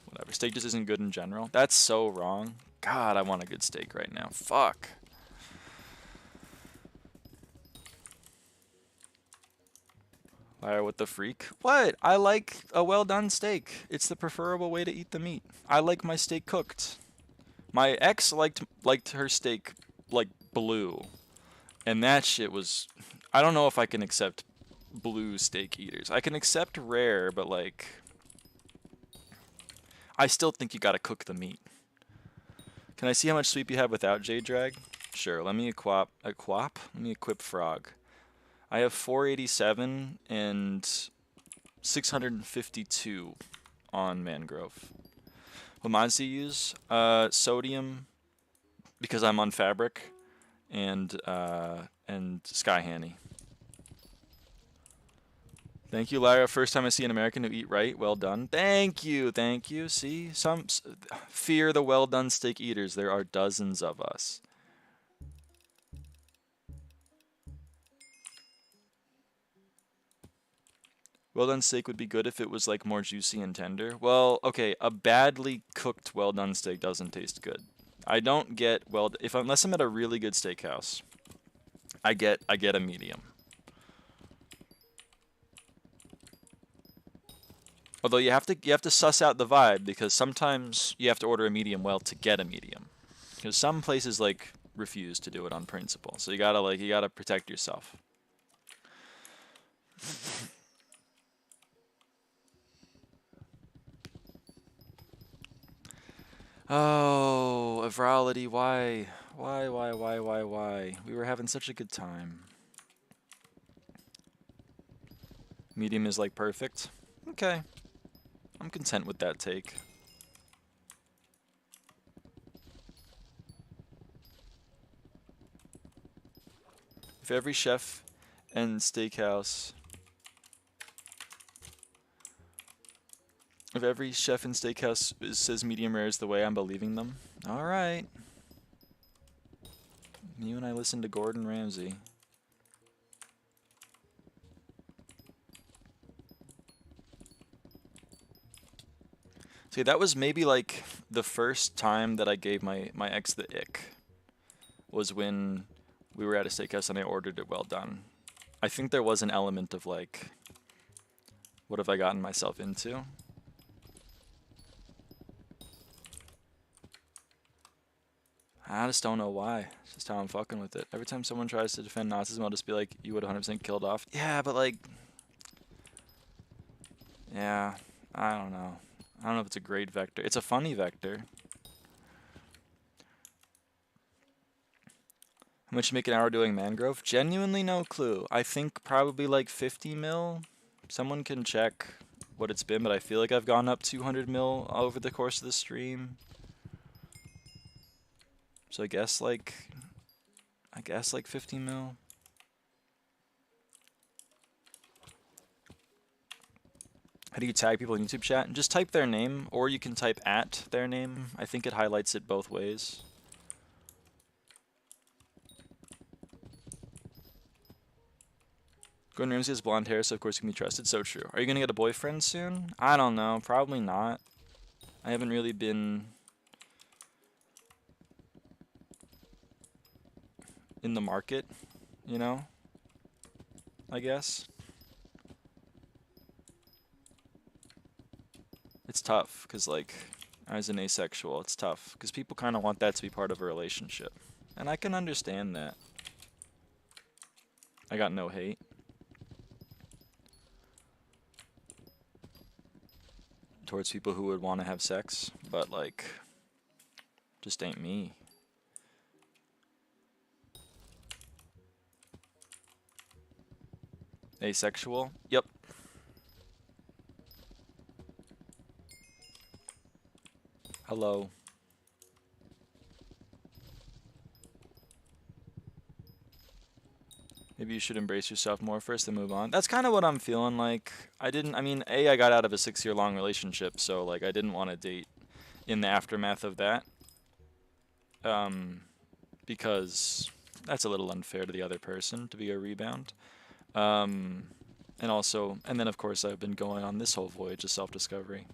Whatever. Steak just isn't good in general. That's so wrong. God, I want a good steak right now. Fuck. Lyra, what the freak? What? I like a well done steak. It's the preferable way to eat the meat. I like my steak cooked. My ex liked her steak like blue. And that shit was, I don't know if I can accept blue steak eaters. I can accept rare, but like, I still think you gotta cook the meat. Can I see how much sweep you have without Jade Drag? Sure, let me equip Frog. I have 487 and 652 on Mangrove. What mods do you use? Sodium, because I'm on Fabric, and SkyHanni. Thank you, Lyra. First time I see an American who eat right. Well done. Thank you, thank you. See, fear the well done steak eaters. There are dozens of us. Well done steak would be good if it was like more juicy and tender. Well, okay, a badly cooked well done steak doesn't taste good. I don't get unless I'm at a really good steakhouse. I get a medium. Although you have to suss out the vibe, because sometimes you have to order a medium well to get a medium. Because some places like refuse to do it on principle. So you gotta protect yourself. Oh, Avrality, why? Why? We were having such a good time. Medium is like perfect. Okay. I'm content with that take. If every chef and steakhouse says medium rare is the way, I'm believing them. All right. You and I listen to Gordon Ramsay. See, that was maybe like the first time that I gave my ex the ick. Was when we were at a steakhouse and I ordered it well done. I think there was an element of like, what have I gotten myself into? I just don't know why. It's just how I'm fucking with it. Every time someone tries to defend Nazism, I'll just be like, you would 100% killed off. Yeah, but like, yeah, I don't know. I don't know if it's a great vector. It's a funny vector. How much you make an hour doing mangrove? Genuinely no clue. I think probably like 50 mil. Someone can check what it's been, but I feel like I've gone up 200 mil over the course of the stream. So I guess like 50 mil. How do you tag people in YouTube chat? Just type their name, or you can type at their name. I think it highlights it both ways. Gordon Ramsay has blonde hair, so of course he can be trusted. So true. Are you going to get a boyfriend soon? I don't know. Probably not. I haven't really been in the market, you know? I guess. It's tough, because, like, as an asexual, it's tough. Because people kind of want that to be part of a relationship. And I can understand that. I got no hate. Towards people who would want to have sex, but, like, just ain't me. Asexual? Yep. Hello. Maybe you should embrace yourself more first and move on. That's kind of what I'm feeling like. I mean, I got out of a 6-year-long relationship, so, like, I didn't want to date in the aftermath of that. Because that's a little unfair to the other person to be a rebound. And then of course I've been going on this whole voyage of self-discovery.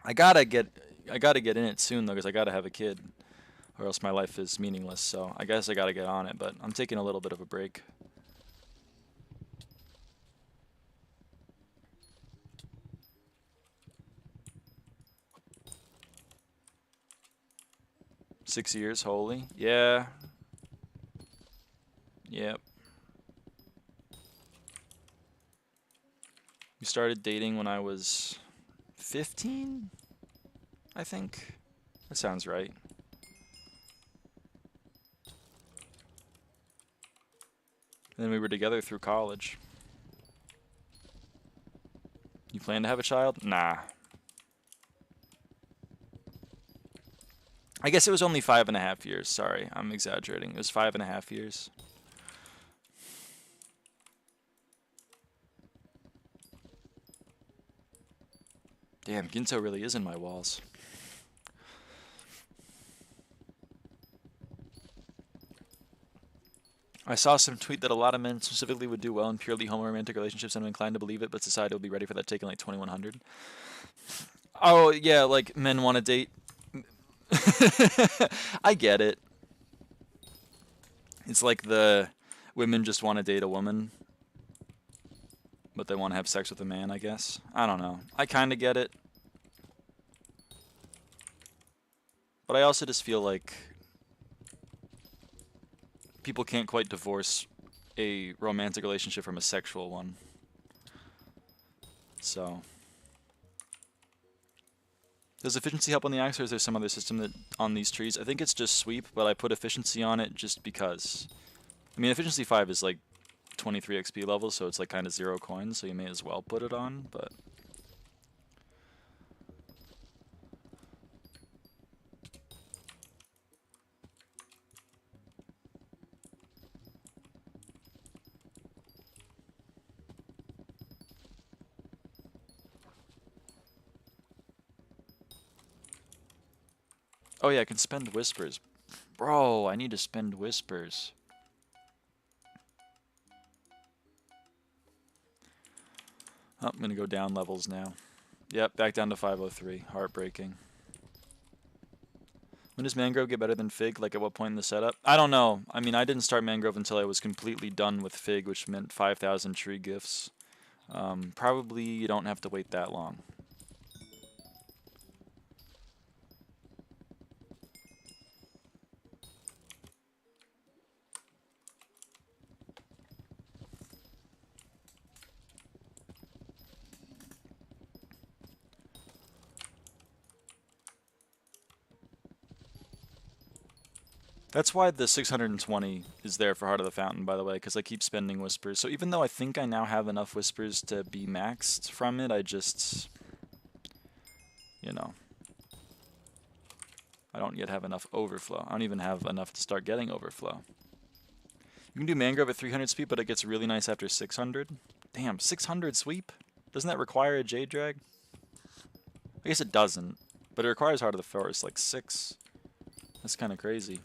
I gotta get in it soon though, because I gotta have a kid, or else my life is meaningless. So I guess I gotta get on it, but I'm taking a little bit of a break. Six years, holy. Yeah. Yep. We started dating when I was 15, I think. That sounds right. And then we were together through college. You plan to have a child? Nah. I guess it was only 5.5 years. Sorry, I'm exaggerating. It was 5.5 years. Damn, Ginto really is in my walls. I saw some tweet that a lot of men specifically would do well in purely homo-romantic relationships, and I'm inclined to believe it, but society will be ready for that take in like 2100. Oh, yeah, like men want to date. I get it. It's like the women just want to date a woman, but they want to have sex with a man, I guess. I don't know. I kind of get it. But I also just feel like people can't quite divorce a romantic relationship from a sexual one. So, does efficiency help on the axe, or is there some other system that on these trees? I think it's just sweep, but I put efficiency on it just because. I mean, efficiency 5 is like 23 XP levels, so it's like kind of 0 coins, so you may as well put it on, but. Oh yeah, I can spend whispers. Bro, I need to spend whispers. Oh, I'm gonna go down levels now. Yep, back down to 503. Heartbreaking. When does mangrove get better than fig? Like at what point in the setup? I don't know. I mean, I didn't start mangrove until I was completely done with fig, which meant 5,000 tree gifts. Probably you don't have to wait that long. That's why the 620 is there for Heart of the Fountain, by the way, because I keep spending whispers. So even though I think I now have enough whispers to be maxed from it, I just, you know, I don't yet have enough overflow. I don't even have enough to start getting overflow. You can do mangrove at 300 speed, but it gets really nice after 600. Damn, 600 sweep? Doesn't that require a J drag? I guess it doesn't, but it requires Heart of the Forest, like 6. That's kind of crazy.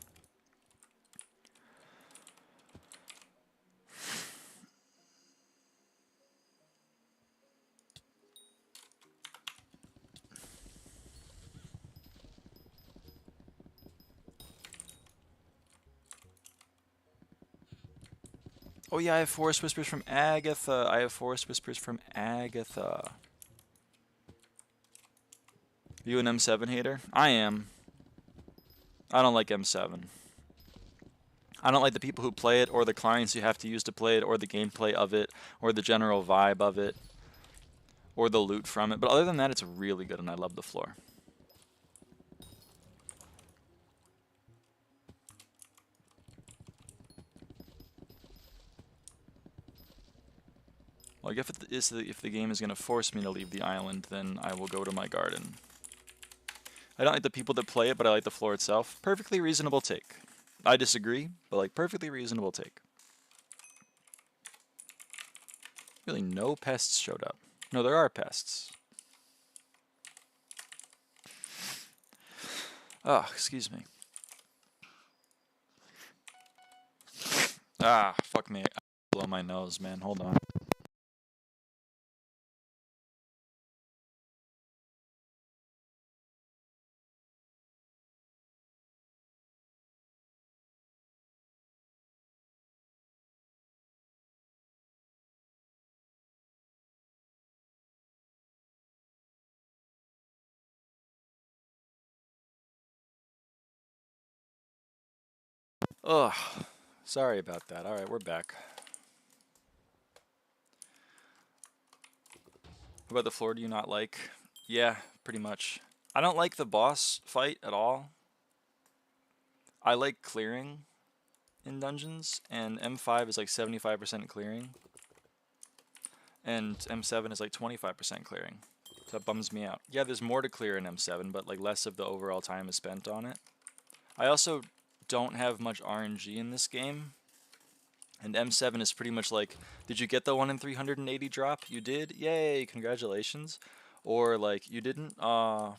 Oh yeah, I have Forest Whispers from Agatha. I have Forest Whispers from Agatha. You an M7 hater? I am. I don't like M7. I don't like the people who play it, or the clients you have to use to play it, or the gameplay of it, or the general vibe of it, or the loot from it. But other than that, it's really good, and I love the floor. Like if the game is going to force me to leave the island, then I will go to my garden. I don't like the people that play it, but I like the floor itself. Perfectly reasonable take. I disagree, but like perfectly reasonable take. Really, no pests showed up. No, there are pests. Oh, excuse me. Ah, fuck me. I blow my nose, man. Hold on. Ugh. Sorry about that. Alright, we're back. What about the floor do you not like? Yeah, pretty much. I don't like the boss fight at all. I like clearing in dungeons, and M5 is like 75% clearing. And M7 is like 25% clearing. So that bums me out. Yeah, there's more to clear in M7, but like less of the overall time is spent on it. I also don't have much RNG in this game. And M7 is pretty much like, did you get the 1 in 380 drop? You did? Yay, congratulations. Or like, you didn't? Well,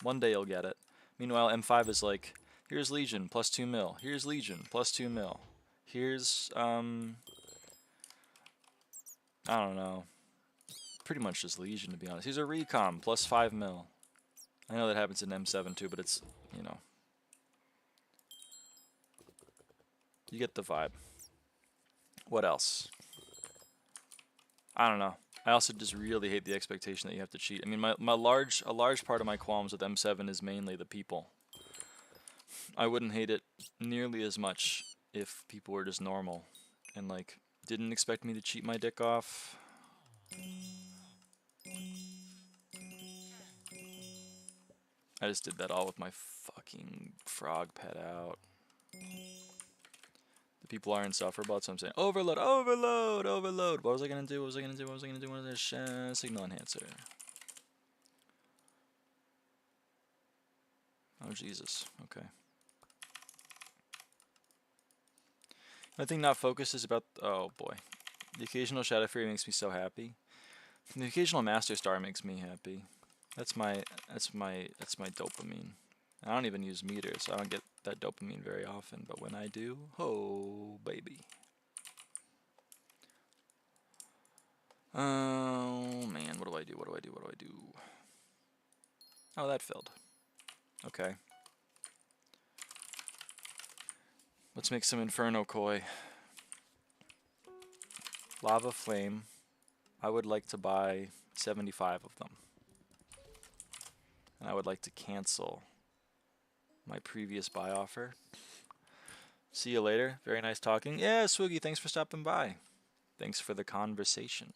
one day you'll get it. Meanwhile, M5 is like, here's Legion, plus 2 mil. Here's Legion, plus 2 mil. Here's, I don't know. Pretty much just Legion, to be honest. Here's a Recom, plus 5 mil. I know that happens in M7 too, but it's, you know. You get the vibe. What else? I don't know. I also just really hate the expectation that you have to cheat. I mean, a large part of my qualms with M7 is mainly the people. I wouldn't hate it nearly as much if people were just normal and like didn't expect me to cheat my dick off. I just did that all with my fucking frog pet out. The people are insufferable, so I'm saying overload, overload, overload. What was I gonna do? What was I gonna do? What was I gonna do? What was this? Signal enhancer. Oh Jesus. Okay. I think not focused is about. Oh boy, the occasional Shadow Fury makes me so happy. The occasional Master Star makes me happy. That's my dopamine. I don't even use meters, so I don't get that dopamine very often. But when I do, oh baby. Oh man, what do I do? What do I do? What do I do? Oh, that filled. Okay. Let's make some Inferno Koi. Lava Flame. I would like to buy 75 of them. And I would like to cancel my previous buy offer. See you later. Very nice talking. Yeah, Swiggy, thanks for stopping by. Thanks for the conversation.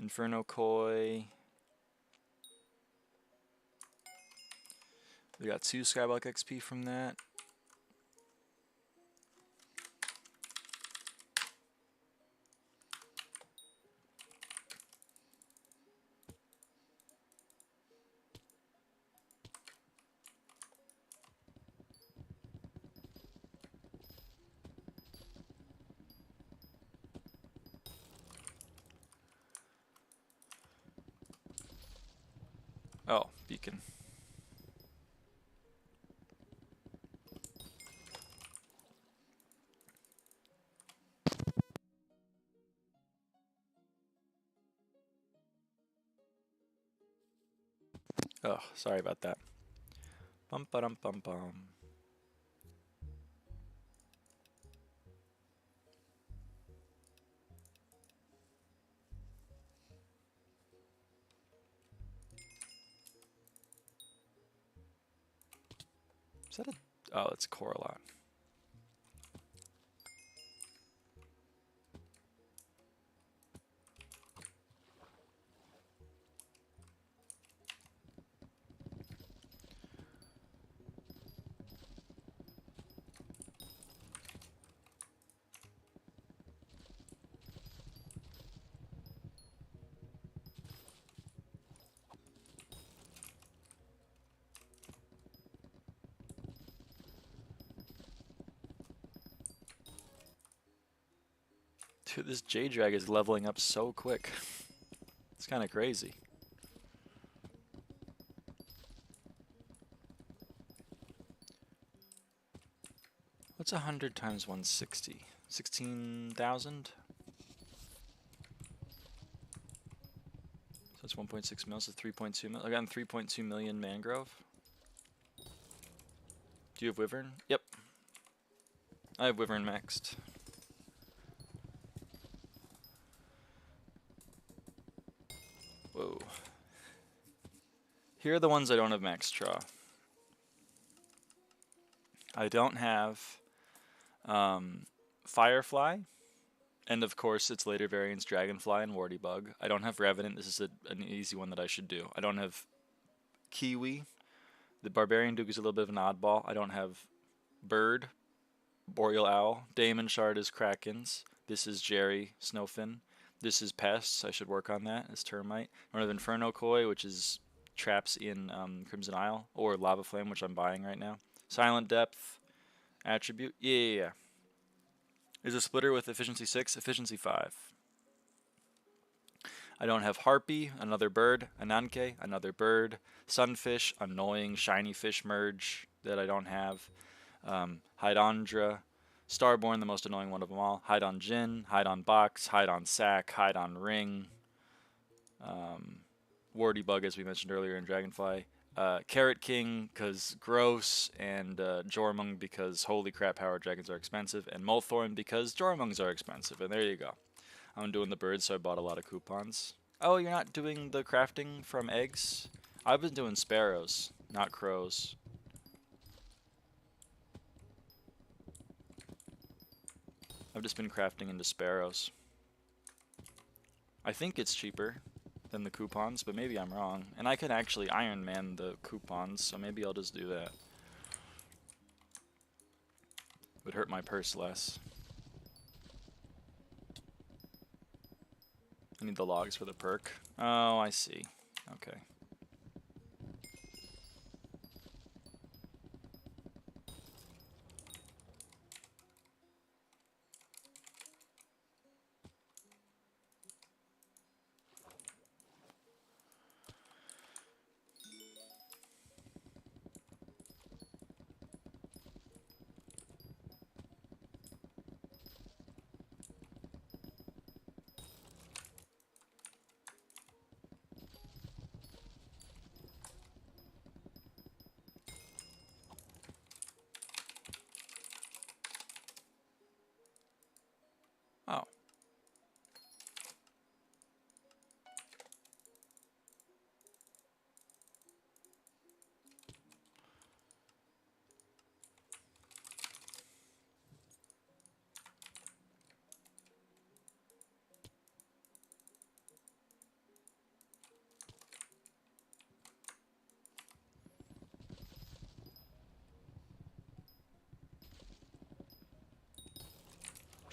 Inferno Koi. We got 2 SkyBlock XP from that. Oh, beacon. Oh, sorry about that. Bum ba dum bum bum. Is that a... Oh, it's a Coralot. Dude, this J-Drag is leveling up so quick. It's kind of crazy. What's 100 times 160? 16,000? So it's 1.6 mil, so 3.2 mil. I got 3.2 million mangrove. Do you have Wyvern? Yep. I have Wyvern maxed. Whoa. Here are the ones I don't have max draw. I don't have Firefly, and of course its later variants Dragonfly and Warty Bug. I don't have Revenant. This is an easy one that I should do. I don't have Kiwi. The Barbarian Duke is a little bit of an oddball. I don't have Bird, Boreal Owl. Daemon Shard is Krakens. This is Jerry Snowfin. This is Pests. I should work on that. It's Termite. I don't have Inferno Koi, which is traps in Crimson Isle, or Lava Flame, which I'm buying right now. Silent Depth, Attribute. Yeah. Is a splitter with efficiency 6, efficiency 5. I don't have Harpy, another bird. Ananke, another bird. Sunfish, annoying shiny fish merge that I don't have. Hydandra, Starborn, the most annoying one of them all. Hydon Jin, Hydon Box, Hydon Sack, Hydon Ring. Warty Bug, as we mentioned earlier in Dragonfly. Carrot King, because gross, and Jormung, because holy crap, power dragons are expensive, and Molthorn, because Jormungs are expensive, and there you go. I'm doing the birds, so I bought a lot of coupons. Oh, you're not doing the crafting from eggs? I've been doing sparrows, not crows. I've just been crafting into sparrows. I think it's cheaper than the coupons, but maybe I'm wrong. And I could actually Iron Man the coupons, so maybe I'll just do that. Would hurt my purse less. I need the logs for the perk. Oh, I see. Okay.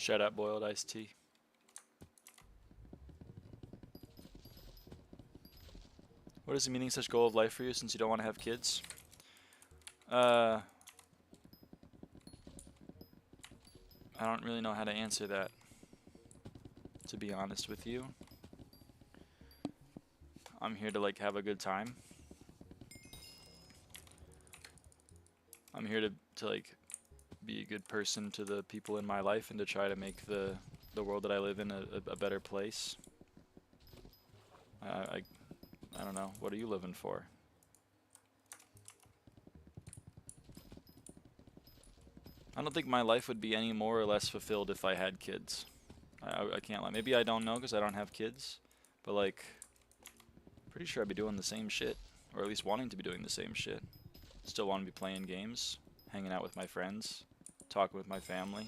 Shout out boiled iced tea. What is the meaning such goal of life for you since you don't want to have kids? I don't really know how to answer that, to be honest with you. I'm here to like have a good time. I'm here to like be a good person to the people in my life and to try to make the world that I live in a better place. I don't know. What are you living for? I don't think my life would be any more or less fulfilled if I had kids. I can't lie. Maybe I don't know because I don't have kids. But like, pretty sure I'd be doing the same shit. Or at least wanting to be doing the same shit. Still want to be playing games, hanging out with my friends, talking with my family,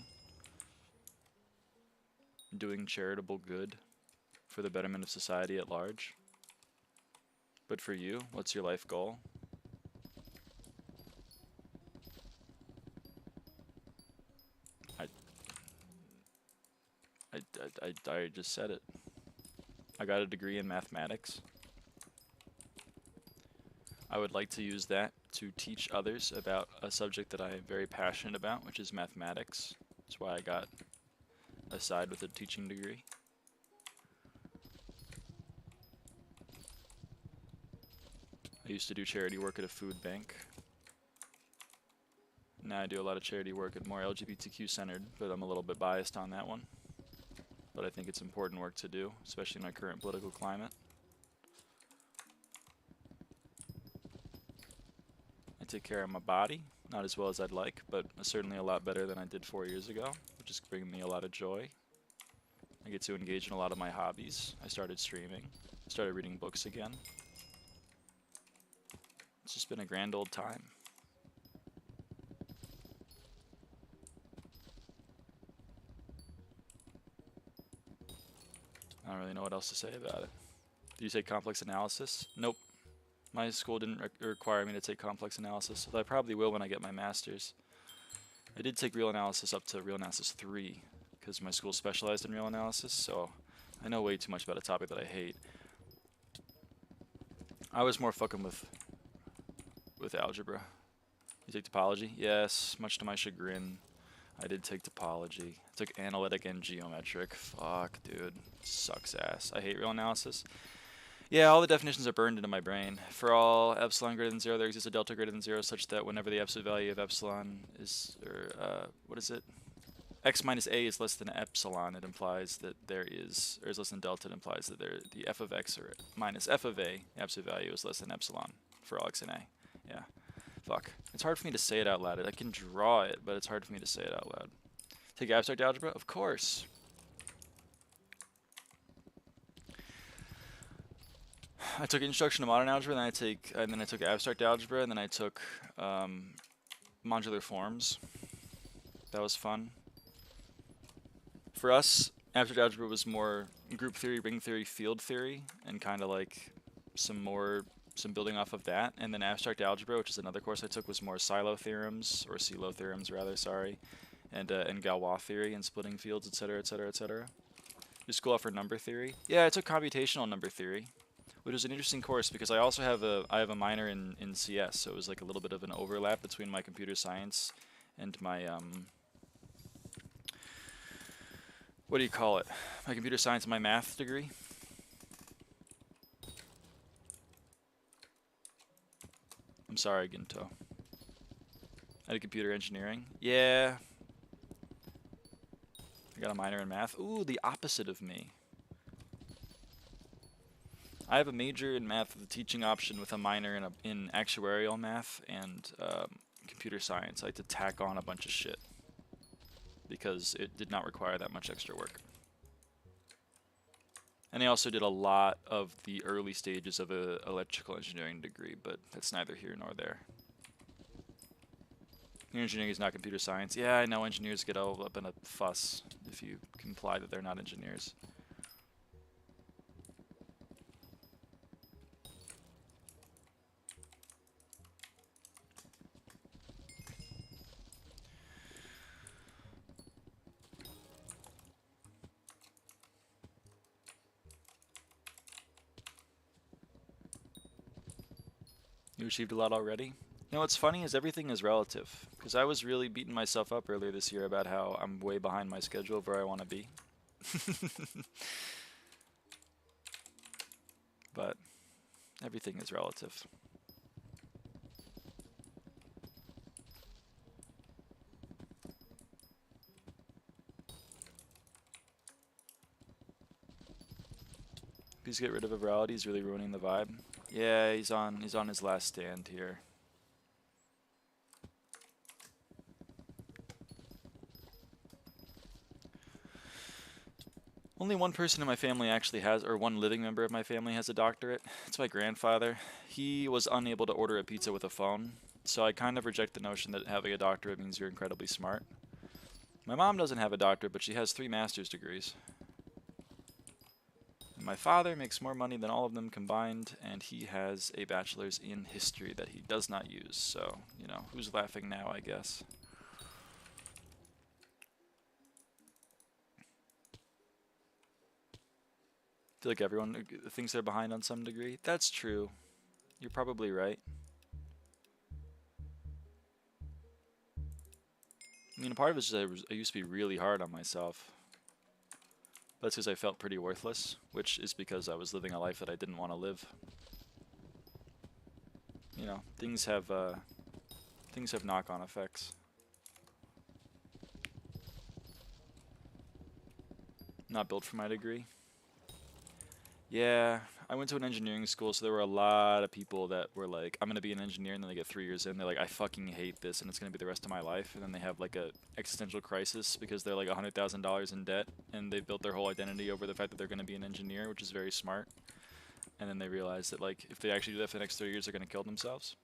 doing charitable good for the betterment of society at large. But for you, what's your life goal? I just said it. I got a degree in mathematics. I would like to use that to teach others about a subject that I am very passionate about, which is mathematics. That's why I got aside with a teaching degree. I used to do charity work at a food bank. Now I do a lot of charity work at more LGBTQ centered, but I'm a little bit biased on that one. But I think it's important work to do, especially in our current political climate. I take care of my body, not as well as I'd like, but certainly a lot better than I did 4 years ago, which is bringing me a lot of joy. I get to engage in a lot of my hobbies. I started streaming, started reading books again. It's just been a grand old time. I don't really know what else to say about it. Do you take complex analysis? Nope. My school didn't require me to take complex analysis, although I probably will when I get my master's. I did take real analysis up to real analysis 3, because my school specialized in real analysis, so I know way too much about a topic that I hate. I was more fucking with algebra. You take topology? Yes, much to my chagrin. I did take topology. I took analytic and geometric. Fuck, dude. Sucks ass. I hate real analysis. Yeah, all the definitions are burned into my brain. For all epsilon greater than 0, there exists a delta greater than 0 such that whenever the absolute value of epsilon is, what is it? X minus a is less than epsilon, it implies that there is, or is less than delta, it implies that the f of x or minus f of a, the absolute value is less than epsilon for all x in a. Yeah. Fuck. It's hard for me to say it out loud. I can draw it, but it's hard for me to say it out loud. Take abstract algebra? Of course. I took introduction to modern algebra, and then I took abstract algebra, and then I took modular forms. That was fun. For us, abstract algebra was more group theory, ring theory, field theory, and kind of like some building off of that. And then abstract algebra, which is another course I took, was more silo theorems, or silo theorems rather, sorry, and Galois theory and splitting fields, etc., etc., etc. Your school offered number theory? Yeah, I took computational number theory, which was an interesting course because I also have a minor in CS, so it was like a little bit of an overlap between my computer science and my what do you call it? My computer science and my math degree. I'm sorry, Ginto. I had computer engineering. Yeah. I got a minor in math. Ooh, the opposite of me. I have a major in math with a teaching option with a minor in actuarial math and computer science. I had to tack on a bunch of shit because it did not require that much extra work. And I also did a lot of the early stages of an electrical engineering degree, but that's neither here nor there. Engineering is not computer science. Yeah, I know engineers get all up in a fuss if you imply that they're not engineers. You achieved a lot already? You know what's funny is everything is relative. Because I was really beating myself up earlier this year about how I'm way behind my schedule of where I want to be. But everything is relative. Please get rid of a virality. He's really ruining the vibe. Yeah, he's on his last stand here. Only one person in my family actually has, or one living member of my family has a doctorate. It's my grandfather. He was unable to order a pizza with a phone, so I kind of reject the notion that having a doctorate means you're incredibly smart. My mom doesn't have a doctorate, but she has 3 master's degrees. And my father makes more money than all of them combined, and he has a bachelor's in history that he does not use, so, you know, who's laughing now, I guess. I feel like everyone thinks they're behind on some degree. That's true. You're probably right. I mean, a part of it is just I used to be really hard on myself. That's because I felt pretty worthless, which is because I was living a life that I didn't want to live. You know, things have knock-on effects. Not built for my degree. Yeah, I went to an engineering school, so there were a lot of people that were like, I'm going to be an engineer, and then they get 3 years in, they're like, I fucking hate this, and it's going to be the rest of my life, and then they have like a existential crisis because they're like $100,000 in debt, and they built their whole identity over the fact that they're going to be an engineer, which is very smart, and then they realize that like, if they actually do that for the next 3 years, they're going to kill themselves.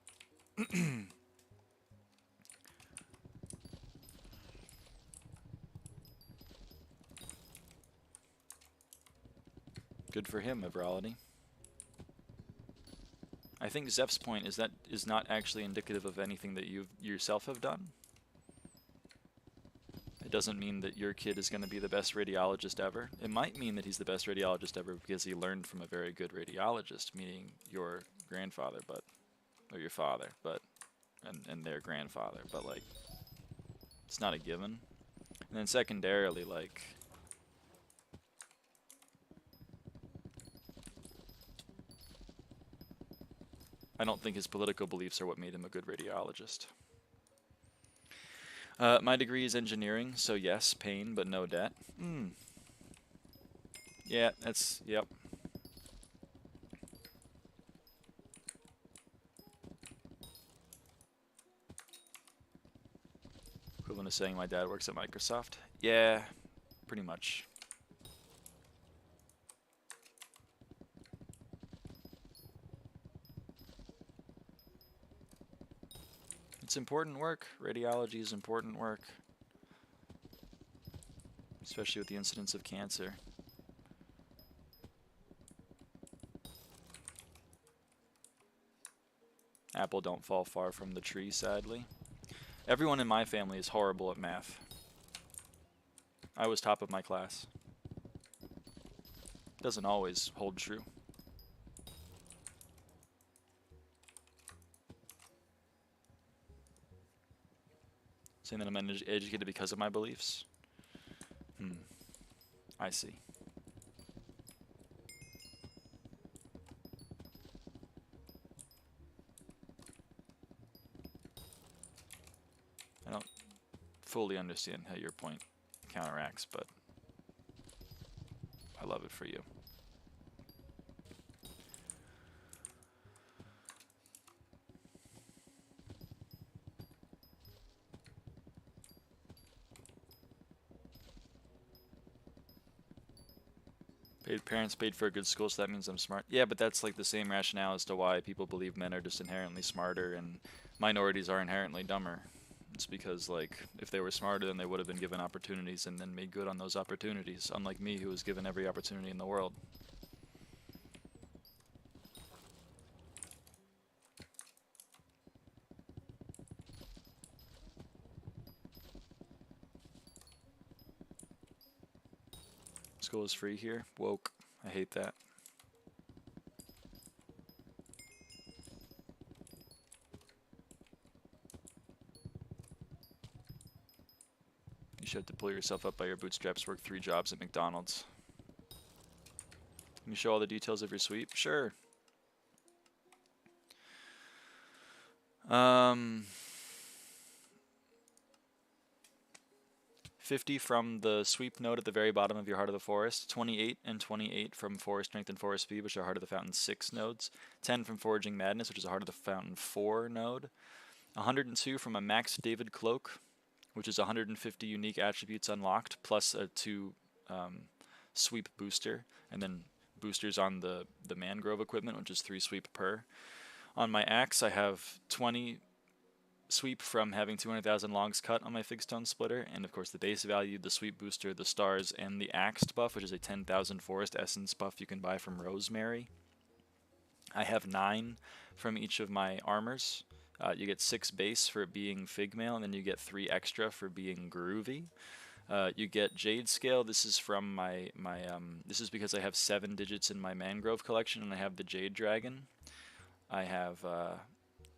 Good for him, Everality. I think Zeph's point is that is not actually indicative of anything that you yourself have done. It doesn't mean that your kid is going to be the best radiologist ever. It might mean that he's the best radiologist ever because he learned from a very good radiologist, meaning your grandfather, or your father, and their grandfather, but like, it's not a given. And then secondarily, like, I don't think his political beliefs are what made him a good radiologist. My degree is engineering, so yes, pain, but no debt. Yeah, yep. Equivalent of saying my dad works at Microsoft. Yeah, pretty much. It's important work. Radiology is important work. Especially with the incidence of cancer. Apple don't fall far from the tree, sadly. Everyone in my family is horrible at math. I was top of my class. Doesn't always hold true. Saying that I'm uneducated because of my beliefs? I see. I don't fully understand how your point counteracts, but I love it for you. Parents paid for a good school, so that means I'm smart. Yeah, but that's like the same rationale as to why people believe men are just inherently smarter and minorities are inherently dumber. It's because, like, if they were smarter, then they would have been given opportunities and then made good on those opportunities, unlike me, who was given every opportunity in the world. School is free here. Woke. I hate that. You should have to pull yourself up by your bootstraps, work 3 jobs at McDonald's. Can you show all the details of your sweep? Sure. 50 from the sweep node at the very bottom of your Heart of the Forest, 28 and 28 from Forest Strength and Forest Speed, which are Heart of the Fountain 6 nodes, 10 from Foraging Madness, which is a Heart of the Fountain 4 node, 102 from a Max David Cloak, which is 150 unique attributes unlocked, plus a 2 sweep booster, and then boosters on the mangrove equipment, which is 3 sweep per. On my axe, I have 20 sweep from having 200,000 logs cut on my Figstone splitter, and of course the base value, the sweep booster, the stars, and the axed buff, which is a 10,000 forest essence buff you can buy from Rosemary. I have 9 from each of my armors. You get 6 base for being Figmail, and then you get 3 extra for being Groovy. You get Jade Scale. This is from my this is because I have 7 digits in my Mangrove collection, and I have the Jade Dragon. I have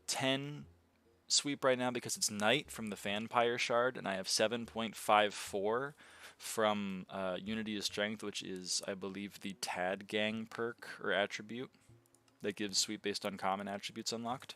10 sweep right now because it's night from the Fanpire Shard, and I have 7.54 from Unity of Strength, which is, I believe, the Tad Gang perk or attribute that gives sweep based on common attributes unlocked.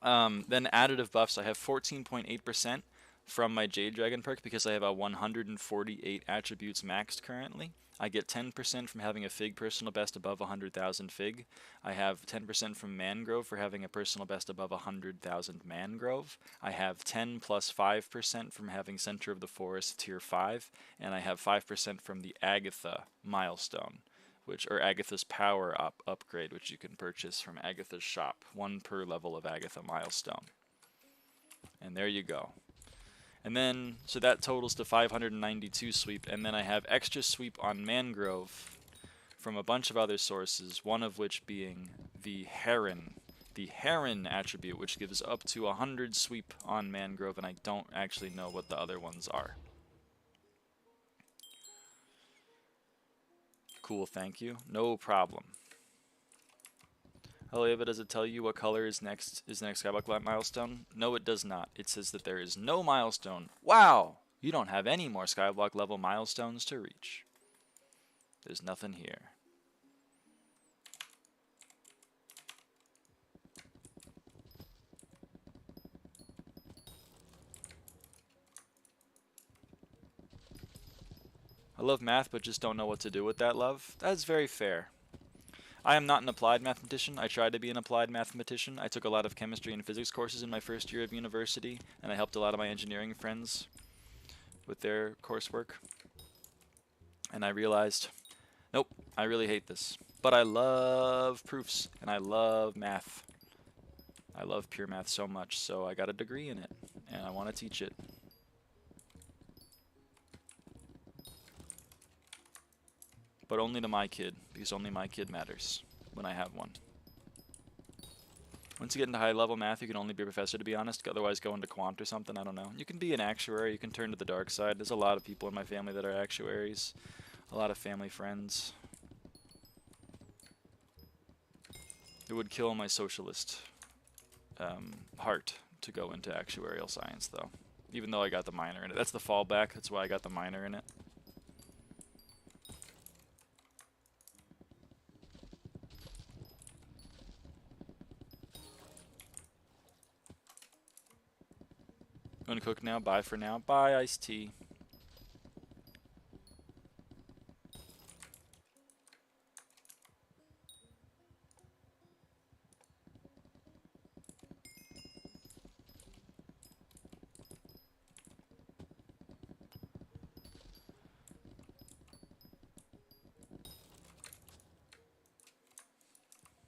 Then additive buffs, I have 14.8% from my Jade Dragon perk because I have a 148 attributes maxed currently. I get 10% from having a Fig personal best above 100,000 Fig. I have 10% from Mangrove for having a personal best above 100,000 Mangrove. I have 10 plus 5% from having Center of the Forest tier 5, and I have 5% from the Agatha milestone, or Agatha's power upgrade, which you can purchase from Agatha's shop, 1 per level of Agatha milestone. And there you go. And then, so that totals to 592 sweep, and then I have extra sweep on Mangrove from a bunch of other sources, one of which being the Heron attribute, which gives up to 100 sweep on Mangrove, and I don't actually know what the other ones are. Cool, thank you. No problem. Lyraava, does it tell you what color is next SkyBlock milestone? No, it does not. It says that there is no milestone. Wow! You don't have any more SkyBlock level milestones to reach. There's nothing here. I love math, but just don't know what to do with that love. That's very fair. I am not an applied mathematician. I tried to be an applied mathematician. I took a lot of chemistry and physics courses in my first year of university, and I helped a lot of my engineering friends with their coursework. And I realized, nope, I really hate this. But I love proofs, and I love math. I love pure math so much, so I got a degree in it, and I want to teach it. But only to my kid, because only my kid matters when I have one. Once you get into high-level math, you can only be a professor, to be honest. Otherwise, go into quant or something, I don't know. You can be an actuary, you can turn to the dark side. There's a lot of people in my family that are actuaries. A lot of family friends. It would kill my socialist heart to go into actuarial science, though. Even though I got the minor in it. That's the fallback, that's why I got the minor in it. Going to cook now? Bye for now. Bye, iced tea.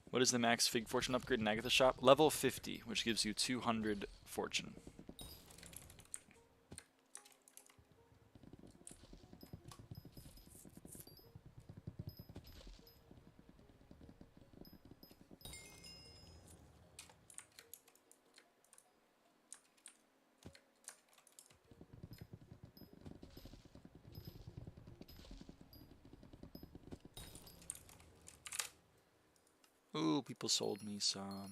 What is the max Fig Fortune upgrade in Agatha shop? Level 50, which gives you 200 Fortune. Ooh, people sold me some.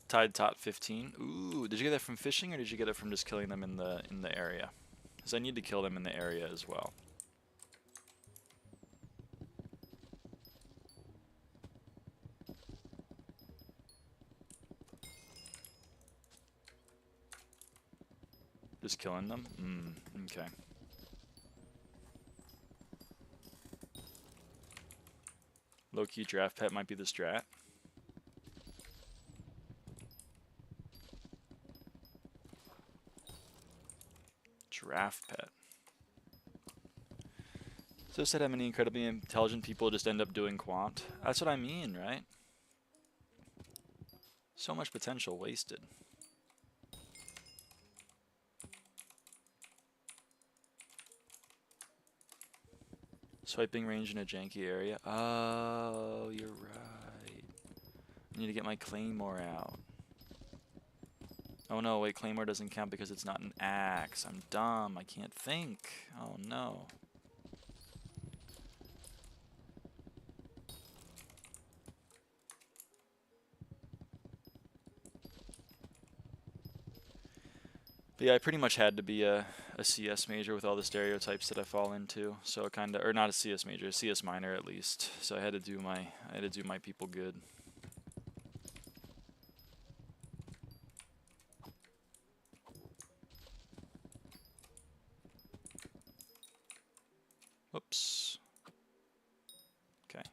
Tide top 15. Ooh, did you get that from fishing or did you get it from just killing them in the area? Because I need to kill them in the area as well. Just killing them? Okay. Low-key draft pet might be the strat. Draft pet. So said how many incredibly intelligent people just end up doing quant. That's what I mean, right? So much potential wasted. Swiping range in a janky area. Oh, you're right. I need to get my Claymore out. Oh no, wait, Claymore doesn't count because it's not an axe. I'm dumb, I can't think. Oh no. But yeah, I pretty much had to be a CS major with all the stereotypes that I fall into. So kinda, or not a CS major, a CS minor at least. So I had to do my people good. Whoops. Okay.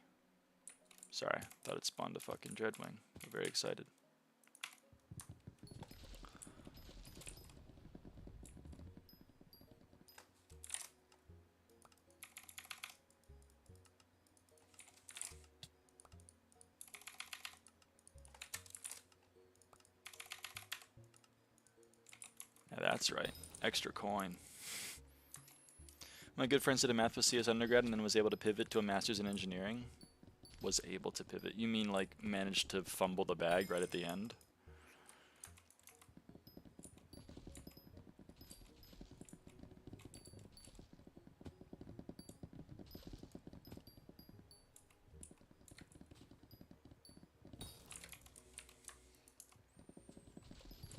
Sorry, thought it spawned a fucking Dreadwing. I'm very excited. Yeah, that's right. Extra coin. My good friend did a math with CS undergrad and then was able to pivot to a master's in engineering. Was able to pivot. You mean like managed to fumble the bag right at the end?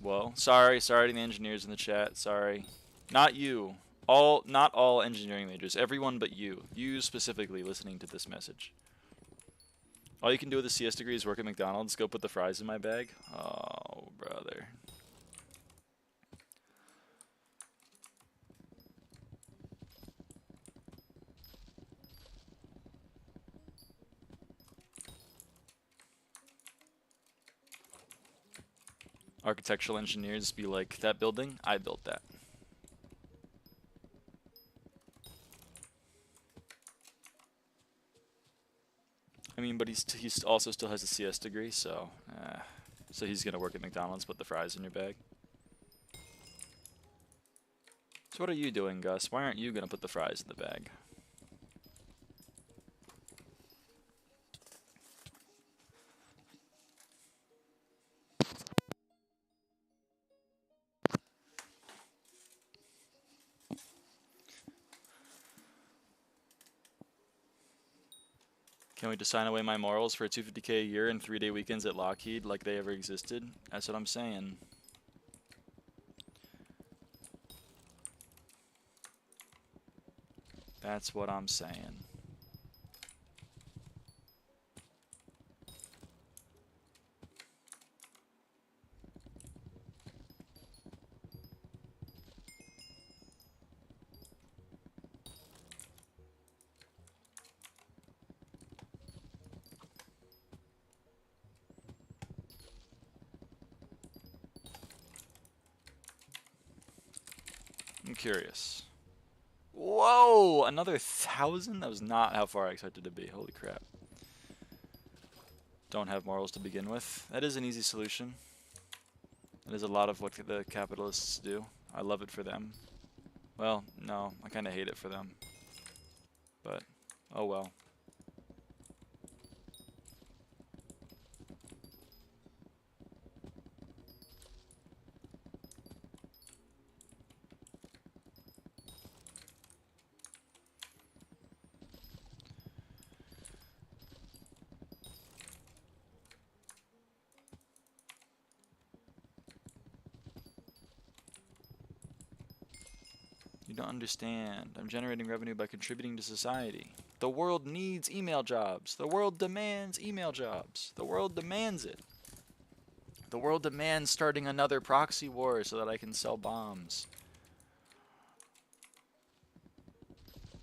Well, sorry to the engineers in the chat. Sorry. Not you. Not all engineering majors. Everyone but you. You specifically listening to this message. All you can do with a CS degree is work at McDonald's. Go put the fries in my bag. Oh, brother. Architectural engineers be like, that building? I built that. I mean, but he's also still has a CS degree, so he's gonna work at McDonald's, put the fries in your bag. So what are you doing, Gus? Why aren't you gonna put the fries in the bag? Can't wait to sign away my morals for $250K a year and 3-day weekends at Lockheed like they ever existed. That's what I'm saying. That's what I'm saying. I'm curious. Whoa! Another 1,000? That was not how far I expected to be. Holy crap. Don't have morals to begin with. That is an easy solution. That is a lot of what the capitalists do. I love it for them. Well, no, I kind of hate it for them. But, oh well. You don't understand. I'm generating revenue by contributing to society. The world needs email jobs. The world demands email jobs. The world demands it. The world demands starting another proxy war so that I can sell bombs.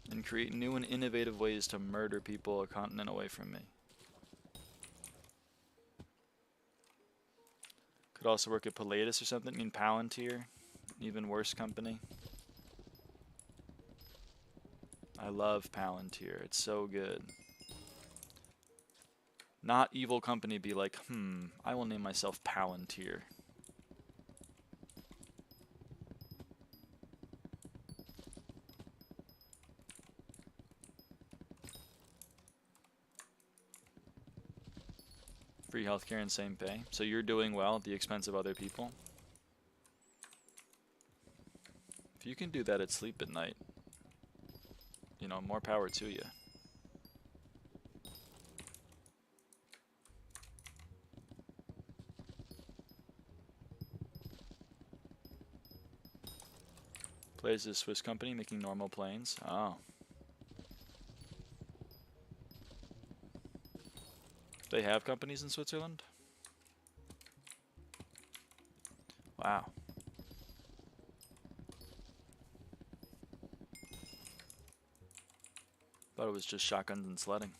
And create new and innovative ways to murder people a continent away from me. Could also work at Pilatus or something. I mean, Palantir. Even worse company. I love Palantir. It's so good. Not evil company be like, I will name myself Palantir. Free healthcare and same pay. So you're doing well at the expense of other people. If you can do that at sleep at night, you know, more power to you. Plays a Swiss company making normal planes. Oh. They have companies in Switzerland? Wow. Thought it was just shotguns and sledding.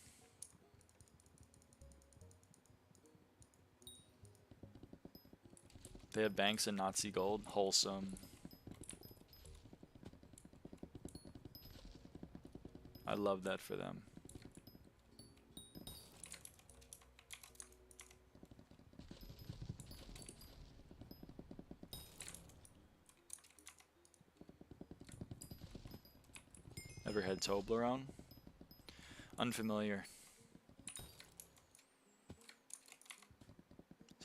They have banks in Nazi gold. Wholesome. I love that for them. Ever had Toblerone? Unfamiliar.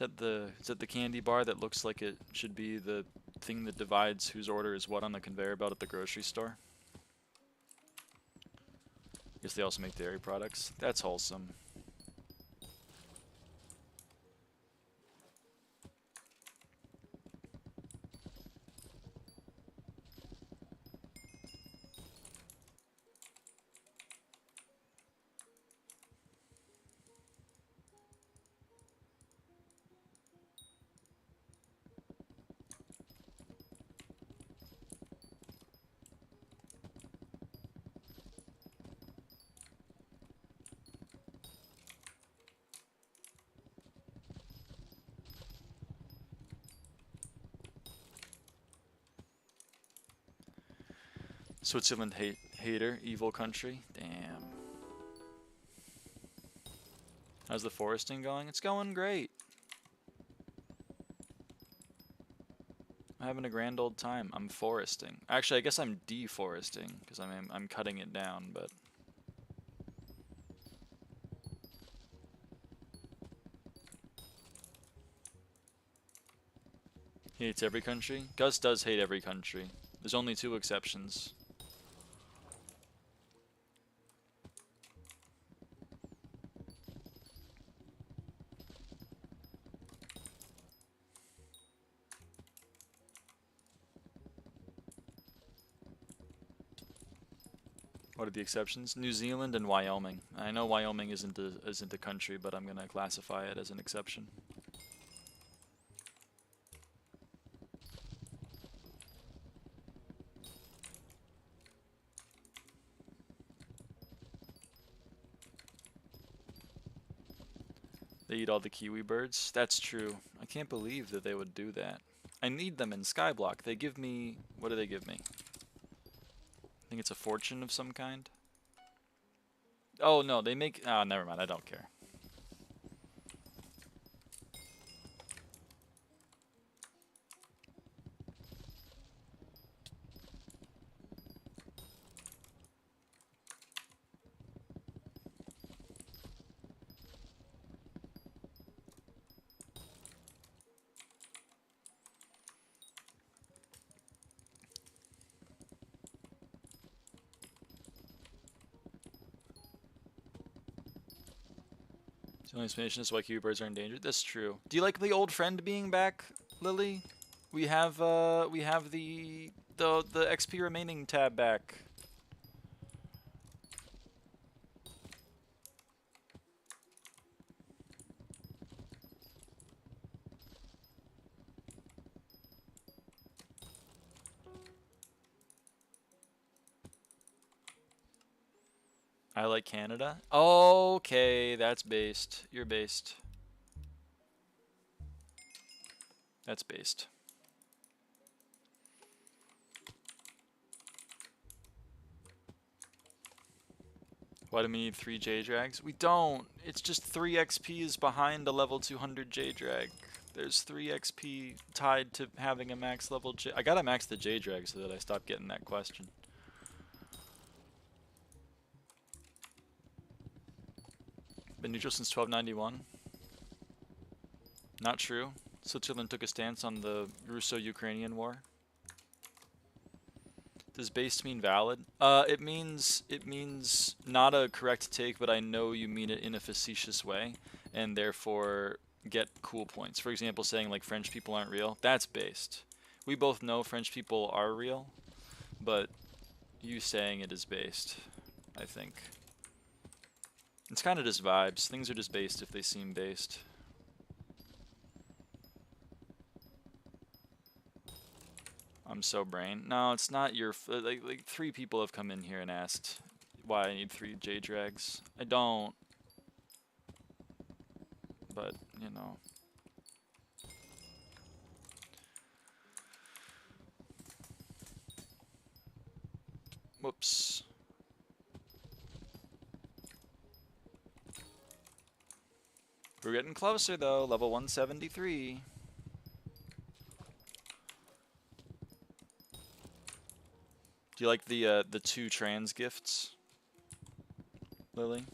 Is that the candy bar that looks like it should be the thing that divides whose order is what on the conveyor belt at the grocery store? Guess they also make dairy products. That's wholesome. Switzerland hater, evil country. Damn. How's the foresting going? It's going great. I'm having a grand old time. I'm foresting. Actually, I guess I'm deforesting because I'm cutting it down, but he hates every country. Gus does hate every country. There's only 2 exceptions. What are the exceptions? New Zealand and Wyoming. I know Wyoming isn't a country, but I'm gonna classify it as an exception. They eat all the kiwi birds. That's true. I can't believe that they would do that. I need them in SkyBlock. They give me... What do they give me? I think it's a fortune of some kind. Oh, no, they make... Oh, never mind. I don't care. The only explanation is why kiwi birds are endangered. That's true. Do you like the old friend being back, Lily? We have the the XP remaining tab back. I like Canada. Okay, that's based. You're based. That's based. Why do we need 3 J-Drags? We don't. It's just 3 XPs behind a level 200 J-Drag. There's 3 XP tied to having a max level J. I gotta max the J-Drag so that I stop getting that question. Been neutral since 1291. Not true. Switzerland took a stance on the Russo-Ukrainian war. Does based mean valid? It means not a correct take, but I know you mean it in a facetious way, and therefore get cool points. For example, saying like French people aren't real. That's based. We both know French people are real, but you saying it is based, I think. It's kind of just vibes. Things are just based if they seem based. I'm so brain. No, it's not your... Like 3 people have come in here and asked why I need 3 J-Drags. I don't. But, you know. Whoops. We're getting closer, though. Level 173. Do you like the 2 trans gifts, Lily?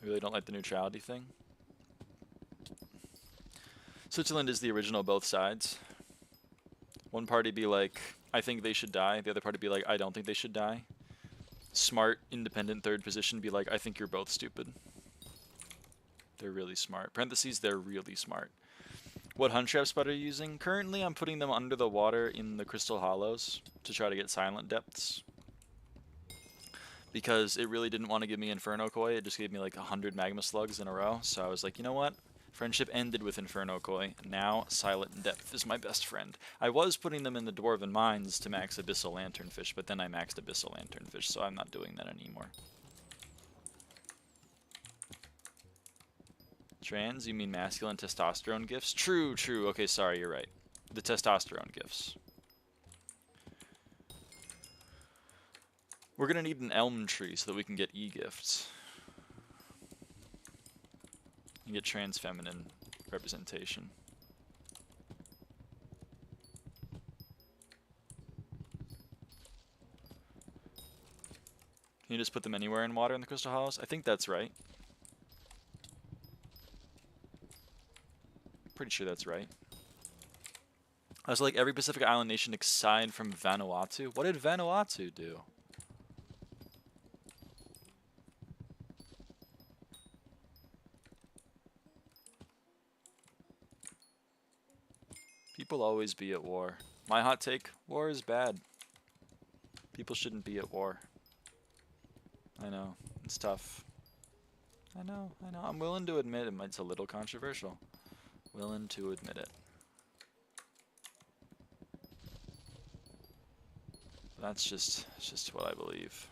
I really don't like the neutrality thing. Switzerland is the original both sides. One party be like, I think they should die. The other party be like, I don't think they should die. Smart, independent third position be like, I think you're both stupid. They're really smart. Parentheses, they're really smart. What hunt trap spot are you using? Currently, I'm putting them under the water in the crystal hollows to try to get silent depths. Because it really didn't want to give me Inferno Koi. It just gave me like 100 magma slugs in a row. So I was like, you know what? Friendship ended with Inferno Koi. Now Silent Depth is my best friend. I was putting them in the Dwarven Mines to max Abyssal Lanternfish, but then I maxed Abyssal Lanternfish, so I'm not doing that anymore. Trans? You mean masculine testosterone gifts? True, true. Okay, sorry, you're right. The testosterone gifts. We're gonna need an elm tree so that we can get E-gifts. You get trans feminine representation. Can you just put them anywhere in water in the crystal hollows? I think that's right. Pretty sure that's right. I was like every Pacific Island nation aside from Vanuatu. What did Vanuatu do? People always be at war. My hot take, war is bad. People shouldn't be at war. I know, it's tough. I know. I'm willing to admit it's a little controversial. Willing to admit it. That's just what I believe.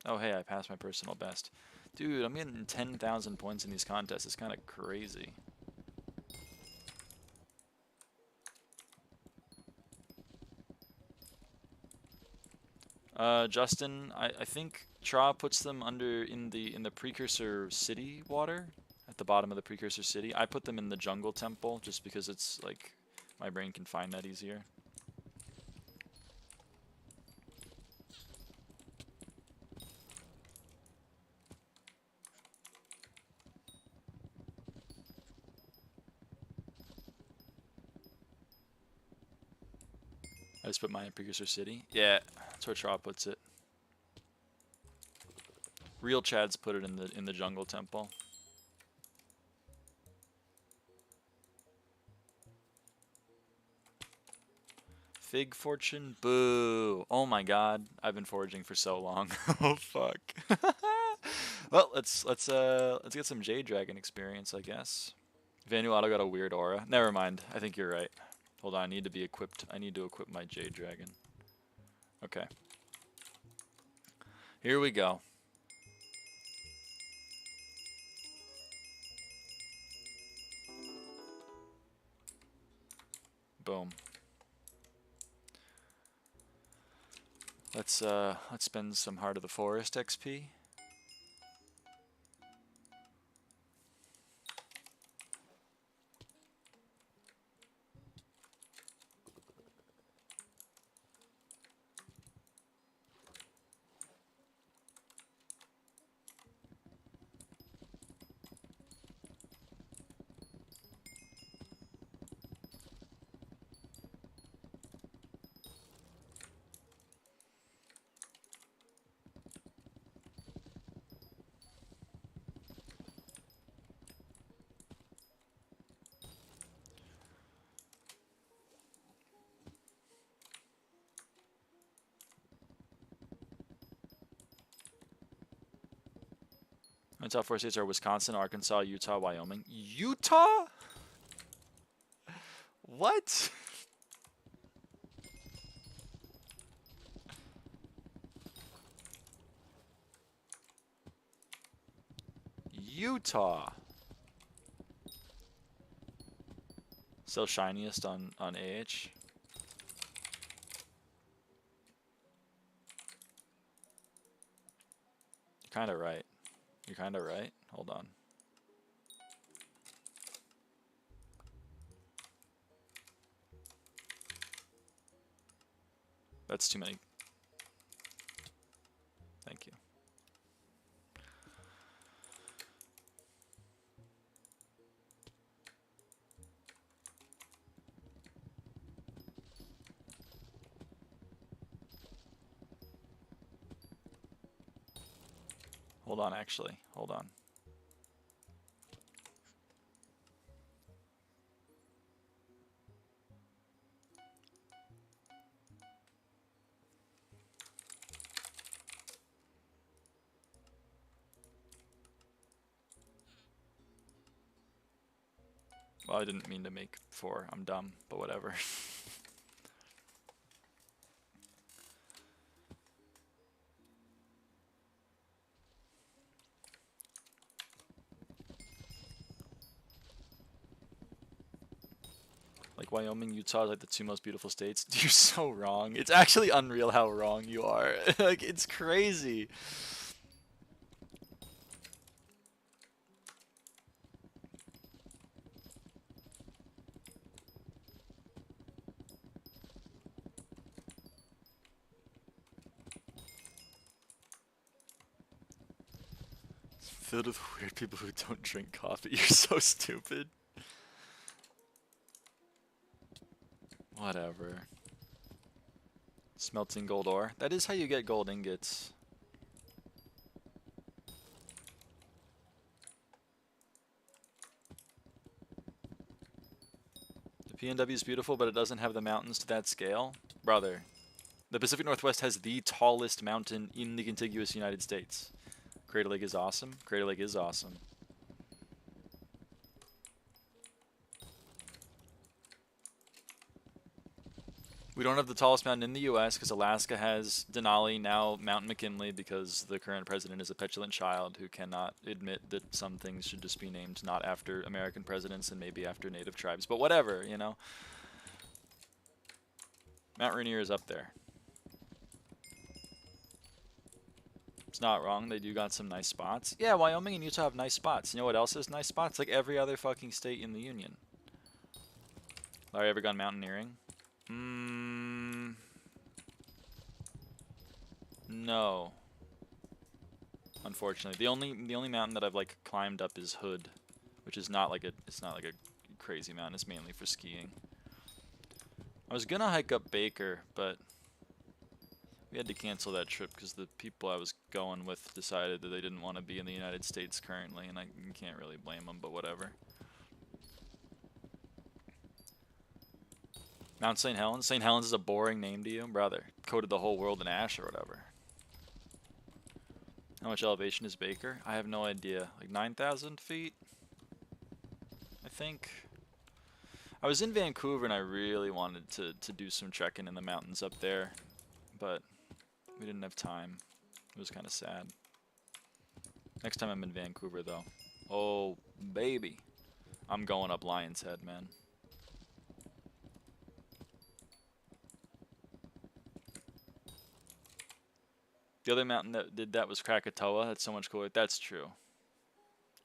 Oh hey, I passed my personal best. Dude, I'm getting 10,000 points in these contests. It's kind of crazy. Justin, I think Tra puts them in the precursor city water, at the bottom of the precursor city. I put them in the jungle temple just because it's like my brain can find that easier. I just put mine in precursor city. Yeah, that's where Tra puts it. Real Chads put it in the jungle temple. Fig fortune? Boo. Oh my god. I've been foraging for so long. Oh fuck. Well, let's get some Jade Dragon experience, I guess. Vanuatu got a weird aura. Never mind. I think you're right. Hold on, I need to be equipped. I need to equip my Jade Dragon. Okay. Here we go. Boom. Let's spend some Heart of the Forest XP. My top 4 states are Wisconsin, Arkansas, Utah, Wyoming. Utah? What? Utah. Still shiniest on AH. You're kind of right. You're kind of right. Hold on. That's too many. Thank you. Hold on, actually. Hold on. Well, I didn't mean to make 4. I'm dumb, but whatever. Like Wyoming, Utah, like the 2 most beautiful states. You're so wrong. It's actually unreal how wrong you are. Like, it's crazy. Filled with weird people who don't drink coffee. You're so stupid. Whatever. Smelting gold ore. That is how you get gold ingots. The PNW is beautiful, but it doesn't have the mountains to that scale. Brother, the Pacific Northwest has the tallest mountain in the contiguous United States. Crater Lake is awesome. Crater Lake is awesome. We don't have the tallest mountain in the U.S. because Alaska has Denali, now Mount McKinley, because the current president is a petulant child who cannot admit that some things should just be named not after American presidents and maybe after native tribes. But whatever, you know. Mount Rainier is up there. It's not wrong. They do got some nice spots. Yeah, Wyoming and Utah have nice spots. You know what else has nice spots? Like every other fucking state in the union. Larry, ever gone mountaineering? No. Unfortunately, the only mountain that I've like climbed up is Hood, which is not like a crazy mountain. It's mainly for skiing. I was gonna hike up Baker, but We had to cancel that trip because the people I was going with decided that they didn't want to be in the United States currently, and I can't really blame them, but whatever. Mount St. Helens? St. Helens is a boring name to you? Brother, coated the whole world in ash or whatever. How much elevation is Baker? I have no idea. Like 9,000 feet? I think. I was in Vancouver and I really wanted to do some trekking in the mountains up there, but we didn't have time. It was kind of sad. Next time I'm in Vancouver, though. Oh, baby. I'm going up Lion's Head, man. The other mountain that did that was Krakatoa. That's so much cooler. That's true.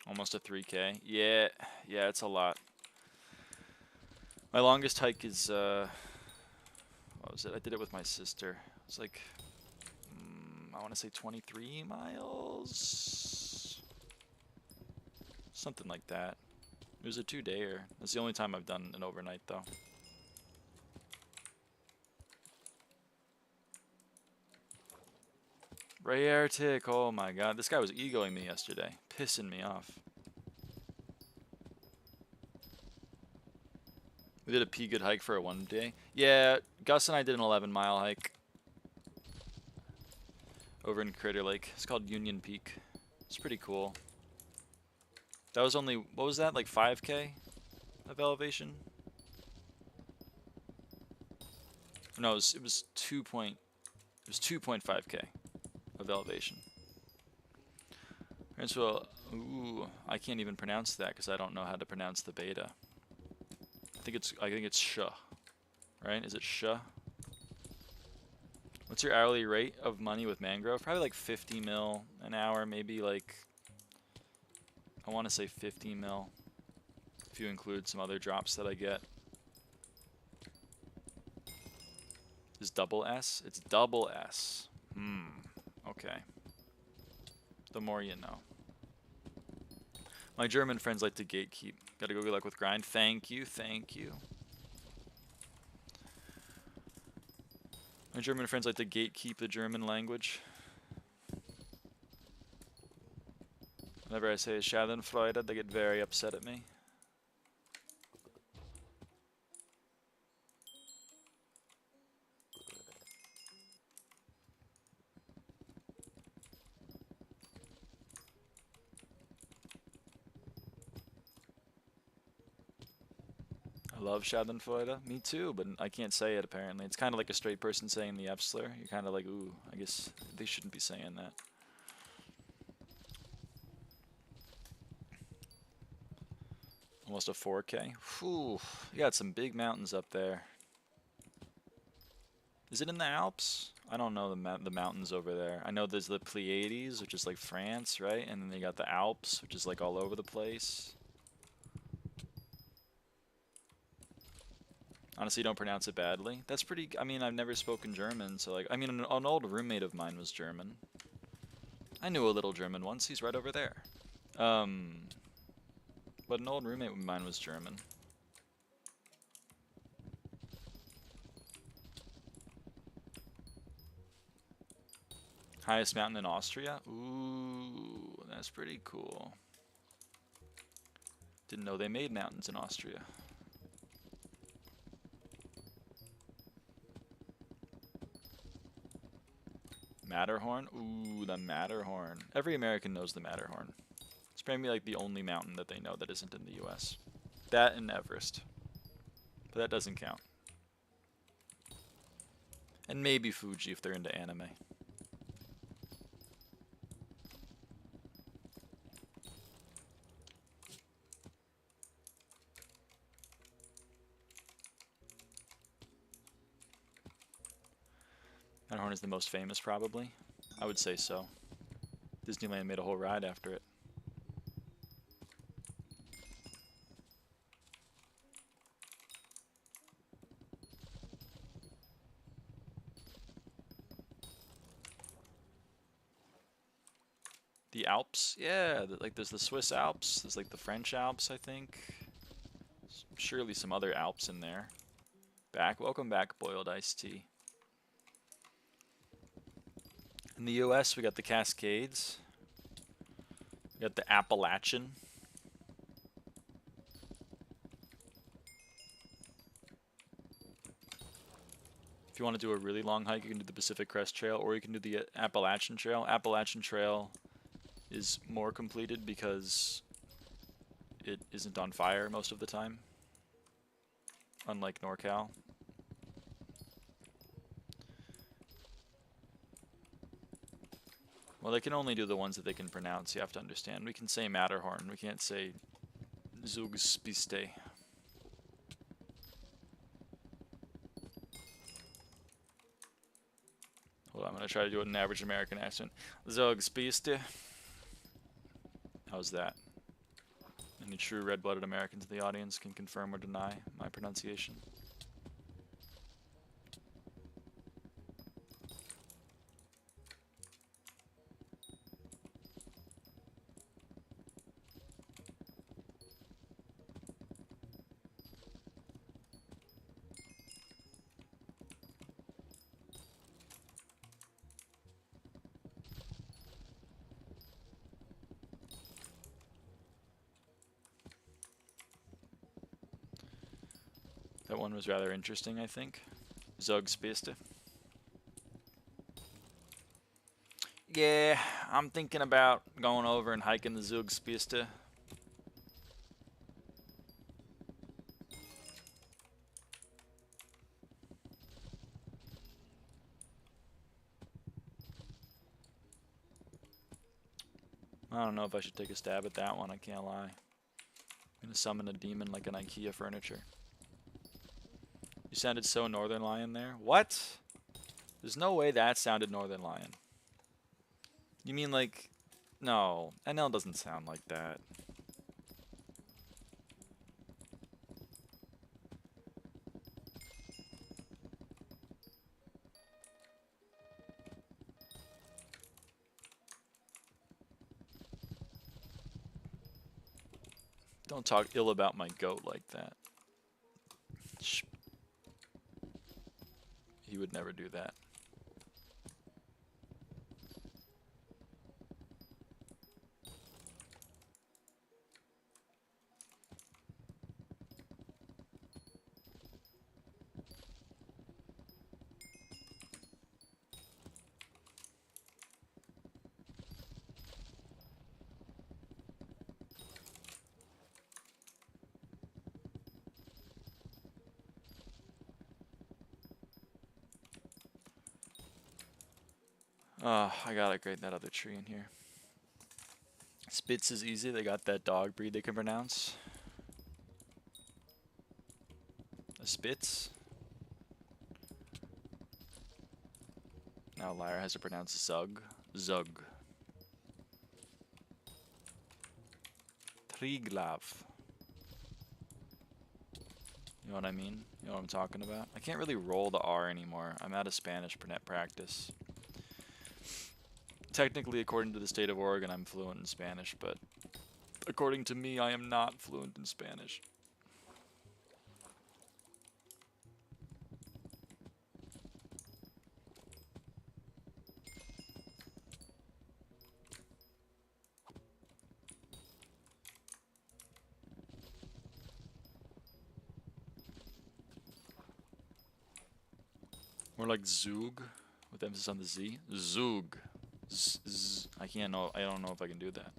Almost a 3K. Yeah, it's a lot. My longest hike is, what was it? I did it with my sister. It's like, I want to say 23 miles? Something like that. It was a 2-dayer. That's the only time I've done an overnight, though. Ray Arctic, oh my god. This guy was egoing me yesterday. Pissing me off. We did a good hike for a 1-day. Yeah, Gus and I did an 11-mile hike over in Crater Lake. It's called Union Peak. It's pretty cool. That was only, what was that, like 5K of elevation? No, it was 2.5K of elevation. And so, ooh, I can't even pronounce that because I don't know how to pronounce the beta. I think it's sh, right? Is it sh? What's your hourly rate of money with mangrove? Probably like 50 mil an hour, maybe like, I want to say 50 mil if you include some other drops that I get. Is double S? It's double S. Okay. The more you know. My German friends like to gatekeep. Gotta go good luck with grind. Thank you, thank you. My German friends like to gatekeep the German language. Whenever I say Schadenfreude, they get very upset at me. I love Schadenfreude. Me too, but I can't say it apparently. It's kind of like a straight person saying the F slur. You're kind of like, ooh, I guess they shouldn't be saying that. Almost a 4K. Whew, you got some big mountains up there. Is it in the Alps? I don't know the mountains over there. I know there's the Pleiades, which is like France, right? And then they got the Alps, which is like all over the place. Honestly, don't pronounce it badly. That's pretty, I mean, I've never spoken German, so like, I mean, an old roommate of mine was German. I knew a little German once, he's right over there. But an old roommate of mine was German. Highest mountain in Austria? Ooh, that's pretty cool. Didn't know they made mountains in Austria. Matterhorn? Ooh, the Matterhorn. Every American knows the Matterhorn. It's probably like the only mountain that they know that isn't in the US. That and Everest. But that doesn't count. And maybe Fuji if they're into anime. Matterhorn is the most famous, probably. I would say so. Disneyland made a whole ride after it. The Alps? Yeah, like there's the Swiss Alps, there's like the French Alps, I think. Surely some other Alps in there. Welcome back, Boiled Iced Tea. In the U.S., we got the Cascades. We got the Appalachian. If you want to do a really long hike, you can do the Pacific Crest Trail, or you can do the Appalachian Trail. Appalachian Trail is more completed because it isn't on fire most of the time, unlike NorCal. Well, they can only do the ones that they can pronounce, you have to understand. We can say Matterhorn, we can't say Zugspiste. Hold on, I'm going to try to do it in an average American accent. Zugspiste. How's that? Any true red-blooded Americans in the audience can confirm or deny my pronunciation. That one was rather interesting, I think. Zugspiste. Yeah, I'm thinking about going over and hiking the Zugspiste. I don't know if I should take a stab at that one, I can't lie. I'm gonna summon a demon like an IKEA furniture. You sounded so Northern Lion there. What? There's no way that sounded Northern Lion. You mean like... No, NL doesn't sound like that. Don't talk ill about my goat like that. Shh. He would never do that. Oh, I gotta grade that other tree in here. Spitz is easy. They got that dog breed they can pronounce. A Spitz. Now Lyra has to pronounce Zug. Zug. Triglav. You know what I mean? You know what I'm talking about? I can't really roll the R anymore. I'm out of Spanish for net practice. Technically, according to the state of Oregon, I'm fluent in Spanish, but according to me, I am not fluent in Spanish. More like Zug, with emphasis on the Z. Zug. I can't know. I don't know if I can do that.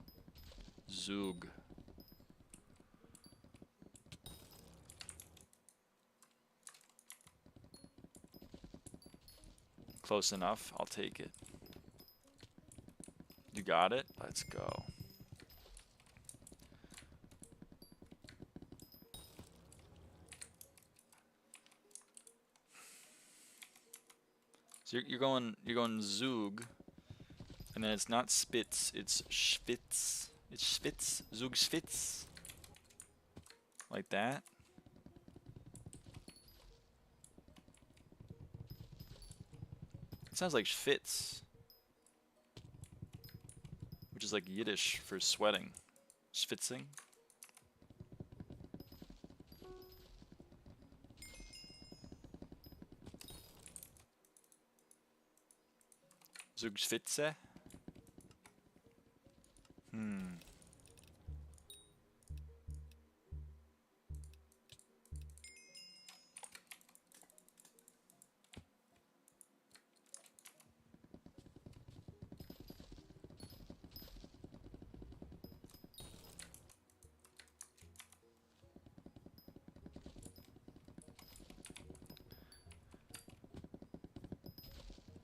Zug. Close enough. I'll take it. You got it? Let's go. So you're going Zug. And then it's not Spitz, it's Spitz. It's Spitz, Zugspitz. Like that. It sounds like Schwitz. Which is like Yiddish for sweating. Schwitzing. Zugspitze?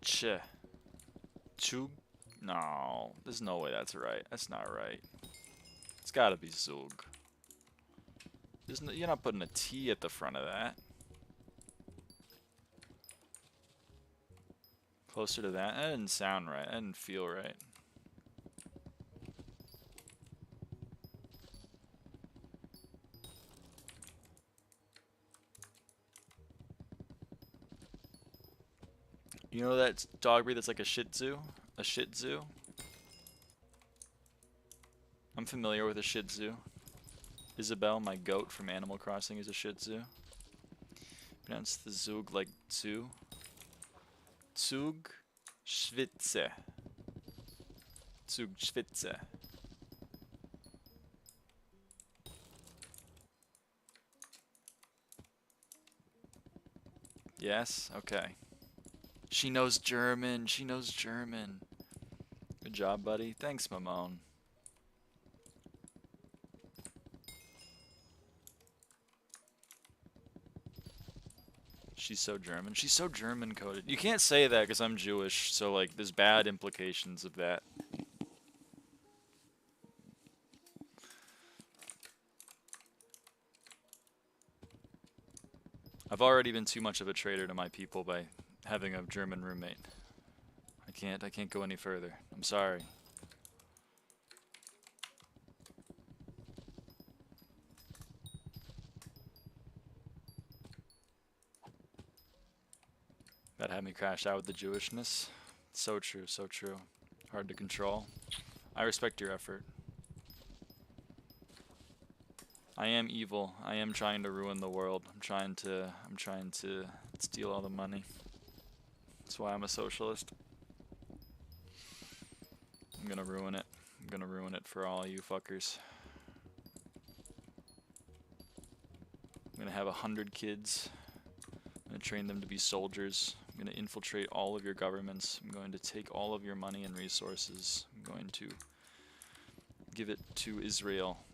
Ch. Chug? No, there's no way that's right. That's not right. It's gotta be Zug. There's no, you're not putting a T at the front of that. Closer to that? That didn't sound right. That didn't feel right. You know that dog breed that's like a Shih Tzu? A Shih Tzu? I'm familiar with a Shih Tzu. Isabel, my goat from Animal Crossing, is a Shih Tzu. Pronounce the Zug like Zu. Zug Schwitze. Zug Schwitze. Yes? Okay. She knows German. She knows German. Good job, buddy. Thanks, Mamone. She's so German. She's so German coded. You can't say that because I'm Jewish, so like there's bad implications of that. I've already been too much of a traitor to my people by having a German roommate. I can't go any further. I'm sorry. That had me crash out with the Jewishness. So true, so true. Hard to control. I respect your effort. I am evil. I am trying to ruin the world. I'm trying to steal all the money. That's why I'm a socialist. I'm gonna ruin it. I'm gonna ruin it for all you fuckers. I'm gonna have 100 kids. I'm gonna train them to be soldiers. I'm gonna infiltrate all of your governments. I'm going to take all of your money and resources. I'm going to give it to Israel.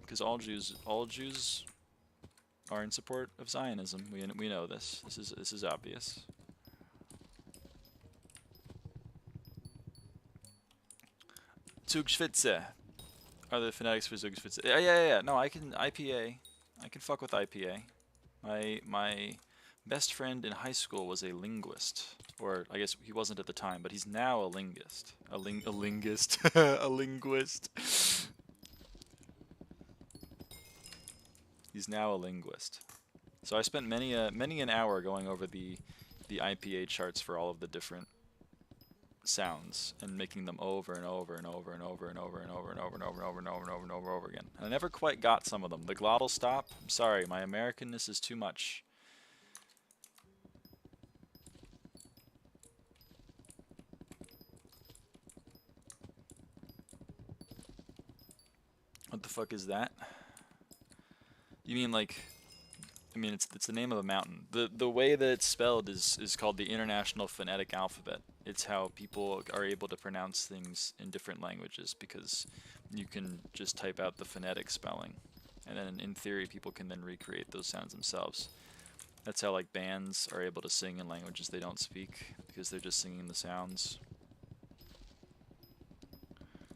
Because all Jews are in support of Zionism. We know this. This is obvious. Zugspitze are the phonetics for Zugspitze. Yeah. No, I can IPA. I can fuck with IPA. My best friend in high school was a linguist, or I guess he wasn't at the time, but he's now a linguist. A linguist. A linguist. He's now a linguist. So I spent many an hour going over the IPA charts for all of the different sounds and making them over and over and over and over and over and over and over and over and over and over and over and over and over again. And I never quite got some of them. The glottal stop, I'm sorry, my Americanness is too much. What the fuck is that? You mean like, I mean it's the name of a mountain. The way that it's spelled is called the International Phonetic Alphabet. It's how people are able to pronounce things in different languages because you can just type out the phonetic spelling, and then in theory people can then recreate those sounds themselves. That's how like bands are able to sing in languages they don't speak because they're just singing the sounds.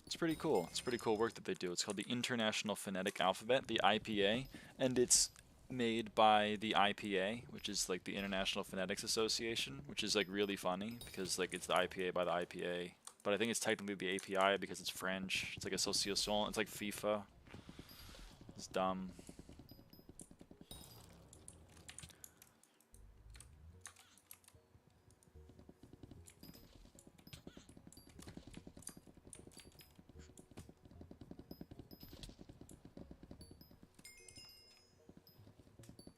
It's pretty cool. It's pretty cool work that they do. It's called the International Phonetic Alphabet, the IPA, and it's made by the IPA, which is like the International Phonetics Association, which is like really funny because like it's the IPA by the IPA, but I think it's technically the API because it's French. It's like association. It's like FIFA. It's dumb.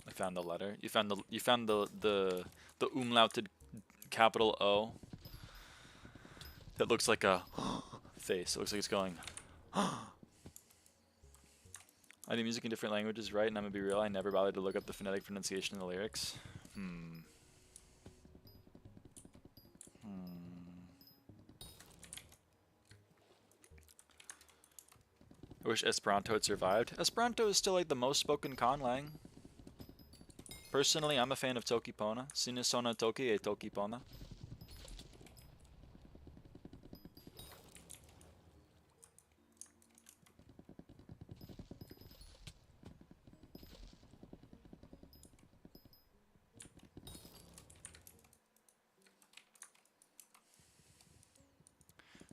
I found the letter. You found the umlauted capital O. that looks like a face. It looks like it's going. I do music in different languages, right? And I'm gonna be real, I never bothered to look up the phonetic pronunciation of the lyrics. I wish Esperanto had survived. Esperanto is still like the most spoken conlang. Personally, I'm a fan of Tokipona. Sinisona Toki e Tokipona.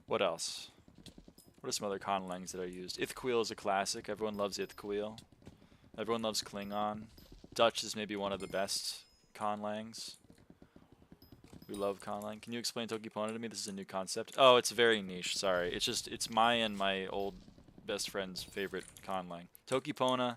What else? What are some other conlangs that are used? Ithquil is a classic. Everyone loves Ithquil. Everyone loves Klingon. Dutch is maybe one of the best conlangs. We love conlang. Can you explain Tokipona to me? This is a new concept. Oh, it's very niche. Sorry. It's my and my old best friend's favorite conlang. Tokipona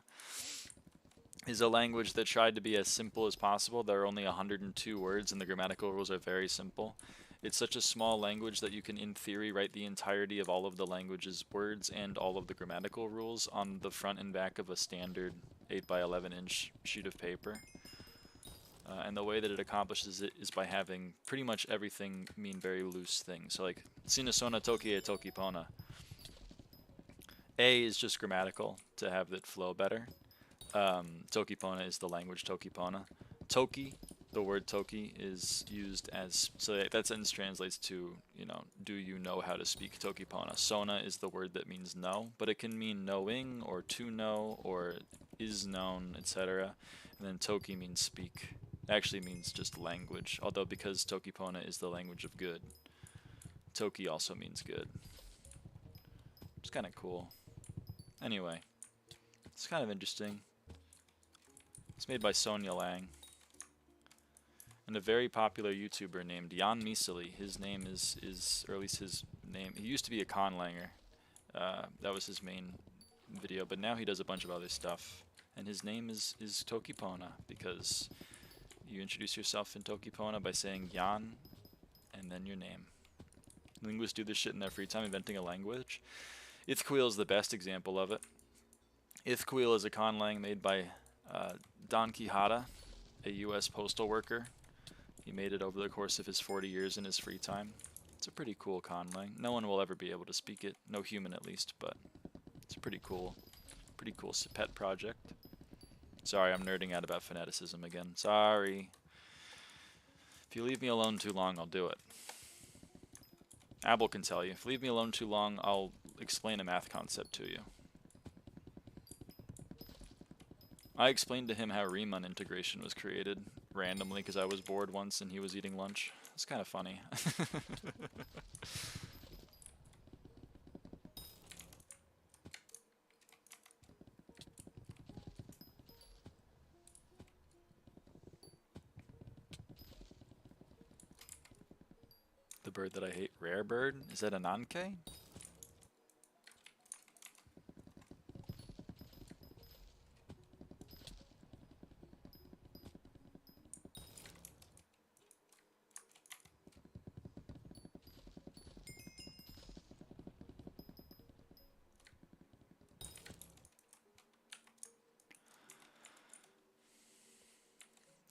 is a language that tried to be as simple as possible. There are only 102 words and the grammatical rules are very simple. It's such a small language that you can, in theory, write the entirety of all of the language's words and all of the grammatical rules on the front and back of a standard 8 by 11 inch sheet of paper. And the way that it accomplishes it is by having pretty much everything mean very loose things. So like, Sinisona Toki e Tokipona. A is just grammatical to have it flow better. Tokipona is the language Tokipona. Toki, the word Toki, is used as, so that sentence translates to, you know, do you know how to speak Tokipona? Sona is the word that means know, but it can mean knowing, or to know, or is known, etc. And then Toki means speak. It actually means just language, although because Tokipona is the language of good, Toki also means good. It's kind of cool. Anyway, it's kind of interesting. It's made by Sonia Lang. And a very popular YouTuber named Jan Miseli. His name is, or at least his name, he used to be a conlanger. That was his main video, but now he does a bunch of other stuff. And his name is Tokipona, because you introduce yourself in Tokipona by saying Jan, and then your name. Linguists do this shit in their free time, inventing a language. Ithquil is the best example of it. Ithquil is a conlang made by Don Quixote, a U.S. postal worker. He made it over the course of his 40 years in his free time. It's a pretty cool conlang. No one will ever be able to speak it, no human at least, but it's a pretty cool pet project. Sorry, I'm nerding out about phoneticism again. Sorry. If you leave me alone too long, I'll do it. Abel can tell you. If you leave me alone too long, I'll explain a math concept to you. I explained to him how Riemann integration was created randomly because I was bored once and he was eating lunch. It's kind of funny. The bird that I hate, rare bird? Is that an anke?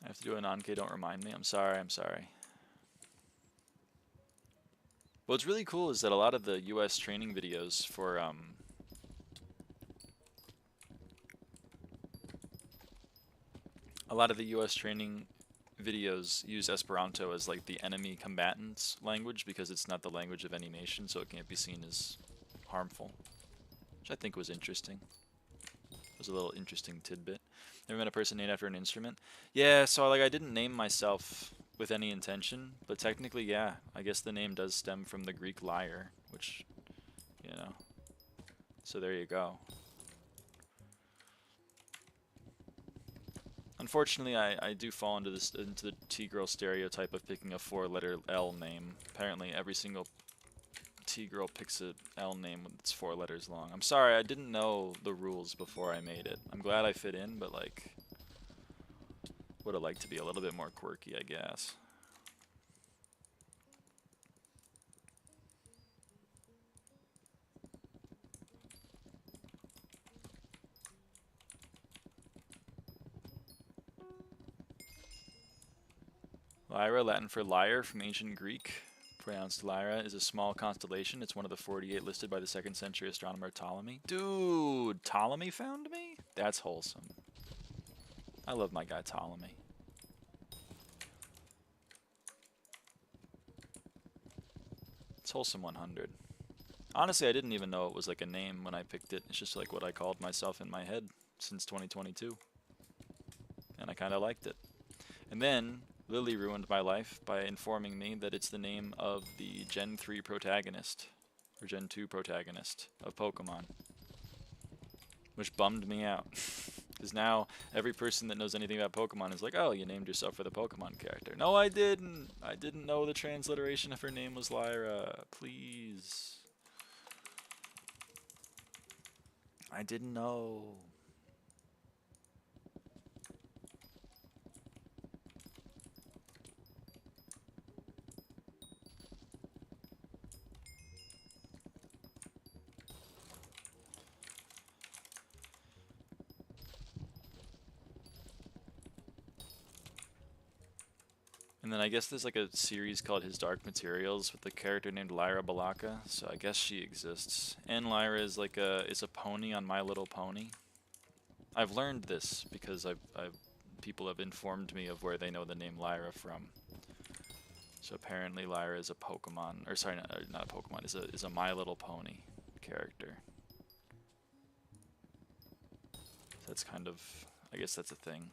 I have to do an anke, don't remind me. I'm sorry. What's really cool is that a lot of the US training videos for use Esperanto as like the enemy combatants language because it's not the language of any nation, so it can't be seen as harmful, which I think was interesting. It was a little interesting tidbit. Never met a person named after an instrument. Yeah, so like I didn't name myself with any intention, but technically, yeah, I guess the name does stem from the Greek lyre, which, you know, so there you go. Unfortunately, I do fall into the T-girl stereotype of picking a 4-letter L name. Apparently, every single T-girl picks a L name that's 4 letters long. I'm sorry, I didn't know the rules before I made it. I'm glad I fit in, but like, would have liked to be a little bit more quirky, I guess. Lyra, Latin for lyre, from ancient Greek, pronounced Lyra, is a small constellation. It's one of the 48 listed by the 2nd century astronomer Ptolemy. Dude, Ptolemy found me? That's wholesome. I love my guy Ptolemy. It's wholesome 100. Honestly, I didn't even know it was like a name when I picked it. It's just like what I called myself in my head since 2022. And I kind of liked it. And then Lily ruined my life by informing me that it's the name of the Gen 3 protagonist, or Gen 2 protagonist of Pokemon. Which bummed me out. Because now every person that knows anything about Pokemon is like, oh, you named yourself for the Pokemon character. No, I didn't. I didn't know the transliteration of her name was Lyra. Please. I didn't know. And then I guess there's like a series called His Dark Materials with a character named lyraava, so I guess she exists. And Lyra is like a pony on My Little Pony. I've learned this because people have informed me of where they know the name Lyra from. So apparently Lyra is a Pokemon, or sorry, not a Pokemon, is a My Little Pony character. So that's kind of, I guess that's a thing.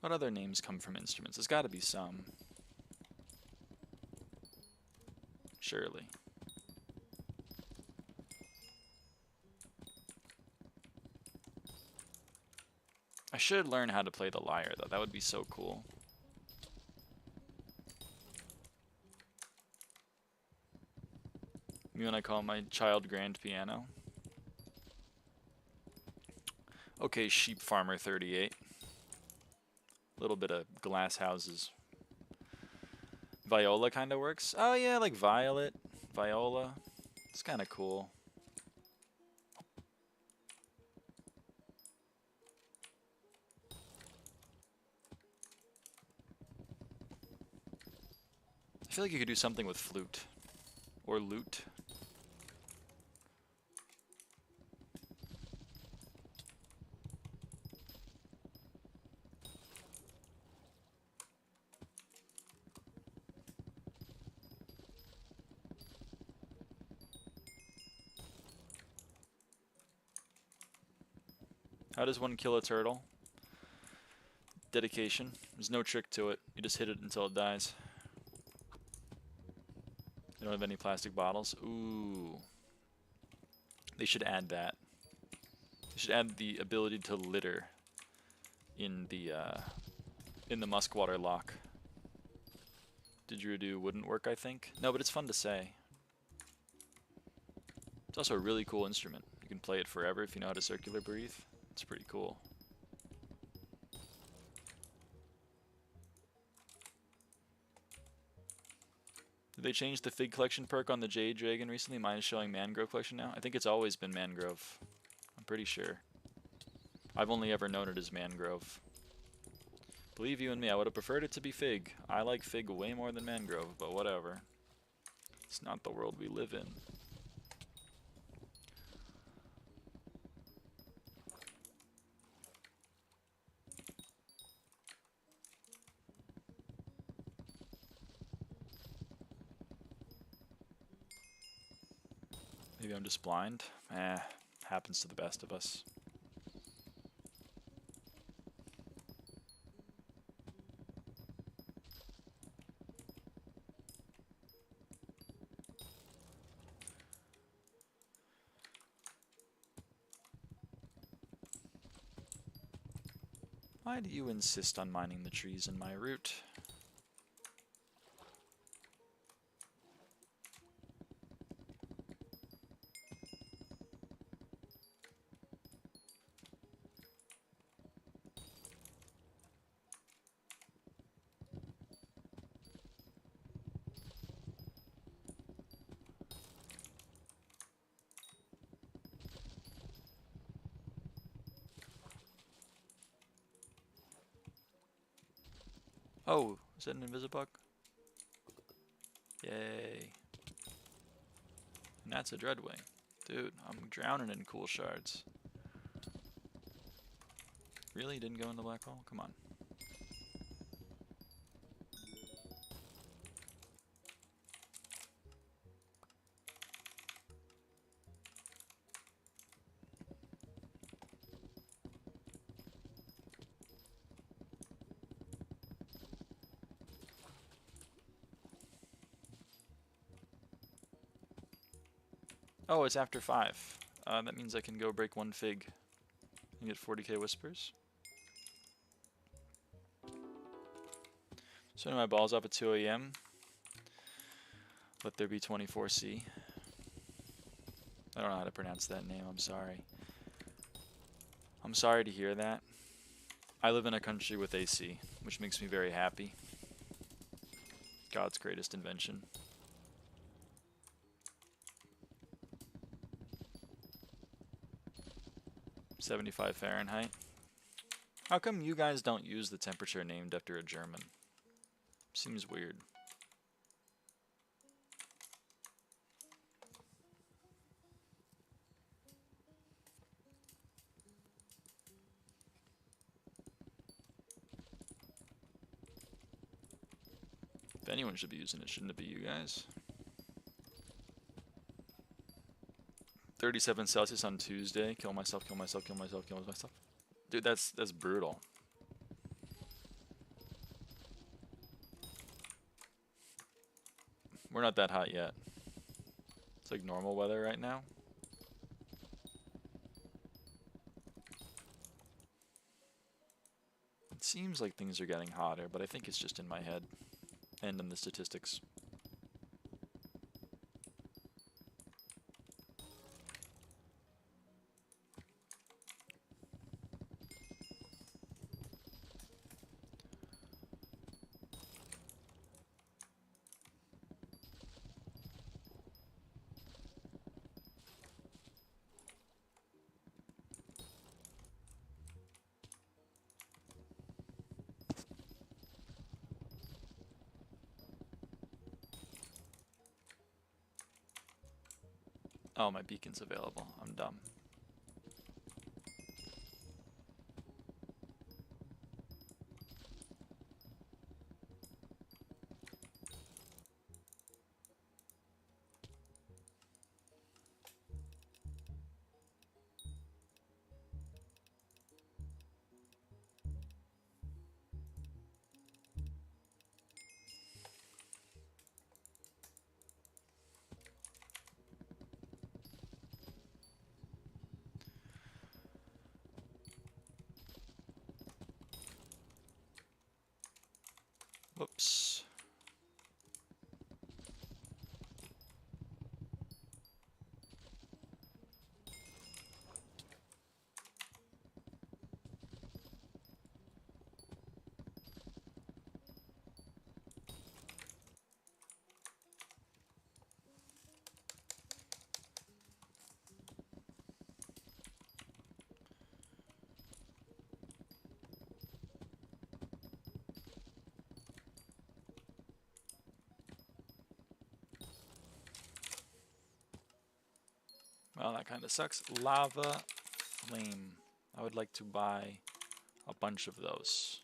What other names come from instruments? There's got to be some. Surely. I should learn how to play the lyre, though. That would be so cool. Me when I call my child grand piano. Okay, Sheep Farmer 38. Little bit of glass houses. Viola kind of works. Oh yeah, like Violet, Viola. It's kind of cool. I feel like you could do something with flute or lute. How does one kill a turtle? Dedication. There's no trick to it. You just hit it until it dies. They don't have any plastic bottles. Ooh. They should add that. They should add the ability to litter in the muskwater lock. Didgeridoo wouldn't work, I think. No, but it's fun to say. It's also a really cool instrument. You can play it forever if you know how to circular breathe. It's pretty cool. Did they change the Fig Collection perk on the Jade Dragon recently? Mine is showing Mangrove Collection now. I think it's always been Mangrove. I'm pretty sure. I've only ever known it as Mangrove. Believe you and me, I would have preferred it to be Fig. I like Fig way more than Mangrove, but whatever. It's not the world we live in. Maybe I'm just blind. Happens to the best of us. Why do you insist on mining the trees in my route? Oh, is that an Invisibug? Yay. And that's a Dreadwing. Dude, I'm drowning in cool shards. Really? Didn't go in the black hole? Come on. Oh, it's after 5. That means I can go break 1 fig and get 40k whispers. Swing my balls up at 2 a.m. Let there be 24C. I don't know how to pronounce that name, I'm sorry. I'm sorry to hear that. I live in a country with AC, which makes me very happy. God's greatest invention. .75 Fahrenheit. How come you guys don't use the temperature named after a German? Seems weird. If anyone should be using it, shouldn't it be you guys? 37 Celsius on Tuesday. Kill myself, kill myself, kill myself, kill myself. Dude, that's brutal. We're not that hot yet. It's like normal weather right now. It seems like things are getting hotter, but I think it's just in my head and in the statistics. Oh, my beacon's available. I'm dumb. Whoops. Well, that kind of sucks. Lava flame. I would like to buy a bunch of those.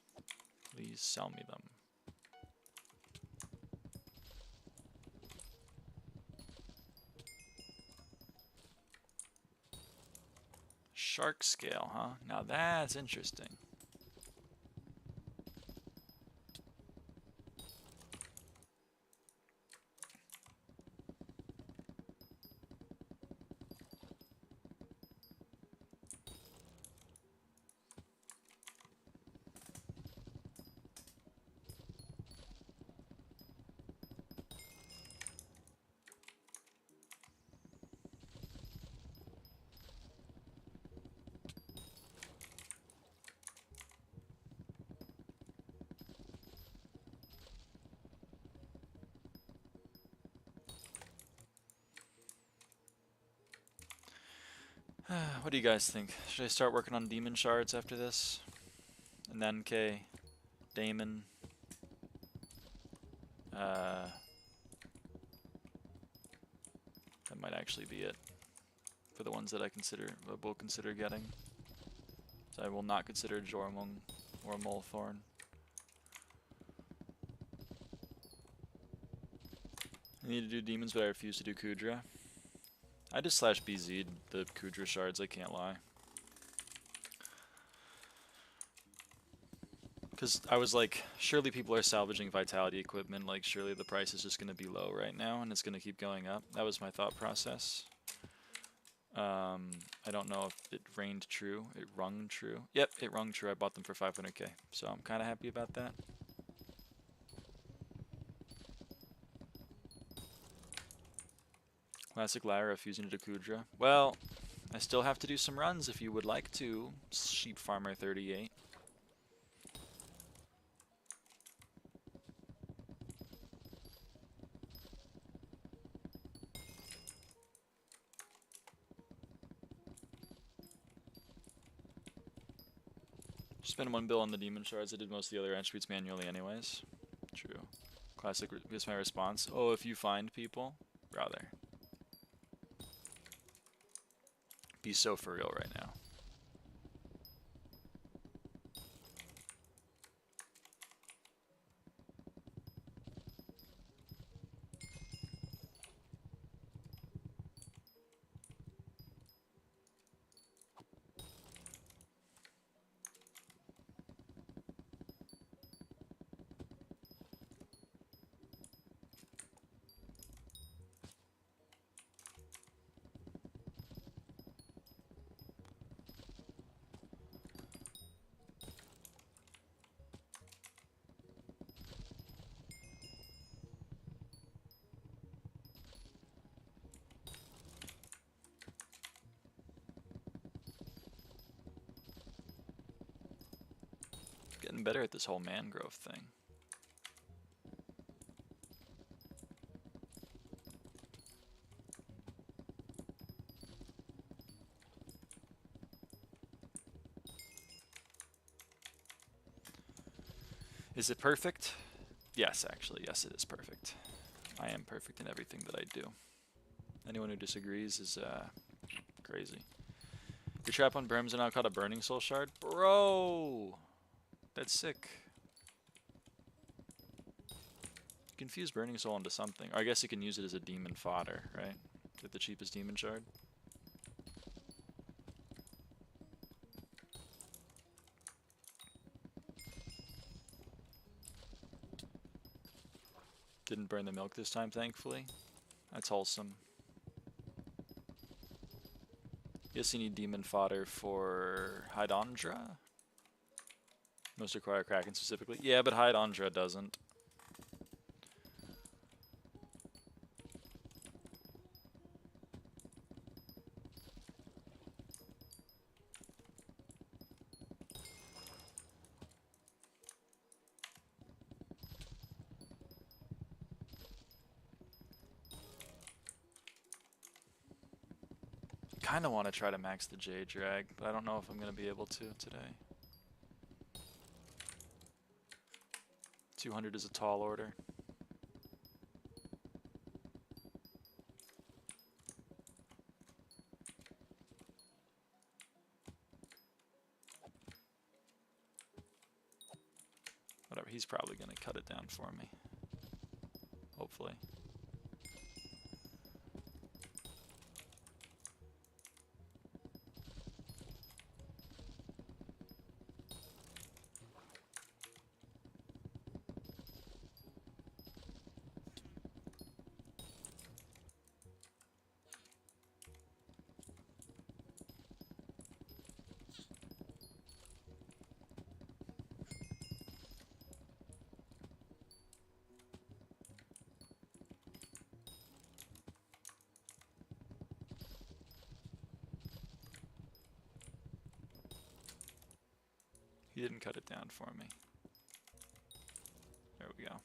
Please sell me them. Shark scale, huh? Now that's interesting. What do you guys think? Should I start working on demon shards after this? And then Damon. That might actually be it for the ones that I will consider getting. So I will not consider Jormung or Molthorn. I need to do demons, but I refuse to do Kudra. I just slash BZ'd the Kudra shards, I can't lie. Because I was like, surely people are salvaging Vitality equipment, like surely the price is just going to be low right now and it's going to keep going up. That was my thought process. I don't know if it rained true. It rung true. Yep, it rung true. I bought them for 500k, so I'm kind of happy about that. Classic Lyra fusing into Kudra. Well, I still have to do some runs if you would like to, Sheep Farmer 38. Spend 1 bill on the demon shards. I did most of the other attributes manually anyways. True. Classic is my response. Oh, if you find people, brother. Be so for real right now. Getting better at this whole mangrove thing. Is it perfect? Yes, actually. Yes, it is perfect. I am perfect in everything that I do. Anyone who disagrees is crazy. Your trap on Brims are now called a Burning Soul Shard? Bro! That's sick. You can fuse Burning Soul into something. Or I guess you can use it as a demon fodder, right? Get the cheapest demon shard. Didn't burn the milk this time, thankfully. That's wholesome. Guess you need demon fodder for Hydandra? Most require Kraken specifically. Yeah, but Hydandra doesn't. Kind of want to try to max the J drag, but I don't know if I'm going to be able to today. 200 is a tall order. Whatever, he's probably going to cut it down for me. Hopefully. He didn't cut it down for me. There we go.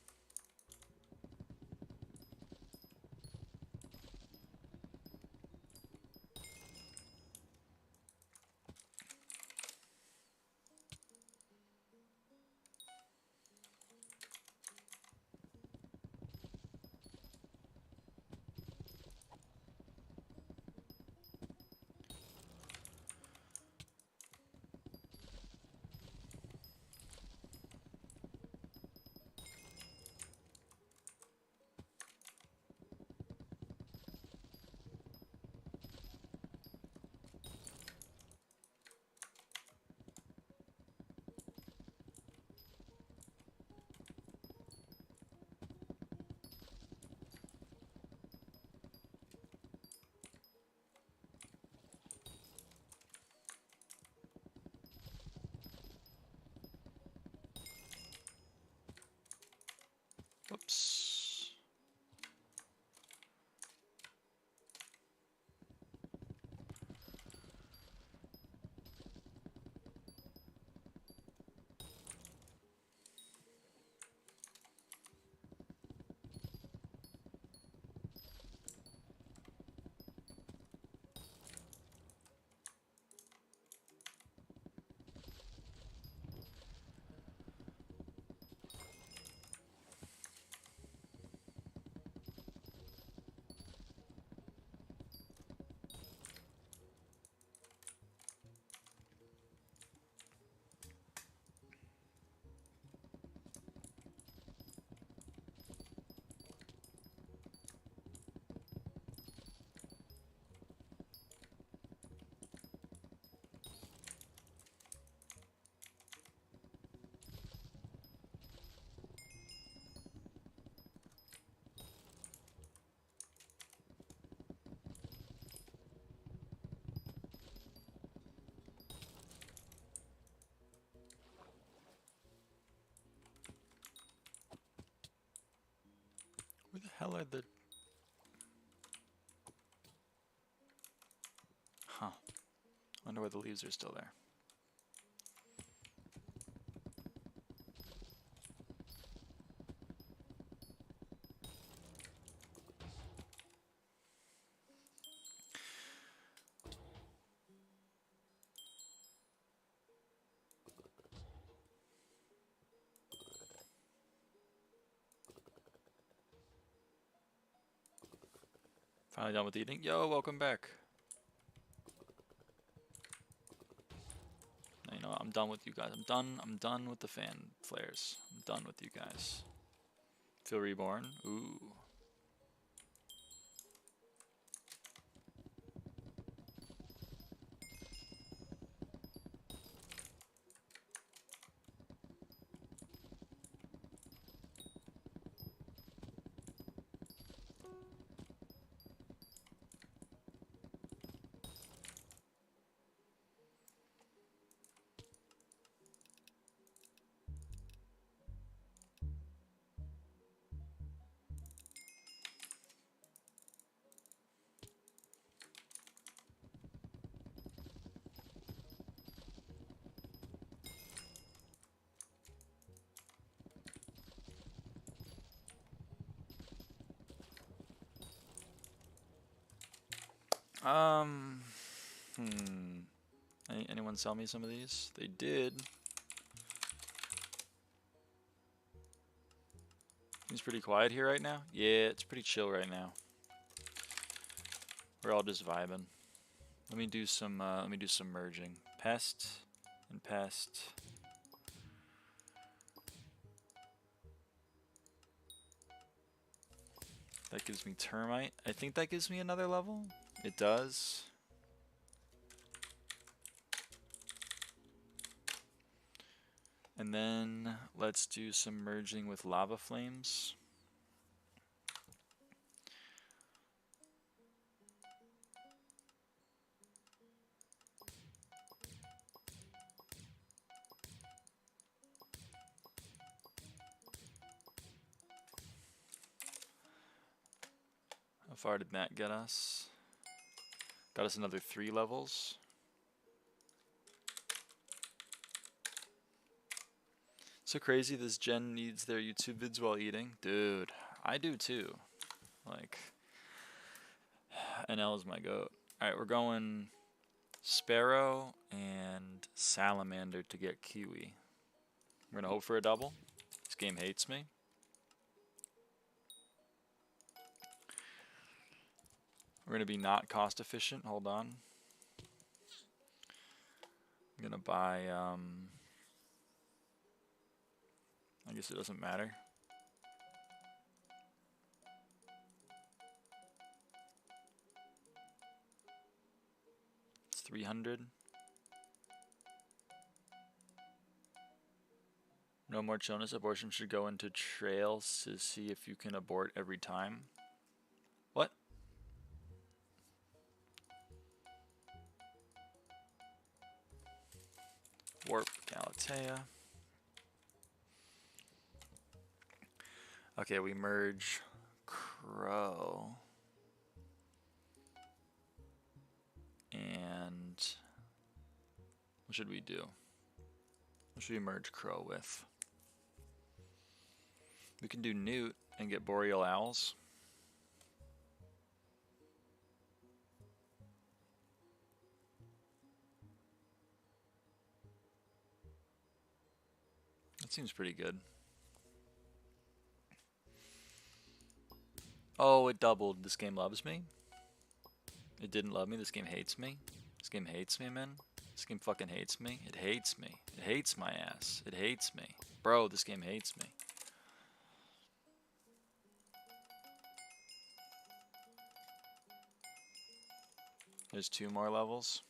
hell are the... Huh. Wonder why the leaves are still there. Finally done with eating. Yo, welcome back. Now, you know what? I'm done with you guys. I'm done with the fan flares. I'm done with you guys. Feel reborn. Ooh. Anyone sell me some of these? They did. Seems pretty quiet here right now. Yeah, it's pretty chill right now. We're all just vibing. Let me do some merging. Pest and pest. That gives me termite. I think that gives me another level. It does. And then let's do some merging with lava flames. How far did that get us? Got us another 3 levels. So crazy this gen needs their YouTube vids while eating. Dude, I do too. Like, NL is my goat. Alright, we're going Sparrow and Salamander to get Kiwi. We're gonna hope for a double. This game hates me. We're gonna be not cost efficient. Hold on. I'm gonna buy, I guess it doesn't matter. It's 300. No more chillness. Abortion should go into trails to see if you can abort every time. What? Warp Galatea. Okay, we merge Crow. And what should we do? What should we merge Crow with? We can do Newt and get Boreal Owls. That seems pretty good. Oh, it doubled. This game loves me. It didn't love me. This game hates me. This game hates me, man. This game fucking hates me. It hates me. It hates my ass. It hates me. Bro, this game hates me. There's 2 more levels.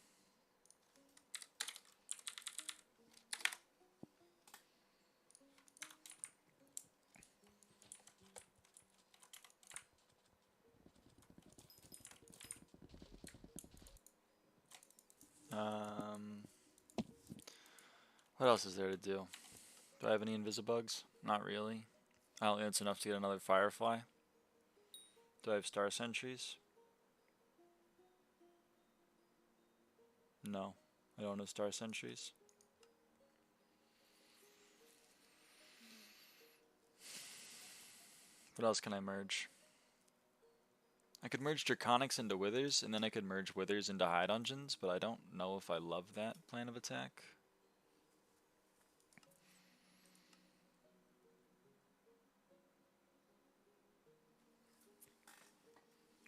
What else is there to do? Do I have any invisibugs? Not really. I don't think it's enough to get another firefly. Do I have star sentries? No, I don't have star sentries. What else can I merge? I could merge Draconics into Withers, and then I could merge Withers into High Dungeons, but I don't know if I love that plan of attack.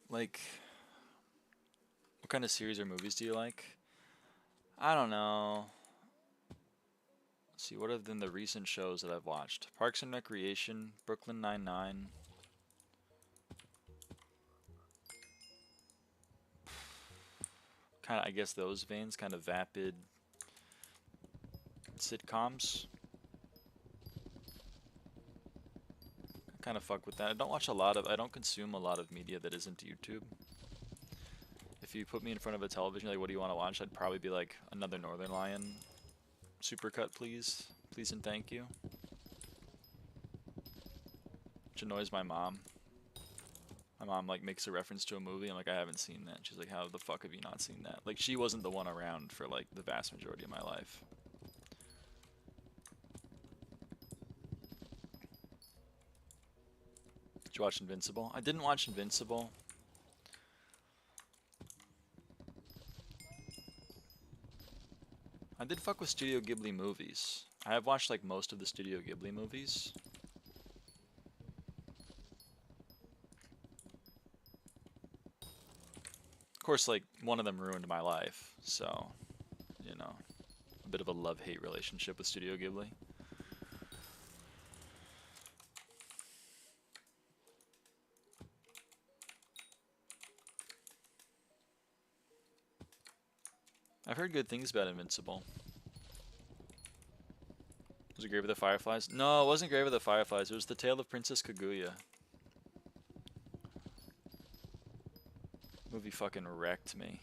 Like, what kind of series or movies do you like? I don't know. Let's see, what have been the recent shows that I've watched? Parks and Recreation, Brooklyn Nine-Nine. Kind of, I guess those veins, kind of vapid sitcoms. I kind of fuck with that. I don't consume a lot of media that isn't YouTube. If you put me in front of a television, like, what do you want to watch? I'd probably be like, another Northern Lion supercut, please. Please and thank you. Which annoys my mom. My mom, like, makes a reference to a movie. I'm like, I haven't seen that. She's like, how the fuck have you not seen that? Like, she wasn't the one around for, like, the vast majority of my life. Did you watch Invincible? I didn't watch Invincible. I did fuck with Studio Ghibli movies. I have watched, like, most of the Studio Ghibli movies. Of course, like, one of them ruined my life, so, you know, a bit of a love-hate relationship with Studio Ghibli. I've heard good things about Invincible. Was it Grave of the Fireflies? No, it wasn't Grave of the Fireflies. It was The Tale of Princess Kaguya. Movie fucking wrecked me.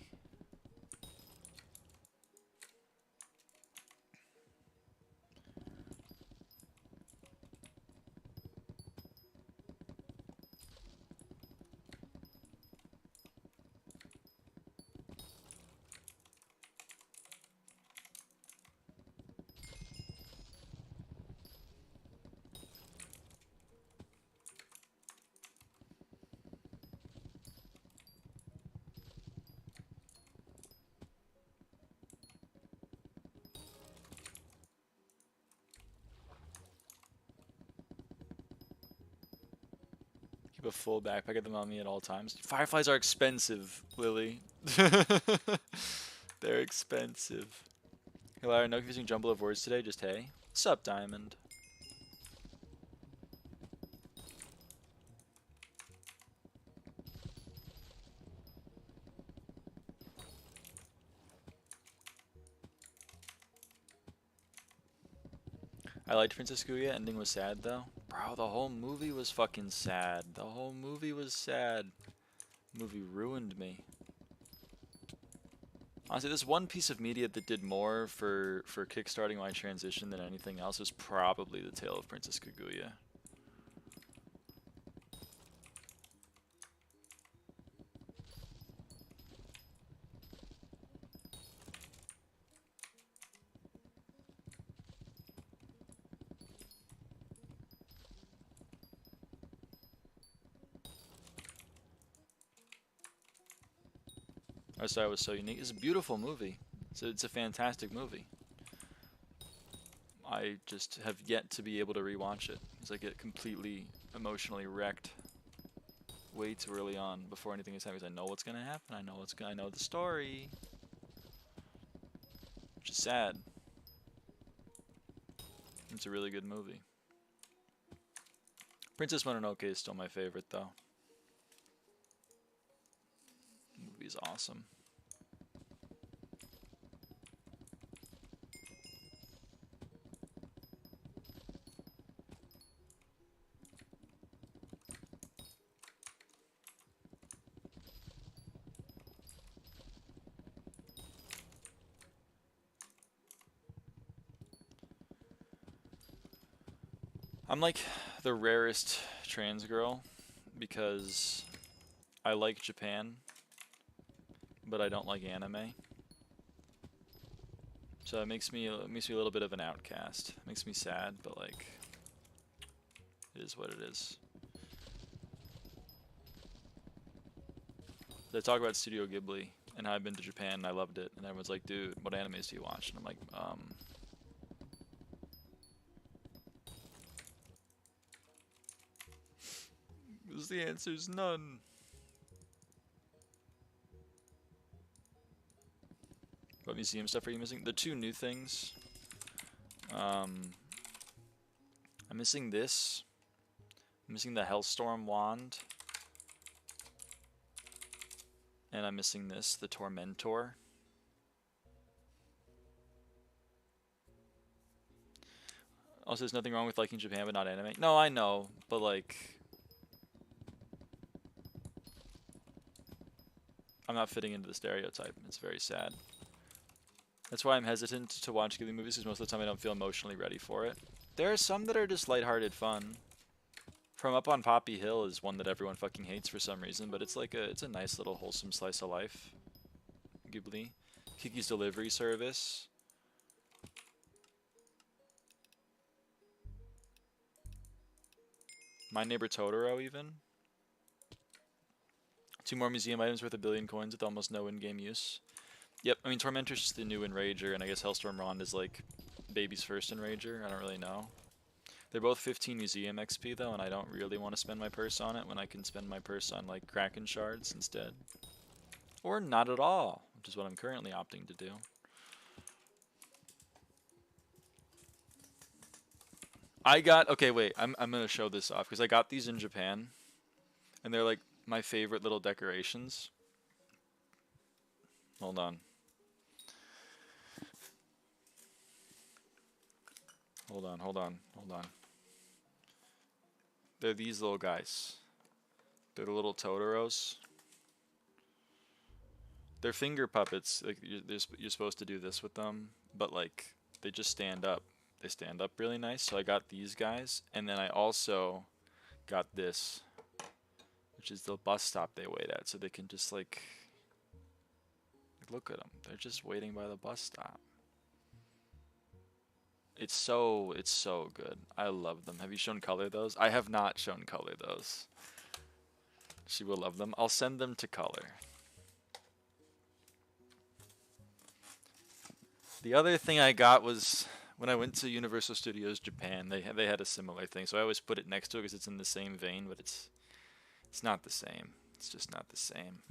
Keep a full backpack of them on me at all times. Fireflies are expensive, Lily. They're expensive. Hey, Lyra, no confusing jumble of words today, just hey. Sup, Diamond? I liked Princess Kaguya, ending was sad though. Bro, the whole movie was fucking sad. The whole movie was sad. The movie ruined me. Honestly, this one piece of media that did more for kickstarting my transition than anything else is probably The Tale of Princess Kaguya. Our style was so unique. It's a beautiful movie. It's a fantastic movie. I just have yet to be able to rewatch it because I get completely emotionally wrecked way too early on before anything is happening. I know what's gonna happen. I know the story, which is sad. It's a really good movie. Princess Mononoke is still my favorite though. The movie is awesome. I'm like the rarest trans girl because I like Japan, but I don't like anime. So it makes me a little bit of an outcast. It makes me sad, but like, it is what it is. They talk about Studio Ghibli and how I've been to Japan and I loved it, and everyone's like, dude, what animes do you watch? And I'm like, because the answer's none. What museum stuff are you missing? The 2 new things. I'm missing this. I'm missing the Hellstorm wand. And I'm missing this, the Tormentor. Also, there's nothing wrong with liking Japan but not anime. No, I know, but like, I'm not fitting into the stereotype. It's very sad. That's why I'm hesitant to watch Ghibli movies, because most of the time I don't feel emotionally ready for it. There are some that are just lighthearted fun. From Up on Poppy Hill is one that everyone fucking hates for some reason, but it's like it's a nice little wholesome slice of life. Ghibli. Kiki's Delivery Service. My Neighbor Totoro, even. 2 more museum items worth 1 billion coins with almost no in-game use. Yep, I mean, Tormentor's just the new Enrager, and I guess Hellstorm Rond is like baby's first Enrager. I don't really know. They're both 15 museum XP though, and I don't really want to spend my purse on it when I can spend my purse on like Kraken shards instead. Or not at all, which is what I'm currently opting to do. Okay, wait, I'm gonna show this off because I got these in Japan, and they're like my favorite little decorations. Hold on. Hold on. They're these little guys. They're the little Totoros. They're finger puppets. Like you're supposed to do this with them, but like they just stand up. They stand up really nice. So I got these guys, and then I also got this, which is the bus stop they wait at, so they can just like look at them. They're just waiting by the bus stop. It's so good. I love them. Have you shown Color those? I have not shown Color those. She will love them. I'll send them to Color. The other thing I got was when I went to Universal Studios Japan. They had a similar thing, so I always put it next to it because it's in the same vein, but it's not the same. It's just not the same.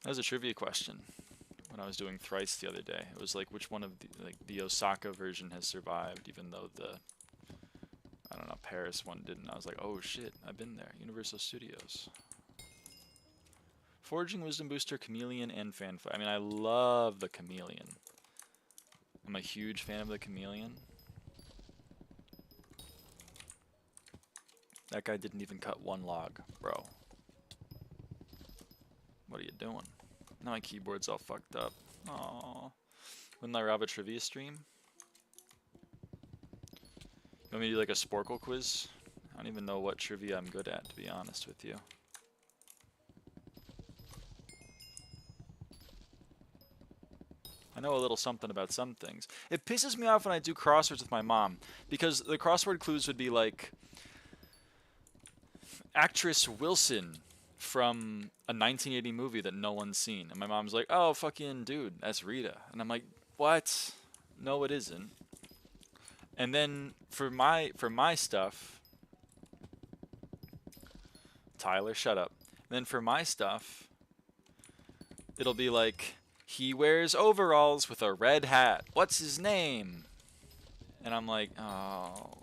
That was a trivia question when I was doing Thrice the other day. It was like, which one of the Osaka version has survived, even though the, I don't know, Paris one didn't. I was like, oh shit, I've been there. Universal Studios. Foraging Wisdom Booster, Chameleon, and Fanfare. I mean, I love the Chameleon. I'm a huge fan of the Chameleon. That guy didn't even cut 1 log, bro. What are you doing? Now my keyboard's all fucked up. Aww. When lyraava trivia stream? You want me to do like a Sporkle quiz? I don't even know what trivia I'm good at, to be honest with you. I know a little something about some things. It pisses me off when I do crosswords with my mom, because the crossword clues would be like, actress Wilson from a 1980 movie that no one's seen. And my mom's like, oh, fucking dude, that's Rita. And I'm like, what? No, it isn't. And then for my stuff, Tyler, shut up. And then for my stuff, it'll be like, he wears overalls with a red hat. What's his name? And I'm like, oh.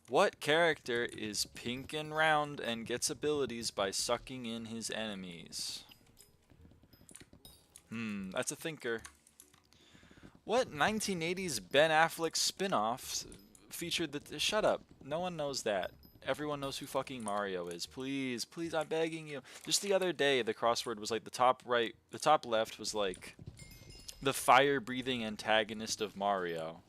What character is pink and round and gets abilities by sucking in his enemies? That's a thinker. What 1980s Ben Affleck spin-off featured the... Shut up. No one knows that. Everyone knows who fucking Mario is. Please, please, I'm begging you. Just the other day, the crossword was like the top right, the top left was like the fire-breathing antagonist of Mario.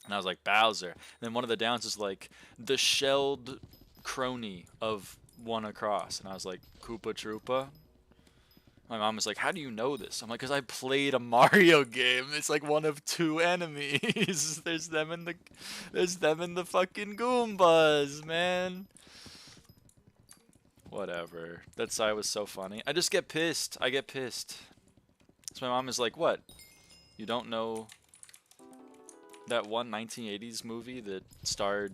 And I was like, Bowser. And then one of the downs is like the shelled crony of One Across. And I was like, Koopa Troopa? My mom was like, how do you know this? I'm like, because I played a Mario game. It's like one of two enemies. There's them in the fucking Goombas, man. Whatever. That side was so funny. I just get pissed. I get pissed. So my mom is like, what? You don't know that one 1980s movie that starred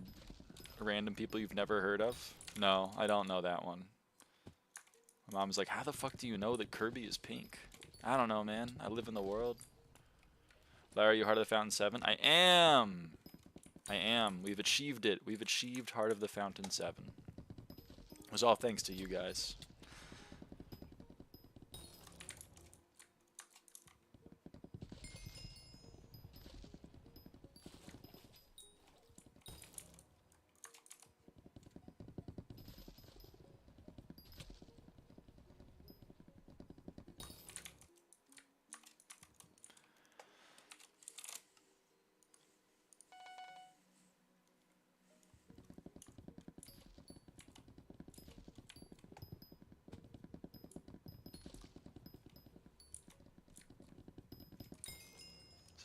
random people you've never heard of? No, I don't know that one. My mom's like, how the fuck do you know that Kirby is pink? I don't know, man. I live in the world. Lara, are you Heart of the Fountain 7? I am. I am. We've achieved it. We've achieved Heart of the Fountain 7. It was all thanks to you guys.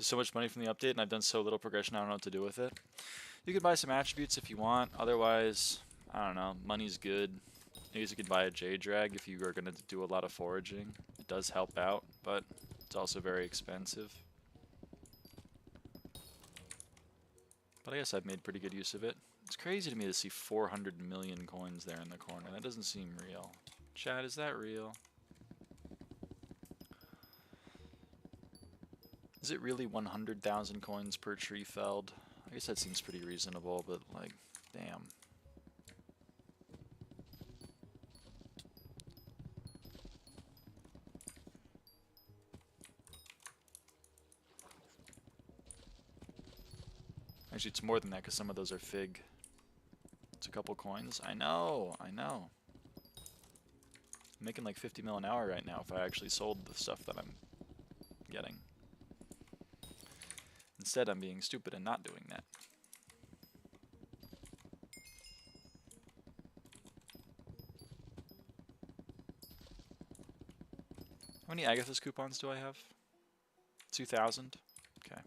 So much money from the update, and I've done so little progression, I don't know what to do with it. You can buy some attributes if you want. Otherwise, I don't know. Money's good. I guess you could buy a J-Drag if you are going to do a lot of foraging. It does help out, but it's also very expensive. But I guess I've made pretty good use of it. It's crazy to me to see 400 million coins there in the corner. That doesn't seem real. Chat, is that real? Is it really 100,000 coins per tree felled? I guess that seems pretty reasonable, but like, damn. Actually, it's more than that because some of those are fig. It's a couple coins. I know, I know. I'm making like 50 mil an hour right now if I actually sold the stuff that I'm getting. Instead, I'm being stupid and not doing that. How many Agathis coupons do I have? 2,000? Okay.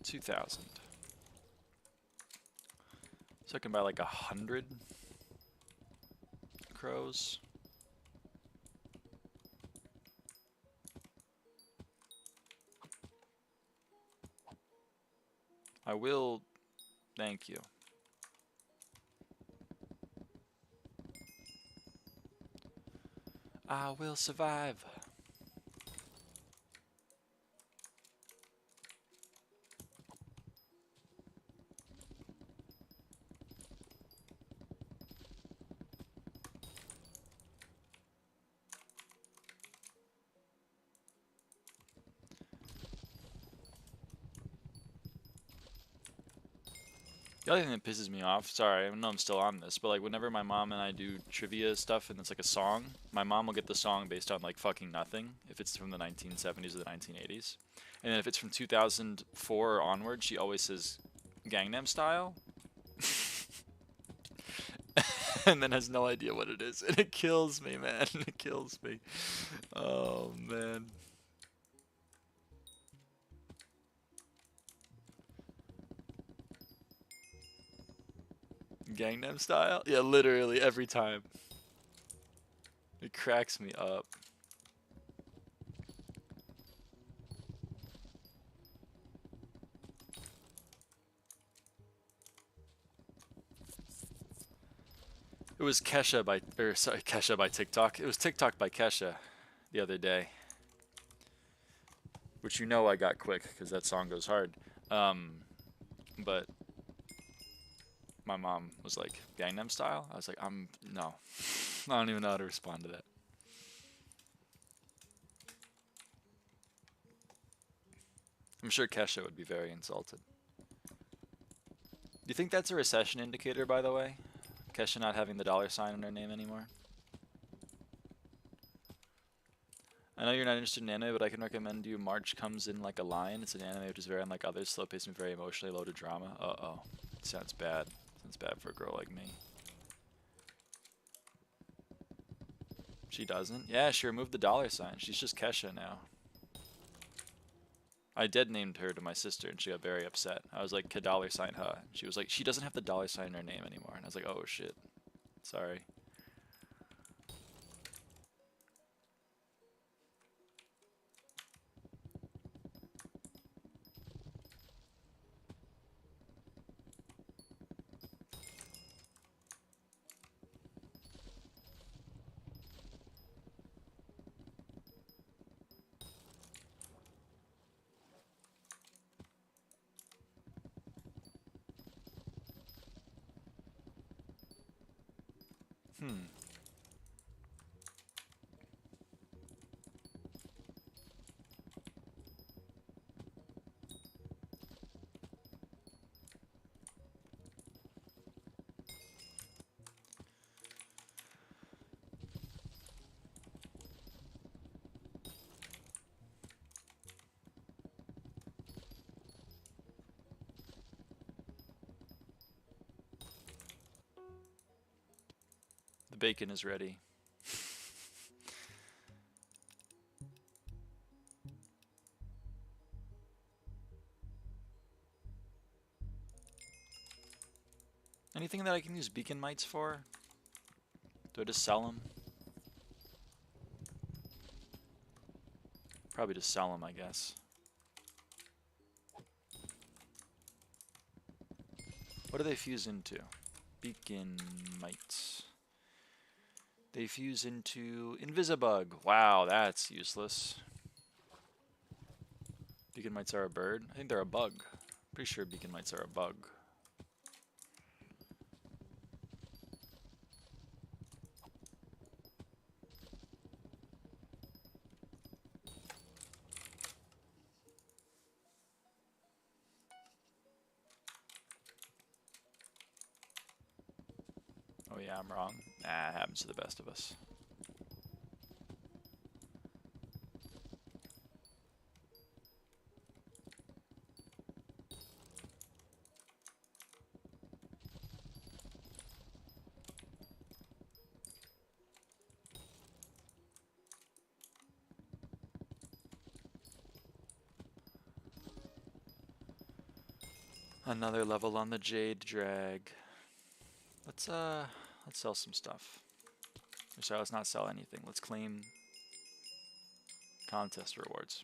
$2,000. So I can buy like 100 crows. I will, thank you. I will survive. The other thing that pisses me off, sorry, I know I'm still on this, but like whenever my mom and I do trivia stuff and it's like a song, my mom will get the song based on like fucking nothing, if it's from the 1970s or the 1980s. And then if it's from 2004 or onward, she always says Gangnam Style. And then has no idea what it is. And it kills me, man. It kills me. Oh, man. Gangnam Style? Yeah, literally every time. It cracks me up. It was Kesha by, or sorry, Kesha by TikTok. It was TikTok by Kesha the other day. Which you know I got quick, because that song goes hard. But my mom was like, Gangnam Style? I was like, no. I don't even know how to respond to that. I'm sure Kesha would be very insulted. Do you think that's a recession indicator, by the way? Kesha not having the $ in her name anymore? I know you're not interested in anime, but I can recommend you March Comes in Like a Lion. It's an anime which is very unlike others, slow paced and very emotionally loaded drama. Uh-oh. Sounds bad. Sounds bad for a girl like me. She doesn't? Yeah, she removed the $. She's just Kesha now. I dead named her to my sister and she got very upset. I was like, $, huh? And she was like, she doesn't have the $ in her name anymore. And I was like, oh shit. Sorry. The bacon is ready. Anything that I can use beacon mites for? Do I just sell them? Probably just sell them, I guess. What do they fuse into? Beacon mites. They fuse into Invisibug. Wow, that's useless. Beacon mites are a bird? I think they're a bug. Pretty sure beacon mites are a bug. Oh yeah, I'm wrong. Nah, it happens to the best of us. Another level on the Jade Drag. Let's sell some stuff. Sorry, let's not sell anything. Let's claim contest rewards.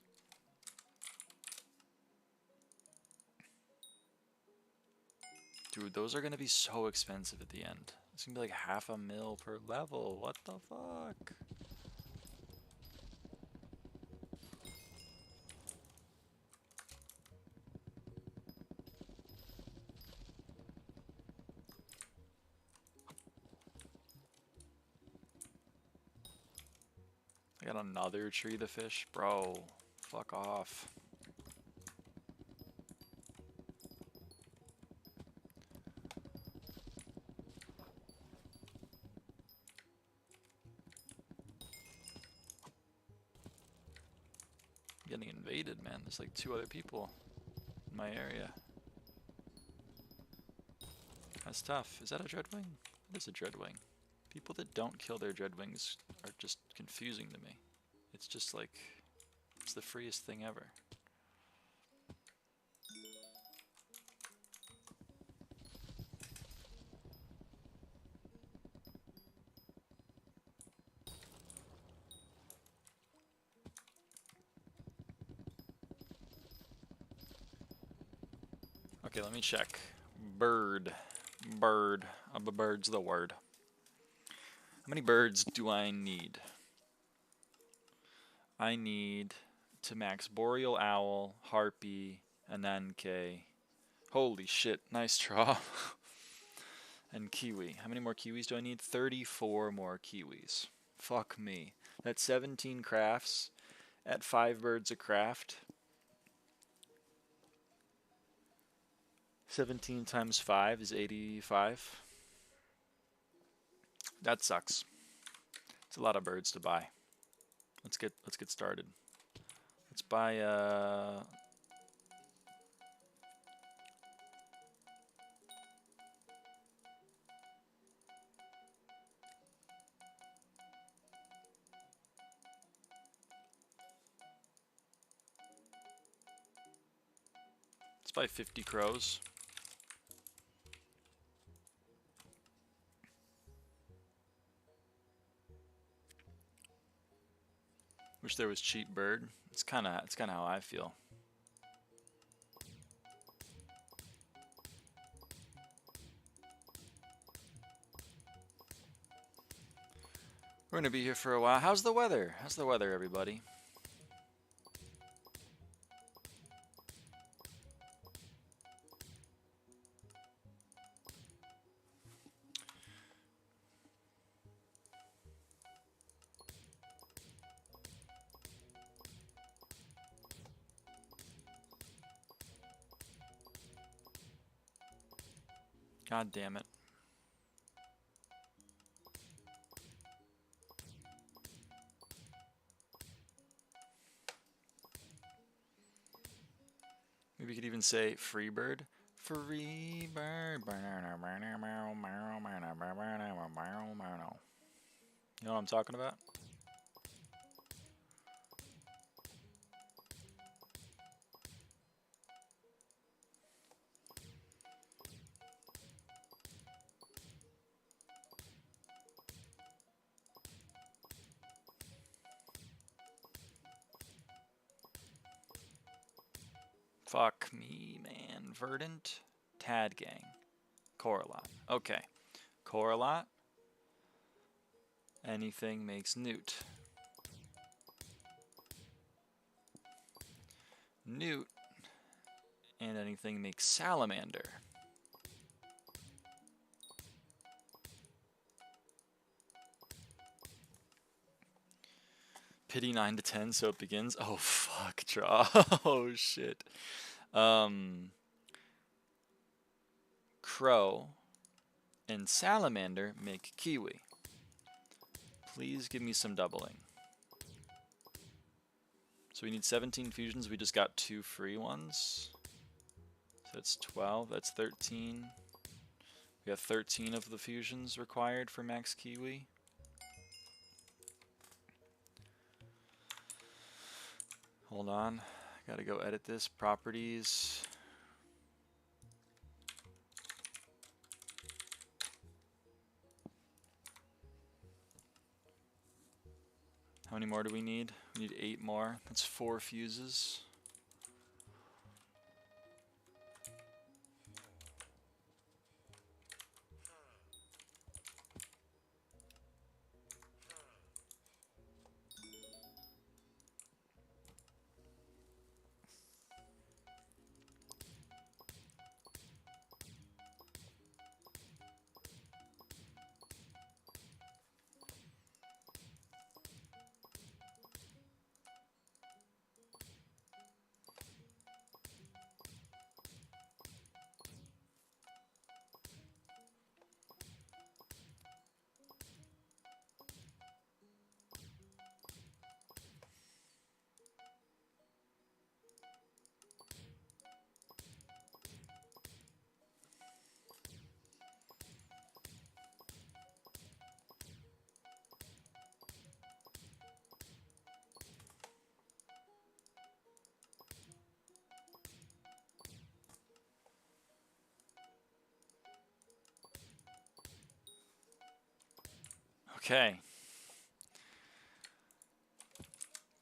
Dude, those are gonna be so expensive at the end. It's gonna be like $500,000 per level. What the fuck? I got another tree to fish? Bro, fuck off. I'm getting invaded, man. There's like 2 other people in my area. That's tough. Is that a dreadwing? It is a dreadwing. People that don't kill their dreadwings are just confusing to me. It's just like, it's the freest thing ever. Okay, let me check. Bird. Bird. A bird's the word. How many birds do I need? I need to max Boreal Owl, Harpy, Ananke. Holy shit, nice draw. And Kiwi. How many more Kiwis do I need? 34 more Kiwis. Fuck me. That's 17 crafts at 5 birds a craft. 17 times 5 is 85. That sucks. It's a lot of birds to buy. Let's get started. Let's buy let's buy 50 crows. Wish there was cheap bird. It's kind of how I feel. We're gonna be here for a while. How's the weather? How's the weather, everybody? God damn it. Maybe we could even say free bird. Free bird. You know what I'm talking about? Fuck me, man. Verdant, Tad Gang, Coralot. Okay. Coralot. Anything makes newt. Newt. And anything makes salamander. Pity 9 to 10, so it begins. Oh, fuck, draw. Oh, shit. Crow and salamander make kiwi. Please give me some doubling. So we need 17 fusions. We just got 2 free ones. So that's 12. That's 13. We have 13 of the fusions required for max kiwi. Hold on, gotta go edit this. Properties. How many more do we need? We need 8 more. That's 4 fuses. Okay.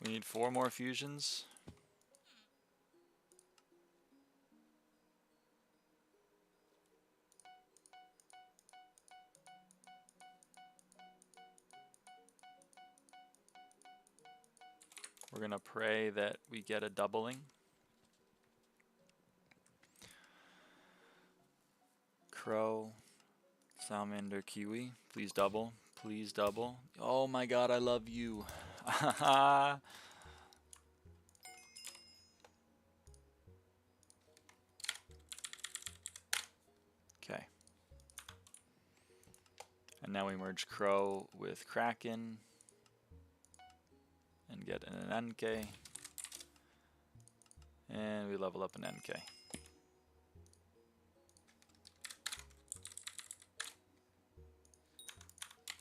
We need 4 more fusions. We're gonna pray that we get a doubling. Crow, salamander, kiwi. Please double. Please double. Oh my god, I love you. And now we merge Crow with Kraken and get an NK. And we level up an NK.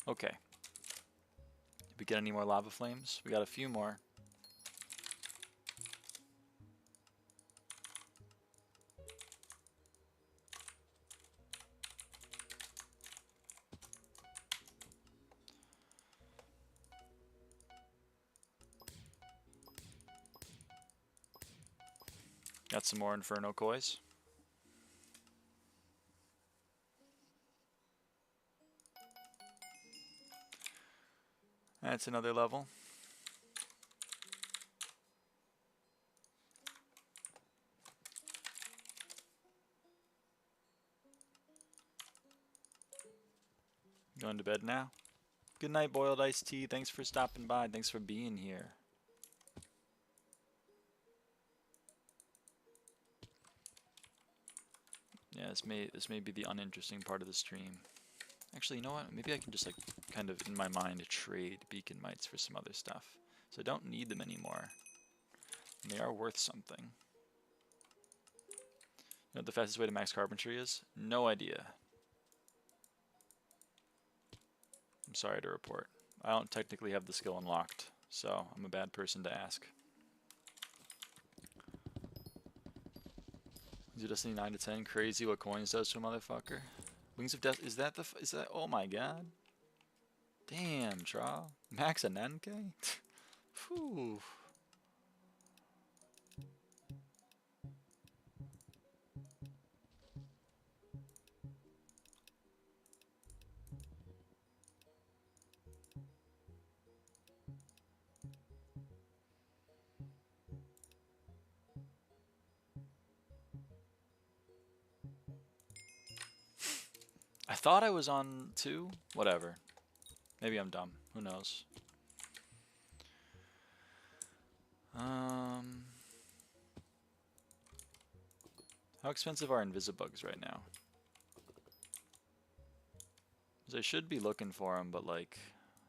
Okay. Did we get any more lava flames? We got a few more. Got some more Inferno Kois. That's another level. Going to bed now. Good night, Boiled Iced Tea. Thanks for stopping by. Thanks for being here. Yeah, this may be the uninteresting part of the stream. Actually, you know what? Maybe I can just like kind of in my mind trade beacon mites for some other stuff. So I don't need them anymore. And they are worth something. You know what the fastest way to max carpentry is? No idea. I'm sorry to report. I don't technically have the skill unlocked, so I'm a bad person to ask. Is it Destiny 9 to 10? Crazy what coins does to a motherfucker. Wings of Death, is that, oh my god. Damn, Tra. Max a NK? Phew. I thought I was on 2. Whatever. Maybe I'm dumb. Who knows? How expensive are Invisibugs right now? Because I should be looking for them, but like,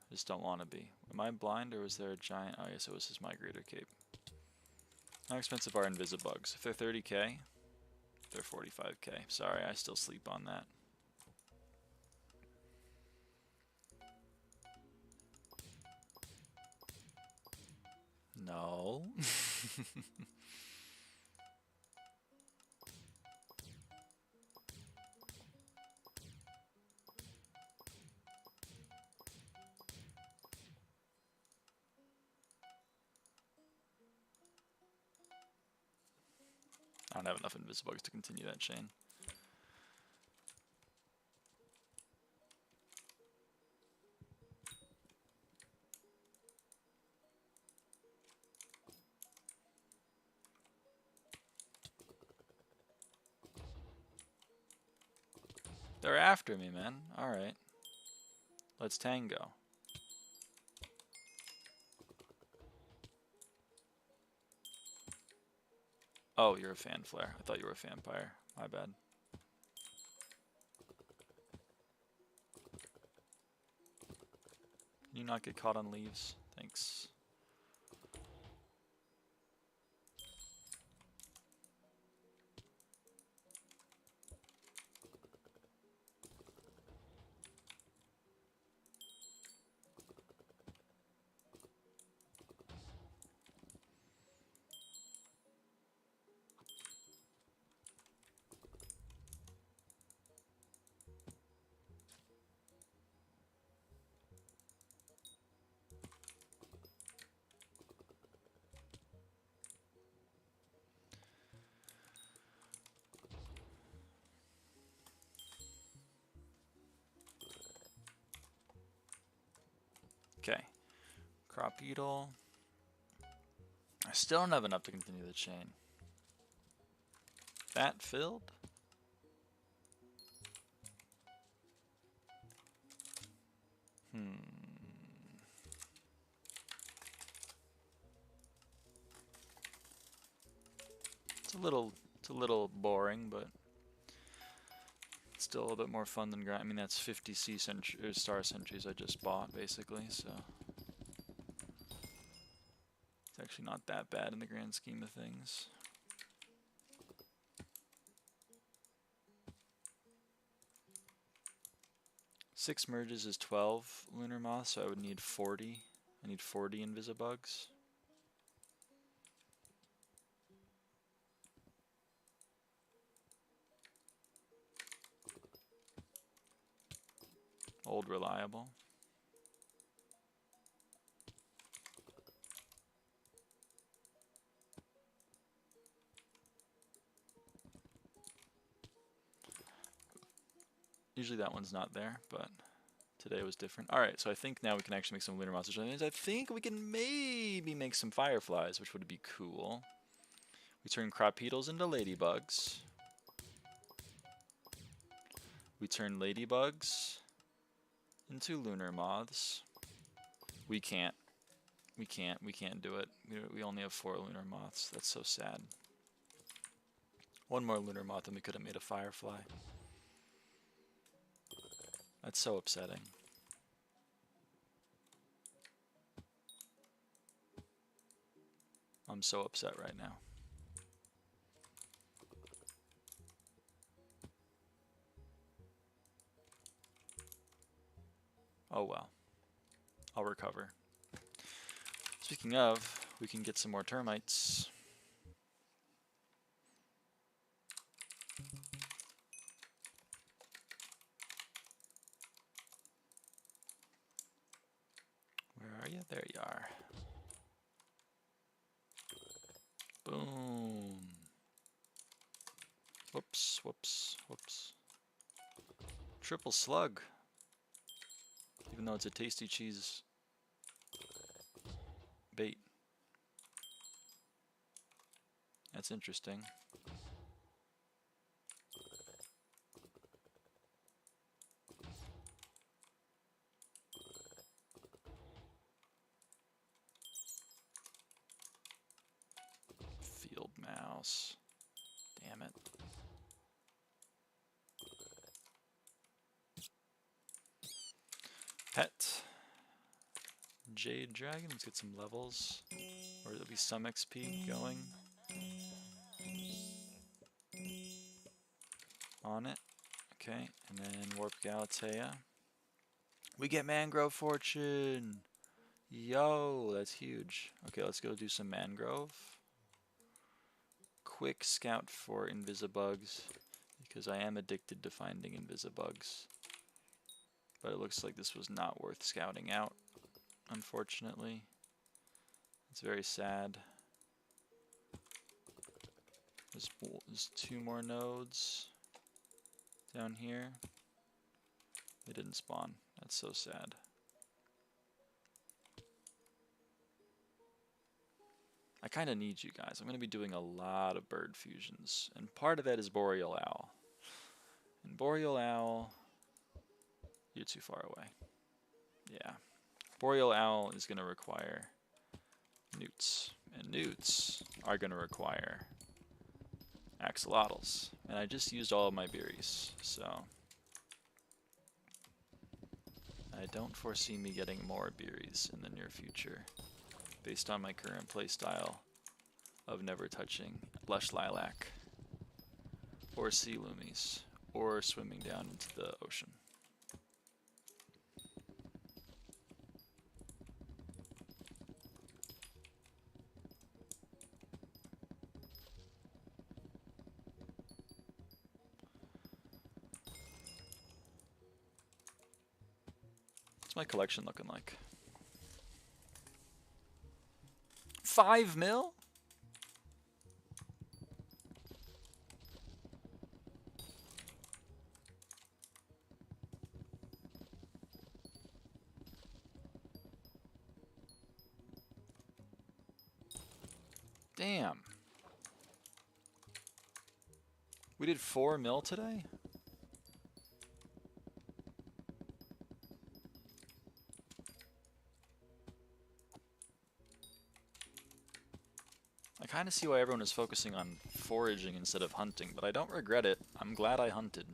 I just don't want to be. Am I blind or was there a giant? Oh, I guess it was his migrator cape. How expensive are Invisibugs? If they're 30k, they're 45k. Sorry, I still sleep on that. No. I don't have enough Invisibugs to continue that chain. They're after me, man. Alright. Let's tango. Oh, you're a fan flare. I thought you were a vampire. My bad. Can you not get caught on leaves? Thanks. Okay. Crop beetle. I still don't have enough to continue the chain. Fat filled? It's a little boring, but Still a little bit more fun than grind. I mean, that's 50 star centuries I just bought, basically, so it's actually not that bad in the grand scheme of things. Six merges is 12 lunar moths, so I would need 40. I need 40 invisibugs. Old reliable. Usually that one's not there, but today was different. Alright, so I think now we can actually make some lunar moths, which means I think we can maybe make some fireflies, which would be cool. We turn crop-beetles into ladybugs. We turn ladybugs into lunar moths. We can't do it. We only have 4 lunar moths. That's so sad. One more lunar moth and we could have made a firefly. That's so upsetting. I'm so upset right now. Oh well. I'll recover. Speaking of, we can get some more termites. Where are you? There you are. Boom. Whoops, whoops, whoops. Triple slug. Even though it's a tasty cheese bait. That's interesting. Field mouse. Damn it. Pet. Jade Dragon. Let's get some levels. Or at least some XP going. On it. Okay. And then Warp Galatea. We get Mangrove Fortune! Yo, that's huge. Okay, let's go do some Mangrove. Quick scout for invisibugs, because I am addicted to finding invisibugs. But it looks like this was not worth scouting out, unfortunately. It's very sad. There's 2 more nodes down here. They didn't spawn. That's so sad. I kind of need you guys. I'm going to be doing a lot of bird fusions, and part of that is Boreal Owl. And Boreal Owl, you're too far away. Yeah. Boreal Owl is going to require newts, and newts are going to require axolotls. And I just used all of my berries, so I don't foresee me getting more berries in the near future, based on my current playstyle of never touching lush lilac, or sea loomies, or swimming down into the ocean. What's my collection looking like? 5 mil? Damn. We did 4 mil today? I kind of see why everyone is focusing on foraging instead of hunting, but I don't regret it. I'm glad I hunted.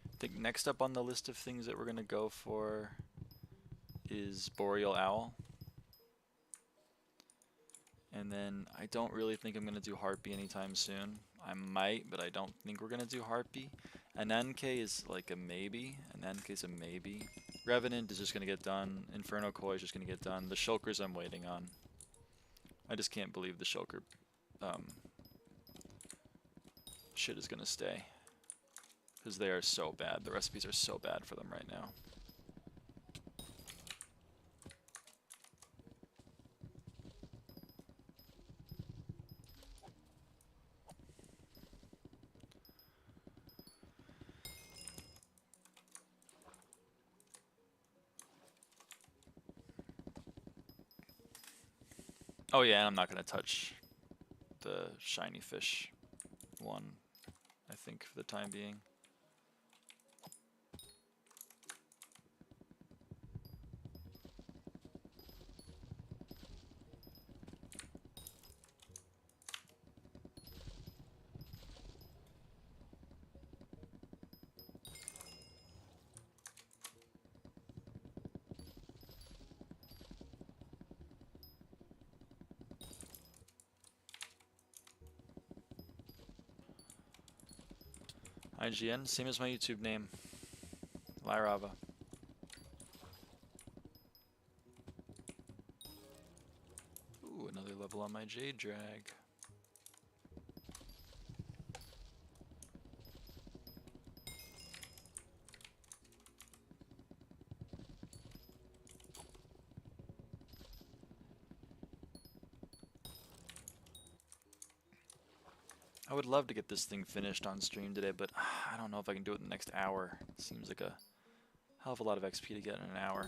I think next up on the list of things that we're going to go for is Boreal Owl. And then I don't really think I'm going to do Harpy anytime soon. I might, but I don't think we're going to do Harpy. An NK is like a maybe. An NK is a maybe. Revenant is just going to get done. Inferno Koi is just going to get done. The Shulkers I'm waiting on. I just can't believe the Shulker shit is going to stay. Because they are so bad. The recipes are so bad for them right now. Oh yeah, I'm not going to touch the shiny fish one, I think, for the time being. IGN, same as my YouTube name, lyraava. Ooh, another level on my Jade Drag. I would love to get this thing finished on stream today, but I don't know if I can do it in the next hour. It seems like a hell of a lot of XP to get in an hour.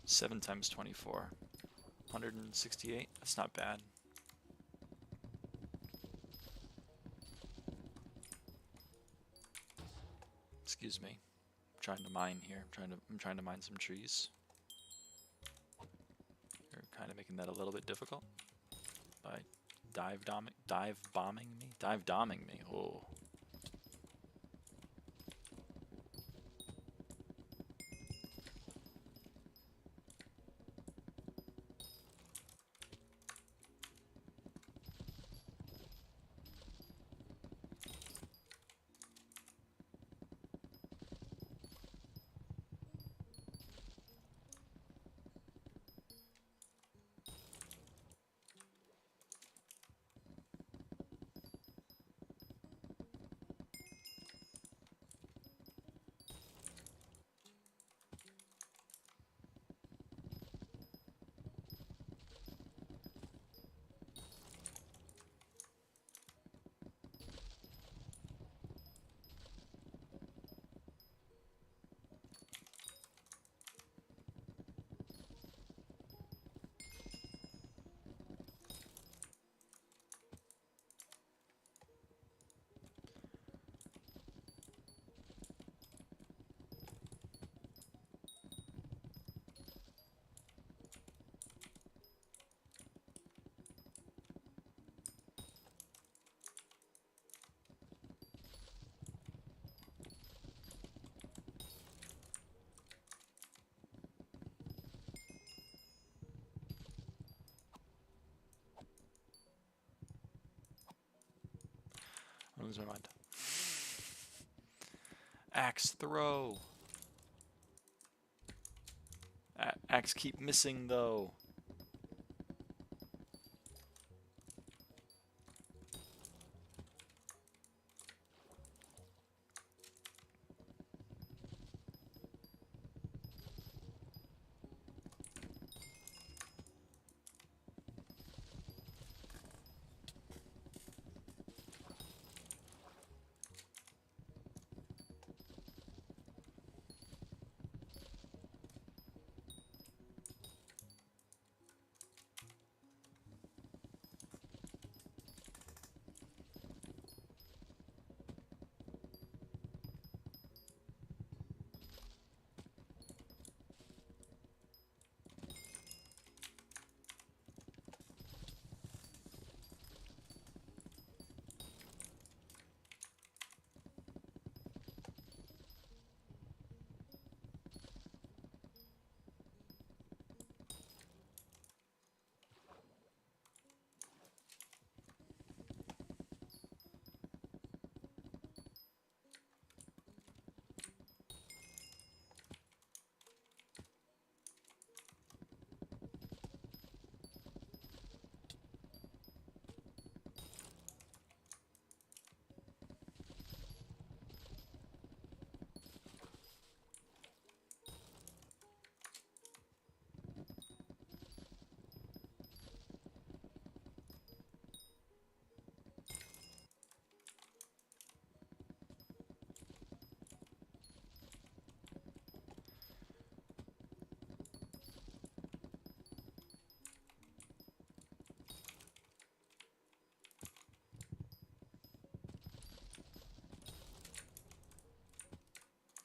Seven times 24. 168. That's not bad. Excuse me. I'm trying to mine here. I'm trying to mine some trees. You're kind of making that a little bit difficult by dive bombing me. Oh. lose my mind. Axe throw. Axe keep missing though.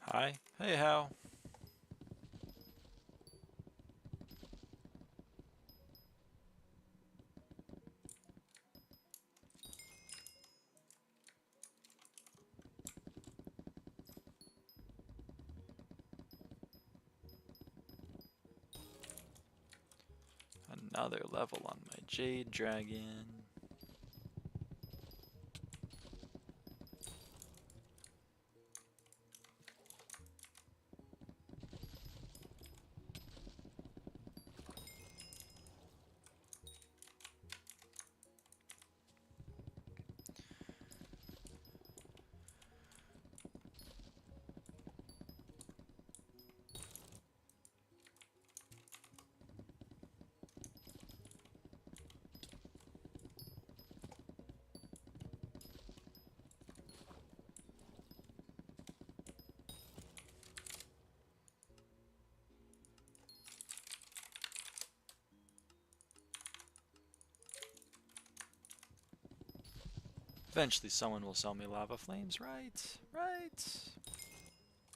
Hi. Hey, how? Another level on my Jade Dragon. Eventually someone will sell me lava flames, right? Right?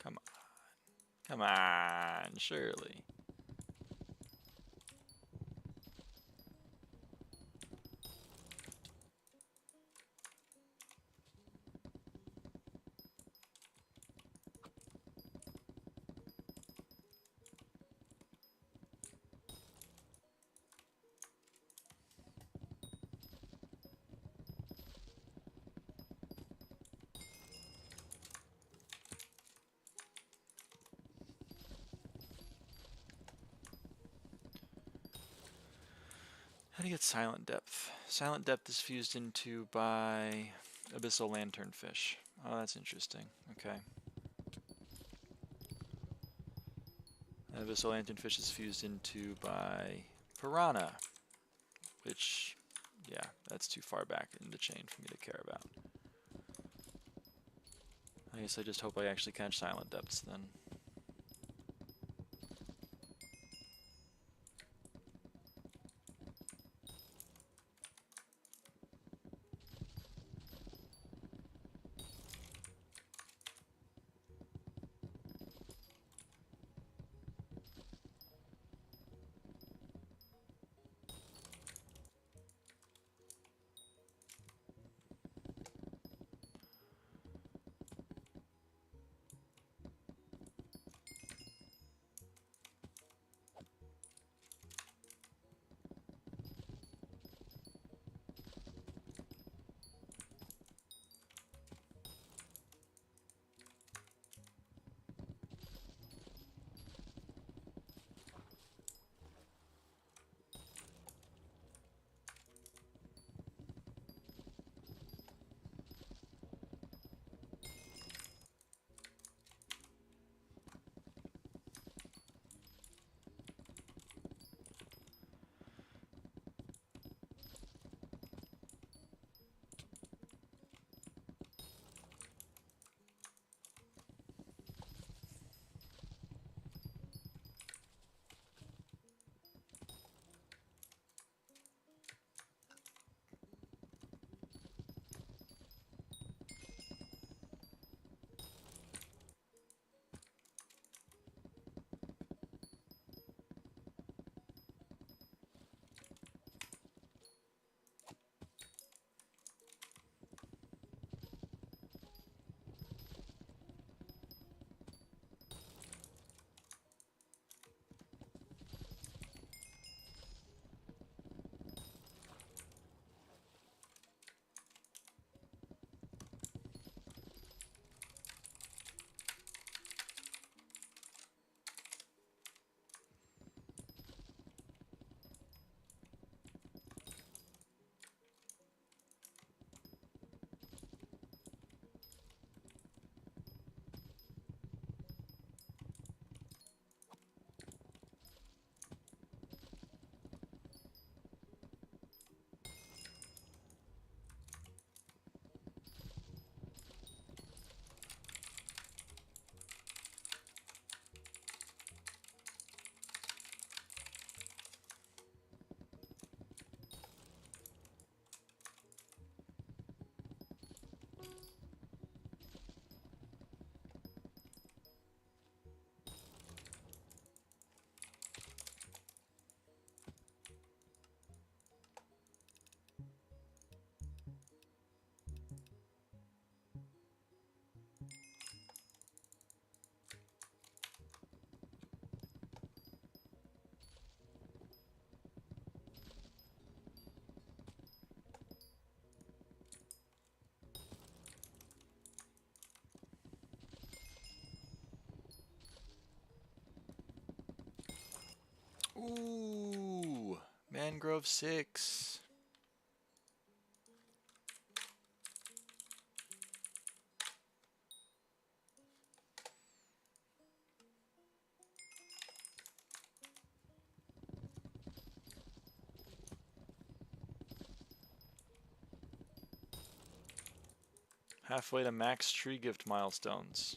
Come on. Come on, surely. How do you get Silent Depth? Silent Depth is fused into by Abyssal Lanternfish. Oh, that's interesting. Okay. Abyssal Lanternfish is fused into by Piranha, which, yeah, that's too far back in the chain for me to care about. I guess I just hope I actually catch Silent Depths then. Ooh, mangrove 6. Halfway to max tree gift milestones.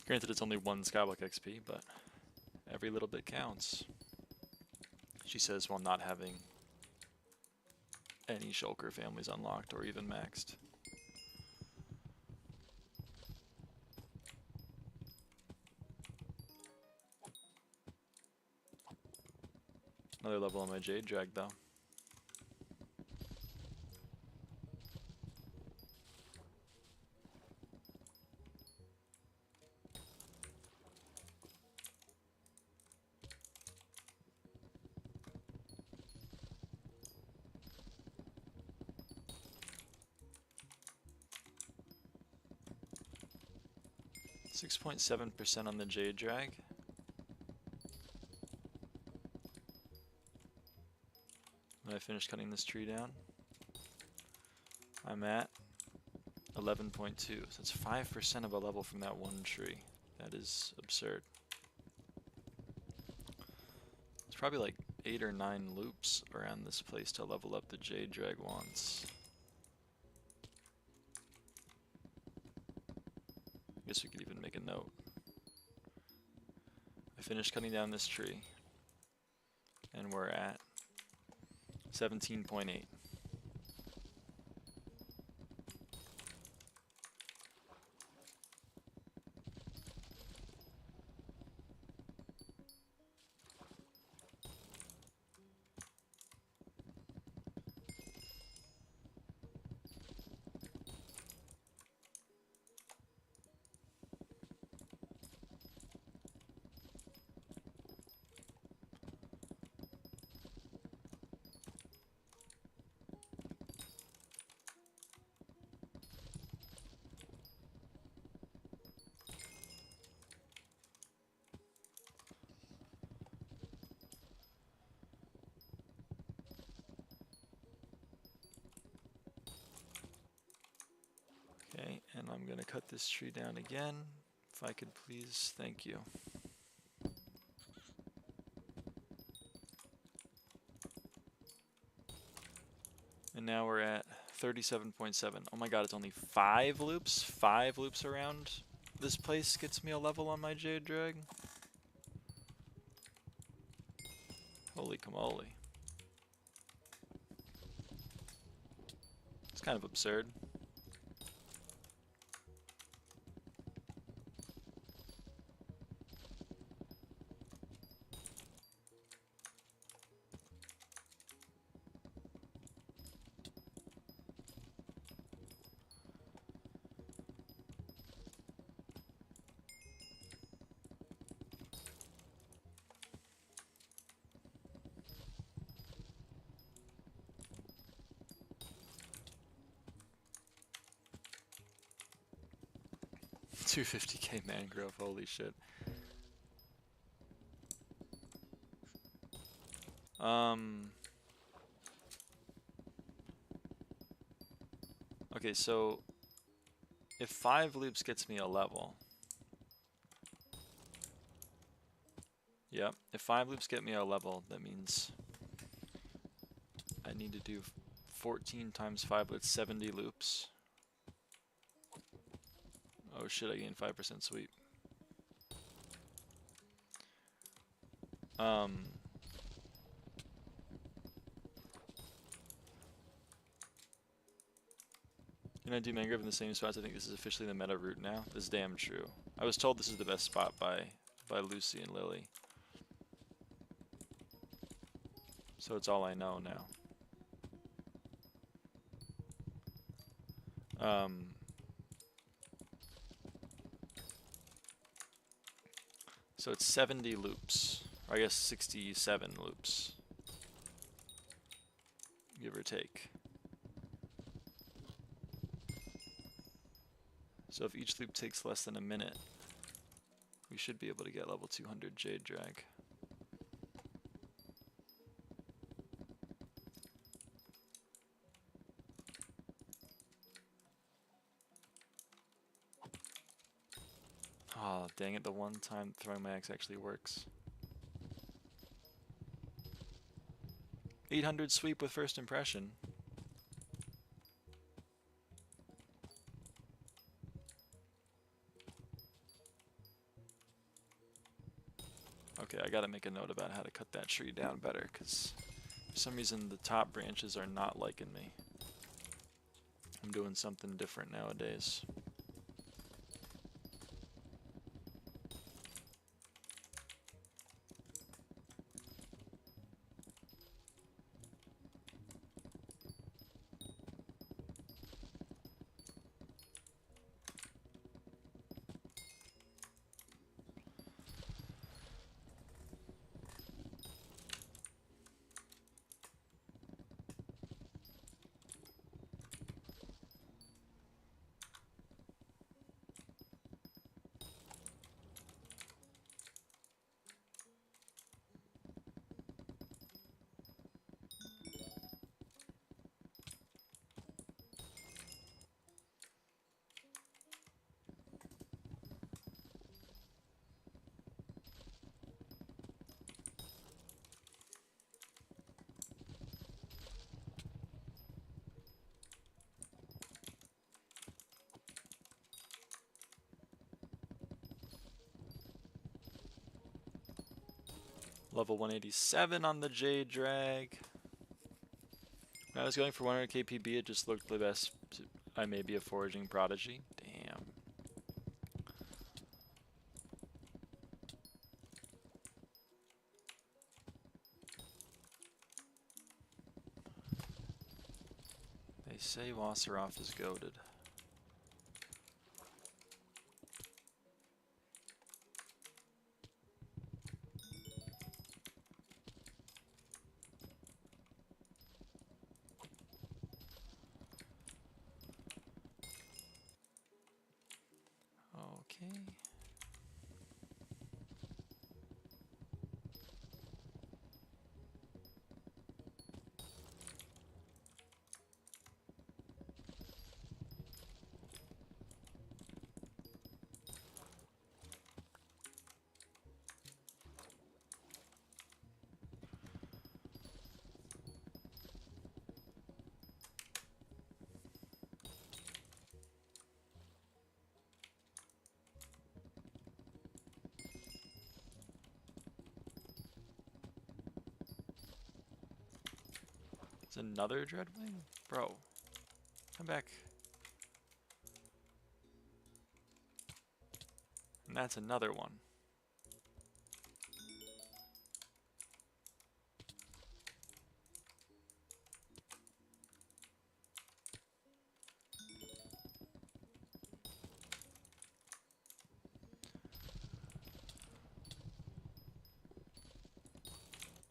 Granted, it's only one SkyBlock XP, but every little bit counts. She says while not having any shulker families unlocked or even maxed. Another level on my Jade Drag, though. .7% on the Jade Drag. When I finish cutting this tree down, I'm at 11.2. So it's 5% of a level from that one tree. That is absurd. It's probably like 8 or 9 loops around this place to level up the Jade Drag once. I guess we could even make a note. I finished cutting down this tree, and we're at 17.8. Okay, and I'm going to cut this tree down again. If I could please, thank you. And now we're at 37.7. Oh my god, it's only 5 loops? 5 loops around this place gets me a level on my Jade Drag? Holy camole. It's kind of absurd. $250k mangrove, holy shit. Okay, so if 5 loops gets me a level, yep, if 5 loops get me a level, that means I need to do 14 times 5, that's 70 loops. Oh shit, I gained 5% sweep. Can I do mangrove in the same spots? I think this is officially the meta route now. This is damn true. I was told this is the best spot by Lucy and Lily. So it's all I know now. So it's 70 loops, or I guess 67 loops, give or take. So if each loop takes less than a minute, we should be able to get level 200 Jade Drag. Oh, dang it, the one time throwing my axe actually works. 800 sweep with first impression. Okay, I gotta make a note about how to cut that tree down better, because for some reason the top branches are not liking me. I'm doing something different nowadays. Level 187 on the Jade Drag. When I was going for 100 KPB, it just looked the best. I may be a foraging prodigy. Damn. They say Wasseroff is goated. Okay. It's another Dreadwing? Bro, come back. And that's another one.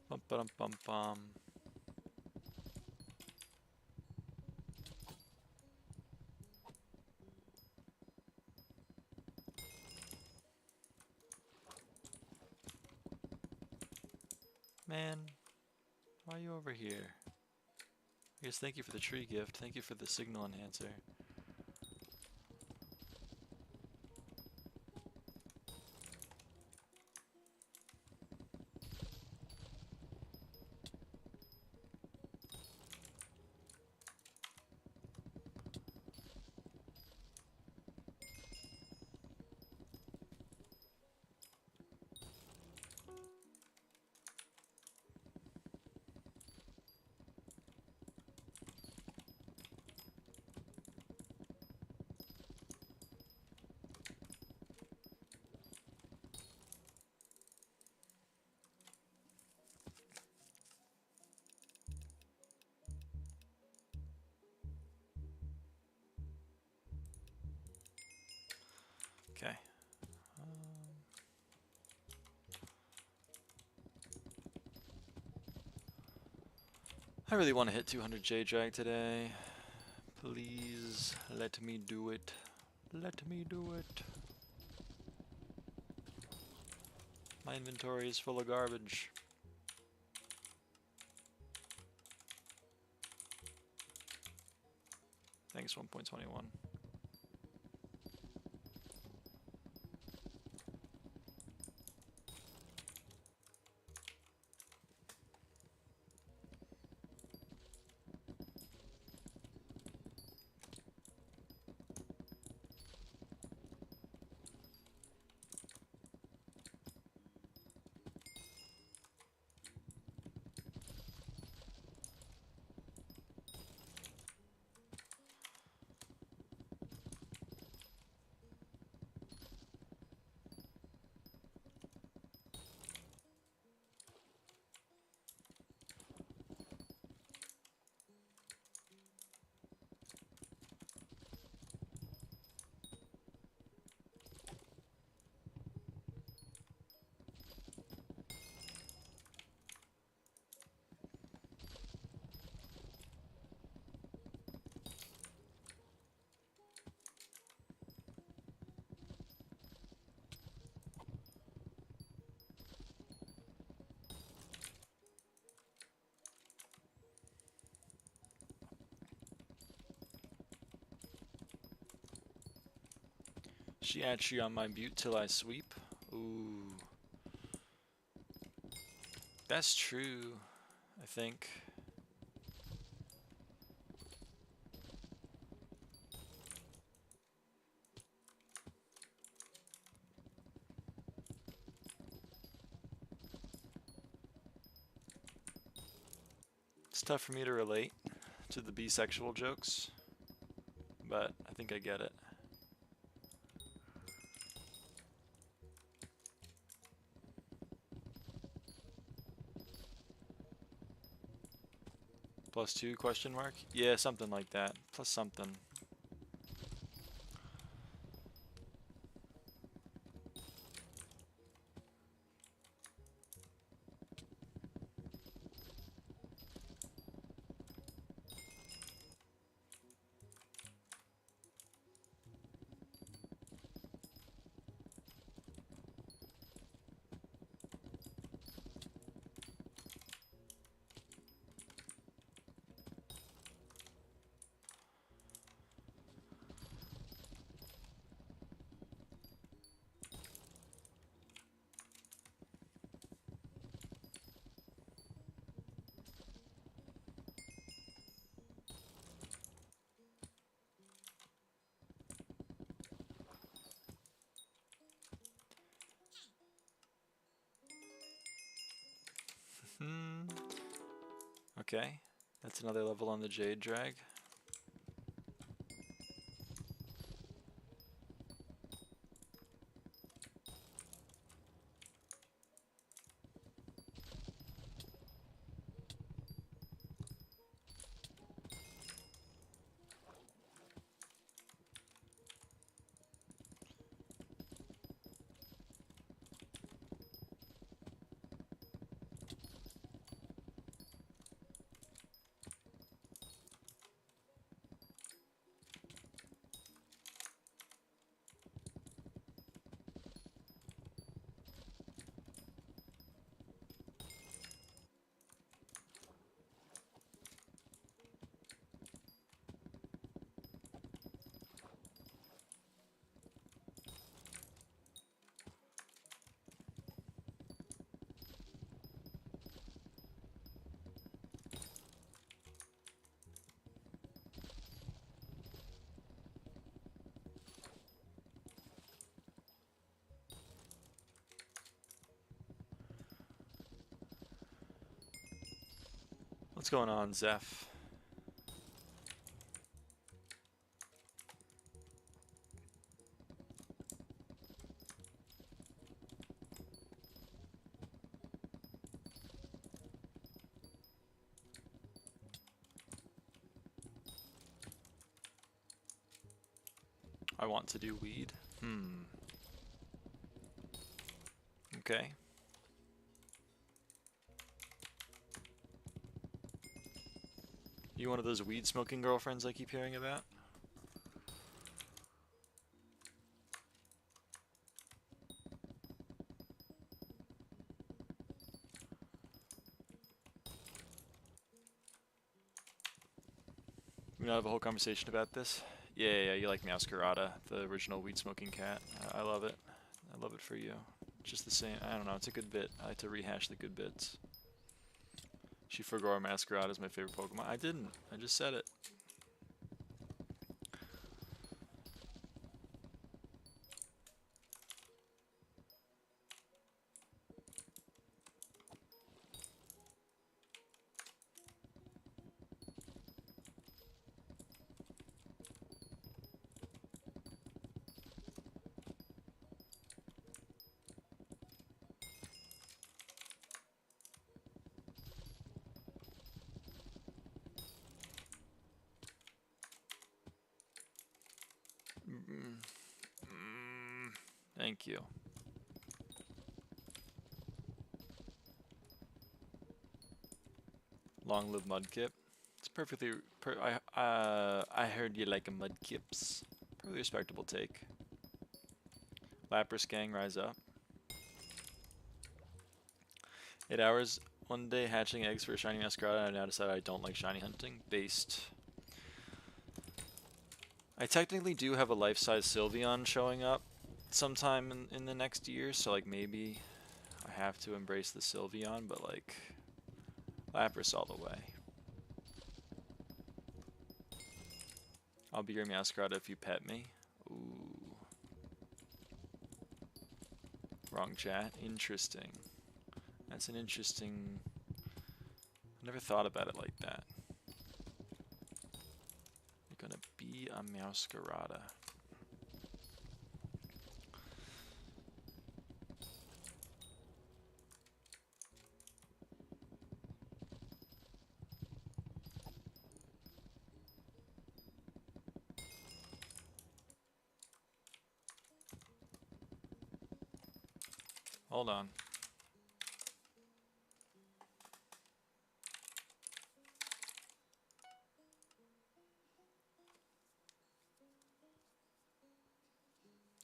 Bum bum bum bum. Man, why are you over here? I guess thank you for the tree gift. Thank you for the signal enhancer. I really want to hit 200 J drag today. Please let me do it. Let me do it. My inventory is full of garbage. Thanks, 1.21. She actually on my butte till I sweep. Ooh. That's true, I think. It's tough for me to relate to the bisexual jokes, but I think I get it. +2 question mark? Yeah, something like that. Plus something. Okay, that's another level on the Jade drag. What's going on, Zeph? I want to do weed. Okay. You one of those weed smoking girlfriends I keep hearing about? We gonna have a whole conversation about this? Yeah, you like Masquerada, the original weed smoking cat. I love it. I love it for you. Just the same. I don't know. It's a good bit. I like to rehash the good bits. She forgot Masquerade is my favorite Pokemon. I didn't. I just said it. Thank you. Long live Mudkip. It's perfectly. I heard you like a Mudkips. Perfectly respectable take. Lapras gang, rise up. 8 hours, one day hatching eggs for a shiny Masquerade. I now decided I don't like shiny hunting. Based. I technically do have a life-size Sylveon showing up sometime in the next year, so like maybe I have to embrace the Sylveon, but like Lapras all the way. I'll be your Masquerade if you pet me. Ooh. Wrong chat. Interesting. That's an interesting... I never thought about it like that. You're gonna be a Masquerade. Hold on.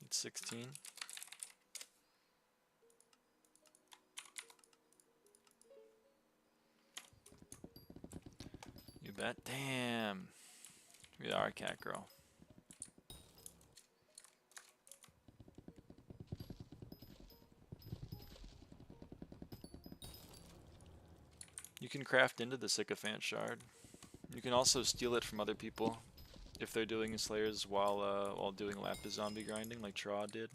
It's 16. You bet. Damn. We are a cat girl. You can craft into the Sycophant Shard. You can also steal it from other people if they're doing Slayers while doing Lapis zombie grinding, like Traw did.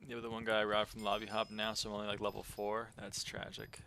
Yeah, but the one guy I robbed from Lobby Hop now, so I'm only like level 4. That's tragic.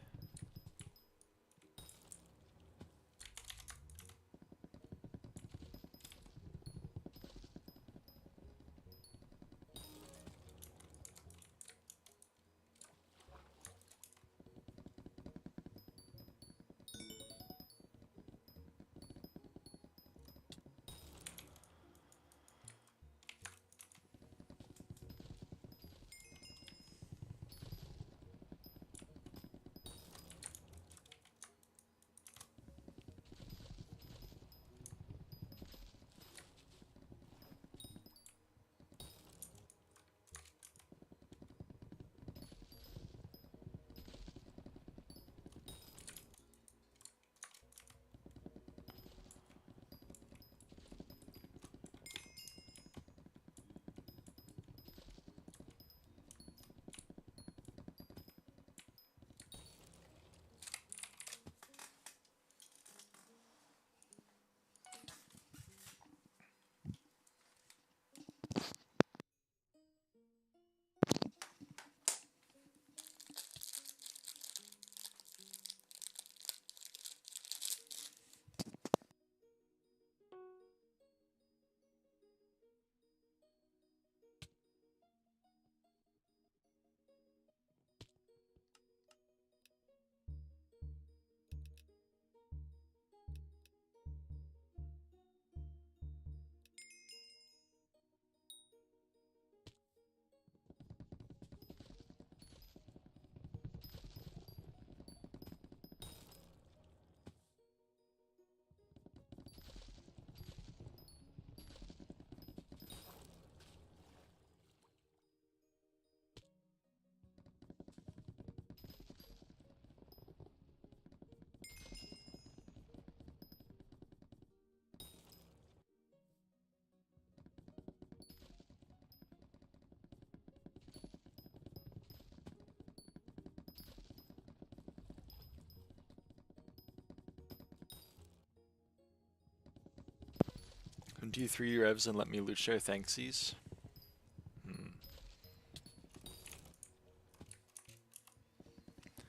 Do 3 revs and let me loot share thanksies.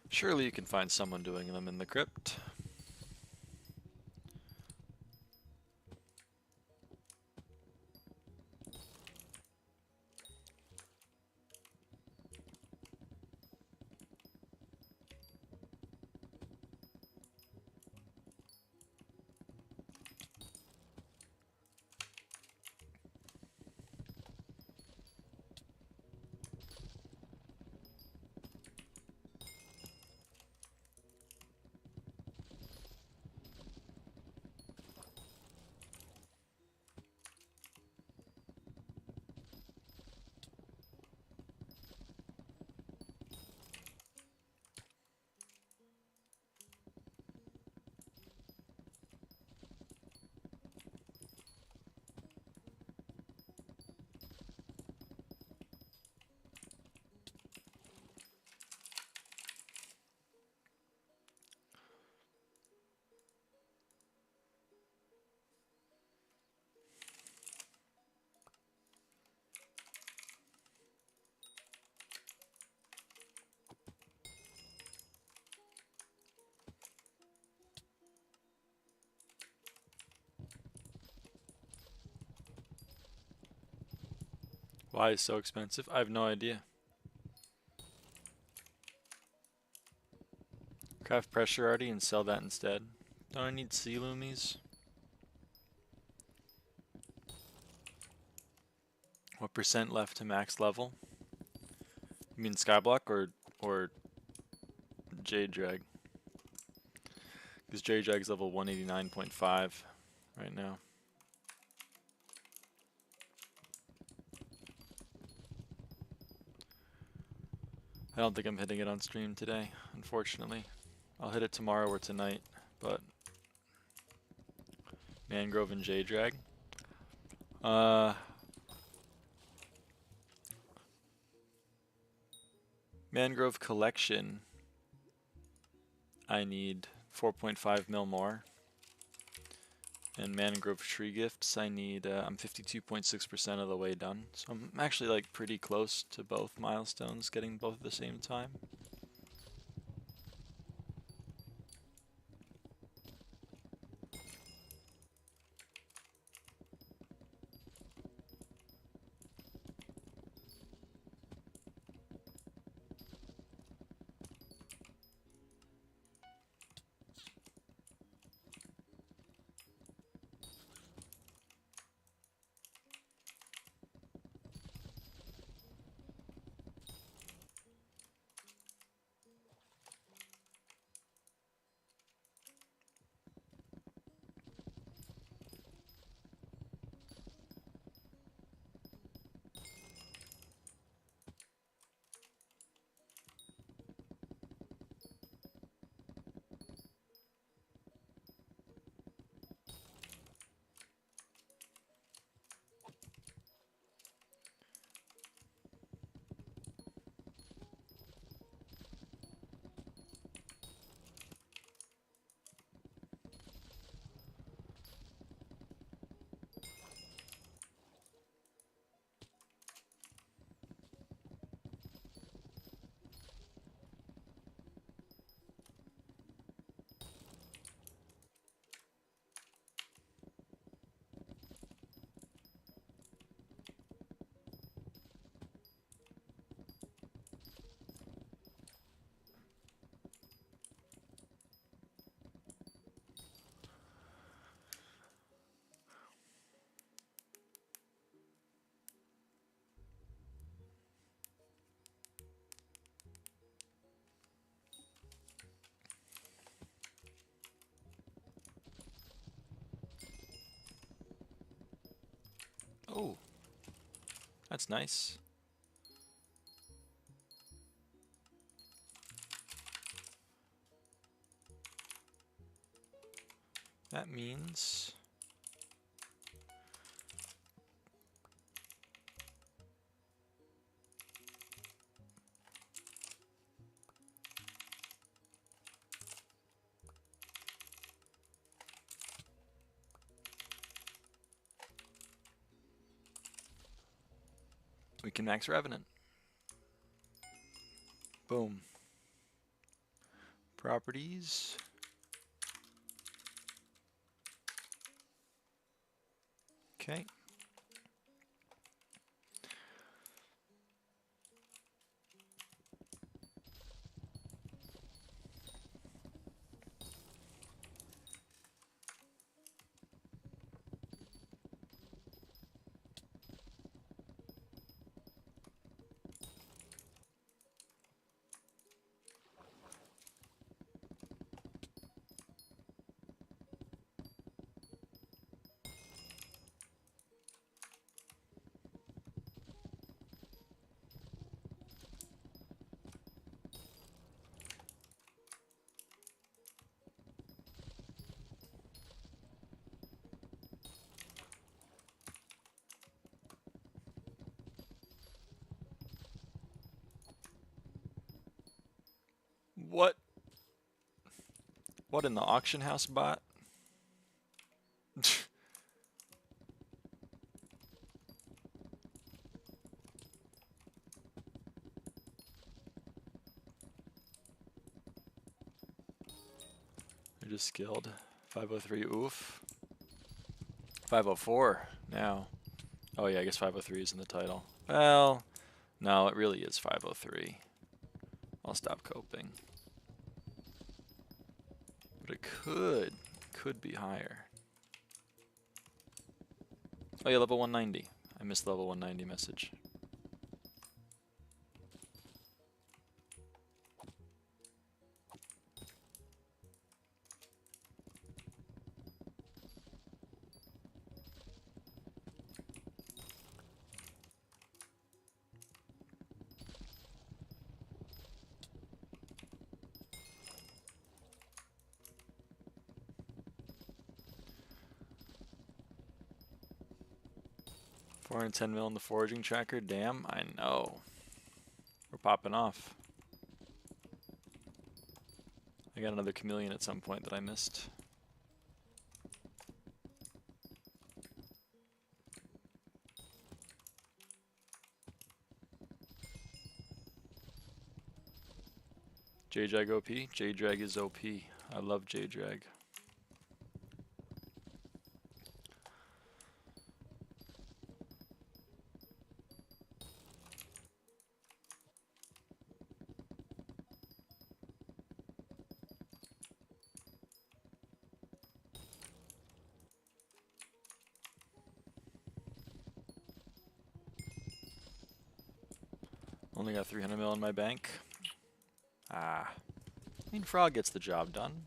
Surely you can find someone doing them in the crypt. Why is so expensive? I have no idea. Craft pressure already and sell that instead. Don't I need sea loomies? What percent left to max level? You mean SkyBlock or J-Drag? Because J-Drag's level 189.5 right now. I don't think I'm hitting it on stream today, unfortunately. I'll hit it tomorrow or tonight, but mangrove and J-Drag. Mangrove collection, I need 4.5 mil more. And mangrove tree gifts, I need, I'm 52.6% of the way done. So I'm actually like pretty close to both milestones, getting both at the same time. Oh, that's nice. That means we can max Revenant. Boom. Properties. Okay. What? What in the auction house bot? They're just skilled. 503, oof. 504 now. Oh yeah, I guess 503 is in the title. Well, no, it really is 503. I'll stop coping. But it could be higher. Oh yeah, level 190. I missed the level 190 message. $410 mil in the foraging tracker. Damn, I know. We're popping off. I got another chameleon at some point that I missed. J-Drag OP? J-Drag is OP. I love J-Drag. Only got 300 mil in my bank. Ah. I mean, Frog gets the job done.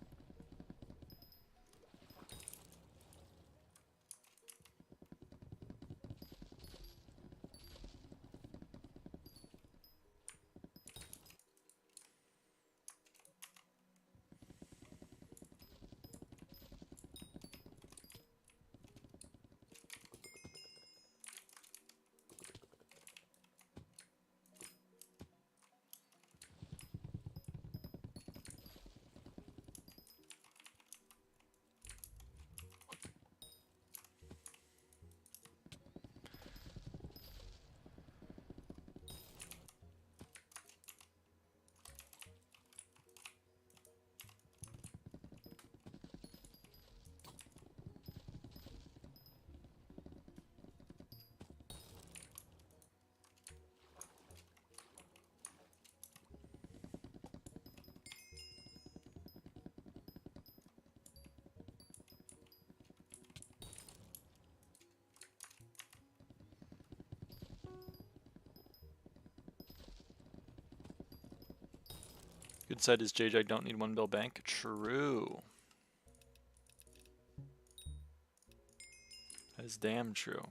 Good side is JJ don't need 1 bill bank. True. That is damn true.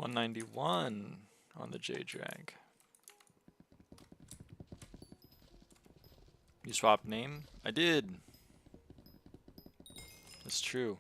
191 on the J-Drag. You swapped name? I did. That's true.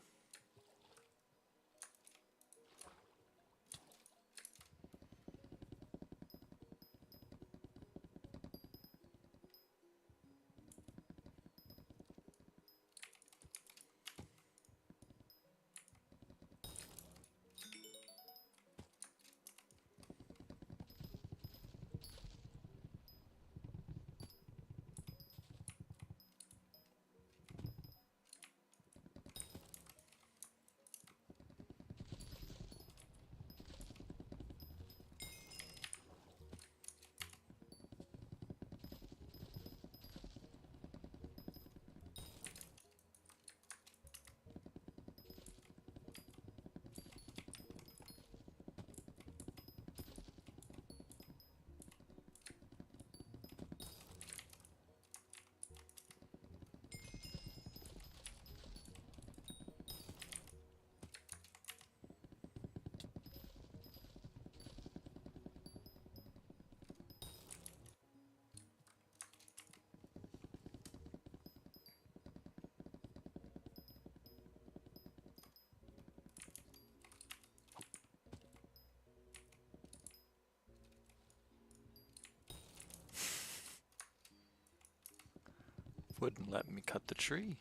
Wouldn't let me cut the tree.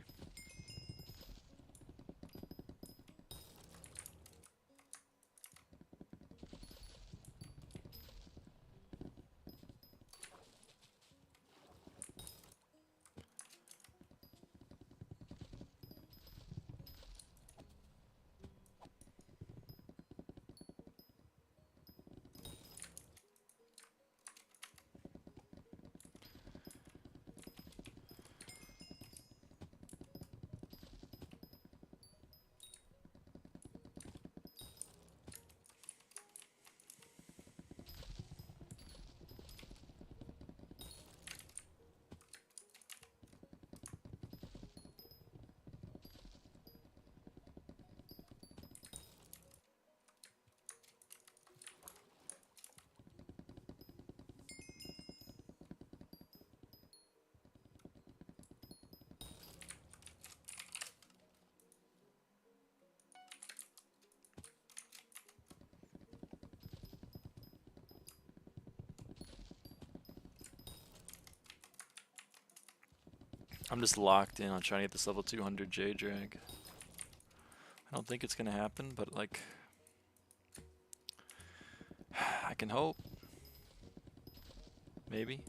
I'm just locked in on trying to get this level 200 J-Drag. I don't think it's gonna happen, but like, I can hope. Maybe.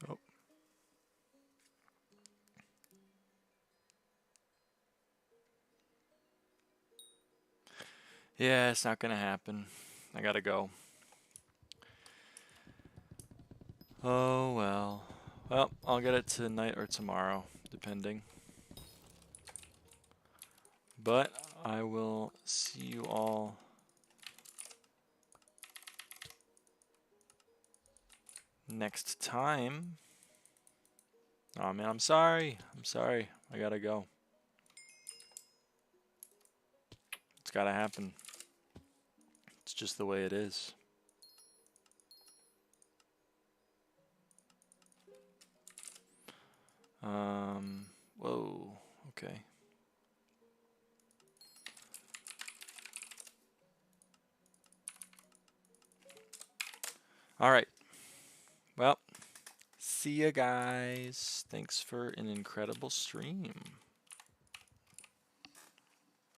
Oh. Yeah, it's not gonna happen. I gotta go. Oh well. Well, I'll get it tonight or tomorrow, depending. But I will see you all next time. Oh man, I'm sorry. I'm sorry. I gotta go. It's gotta happen. It's just the way it is. Whoa, okay. All right. Well, see ya, guys. Thanks for an incredible stream.